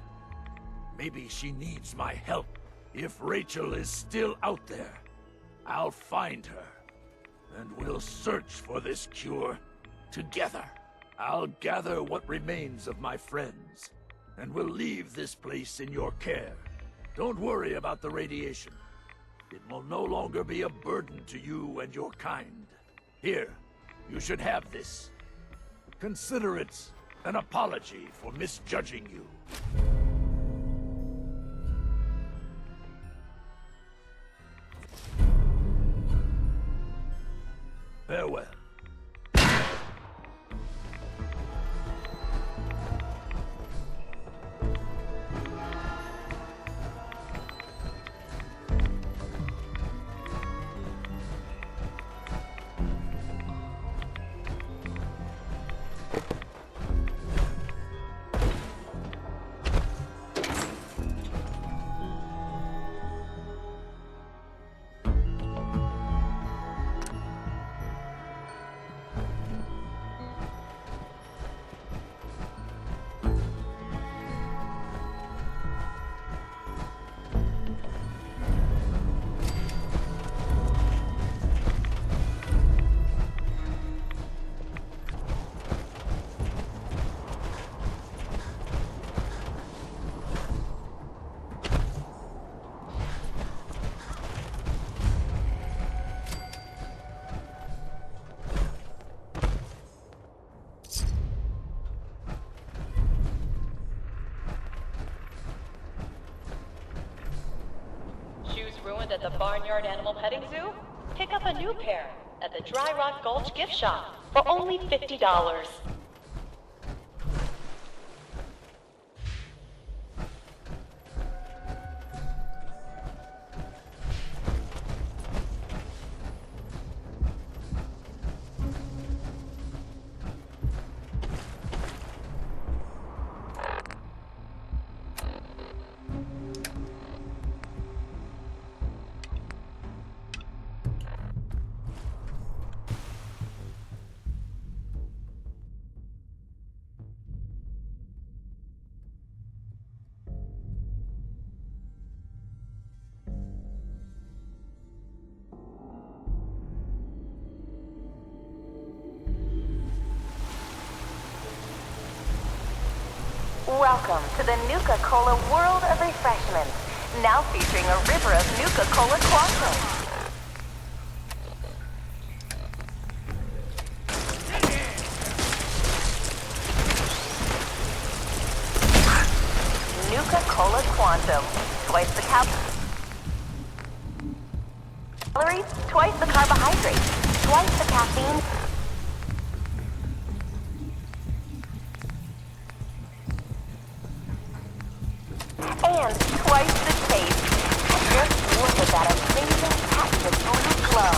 maybe she needs my help. If Rachel is still out there, I'll find her, and we'll search for this cure together. I'll gather what remains of my friends, and we'll leave this place in your care. Don't worry about the radiation. It will no longer be a burden to you and your kind. Here, you should have this. Consider it an apology for misjudging you. Farewell. found at the Barnyard Animal Petting Zoo? Pick up a new pair at the Dry Rock Gulch gift shop for only $50. Welcome to the Nuka-Cola World of Refreshments, now featuring a river of Nuka-Cola Quantum. Nuka-Cola Quantum, twice the calories, twice the carbohydrates, twice the caffeine, and twice the taste. And just look at that amazing patented blue glow.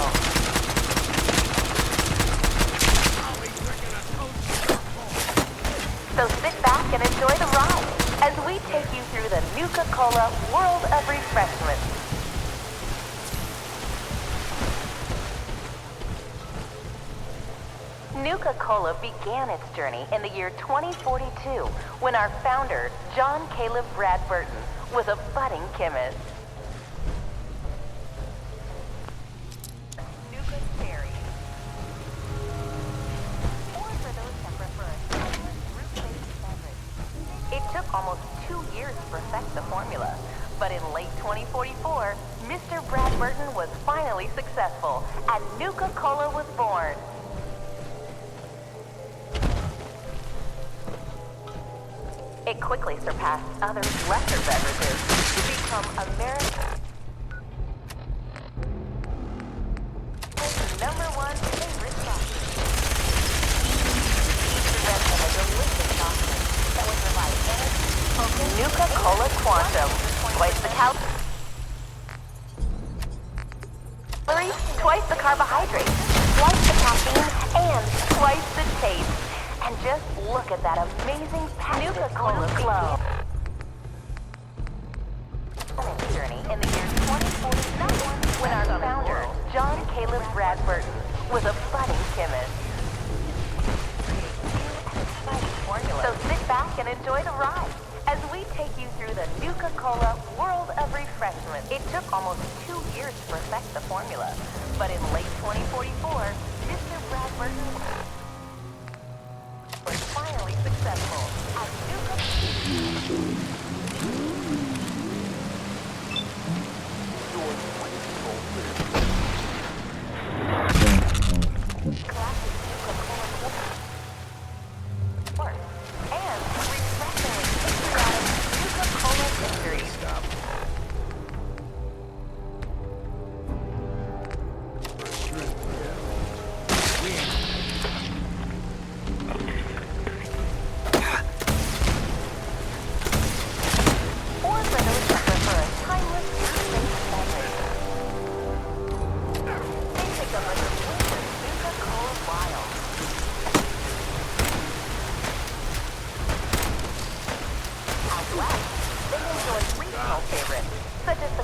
So sit back and enjoy the ride as we take you through the Nuka-Cola World of Refreshments. Nuka-Cola began its journey in the year 2042 when our founder, John Caleb Bradburton, was a budding chemist. Nuka Cherry. Or for those that prefer a timeless fruit-based beverage. It took almost 2 years to perfect the formula, but in late 2044, Mr. Bradburton was finally successful, and Nuka-Cola was born. It quickly surpassed other lesser beverages to become America's #1 favorite chocolate. Invented a delicious chocolate that would provide energy, focus, Nuka-Cola Quantum, twice the calories, twice the carbohydrates, twice the caffeine, and twice the taste. And just look at that amazing Nuka-Cola glow. Journey in the year 2049 when our founder, John Caleb Bradburton, was a budding chemist. So sit back and enjoy the ride as we take you through the Nuka-Cola World of Refreshments. It took almost 2 years to perfect the formula, but in late 2044, Mr. Bradburton was finally successful at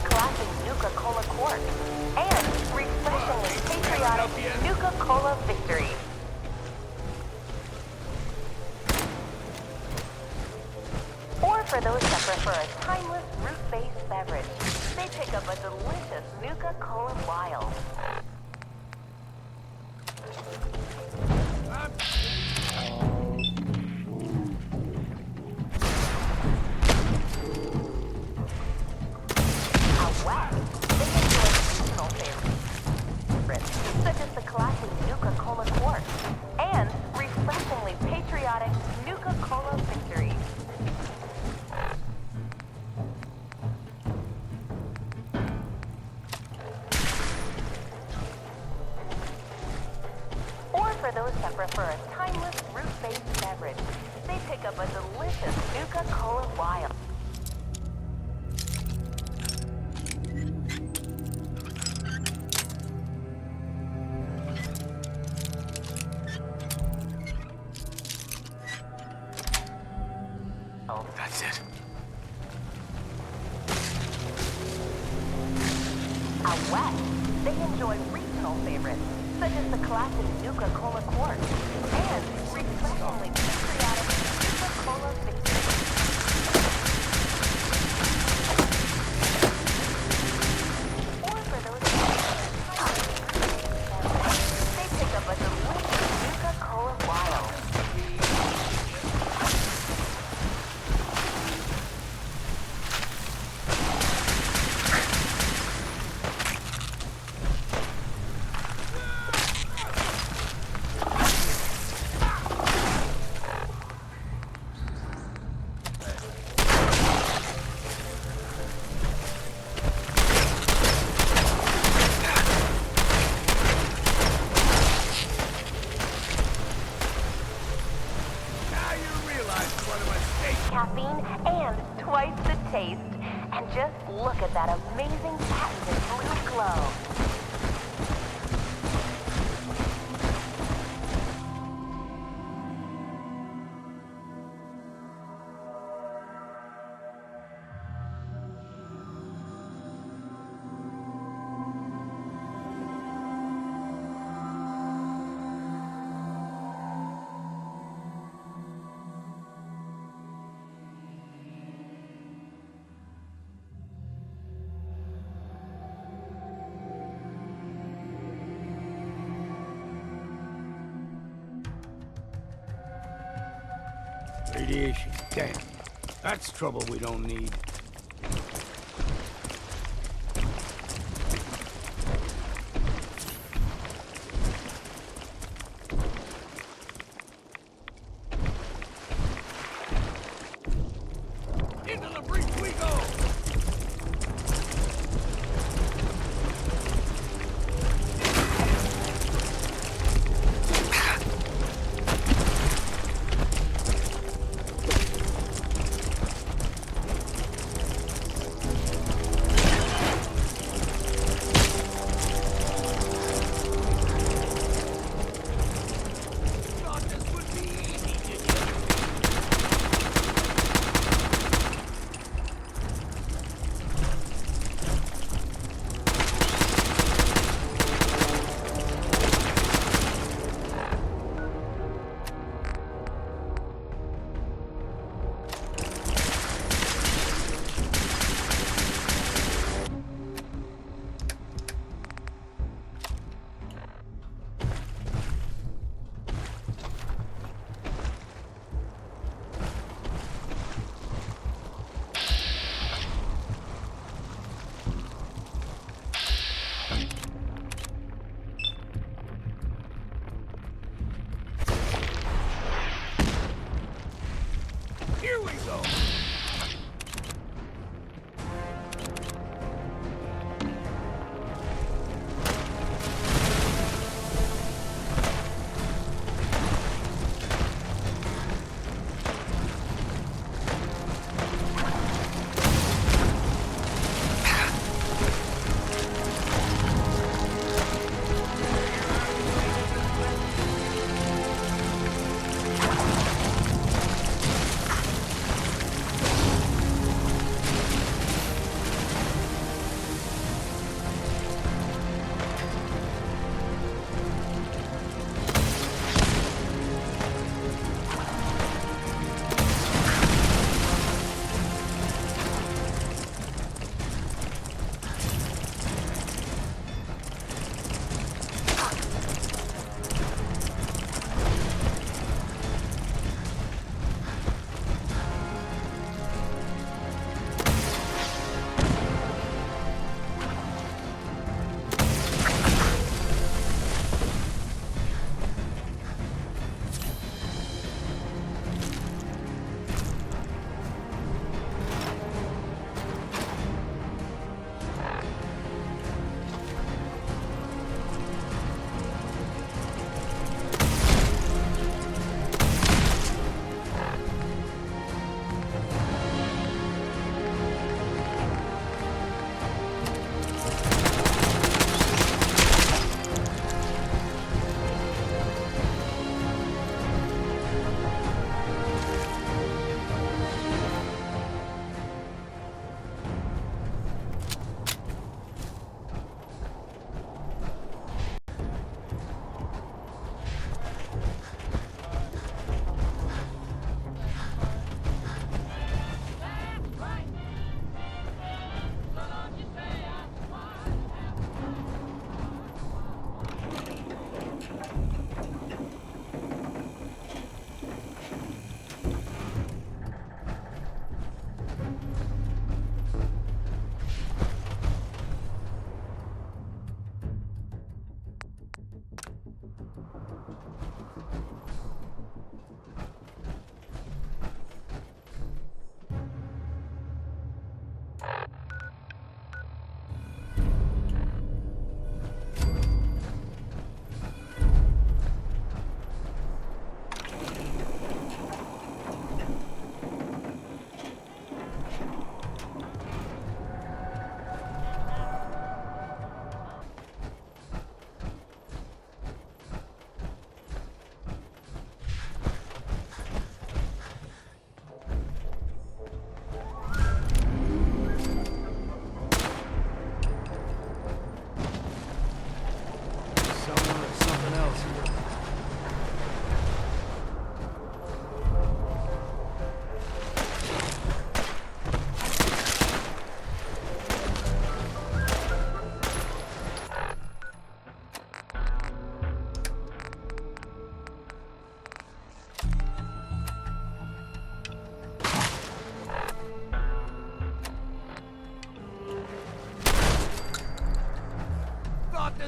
classic Nuka-Cola and refreshingly patriotic Nuka-Cola victory. Nuka-Cola victory. Or for those that prefer a timeless fruit-based beverage, they pick up a delicious Nuka-Cola Wild. Out west, they enjoy seasonal favorites, such as the classic Nuka-Cola Quartz and refreshingly patriotic Nuka-Cola Victory. prefer a timeless, fruit-based beverage, they pick up a delicious Nuka-Cola Wild. That's it. Out west, they enjoy regional favorites, such as the classic Nuka-Cola Quartz and refreshingly patriotic Nuka-Cola Victory. Or for those they pick up a delicious Nuka-Cola Wild. Caffeine and twice the taste. And just look at that amazing patented blue glow. Radiation. Damn. That's trouble we don't need. Into the breach we go!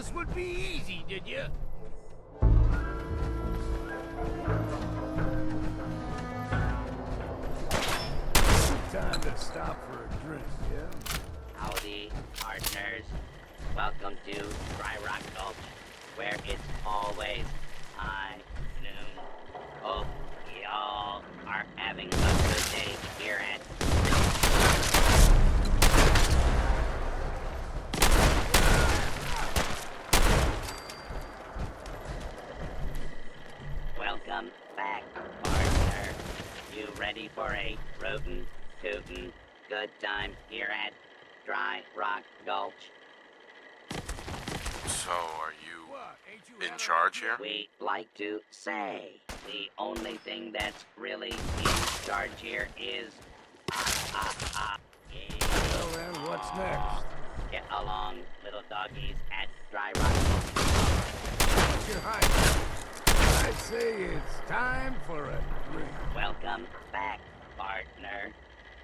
this would be easy, did you? Time to stop for a drink, yeah? Howdy, partners. Welcome to Dry Rock Gulch, where it's always high noon. Hope y'all are having a good day here at... Welcome back, partner. You ready for a rootin', tootin' good time here at Dry Rock Gulch? So, are you in charge here? We like to say the only thing that's really in charge here is... Well then, what's next? Get along, little doggies, at Dry Rock Gulch. Your Highness, I'd say it's time for a drink. Welcome back, partner.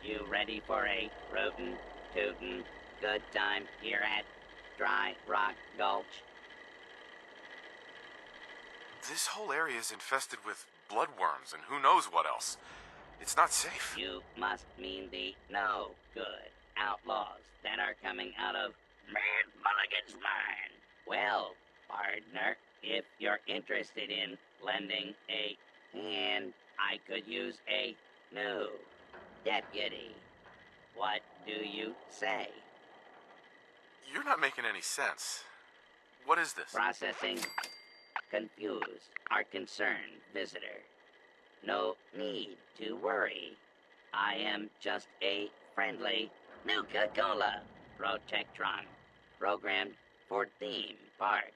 You ready for a rootin', tootin' good time here at Dry Rock Gulch? This whole area is infested with bloodworms and who knows what else. It's not safe. You must mean the no good outlaws that are coming out of Mad Mulligan's mine. Well, partner, if you're interested in lending a hand, I could use a new deputy. What do you say? You're not making any sense. What is this? Processing. Confused. Our concerned visitor. No need to worry. I am just a friendly Nuka-Cola Protectron, programmed for theme park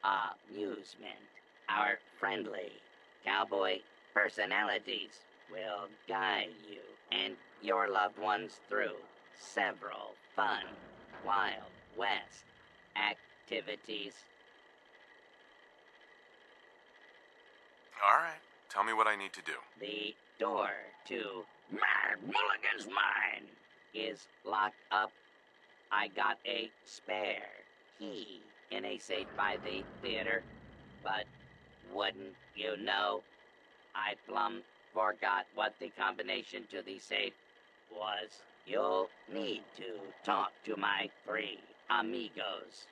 amusement. Our friendly cowboy personalities will guide you and your loved ones through several fun Wild West activities. All right. Tell me what I need to do. The door to Mad Mulligan's mine is locked up. I got a spare key in a safe by the theater, but wouldn't you know, I plumb forgot what the combination to the safe was. You'll need to talk to my three amigos,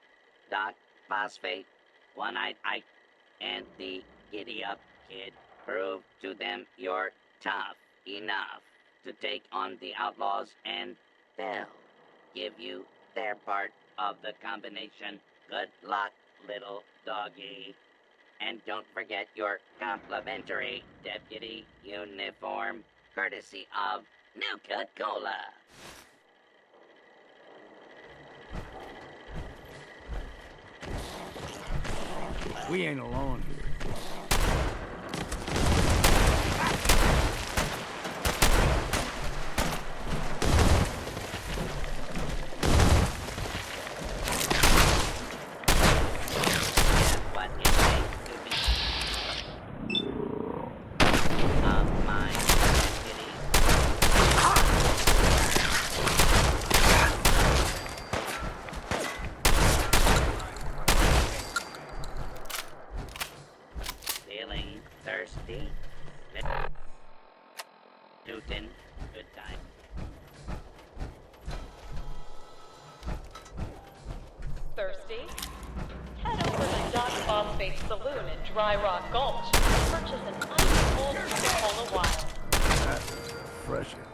Doc, Phosphate, One-Eyed Ike, and the Giddy-Up Kid. Prove to them you're tough enough to take on the outlaws, and they'll give you their part of the combination. Good luck, little doggy. And don't forget your complimentary deputy uniform, courtesy of Nuka-Cola. We ain't alone here. Feeling thirsty? Newton, good time. Thirsty? Head over to Doc Phosphate's saloon in Dry Rock Gulch to purchase an ice-cold Nuka-Cola Wild. That's refreshing.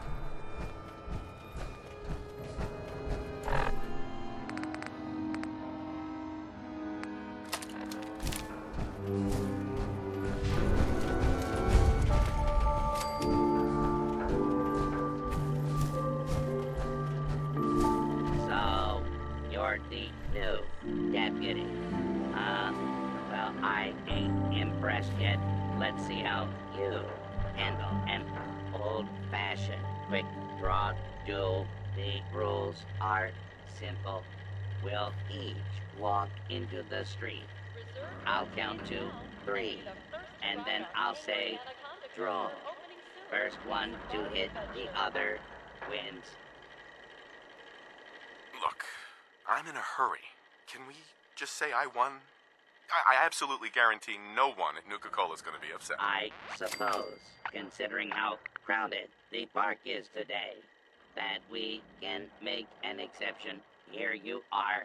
So, you're the new deputy. Well, I ain't impressed yet. Let's see how you handle an old-fashioned quick draw duel. The rules are simple. We'll each walk into the street. I'll count to 3, and then I'll say, draw. First one to hit the other wins. Look, I'm in a hurry. Can we just say I won? I absolutely guarantee no one at Nuka-Cola is going to be upset. I suppose, considering how crowded the park is today, that we can make an exception. Here you are.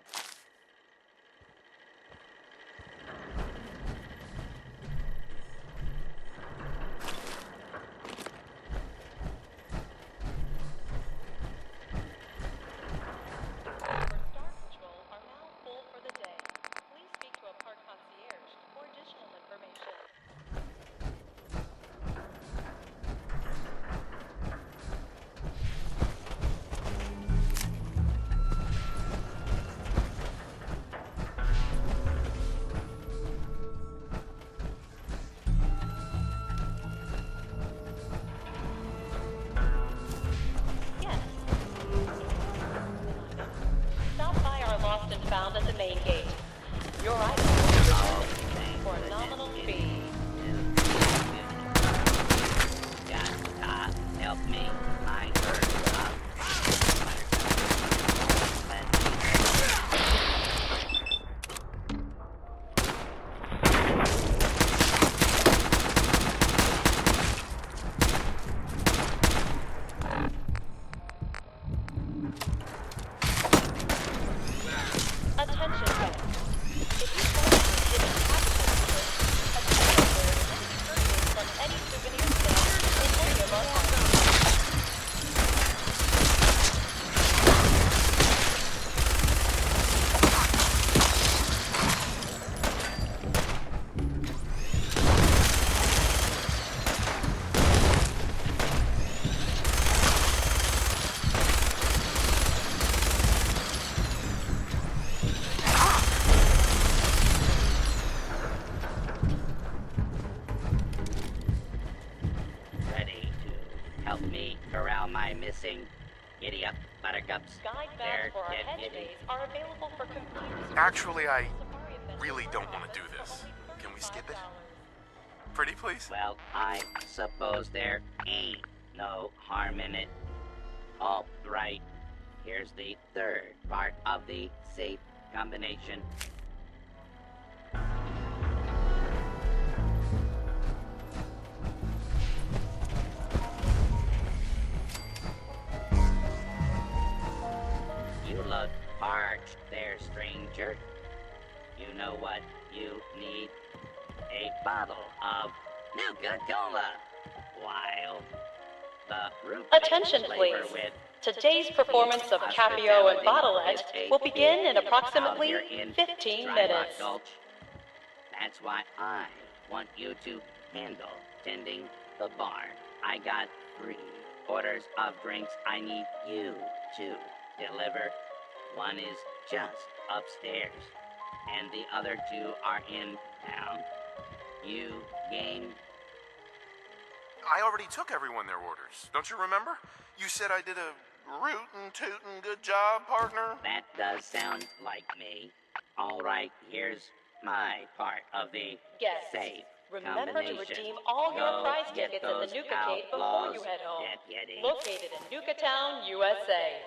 Found at the main gate. Your item will be returned for a nominal fee. Help me. My hurt up. Missing. Giddy up, buttercups. Guide maps for our hedge maze are available for confused. Actually, I really don't want to do this. Can we skip it? Pretty please? Well, I suppose there ain't no harm in it. All right. Here's the third part of the safe combination. You look parched there, stranger. You know what you need? A bottle of Nuka-Cola. While the root Attention, please. Today's performance of Capio and Bottleette will begin in approximately 15 minutes. That's why I want you to handle tending the bar. I got 3 orders of drinks I need you to deliver. One is just upstairs, and the other 2 are in town. You game? I already took everyone their orders. Don't you remember? You said I did a rootin' tootin' good job, partner. That does sound like me. All right, here's my part of the safe Remember to combination. redeem all your Go prize get tickets in the those Nuka-Cade before outlaws, you head home. deputy. Located in Nuka-Town, USA.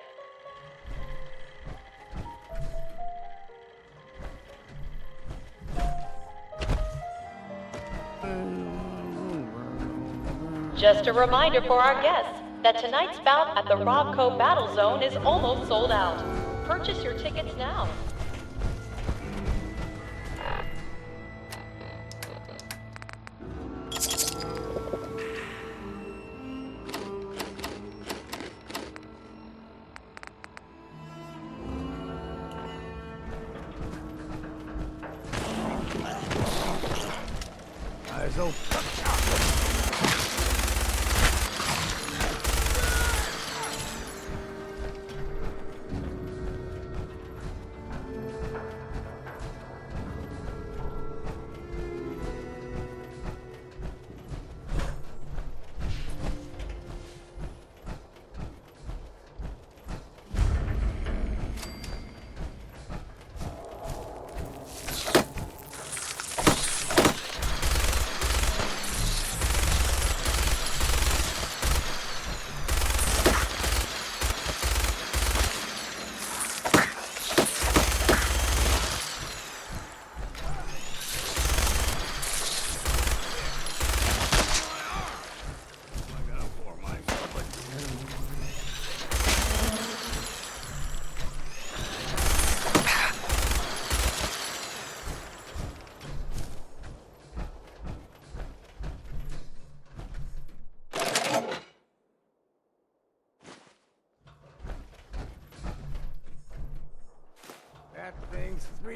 Just a reminder for our guests that tonight's bout at the Robco Battle Zone is almost sold out. Purchase your tickets now. Eyes open.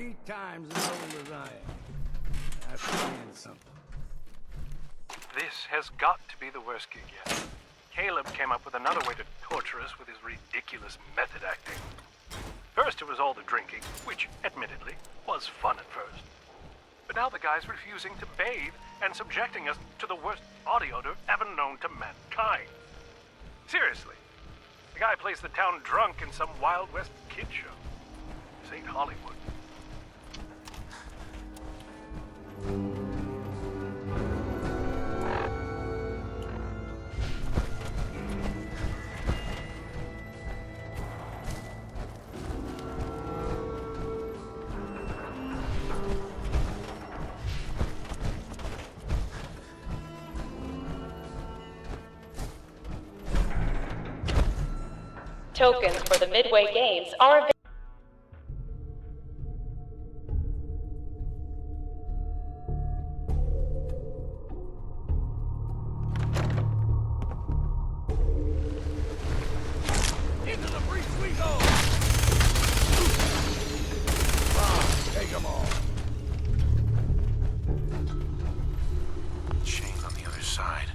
3 times as old as I am. That's saying something. This has got to be the worst gig yet. Caleb came up with another way to torture us with his ridiculous method acting. First it was all the drinking, which, admittedly, was fun at first. But now the guy's refusing to bathe and subjecting us to the worst body odor ever known to mankind. Seriously, the guy plays the town drunk in some Wild West kid show. This ain't Hollywood. Tokens for the Midway Games are available. Into the breach we go! Take them all. Chains on the other side.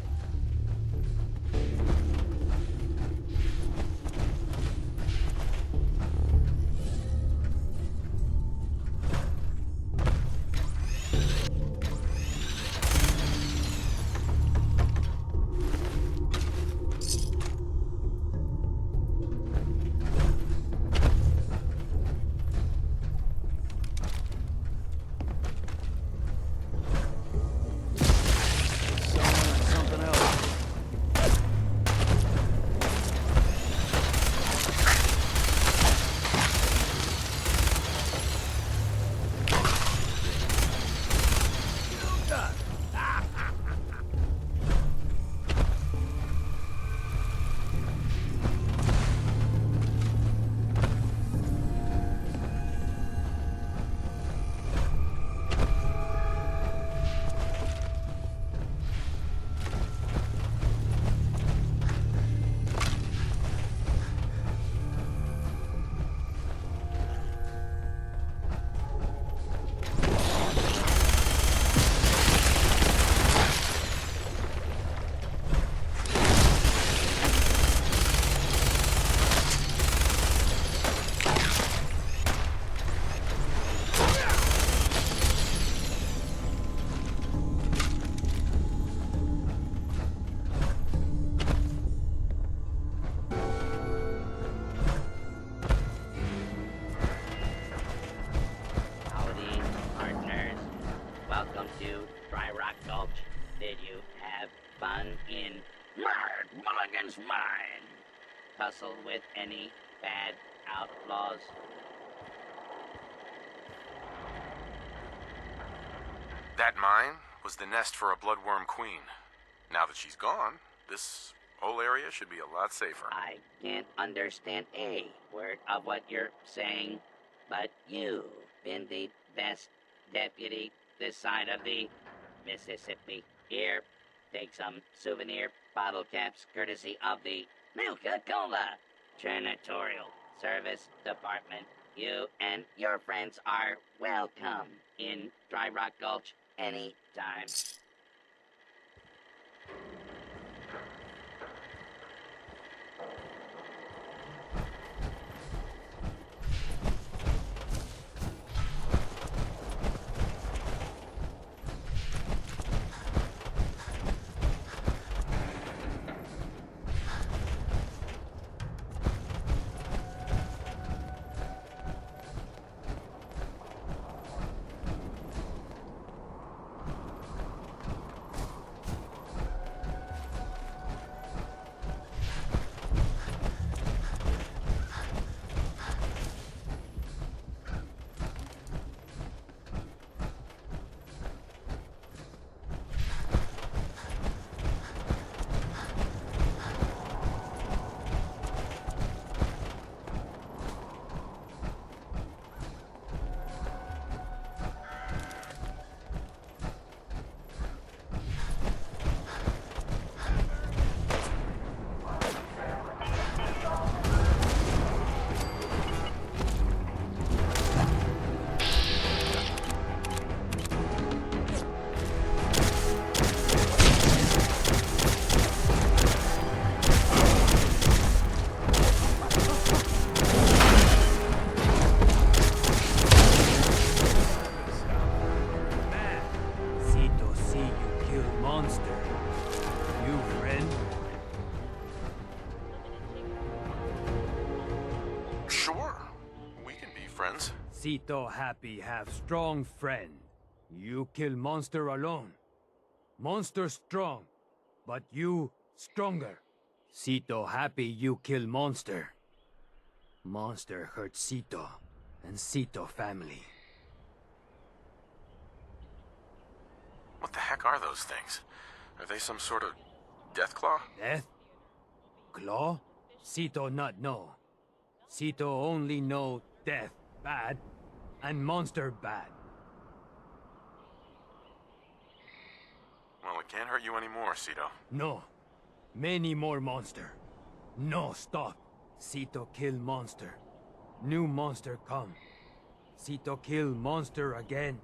Something else. Howdy, partners. Welcome to Dry Rock Gulch. Did you have fun in Mad Mulligan's Mine? Tussle with any bad outlaws? That mine was the nest for a bloodworm queen. Now that she's gone, this whole area should be a lot safer. I can't understand a word of what you're saying, but you've been the best deputy this side of the Mississippi. Here, take some souvenir bottle caps courtesy of the Nuka-Cola Janitorial Service Department. You and your friends are welcome in Dry Rock Gulch anytime. Sito happy have strong friend. You kill monster alone. Monster strong, but you stronger. Sito happy you kill monster. Monster hurt Sito and Sito family. What the heck are those things? Are they some sort of death claw? Death? Claw? Sito not know. Sito only know death bad and monster bad. Well, it can't hurt you anymore, Sito. No. Many more monster. No, stop. Sito kill monster. New monster come. Sito kill monster again.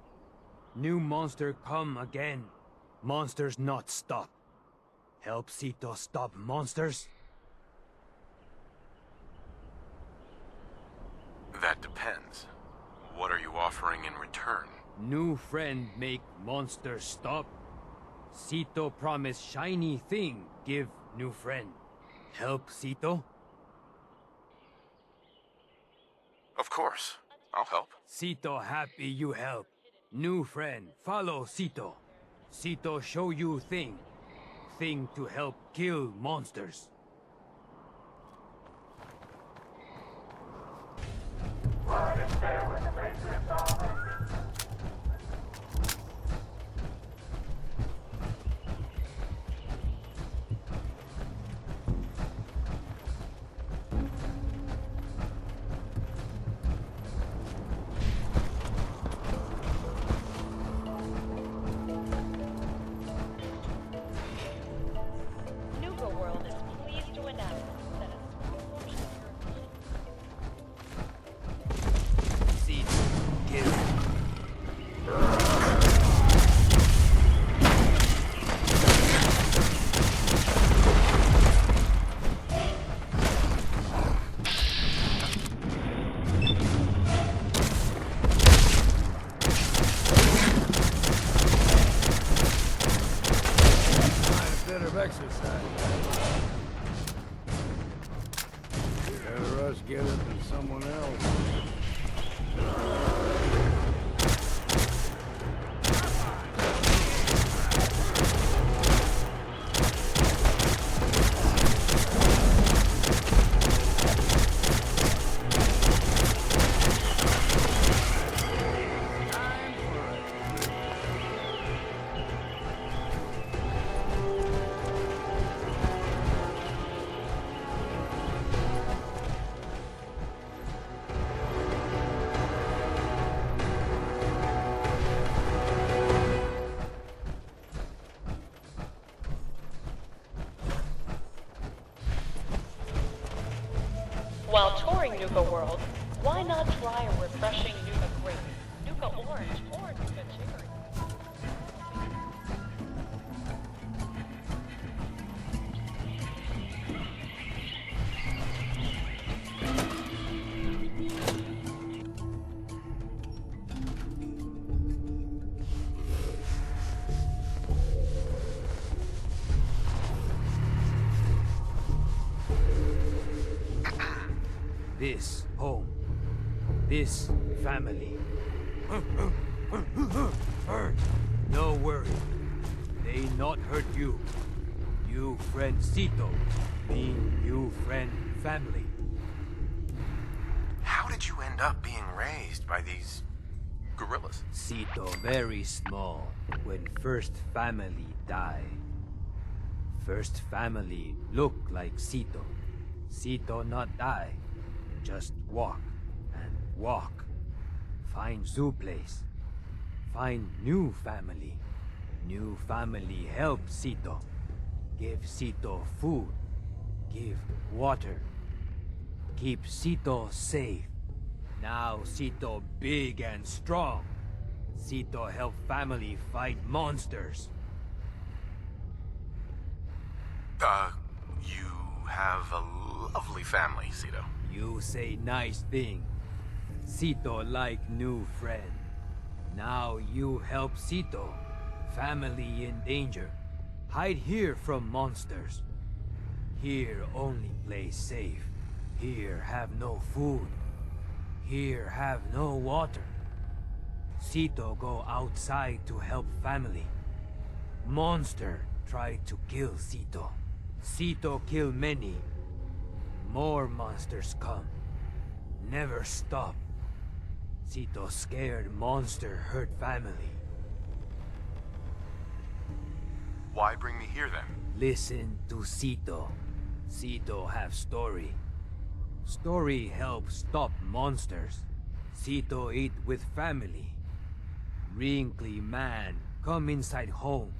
New monster come again. Monsters not stop. Help Sito stop monsters? That depends. What are you offering in return? New friend make monster stop. Sito promise shiny thing give new friend. Help Sito? Of course. I'll help. Sito happy you help. New friend follow Sito. Sito show you thing. Thing to help kill monsters. Nuka-World is pleased to announce that a small portion of your Sito kill. Bit of exercise. Better us get it than someone else. While touring Nuka-World, why not try a refreshing Nuka grape, Nuka orange, or Nuka cherry? This home. This family. Hurt. No worry. They not hurt you. You friend Sito. Me, you friend family. How did you end up being raised by these gorillas? Sito very small when first family die. First family look like Sito. Sito not die. Just walk and walk. Find zoo place. Find new family. New family help Sito. Give Sito food. Give water. Keep Sito safe. Now Sito big and strong. Sito help family fight monsters. You have a lovely family, Sito. You say nice thing. Sito like new friend. Now you help Sito. Family in danger. Hide here from monsters. Here only play safe. Here have no food. Here have no water. Sito go outside to help family. Monster tried to kill Sito. Sito kill many. More monsters come. Never stop. Sito scared monster hurt family. Why bring me here then? Listen to Sito. Sito have story. Story help stop monsters. Sito eat with family. Wrinkly man come inside home.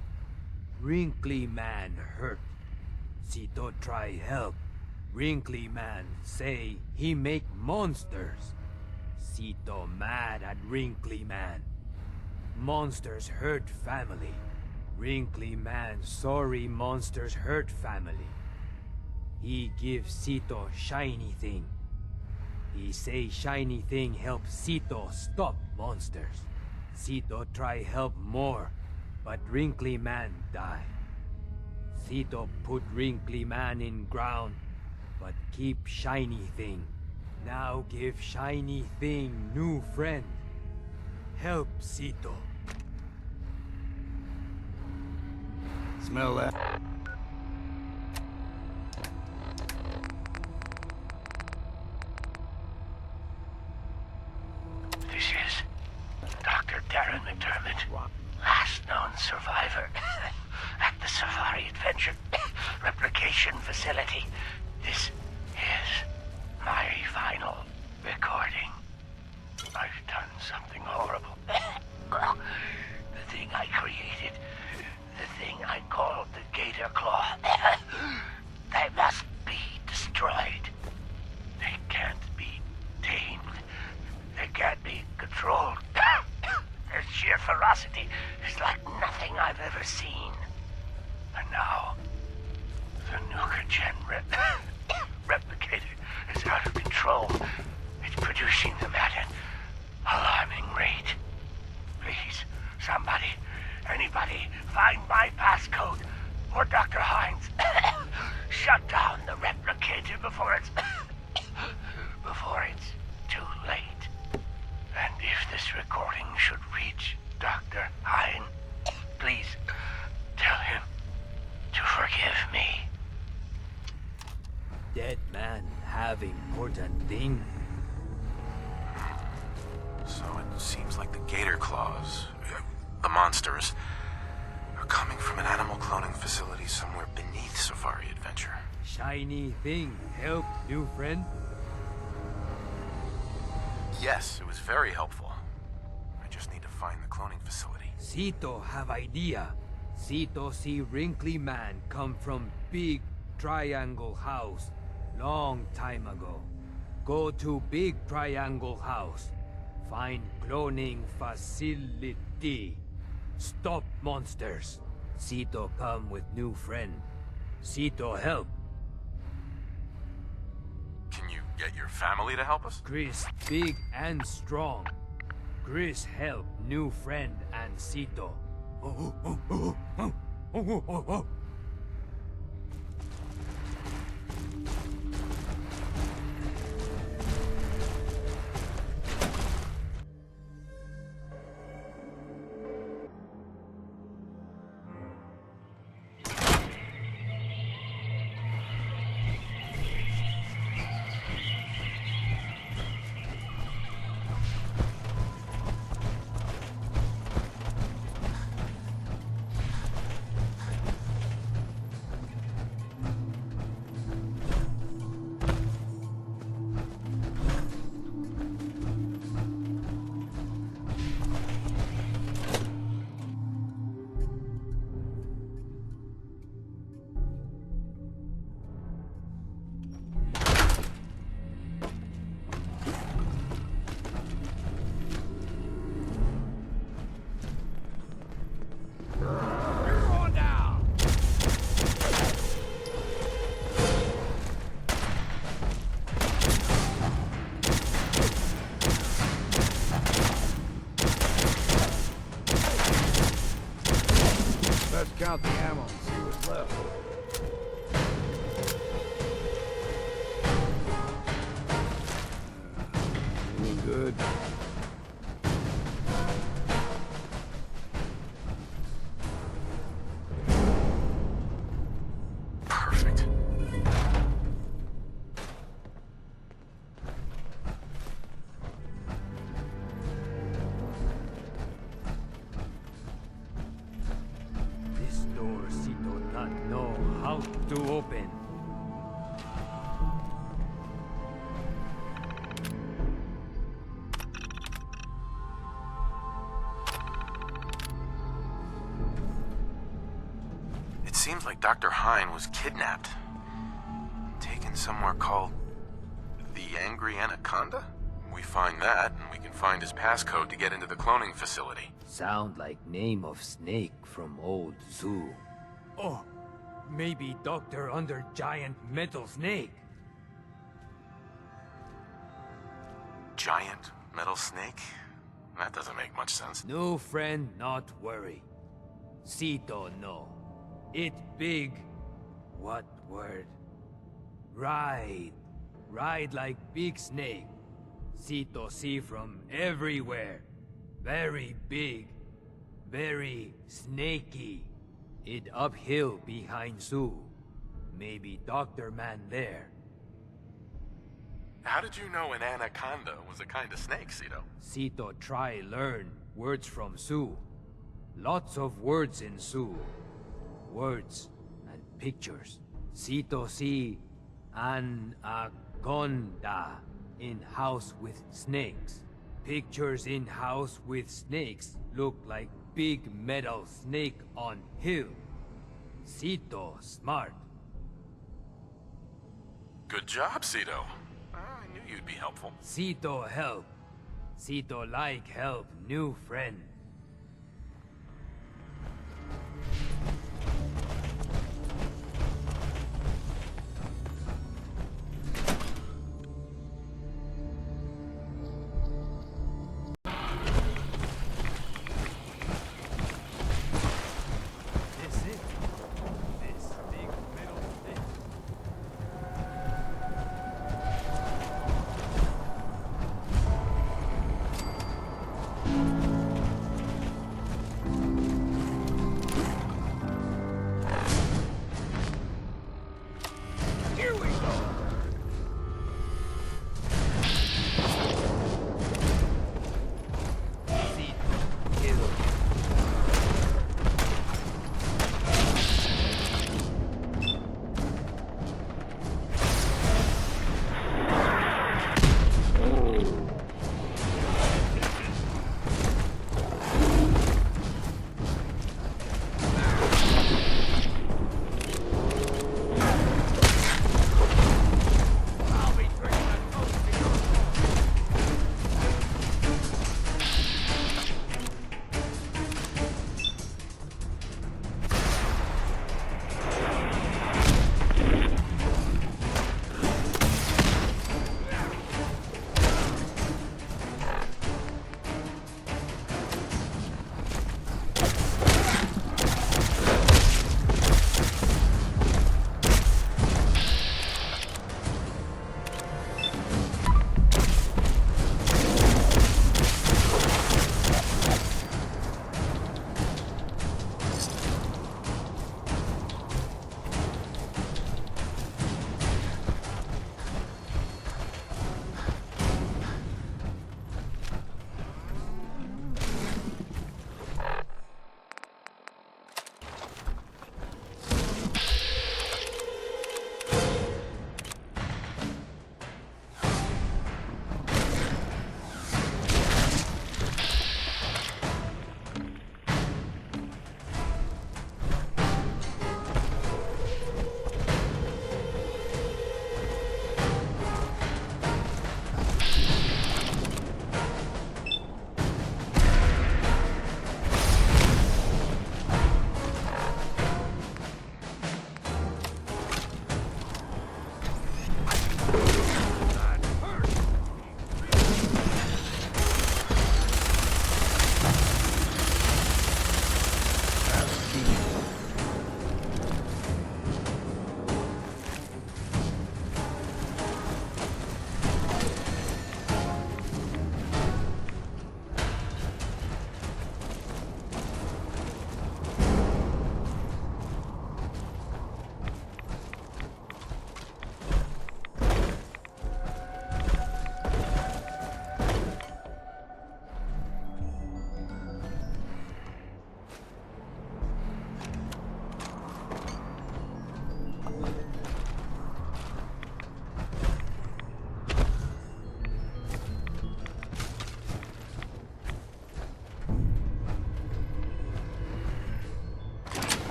Wrinkly man hurt. Sito try help. Wrinkly man say he make monsters. Sito mad at Wrinkly man. Monsters hurt family. Wrinkly man sorry monsters hurt family. He give Sito shiny thing. He say shiny thing help Sito stop monsters. Sito try help more, but Wrinkly man die. Sito put Wrinkly man in ground, but keep shiny thing. Now give shiny thing new friend. Help Sito. Smell that? This is Dr. Darren McDermott, last known survivor at the Safari Adventure Replication Facility. This is my final recording. I've done something horrible. The thing I created, the thing I called the Gator Claw, they must be destroyed. They can't be tamed. They can't be controlled. Their sheer ferocity is like nothing I've ever seen. And now, the Nuka-Gen replicator is out of control. It's producing them at an alarming rate. Please, somebody, anybody, find my passcode or Dr. Hines. Shut down the replicator before it's too late. And if this recording should reach Dr. Hines, please tell him to forgive me. Dead man have important thing. So it seems like the gator claws, the monsters, are coming from an animal cloning facility somewhere beneath Safari Adventure. Shiny thing help new friend. Yes, it was very helpful. I just need to find the cloning facility. Sito have idea. Sito see Wrinkly man come from big triangle house long time ago. Go to big triangle house. Find cloning facility. Stop monsters. Sito come with new friend. Sito help. Can you get your family to help us? Chris big and strong. Chris help new friend and Sito. Count the ammo and see what's left. We'll seems like Dr. Hine was kidnapped. Taken somewhere called the Angry Anaconda? We find that, and we can find his passcode to get into the cloning facility. Sound like name of snake from old zoo. Oh, maybe Doctor under giant metal snake. Giant metal snake? That doesn't make much sense. No friend, not worry. Sito no. It big. What word? Ride. Ride like big snake. Sito see from everywhere. Very big. Very snaky. It uphill behind zoo. Maybe Doctor Man there. How did you know an anaconda was a kind of snake, Cito? Sito try learn words from Sioux. Lots of words in Sioux. Words and pictures. Sito see anaconda in house with snakes. Pictures in house with snakes look like big metal snake on hill. Sito smart. Good job, Cito. I knew you'd be helpful. Sito help. Sito like help new friend.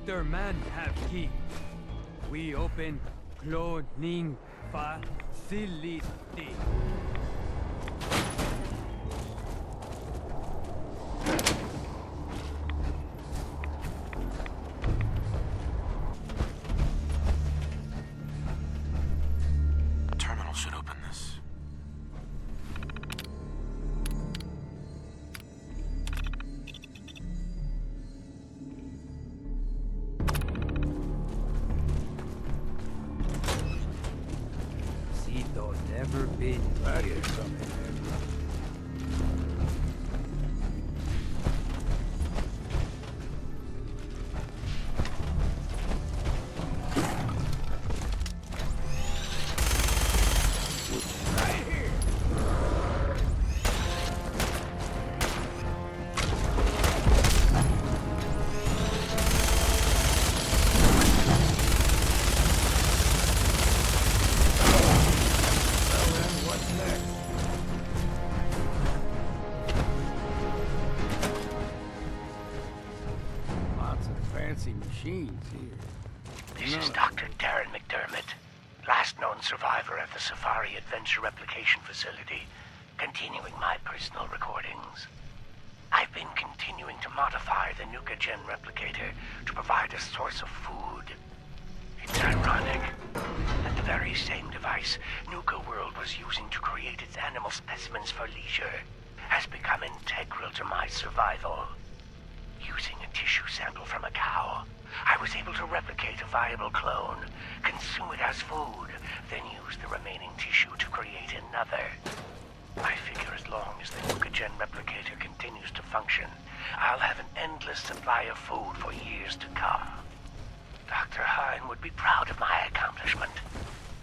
Dr. Man have key. We open cloning facility. Terminal should open this. Cito never been here. Machines here. This is Dr. Darren McDermott, last known survivor at the Safari Adventure Replication Facility, continuing my personal recordings. I've been continuing to modify the Nuka-Gen replicator to provide a source of food. It's ironic that the very same device Nuka-World was using to create its animal specimens for leisure has become integral to my survival. Using a tissue sample from a cow, I was able to replicate a viable clone, consume it as food, then use the remaining tissue to create another. I figure as long as the Nuka-Gen replicator continues to function, I'll have an endless supply of food for years to come. Dr. Hine would be proud of my accomplishment.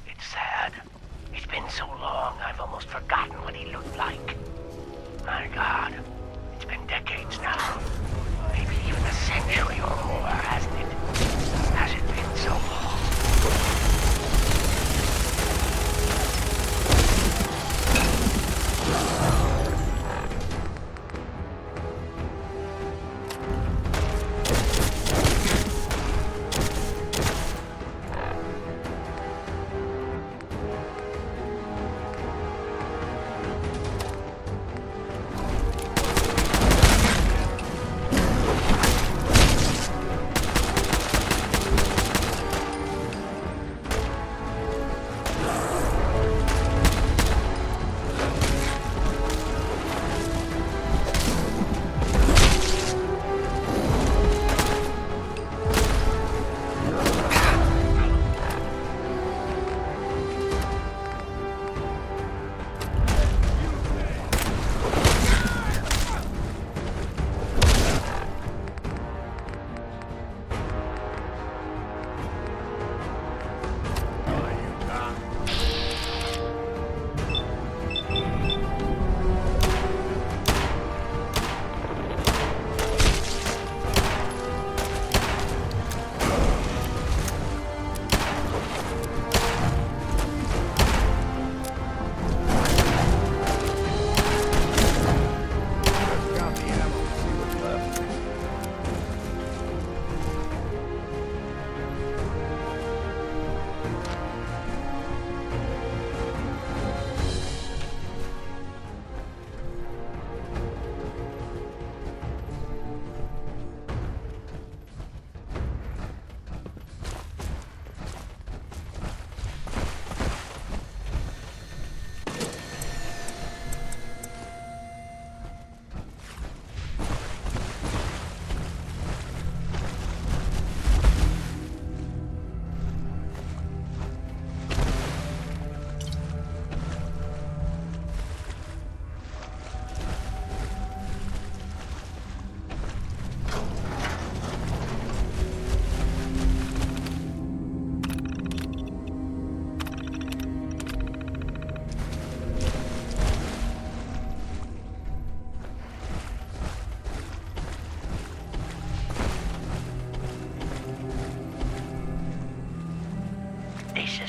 It's sad. It's been so long, I've almost forgotten what he looked like. My God, it's been decades now. Maybe even a century or more, hasn't it? Has it been so long?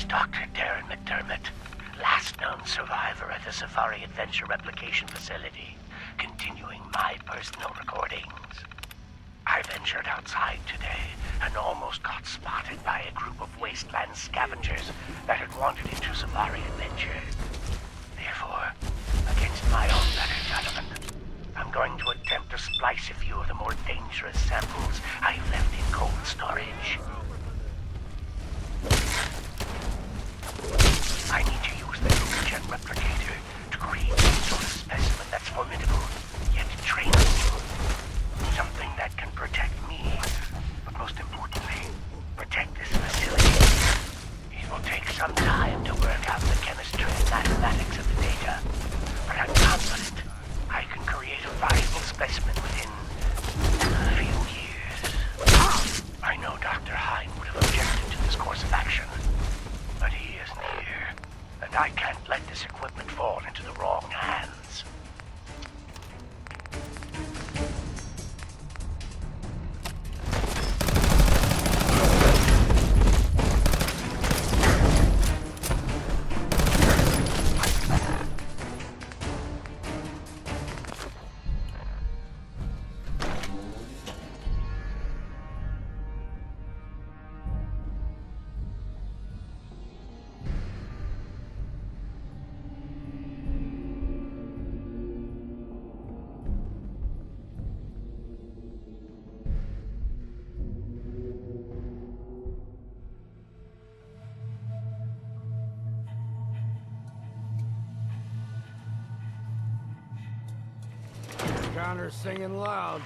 Dr. Darren McDermott, last known survivor at the Safari Adventure Replication Facility, continuing my personal recordings. I ventured outside today and almost got spotted by a group of wasteland scavengers that had wandered into safari adventure. Therefore, against my own better judgment, I'm going to attempt to splice a few of the more dangerous samples I've left in cold storage. I need to use the Nuka-Jet replicator to create some sort of specimen that's formidable, yet trainable. Something that can protect me, but most importantly, protect this facility. It will take some time to work out the chemistry and mathematics of the data, but I'm confident I can create a valuable specimen within a few years. I know Dr. Hine would have objected to this course of action, but he is near, and I can't let this equipment fall into the wrong hands. Connor's singing loud.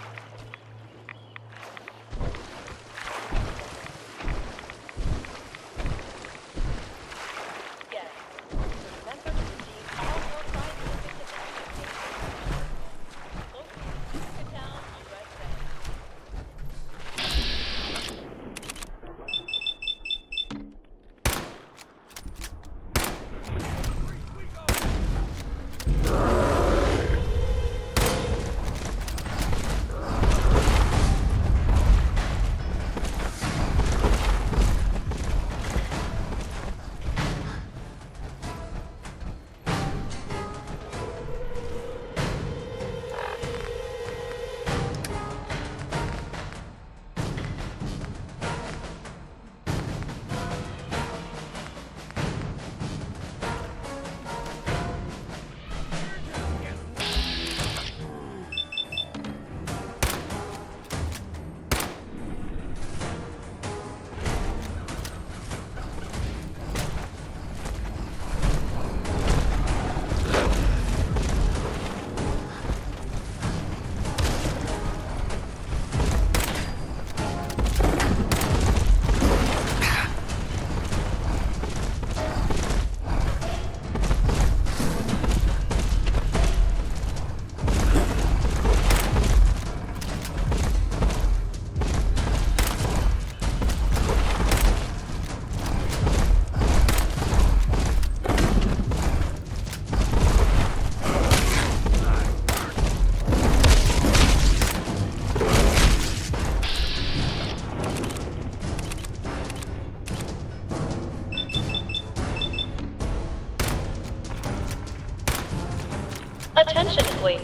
Attention, please.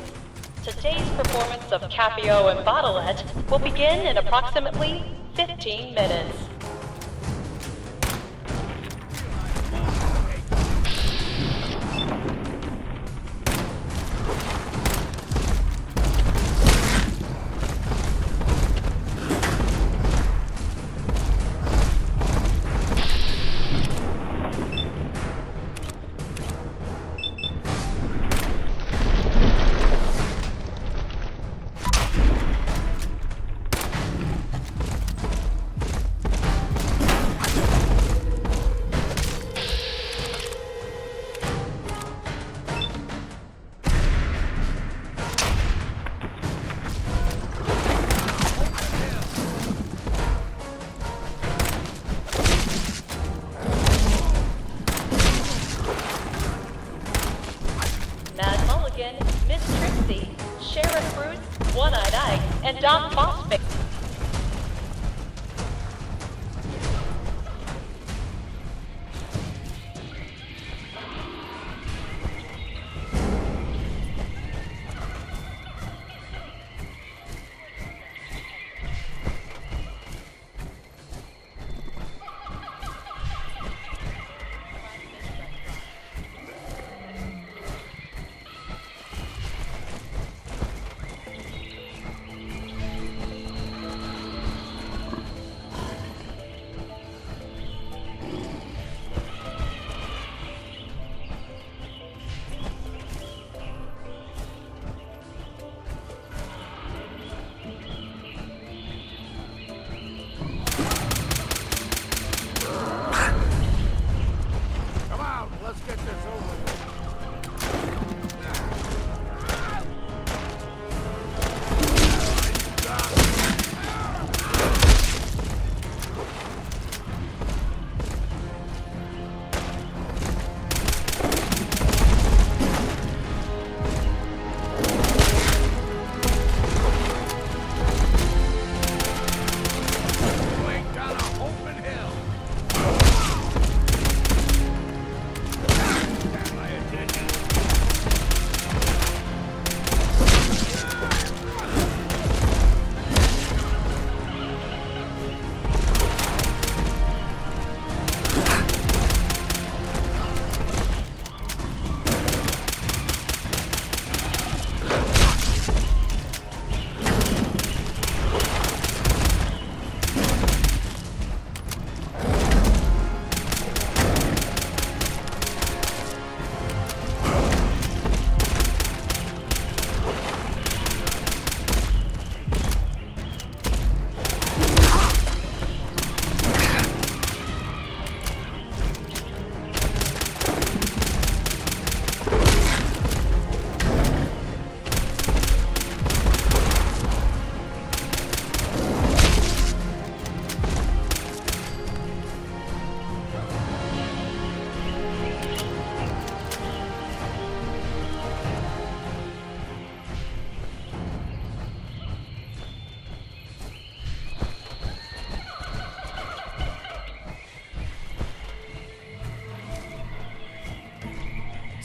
Today's performance of Capio and Bottleette will begin in approximately 15 minutes. And Doc Phosphate.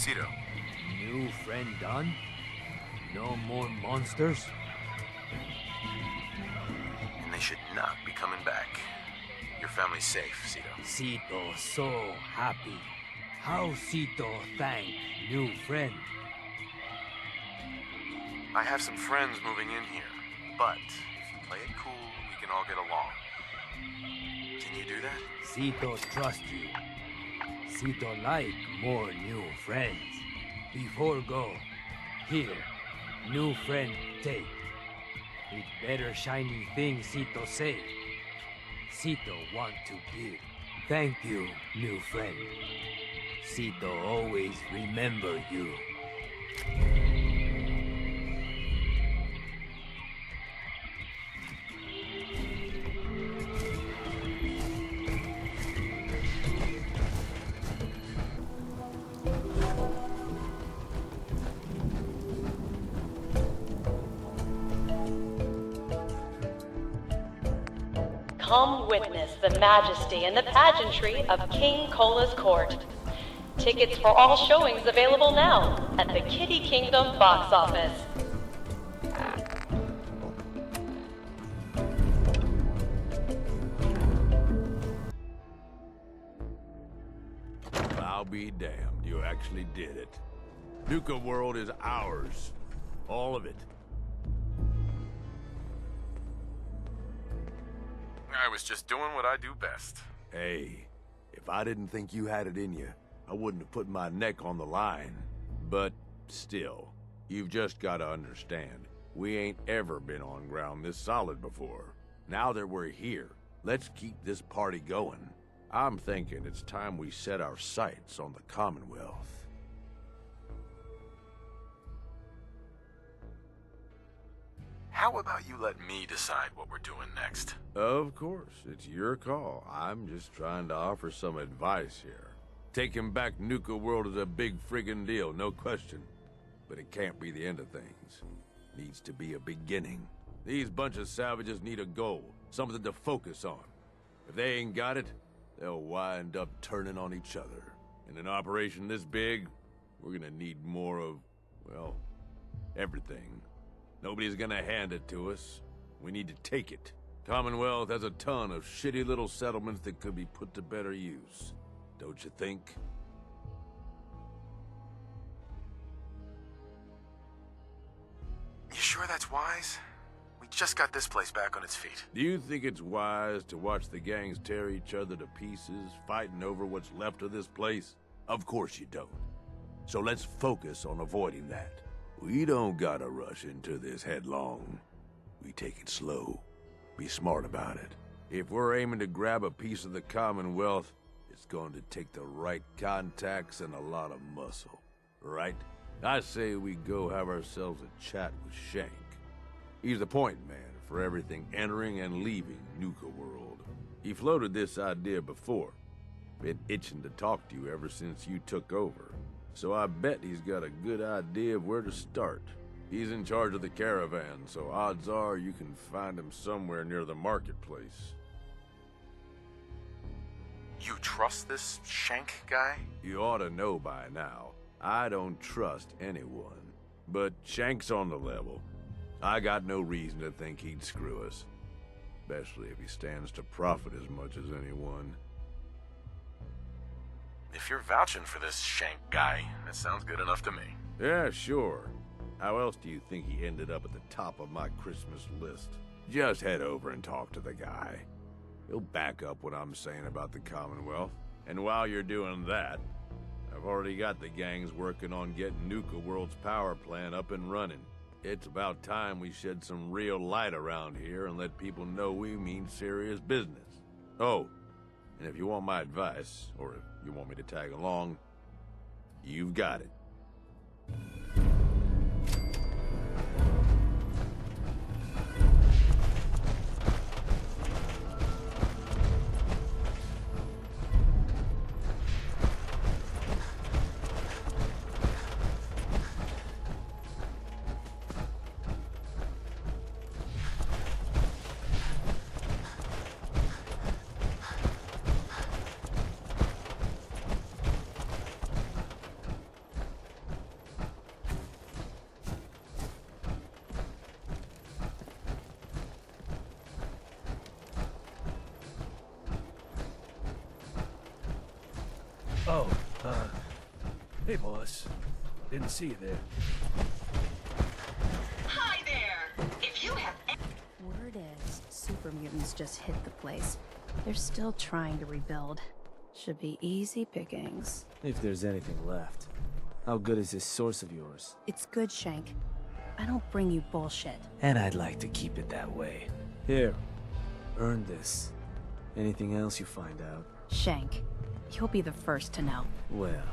Cito. New friend done? No more monsters? And they should not be coming back. Your family's safe, Cito. Cito so happy. How Cito thank new friend? I have some friends moving in here, but if you play it cool, we can all get along. Can you do that? Cito trust you. Cito like more new friends. Before go, here, new friend take. With better shiny thing Cito say. Cito want to give. Thank you, new friend. Cito always remember you. Come witness the majesty and the pageantry of King Cola's court. Tickets for all showings available now at the Kitty Kingdom box office. I'll be damned, you actually did it. Nuka-World is ours. All of it. I was just doing what I do best. Hey, if I didn't think you had it in you, I wouldn't have put my neck on the line. But still, you've just got to understand, we ain't ever been on ground this solid before. Now that we're here, let's keep this party going. I'm thinking it's time we set our sights on the Commonwealth. How about you let me decide what we're doing next? Of course, it's your call. I'm just trying to offer some advice here. Taking back Nuka-World is a big friggin' deal, no question. But it can't be the end of things. Needs to be a beginning. These bunch of savages need a goal, something to focus on. If they ain't got it, they'll wind up turning on each other. In an operation this big, we're gonna need more of, well, everything. Nobody's gonna hand it to us. We need to take it. Commonwealth has a ton of shitty little settlements that could be put to better use. Don't you think? You sure that's wise? We just got this place back on its feet. Do you think it's wise to watch the gangs tear each other to pieces, fighting over what's left of this place? Of course you don't. So let's focus on avoiding that. We don't gotta rush into this headlong. We take it slow. Be smart about it. If we're aiming to grab a piece of the Commonwealth, it's going to take the right contacts and a lot of muscle. Right? I say we go have ourselves a chat with Shank. He's the point man for everything entering and leaving Nuka-World. He floated this idea before. Been itching to talk to you ever since you took over. So I bet he's got a good idea of where to start. He's in charge of the caravan, so odds are you can find him somewhere near the marketplace. You trust this Shank guy? You ought to know by now. I don't trust anyone. But Shank's on the level. I got no reason to think he'd screw us. Especially if he stands to profit as much as anyone. If you're vouching for this Shank guy, that sounds good enough to me. Yeah, sure. How else do you think he ended up at the top of my Christmas list? Just head over and talk to the guy. He'll back up what I'm saying about the Commonwealth. And while you're doing that, I've already got the gangs working on getting Nuka-World's power plant up and running. It's about time we shed some real light around here and let people know we mean serious business. Oh, and if you want my advice, or if you want me to tag along, you've got it. Oh, hey boss. Didn't see you there. Hi there! If you have Word is, super mutants just hit the place. They're still trying to rebuild. Should be easy pickings. If there's anything left. How good is this source of yours? It's good, Shank. I don't bring you bullshit. And I'd like to keep it that way. Here, earn this. Anything else you find out? Shank, you'll be the first to know. Well,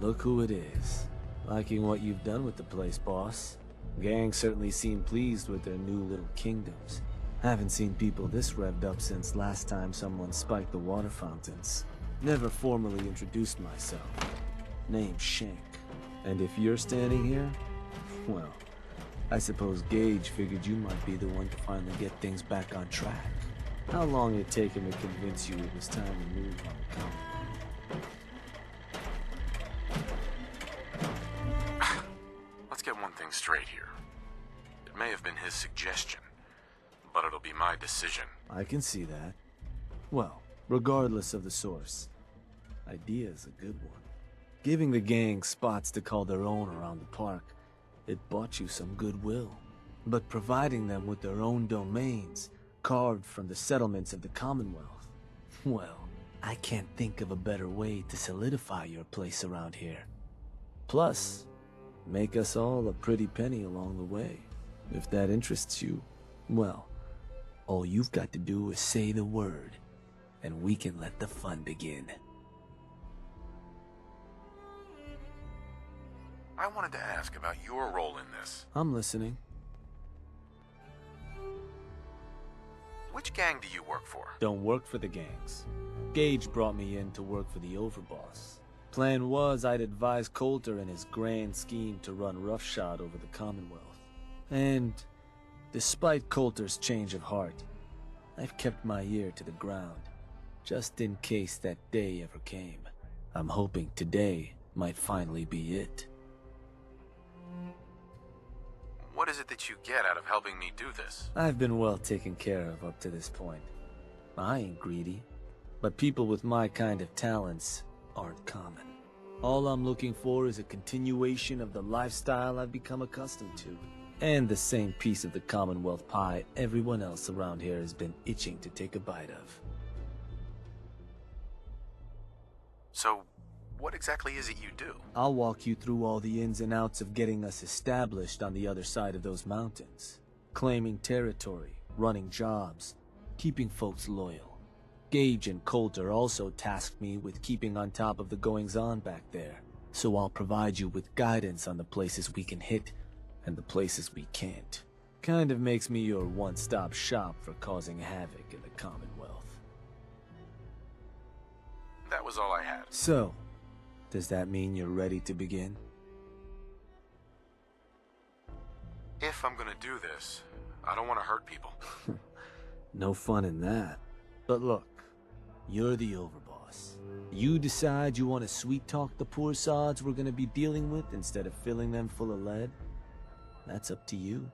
look who it is. Liking what you've done with the place, boss. Gang certainly seem pleased with their new little kingdoms. Haven't seen people this revved up since last time someone spiked the water fountains. Never formally introduced myself. Name's Shank. And if you're standing here, well, I suppose Gage figured you might be the one to finally get things back on track. How long did it take him to convince you it was time to move on the common? Let's get one thing straight here. It may have been his suggestion, but it'll be my decision. I can see that. Well, regardless of the source, idea's a good one. Giving the gang spots to call their own around the park, it bought you some goodwill. But providing them with their own domains, carved from the settlements of the Commonwealth, well, I can't think of a better way to solidify your place around here. Plus, make us all a pretty penny along the way. If that interests you, well, all you've got to do is say the word, and we can let the fun begin. I wanted to ask about your role in this. I'm listening. Which gang do you work for? Don't work for the gangs. Gage brought me in to work for the overboss. Plan was I'd advise Coulter in his grand scheme to run roughshod over the Commonwealth. And despite Coulter's change of heart, I've kept my ear to the ground, just in case that day ever came. I'm hoping today might finally be it. What is it that you get out of helping me do this? I've been well taken care of up to this point. I ain't greedy, but people with my kind of talents aren't common. All I'm looking for is a continuation of the lifestyle I've become accustomed to, and the same piece of the Commonwealth pie everyone else around here has been itching to take a bite of. So, what exactly is it you do? I'll walk you through all the ins and outs of getting us established on the other side of those mountains. Claiming territory, running jobs, keeping folks loyal. Gage and Coulter also tasked me with keeping on top of the goings-on back there, so I'll provide you with guidance on the places we can hit and the places we can't. Kind of makes me your one-stop shop for causing havoc in the Commonwealth. That was all I had. So, does that mean you're ready to begin? If I'm gonna do this, I don't want to hurt people. No fun in that. But look, you're the overboss. You decide you want to sweet-talk the poor sods we're gonna be dealing with instead of filling them full of lead? That's up to you.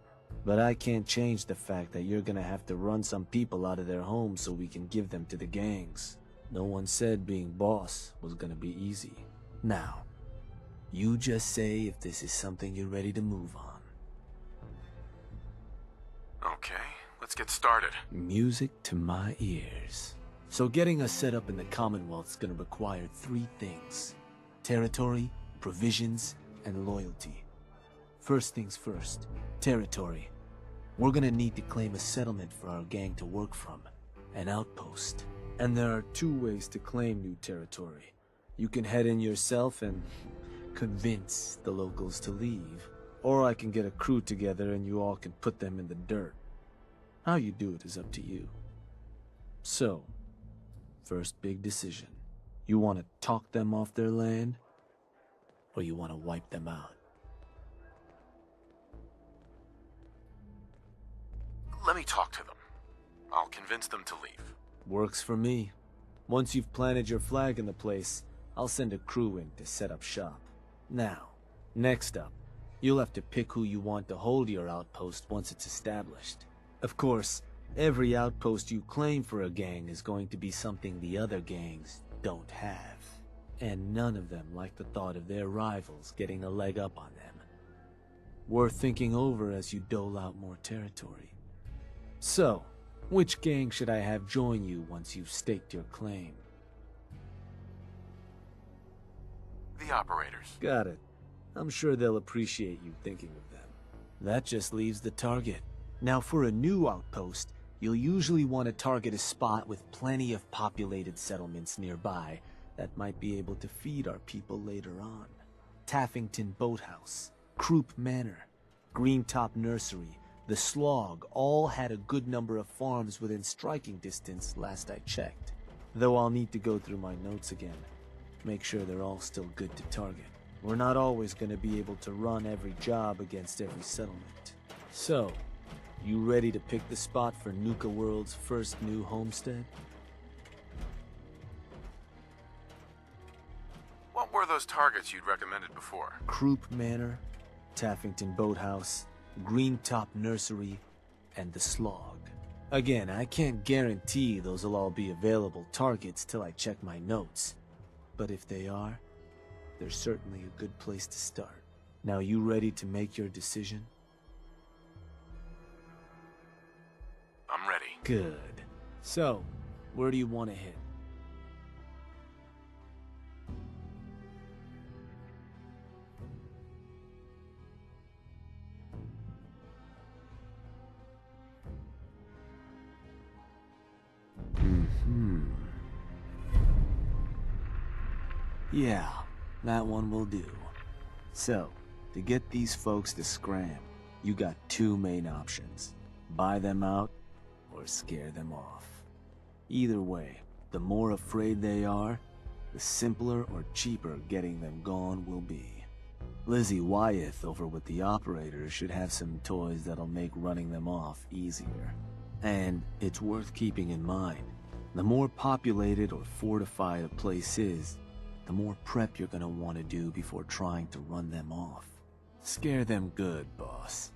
But I can't change the fact that you're gonna have to run some people out of their homes so we can give them to the gangs. No one said being boss was gonna be easy. Now, you just say if this is something you're ready to move on. Okay, let's get started. Music to my ears. So getting us set up in the Commonwealth's gonna require 3 things. Territory, provisions, and loyalty. First things first, territory. We're gonna need to claim a settlement for our gang to work from, an outpost. And there are 2 ways to claim new territory. You can head in yourself and convince the locals to leave, or I can get a crew together and you all can put them in the dirt. How you do it is up to you. So, first big decision. You want to talk them off their land, or you want to wipe them out? Let me talk to them. I'll convince them to leave. Works for me. Once you've planted your flag in the place, I'll send a crew in to set up shop. Now, next up, you'll have to pick who you want to hold your outpost once it's established. Of course, every outpost you claim for a gang is going to be something the other gangs don't have. and none of them like the thought of their rivals getting a leg up on them. Worth thinking over as you dole out more territory. So, which gang should I have join you once you've staked your claim? The operators. Got it. I'm sure they'll appreciate you thinking of them. That just leaves the target. Now for a new outpost, you'll usually want to target a spot with plenty of populated settlements nearby that might be able to feed our people later on. Taffington Boathouse, Croup Manor, Greentop Nursery, the Slog all had a good number of farms within striking distance last I checked. Though I'll need to go through my notes again, make sure they're all still good to target. We're not always going to be able to run every job against every settlement. So, you ready to pick the spot for Nuka-World's first new homestead? What were those targets you'd recommended before? Croup Manor, Taffington Boathouse, Greentop Nursery, and the Slog. Again, I can't guarantee those will all be available targets till I check my notes. But if they are, they're certainly a good place to start. Now you ready to make your decision? I'm ready. Good. So, where do you want to hit? Yeah, that one will do. So, to get these folks to scram, you got two main options. Buy them out, or scare them off. Either way, the more afraid they are, the simpler or cheaper getting them gone will be. Lizzie Wyeth over with the operators should have some toys that'll make running them off easier. And it's worth keeping in mind, the more populated or fortified a place is, the more prep you're gonna want to do before trying to run them off. Scare them good, boss.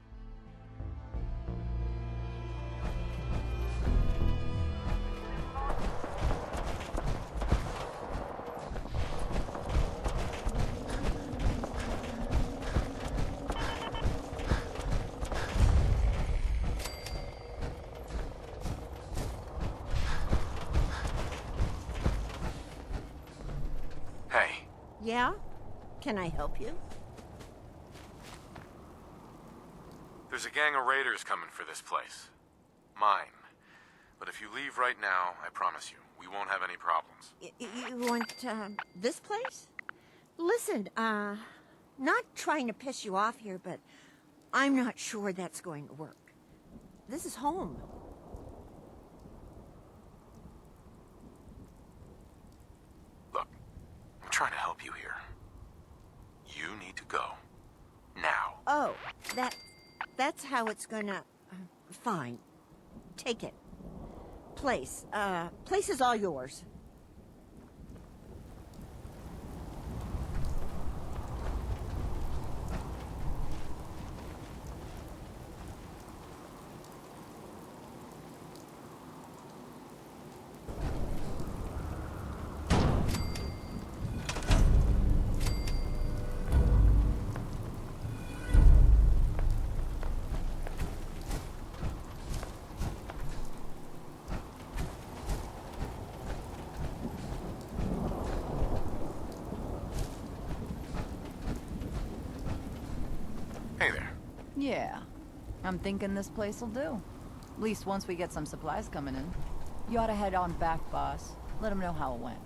Yeah? Can I help you? There's a gang of raiders coming for this place. Mine. But if you leave right now, I promise you, we won't have any problems. You want, this place? Listen, not trying to piss you off here, but I'm not sure that's going to work. This is home. I'm trying to help you here. You need to go. Now. Oh, that's how it's gonna... fine. Take it. Place is all yours. Yeah, I'm thinking this place will do. At least once we get some supplies coming in. You ought to head on back, boss. Let them know how it went.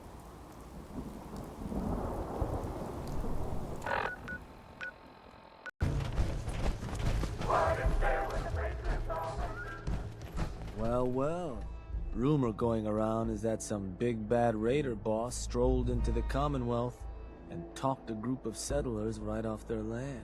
Well. Rumor going around is that some big bad raider boss strolled into the Commonwealth and talked a group of settlers right off their land.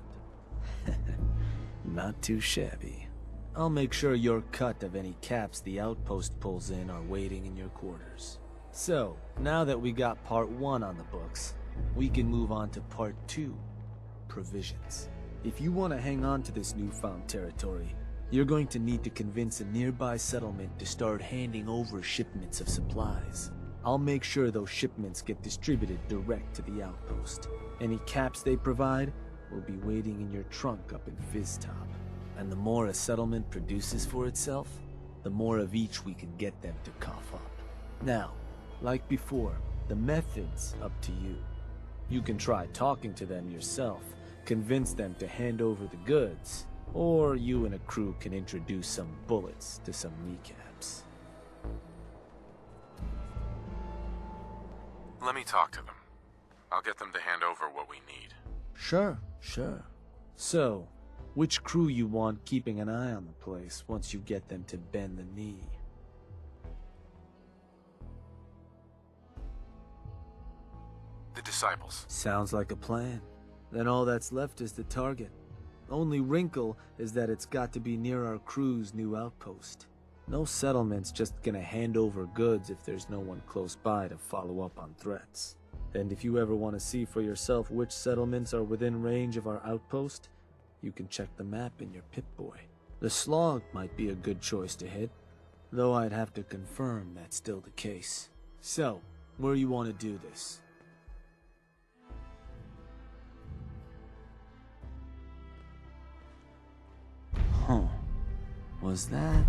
Not too shabby. I'll make sure your cut of any caps the outpost pulls in are waiting in your quarters. So, now that we got part 1 on the books, we can move on to part 2, provisions. If you want to hang on to this newfound territory, you're going to need to convince a nearby settlement to start handing over shipments of supplies. I'll make sure those shipments get distributed direct to the outpost. Any caps they provide will be waiting in your trunk up in Fizztop. And the more a settlement produces for itself, the more of each we can get them to cough up. Now, like before, the method's up to you. You can try talking to them yourself, convince them to hand over the goods, or you and a crew can introduce some bullets to some kneecaps. Let me talk to them. I'll get them to hand over what we need. Sure. So, which crew you want keeping an eye on the place once you get them to bend the knee? The Disciples. Sounds like a plan. Then all that's left is the target. Only wrinkle is that it's got to be near our crew's new outpost. No settlement's just gonna hand over goods if there's no one close by to follow up on threats. And if you ever want to see for yourself which settlements are within range of our outpost, you can check the map in your Pip-Boy. The Slog might be a good choice to hit, though I'd have to confirm that's still the case. So, where you want to do this? Huh. Was that?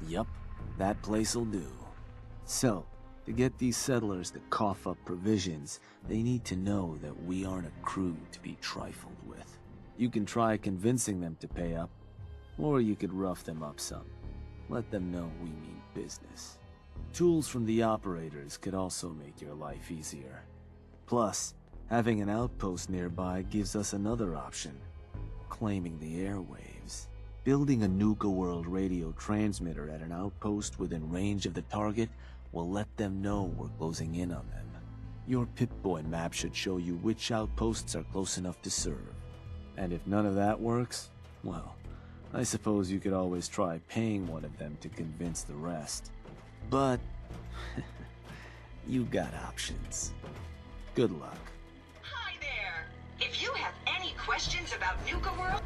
Yup, that place'll do. So, to get these settlers to cough up provisions, they need to know that we aren't a crew to be trifled with. You can try convincing them to pay up, or you could rough them up some. Let them know we mean business. Tools from the operators could also make your life easier. Plus, having an outpost nearby gives us another option. Claiming the airwaves. Building a Nuka-World radio transmitter at an outpost within range of the target will let them know we're closing in on them. Your Pip-Boy map should show you which outposts are close enough to serve. And if none of that works, well, I suppose you could always try paying one of them to convince the rest. But you got options. Good luck. Hi there. If you have any questions about Nuka-World...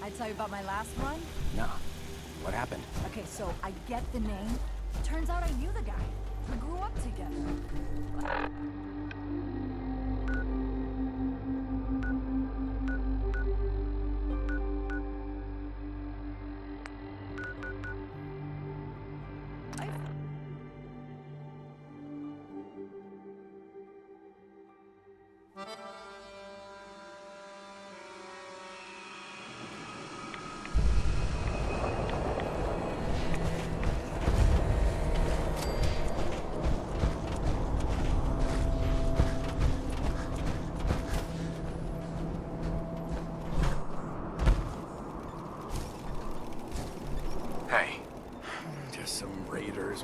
I tell you about my last one? No. What happened? Okay, so I get the name. Turns out I knew the guy. We grew up together.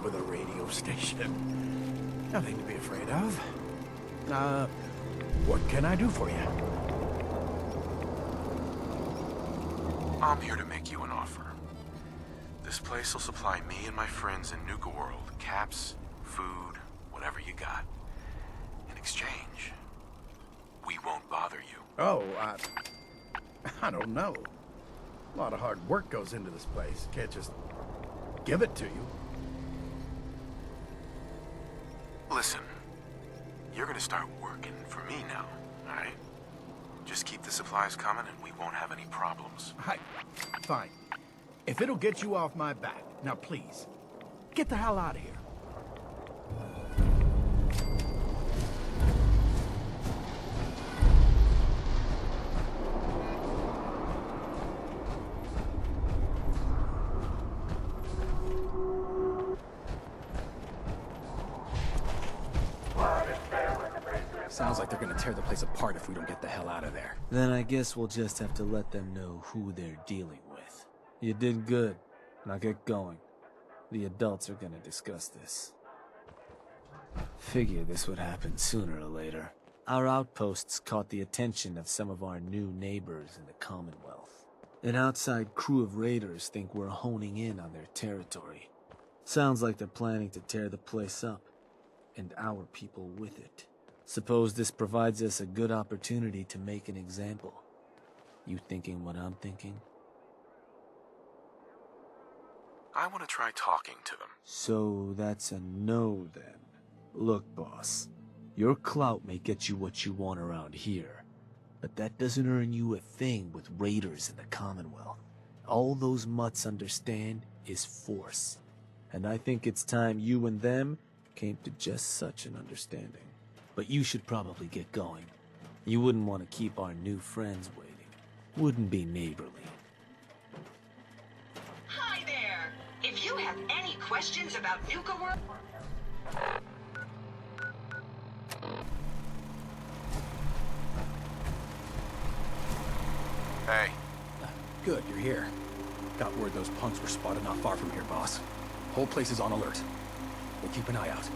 With a radio station. Nothing to be afraid of. What can I do for you? I'm here to make you an offer. This place will supply me and my friends in Nuka-World caps, food, whatever you got. In exchange, we won't bother you. Oh, I don't know. A lot of hard work goes into this place. Can't just give it to you. Listen, you're gonna start working for me now, alright? Just keep the supplies coming and we won't have any problems. Fine. If it'll get you off my back, now please, get the hell out of here. Sounds like they're gonna tear the place apart if we don't get the hell out of there. Then I guess we'll just have to let them know who they're dealing with. You did good. Now get going. The adults are gonna discuss this. Figure this would happen sooner or later. Our outposts caught the attention of some of our new neighbors in the Commonwealth. An outside crew of raiders think we're honing in on their territory. Sounds like they're planning to tear the place up, and our people with it. Suppose this provides us a good opportunity to make an example. You thinking what I'm thinking? I want to try talking to them. So that's a no then. Look, boss. Your clout may get you what you want around here, but that doesn't earn you a thing with raiders in the Commonwealth. All those mutts understand is force, and I think it's time you and them came to just such an understanding. But you should probably get going. You wouldn't want to keep our new friends waiting. Wouldn't be neighborly. Hi there. If you have any questions about Nuka-World... Hey. Good, you're here. Got word those punks were spotted not far from here, boss. Whole place is on alert. We'll keep an eye out.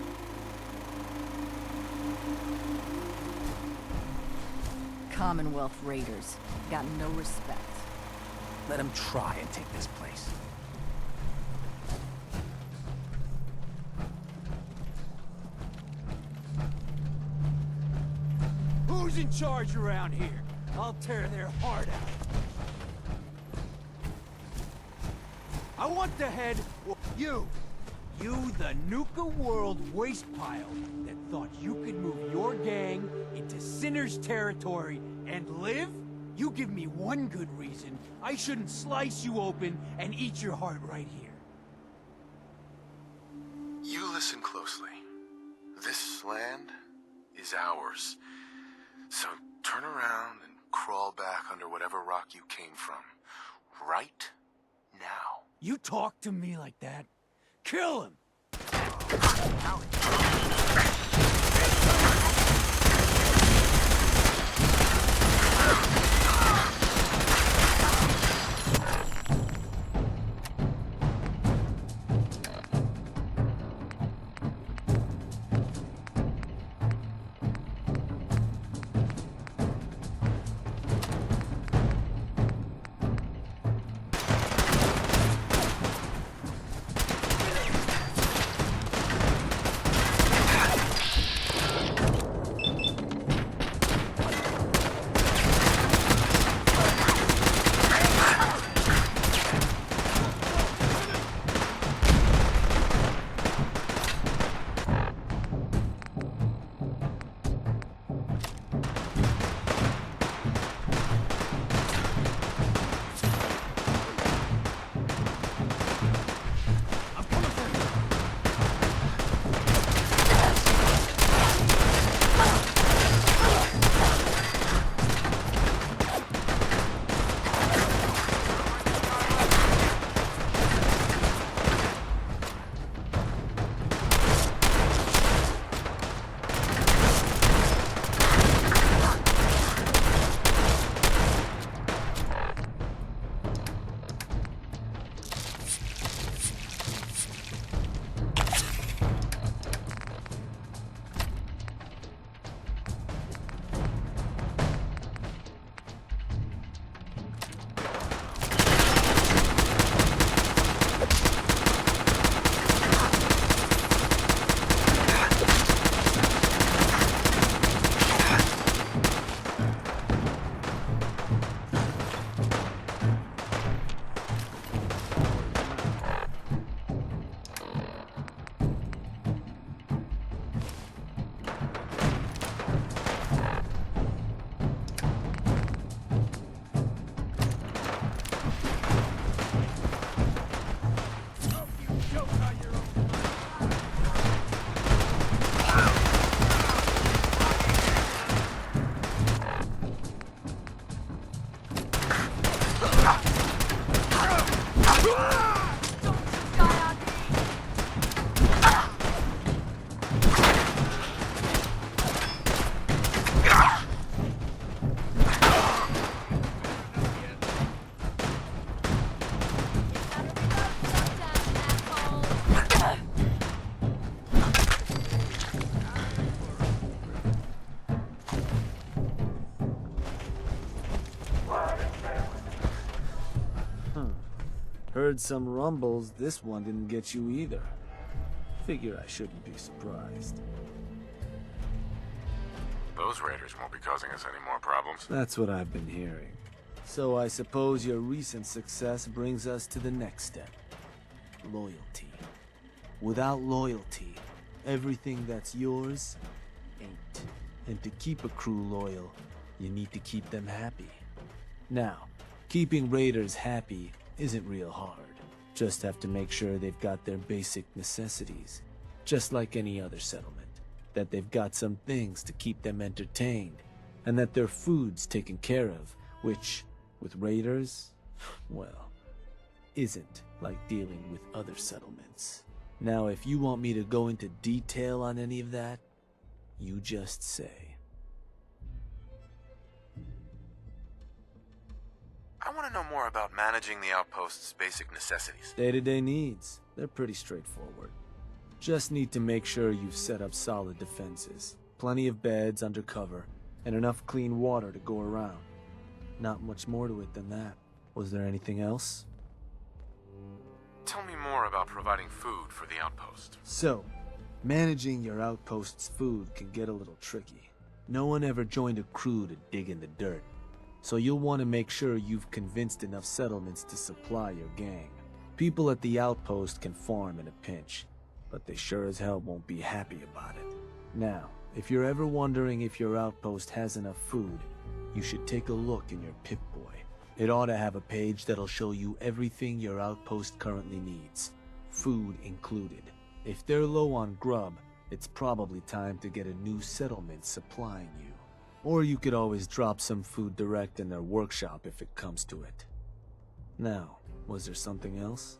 Commonwealth raiders. Got no respect. Let them try and take this place. Who's in charge around here? I'll tear their heart out. I want the head of you. You, the Nuka-World waste pile that thought you could move your gang into Sinner's territory and live? You give me one good reason I shouldn't slice you open and eat your heart right here. You listen closely. This land is ours. So turn around and crawl back under whatever rock you came from. Right now. You talk to me like that? Kill him! Heard some rumbles this one didn't get you either. Figure I shouldn't be surprised. Those raiders won't be causing us any more problems. That's what I've been hearing. So I suppose your recent success brings us to the next step. Loyalty. Without loyalty, everything that's yours ain't. And to keep a crew loyal, you need to keep them happy. Now, keeping raiders happy isn't real hard. Just have to make sure they've got their basic necessities, just like any other settlement. That they've got some things to keep them entertained, and that their food's taken care of, which, with raiders, well, isn't like dealing with other settlements. Now, if you want me to go into detail on any of that, you just say. I want to know more about managing the outpost's basic necessities. Day-to-day needs, they're pretty straightforward. Just need to make sure you've set up solid defenses, plenty of beds under cover, and enough clean water to go around. Not much more to it than that. Was there anything else? Tell me more about providing food for the outpost. So, managing your outpost's food can get a little tricky. No one ever joined a crew to dig in the dirt, so you'll want to make sure you've convinced enough settlements to supply your gang. People at the outpost can farm in a pinch, but they sure as hell won't be happy about it. Now, if you're ever wondering if your outpost has enough food, you should take a look in your Pip-Boy. It ought to have a page that'll show you everything your outpost currently needs, food included. If they're low on grub, it's probably time to get a new settlement supplying you. Or you could always drop some food direct in their workshop if it comes to it. Now, was there something else?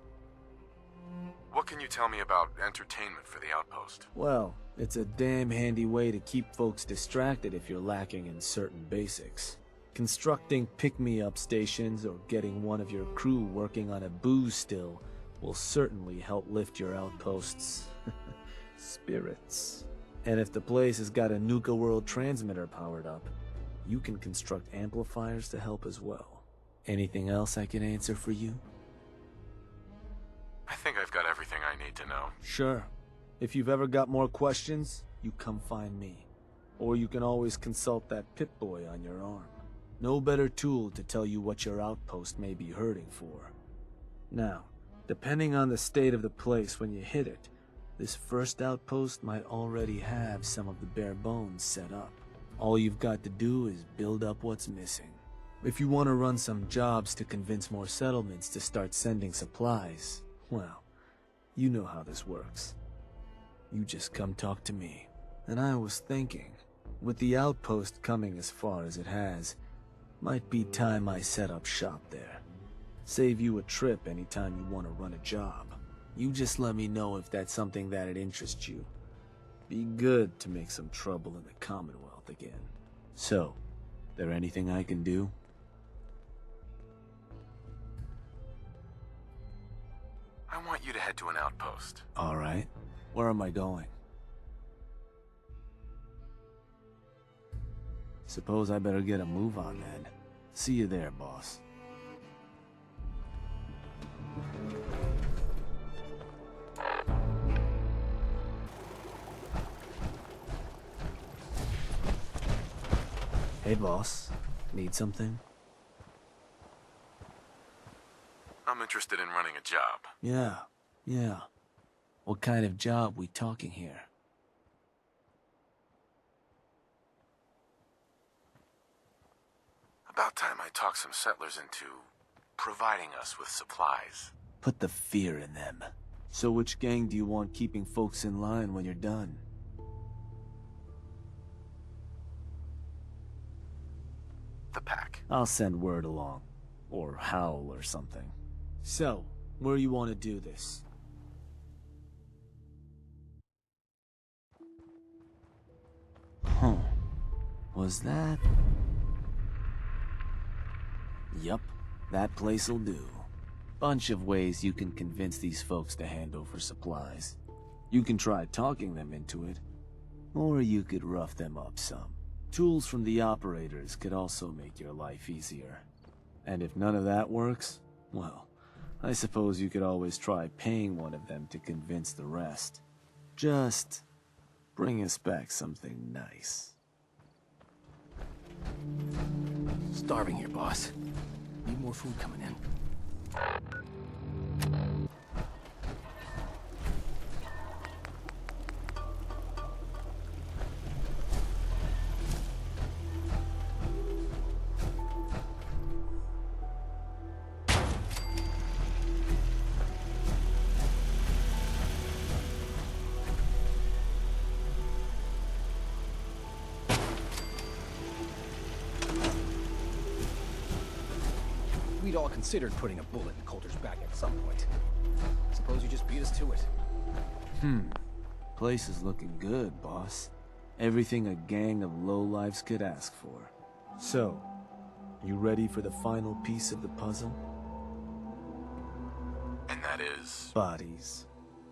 What can you tell me about entertainment for the outpost? Well, it's a damn handy way to keep folks distracted if you're lacking in certain basics. Constructing pick-me-up stations or getting one of your crew working on a booze still will certainly help lift your outpost's spirits. And if the place has got a Nuka-World transmitter powered up, you can construct amplifiers to help as well. Anything else I can answer for you? I think I've got everything I need to know. Sure. If you've ever got more questions, you come find me. Or you can always consult that Pip-Boy on your arm. No better tool to tell you what your outpost may be hurting for. Now, depending on the state of the place when you hit it, this first outpost might already have some of the bare bones set up. All you've got to do is build up what's missing. If you want to run some jobs to convince more settlements to start sending supplies, well, you know how this works. You just come talk to me. And I was thinking, with the outpost coming as far as it has, might be time I set up shop there. Save you a trip anytime you want to run a job. You just let me know if that's something that'd interest you. Be good to make some trouble in the Commonwealth again. So, there anything I can do? I want you to head to an outpost. All right. Where am I going? Suppose I better get a move on then. See you there, boss. Hey, boss. Need something? I'm interested in running a job. Yeah. What kind of job we talking here? About time I talked some settlers into providing us with supplies. Put the fear in them. So which gang do you want keeping folks in line when you're done? The pack. I'll send word along. Or howl or something. So, where you want to do this? Huh. Was that... Yup, that place'll do. Bunch of ways you can convince these folks to hand over supplies. You can try talking them into it, or you could rough them up some. Tools from the operators could also make your life easier. And if none of that works, well, I suppose you could always try paying one of them to convince the rest. Just bring us back something nice. Starving here, boss. Need more food coming in. We'd all considered putting a bullet in Coulter's back at some point. Suppose you just beat us to it. Place is looking good, boss. Everything a gang of lowlifes could ask for. So, you ready for the final piece of the puzzle? And that is... Bodies.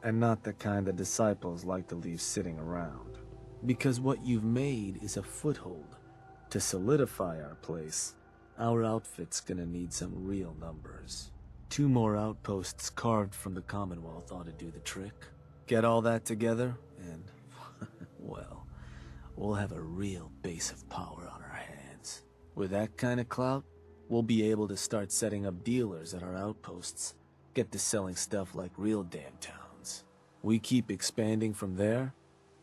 And not the kind the disciples like to leave sitting around. Because what you've made is a foothold. To solidify our place, our outfit's gonna need some real numbers. 2 more outposts carved from the Commonwealth ought to do the trick. Get all that together, and, well, we'll have a real base of power on our hands. With that kind of clout, we'll be able to start setting up dealers at our outposts. Get to selling stuff like real damn towns. We keep expanding from there,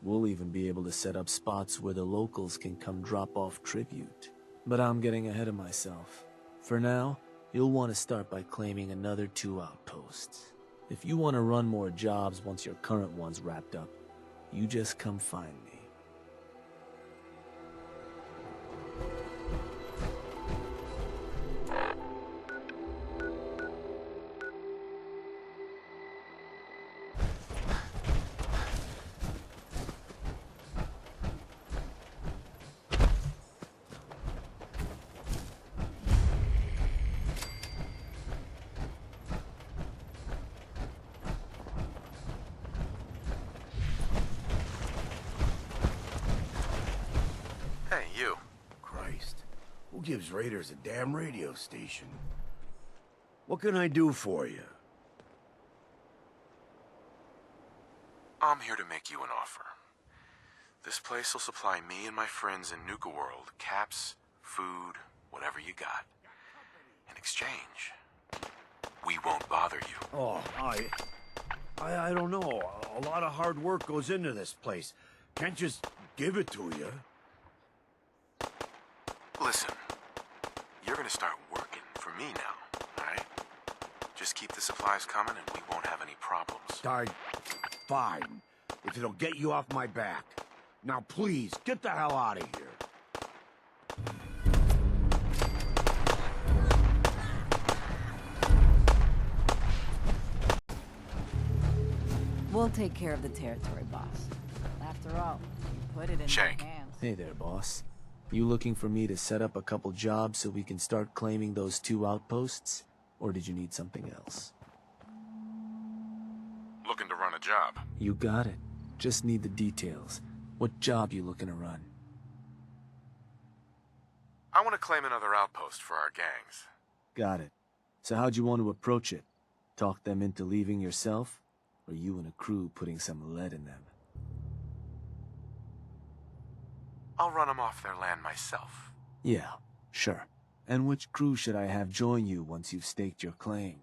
we'll even be able to set up spots where the locals can come drop off tribute. But I'm getting ahead of myself. For now, you'll want to start by claiming another 2 outposts. If you want to run more jobs once your current one's wrapped up, you just come find me. Hey, you. Christ. Who gives raiders a damn radio station? What can I do for you? I'm here to make you an offer. This place will supply me and my friends in Nuka-World caps, food, whatever you got. In exchange, we won't bother you. Oh, I don't know. A lot of hard work goes into this place. Can't just give it to you. Listen, you're gonna start working for me now, alright? Just keep the supplies coming and we won't have any problems. Fine. If it'll get you off my back. Now please, get the hell out of here. We'll take care of the territory, boss. After all, you put it in Shank. my hands. Hey there, boss. You looking for me to set up a couple jobs so we can start claiming those 2 outposts? Or did you need something else? Looking to run a job. You got it. Just need the details. What job you looking to run? I want to claim another outpost for our gangs. Got it. So how'd you want to approach it? Talk them into leaving yourself? Or you and a crew putting some lead in them? I'll run them off their land myself. Yeah, sure. And which crew should I have join you once you've staked your claim?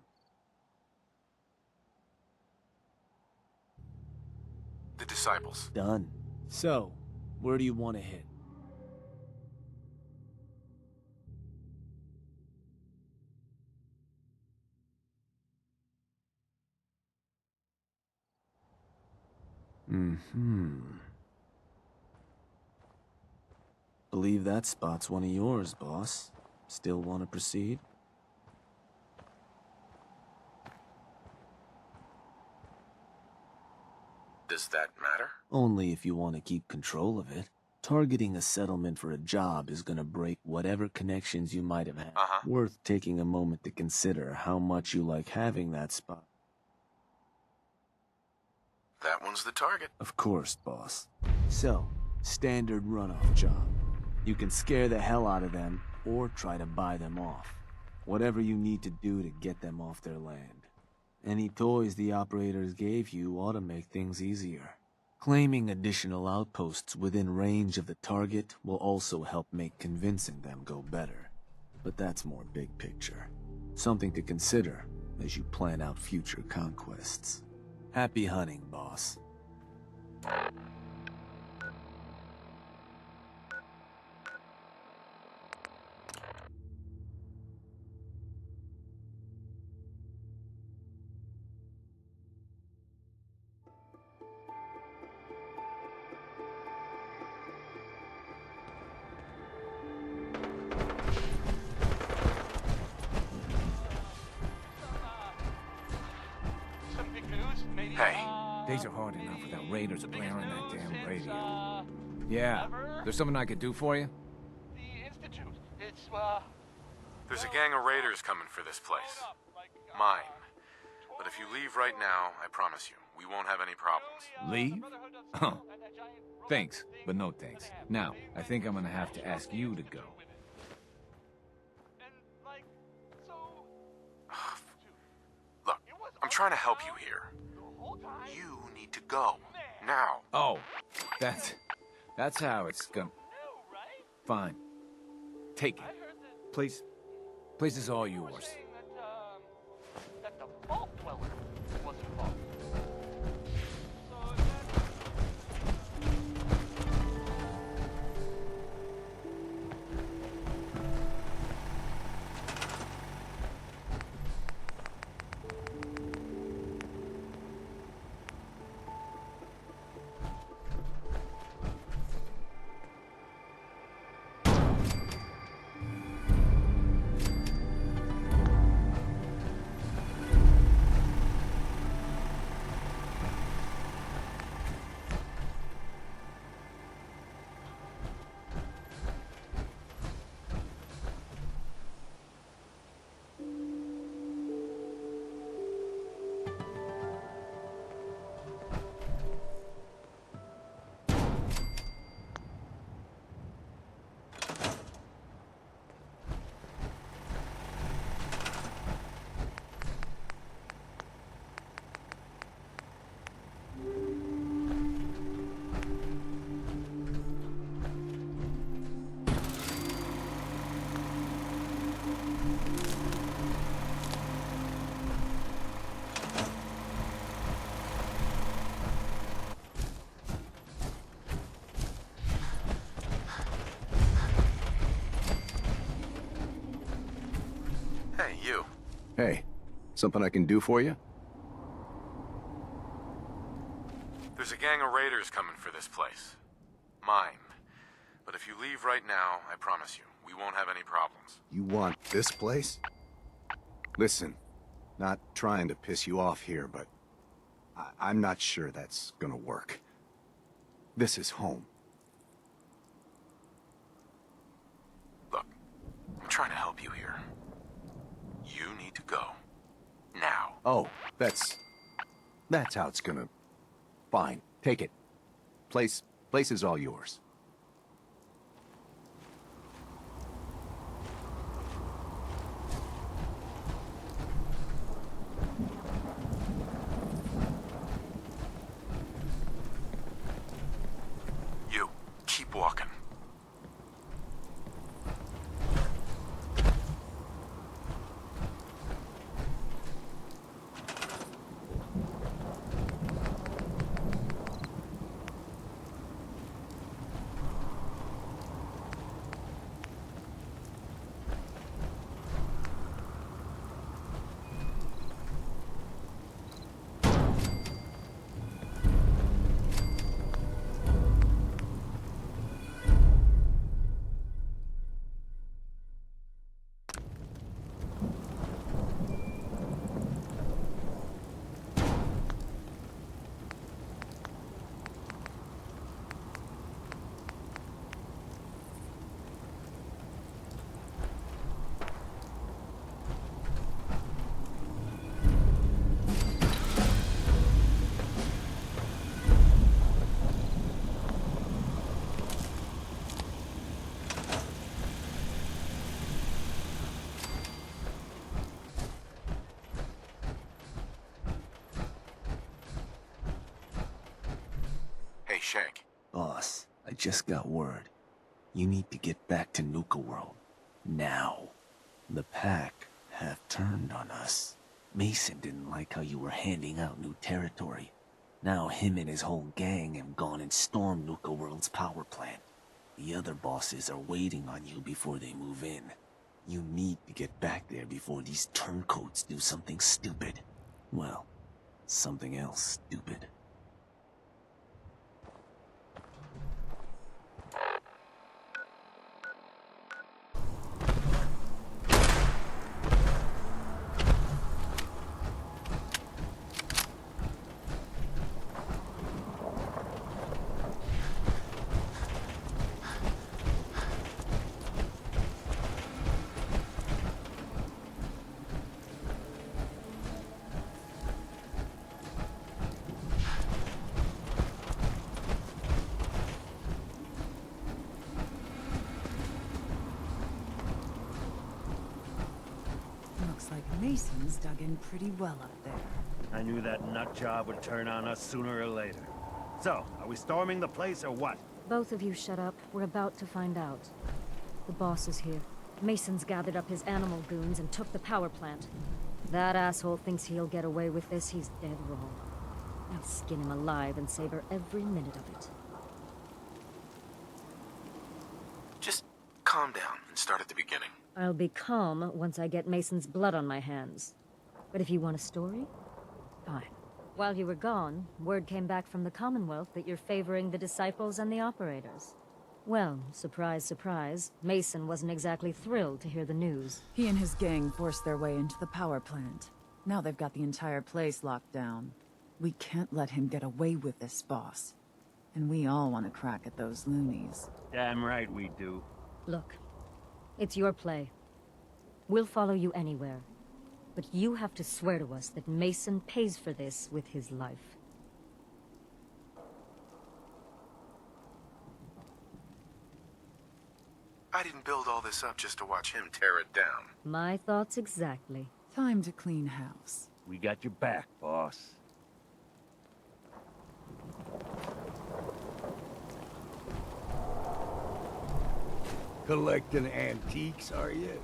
The Disciples. Done. So, where do you want to hit? Believe that spot's one of yours, boss. Still want to proceed? Does that matter? Only if you want to keep control of it. Targeting a settlement for a job is gonna break whatever connections you might have had. Worth taking a moment to consider how much you like having that spot. That one's the target. Of course, boss. So, standard runoff job. You can scare the hell out of them, or try to buy them off. Whatever you need to do to get them off their land. Any toys the operators gave you ought to make things easier. Claiming additional outposts within range of the target will also help make convincing them go better. But that's more big picture. Something to consider as you plan out future conquests. Happy hunting, boss. Hey. Days are hard enough without raiders blaring that damn radio. Yeah, there's something I could do for you? There's a gang of raiders coming for this place. Mine. But if you leave right now, I promise you, we won't have any problems. Leave? Huh. Thanks, but no thanks. Now, I think I'm gonna have to ask you to go. Look, I'm trying to help you here. You need to go. Now. Oh, that's how it's gonna... Fine. Take it. Place is all yours. That the vault dweller was involved. Hey, you. Hey, something I can do for you? There's a gang of raiders coming for this place. Mine. But if you leave right now, I promise you, we won't have any problems. You want this place? Listen, not trying to piss you off here, but I'm not sure that's gonna work. This is home. Look, I'm trying to help you here. You need to go. Now. Oh, that's how it's gonna... Fine, take it. Place is all yours. You, keep walking. check. Boss, I just got word. You need to get back to Nuka-World. Now. The Pack have turned on us. Mason didn't like how you were handing out new territory. Now him and his whole gang have gone and stormed Nuka-World's power plant. The other bosses are waiting on you before they move in. You need to get back there before these turncoats do something stupid. Well, something else stupid. Looks like Mason's dug in pretty well up there. I knew that nut job would turn on us sooner or later. So, are we storming the place or what? Both of you shut up. We're about to find out. The boss is here. Mason's gathered up his animal goons and took the power plant. That asshole thinks he'll get away with this. He's dead wrong. I'll skin him alive and savor every minute of it. Just calm down and start at the beginning. I'll be calm once I get Mason's blood on my hands. But if you want a story, fine. While you were gone, word came back from the Commonwealth that you're favoring the Disciples and the Operators. Well, surprise, surprise, Mason wasn't exactly thrilled to hear the news. He and his gang forced their way into the power plant. Now they've got the entire place locked down. We can't let him get away with this, boss. And we all want to crack at those loonies. Damn right we do. Look, it's your play. We'll follow you anywhere. But you have to swear to us that Mason pays for this with his life. I didn't build all this up just to watch him tear it down. My thoughts exactly. Time to clean house. We got your back, boss. Collecting antiques, are you?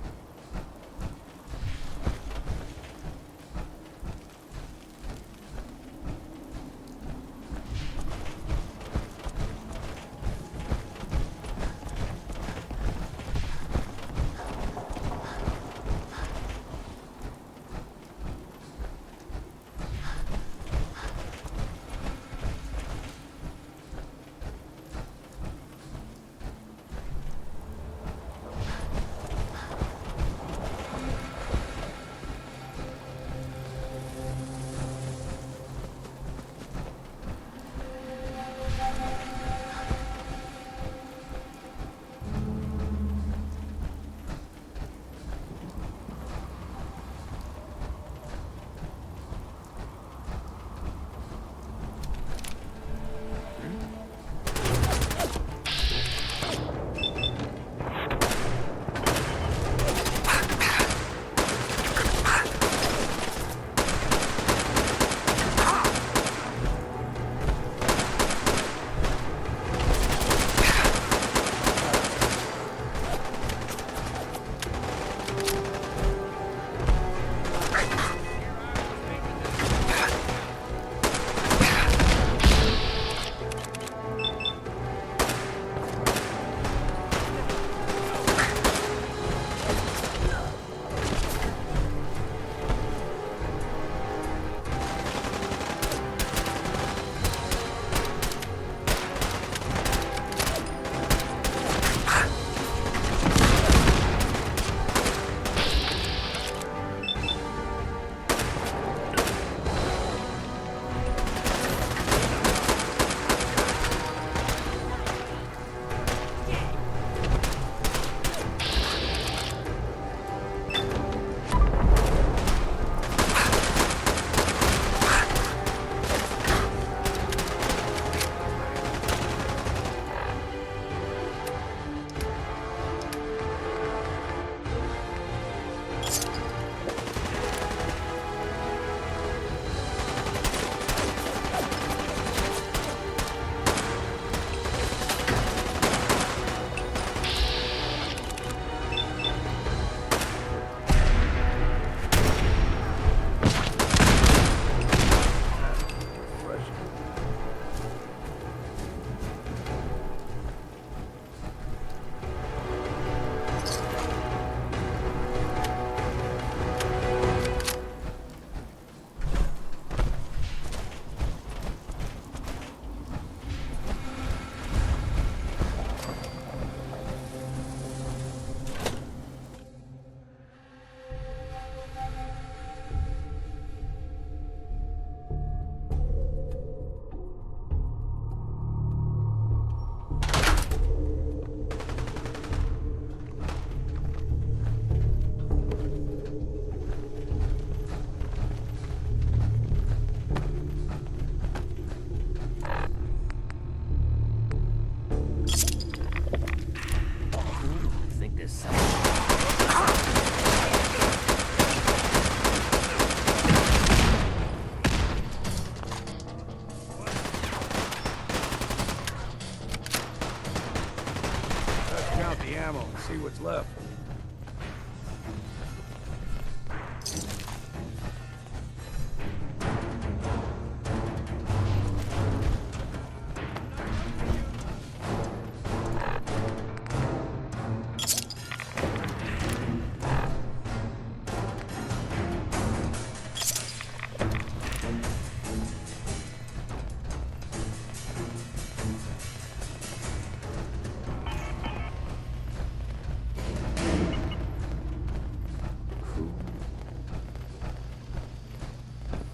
see what's left.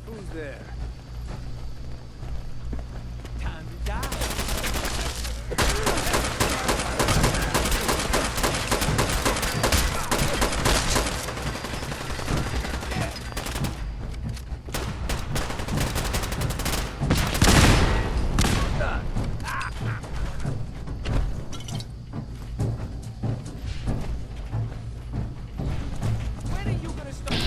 Who's there? Time to die. When are you gonna start?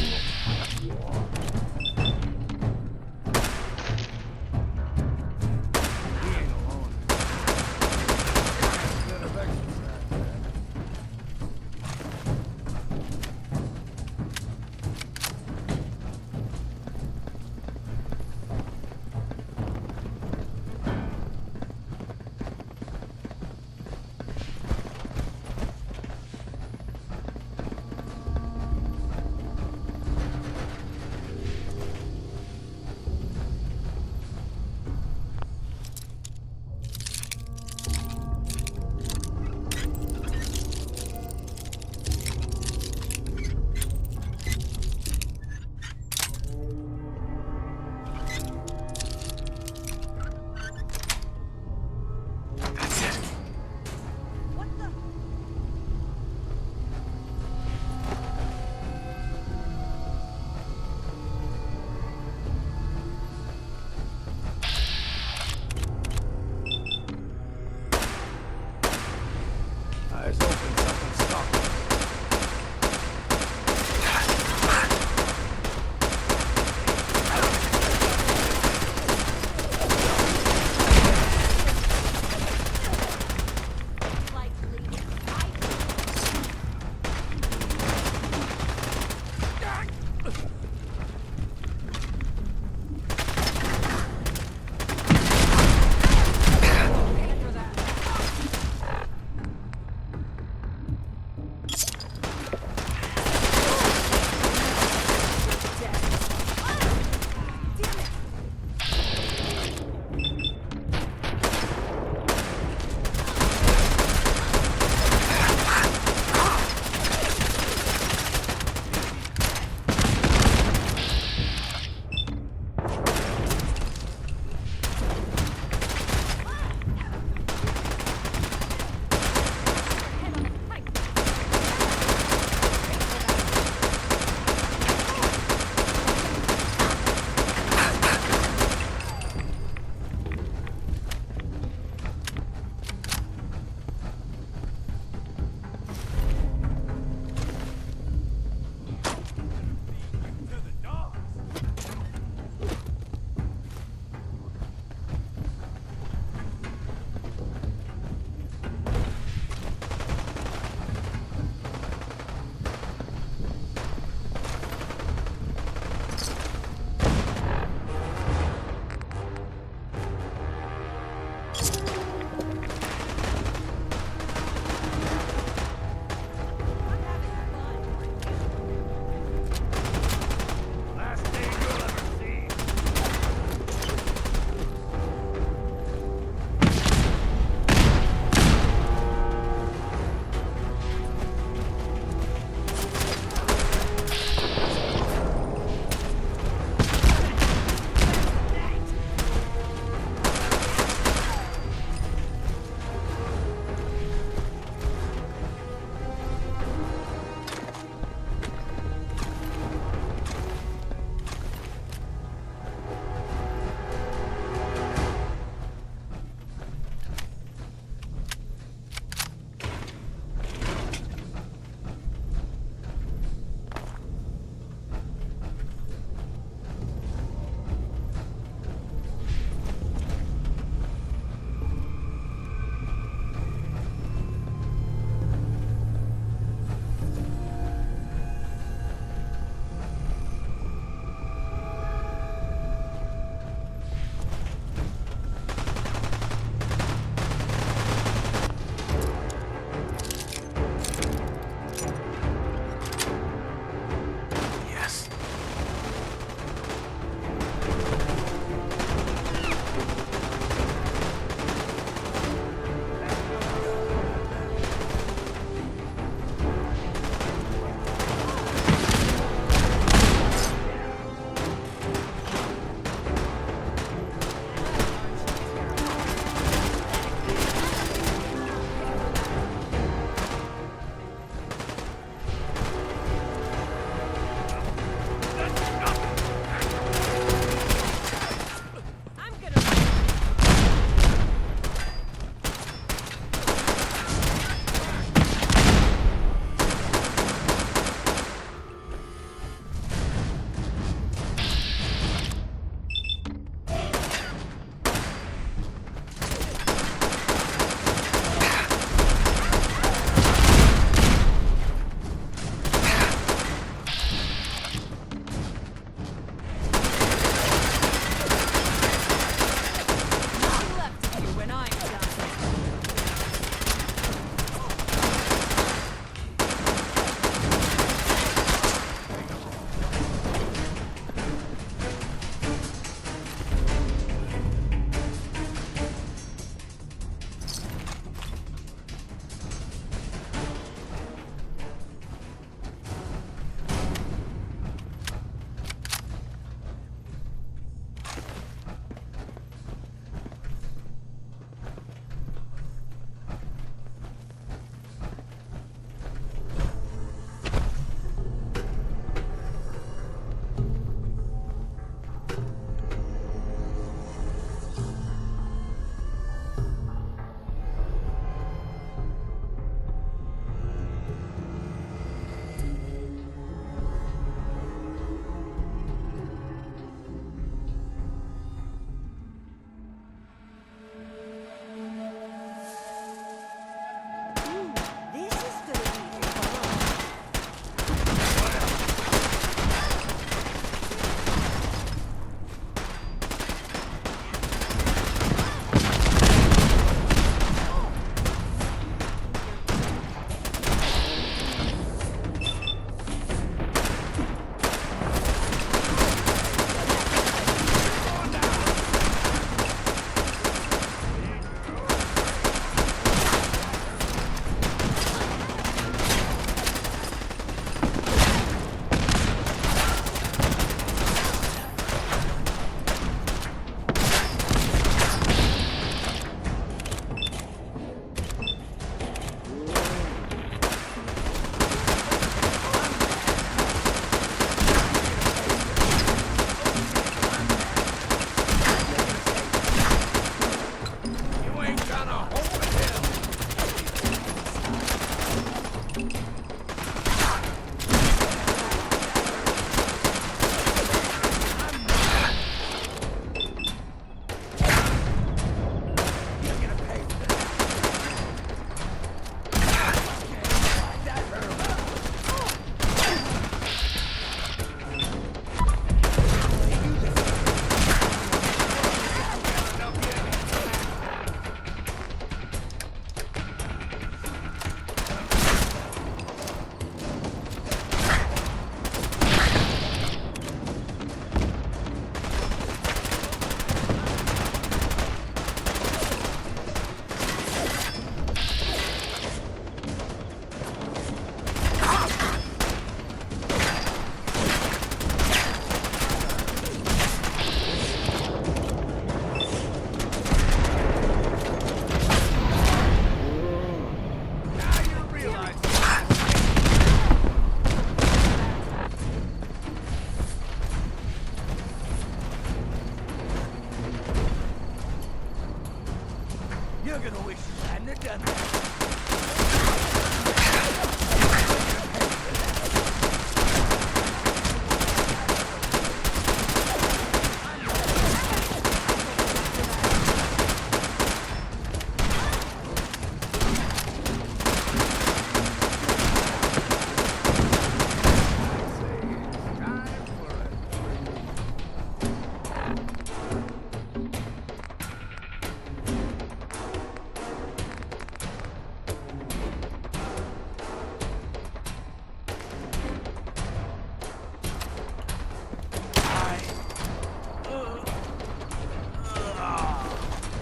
You're gonna wish you hadn't have done that.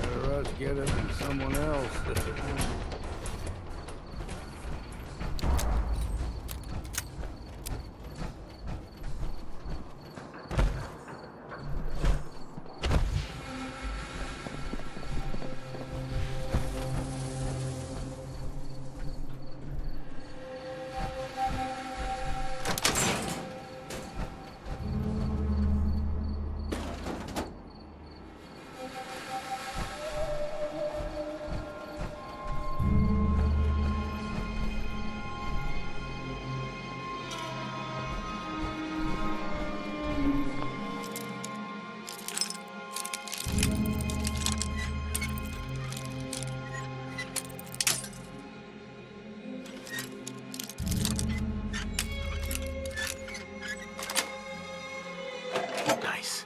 Better us get it than someone else. Nice.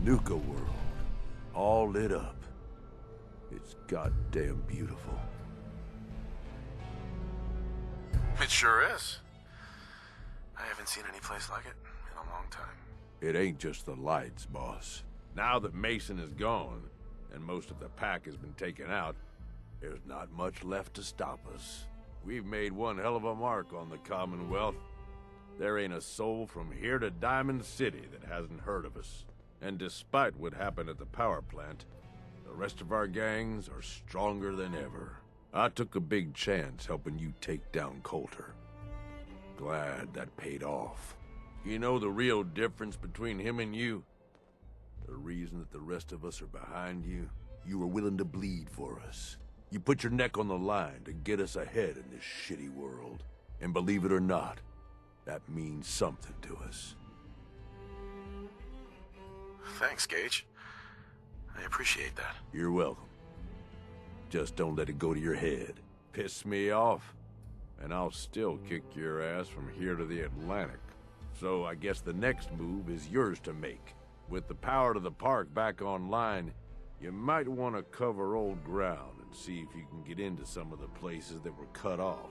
Nuka-World, all lit up. It's goddamn beautiful. It sure is. I haven't seen any place like it in a long time. It ain't just the lights, boss. Now that Mason is gone, and most of the pack has been taken out, there's not much left to stop us. We've made one hell of a mark on the Commonwealth. There ain't a soul from here to Diamond City that hasn't heard of us. And despite what happened at the power plant, the rest of our gangs are stronger than ever. I took a big chance helping you take down Coulter. Glad that paid off. You know the real difference between him and you? The reason that the rest of us are behind you? You were willing to bleed for us. You put your neck on the line to get us ahead in this shitty world. And believe it or not, that means something to us. Thanks, Gage. I appreciate that. You're welcome. Just don't let it go to your head. Piss me off, and I'll still kick your ass from here to the Atlantic. So I guess the next move is yours to make. With the power to the park back online, you might want to cover old ground and see if you can get into some of the places that were cut off.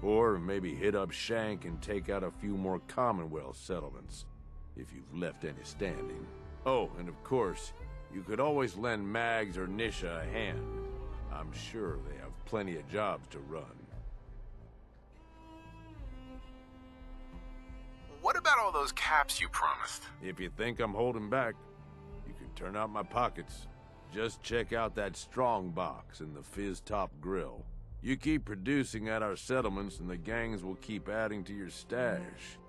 Or maybe hit up Shank and take out a few more Commonwealth settlements, if you've left any standing. Oh, and of course, you could always lend Mags or Nisha a hand. I'm sure they have plenty of jobs to run. What about all those caps you promised? If you think I'm holding back, you can turn out my pockets. Just check out that strong box in the Fizz Top Grill. You keep producing at our settlements and the gangs will keep adding to your stash.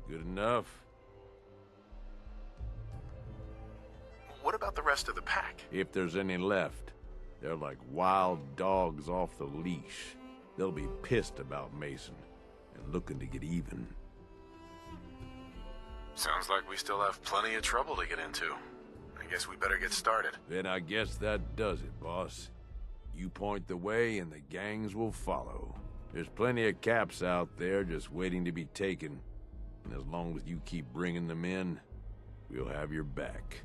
Good enough? What about the rest of the pack? If there's any left, they're like wild dogs off the leash. They'll be pissed about Mason and looking to get even. Sounds like we still have plenty of trouble to get into. I guess we better get started. Then I guess that does it, boss. You point the way and the gangs will follow. There's plenty of caps out there just waiting to be taken. And as long as you keep bringing them in, we'll have your back.